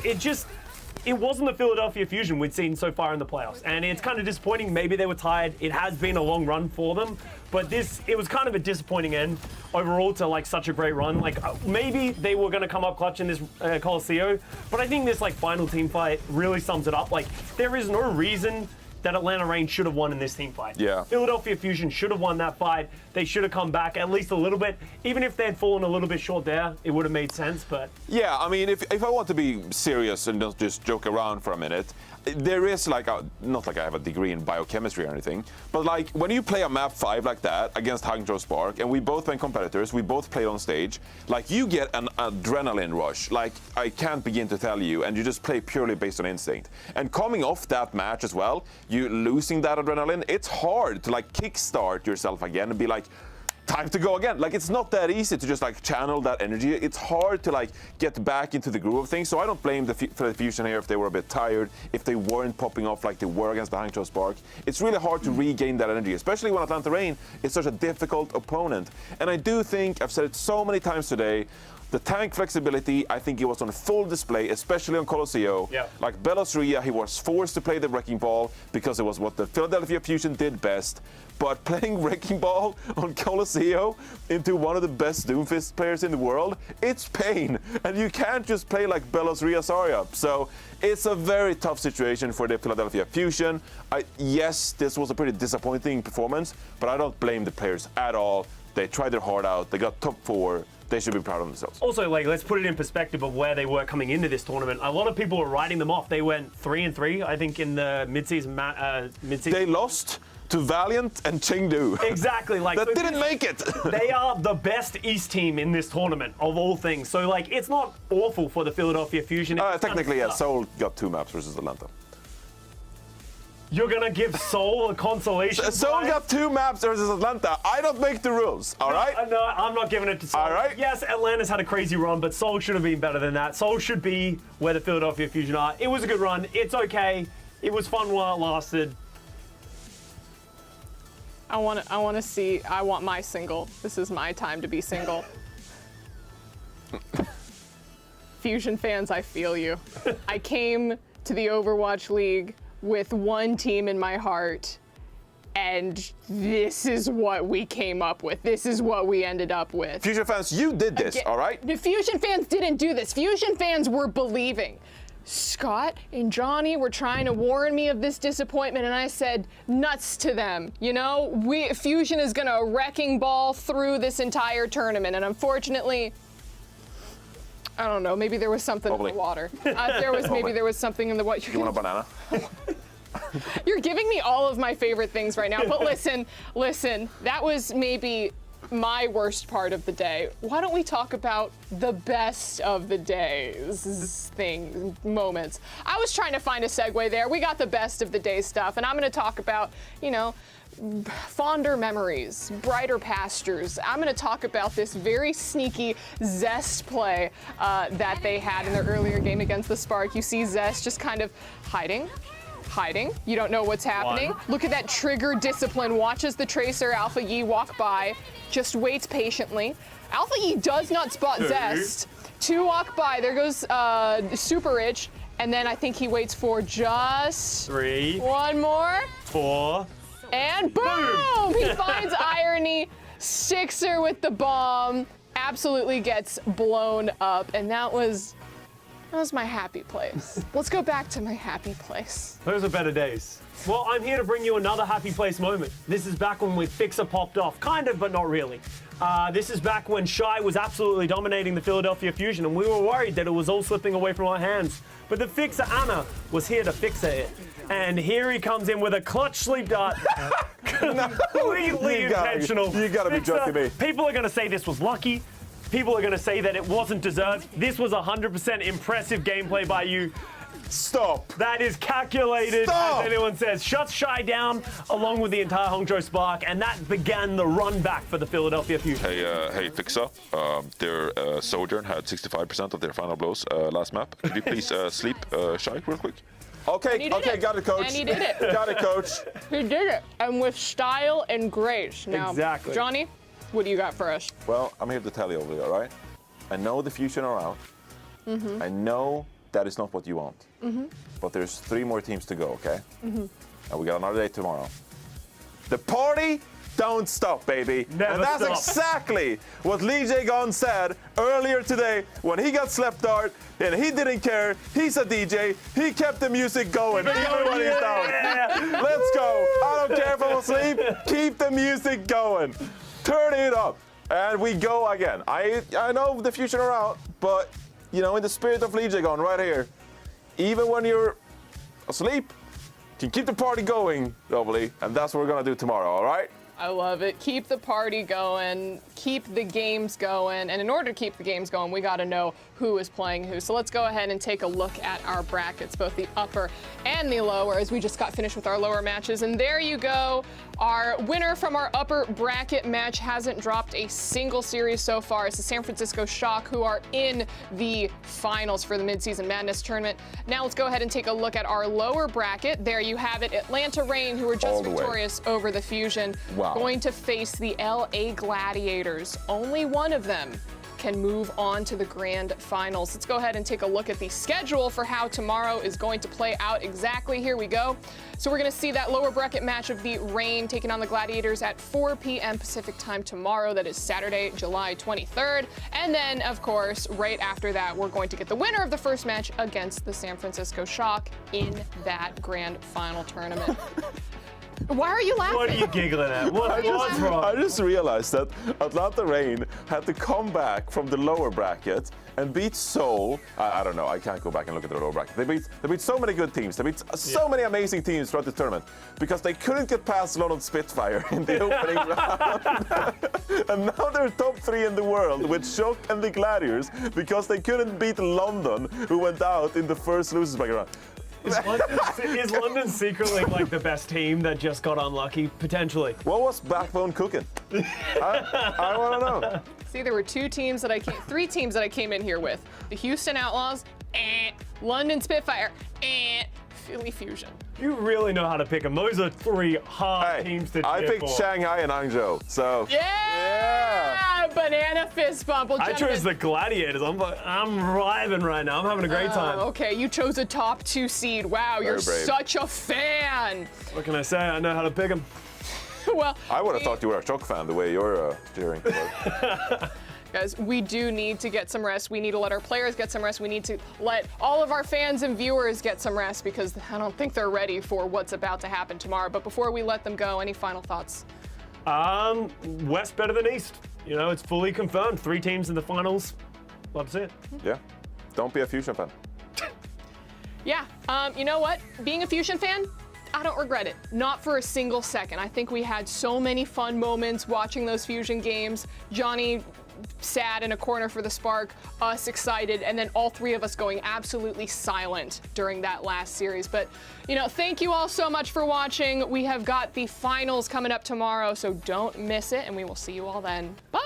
It wasn't the Philadelphia Fusion we'd seen so far in the playoffs. And it's kind of disappointing. Maybe they were tired. It has been a long run for them. But it was kind of a disappointing end overall to like such a great run. Like maybe they were going to come up clutch in this Coliseum. But I think this like final team fight really sums it up. Like there is no reason that Atlanta Reign should have won in this team fight. Yeah. Philadelphia Fusion should have won that fight. They should have come back at least a little bit. Even if they had fallen a little bit short there, it would have made sense, but... Yeah, I mean, if I want to be serious and not just joke around for a minute, there is like not like I have a degree in biochemistry or anything, but like when you play a map 5 like that against Hangzhou Spark, and we both been competitors, we both played on stage, like you get an adrenaline rush, like I can't begin to tell you, and you just play purely based on instinct. And coming off that match as well, you losing that adrenaline, it's hard to like kickstart yourself again and be like, time to go again. Like, it's not that easy to just like channel that energy. It's hard to like get back into the groove of things. So I don't blame the Fusion here if they were a bit tired, if they weren't popping off like they were against the Hangzhou Spark. It's really hard to regain that energy, especially when Atlanta Reign is such a difficult opponent. And I do think, I've said it so many times today, the tank flexibility, I think it was on full display, especially on Colosseo. Yeah. Like Belos Ria, he was forced to play the Wrecking Ball because it was what the Philadelphia Fusion did best. But playing Wrecking Ball on Colosseo into one of the best Doomfist players in the world, it's pain. And you can't just play like Belos Ria Zarya. So it's a very tough situation for the Philadelphia Fusion. Yes, this was a pretty disappointing performance, but I don't blame the players at all. They tried their heart out. They got top 4. They should be proud of themselves. Also, like, let's put it in perspective of where they were coming into this tournament. A lot of people were writing them off. They went 3-3, I think, in the midseason. They lost to Valiant and Chengdu. Exactly. Like that didn't make it. They are the best East team in this tournament of all things. So, like, it's not awful for the Philadelphia Fusion. Technically, yeah. Seoul got 2 maps versus Atlanta. You're gonna give Seoul a consolation. Seoul got 2 maps versus Atlanta. I don't make the rules, all right? No, I'm not giving it to Seoul. All right. Yes, Atlanta's had a crazy run, but Seoul should have been better than that. Seoul should be where the Philadelphia Fusion are. It was a good run. It's okay. It was fun while it lasted. I want my single. This is my time to be single. Fusion fans, I feel you. I came to the Overwatch League with one team in my heart, and this is what we came up with. This is what we ended up with. Fusion fans, you did this, all right? The Fusion fans didn't do this. Fusion fans were believing. Scott and Johnny were trying to warn me of this disappointment, and I said, nuts to them. You know, Fusion is gonna wrecking ball through this entire tournament, and unfortunately, I don't know, maybe there was something in the water. Maybe there was something in the water. You want a banana? You're giving me all of my favorite things right now, but listen, that was maybe my worst part of the day. Why don't we talk about the best of the day's moments? I was trying to find a segue there. We got the best of the day stuff, and I'm gonna talk about, you know, fonder memories, brighter pastures. I'm going to talk about this very sneaky Zest play that they had in their earlier game against the Spark. You see Zest just kind of hiding. You don't know what's happening. Look at that trigger discipline. Watches the Tracer Alpha Yi walk by, just waits patiently. Alpha Yi does not spot Zest. 2 walk by. There goes Super Rich. And then I think he waits for just 3. 1 more. 4. And boom! He finds Irony, sticks her with the bomb, absolutely gets blown up, and that was my happy place. Let's go back to my happy place. Those are better days. Well, I'm here to bring you another happy place moment. This is back when Fixer popped off, kind of, but not really. This is back when Shy was absolutely dominating the Philadelphia Fusion, and we were worried that it was all slipping away from our hands. But the Fixer Anna was here to fix it. And here he comes in with a clutch sleep dart. Completely intentional. You gotta be joking me. People are gonna say this was lucky. People are gonna say that it wasn't deserved. This was 100% impressive gameplay by you. Stop. That is calculated, Stop. as anyone says. Shuts Shy down along with the entire Hangzhou Spark, and that began the run back for the Philadelphia Fusion. Hey, Fixer. Their Sojourn had 65% of their final blows last map. Could you please sleep Shy real quick? Okay, okay, got it, coach. And he did it. Got it, coach. He did it, and with style and grace. Now, Exactly. Johnny, what do you got for us? Well, I'm here to tell you over there, all right? I know the Fusion are out. Mm-hmm. I know that is not what you want. Mm-hmm. But there's 3 more teams to go, okay? Mm-hmm. And we got another day tomorrow. The party don't stop, baby. Never and that's stop. exactly what Lee Jae-gon said earlier today when he got slept out and he didn't care. He's a DJ. He kept the music going. Everybody's down. Let's go. I don't care if I'm asleep. Keep the music going. Turn it up. And we go again. I know the Fusion are out, but you know, in the spirit of Lee Jae-gon right here, even when you're asleep, you can keep the party going, Lovely, and that's what we're gonna do tomorrow, all right? I love it. Keep the party going, keep the games going, and in order to keep the games going, we gotta know who is playing who. So let's go ahead and take a look at our brackets, both the upper and the lower, as we just got finished with our lower matches. And there you go. Our winner from our upper bracket match hasn't dropped a single series so far. It's the San Francisco Shock, who are in the finals for the Midseason Madness tournament. Now let's go ahead and take a look at our lower bracket. There you have it. Atlanta Reign, who were just victorious over the Fusion, going to face the LA Gladiators. Only one of them can move on to the grand finals. Let's go ahead and take a look at the schedule for how tomorrow is going to play out exactly. Here we go. So we're going to see that lower bracket match of the Reign taking on the Gladiators at 4 p.m. Pacific time tomorrow. That is Saturday, July 23rd. And then, of course, right after that, we're going to get the winner of the first match against the San Francisco Shock in that grand final tournament. Why are you laughing? What are you giggling at? What's wrong? I just realized that Atlanta Reign had to come back from the lower bracket and beat Seoul. I don't know. I can't go back and look at the lower bracket. They beat so many good teams. They beat so many amazing teams throughout the tournament because they couldn't get past London Spitfire in the opening round. And now they're top 3 in the world with Shock and the Gladiators because they couldn't beat London, who went out in the first losers bracket round. Is London secretly like the best team that just got unlucky? Potentially. What was Backbone cooking? I want to know. See, there were 3 teams that I came in here with. The Houston Outlaws, London Spitfire, Philly Fusion. You really know how to pick them. Those are 3 hard teams to I cheer picked for. Shanghai and Hangzhou, so. Yeah! Banana fist bump. Well, I chose the Gladiators. I'm vibing right now. I'm having a great time. Okay, you chose a top 2 seed. Wow, Very you're brave. such a fan. What can I say? I know how to pick them. Well, I would have thought you were a Shock fan the way you're cheering. guys, we do need to get some rest. We need to let our players get some rest. We need to let all of our fans and viewers get some rest because I don't think they're ready for what's about to happen tomorrow. But before we let them go, any final thoughts? West better than East. You know, it's fully confirmed. 3 teams in the finals. Love to see it. Yeah. Don't be a Fusion fan. Yeah, you know what? Being a Fusion fan, I don't regret it. Not for a single second. I think we had so many fun moments watching those Fusion games. Johnny sad in a corner for the Spark, us excited, and then all 3 of us going absolutely silent during that last series. But, you know, thank you all so much for watching. We have got the finals coming up tomorrow, so don't miss it, and we will see you all then. Bye!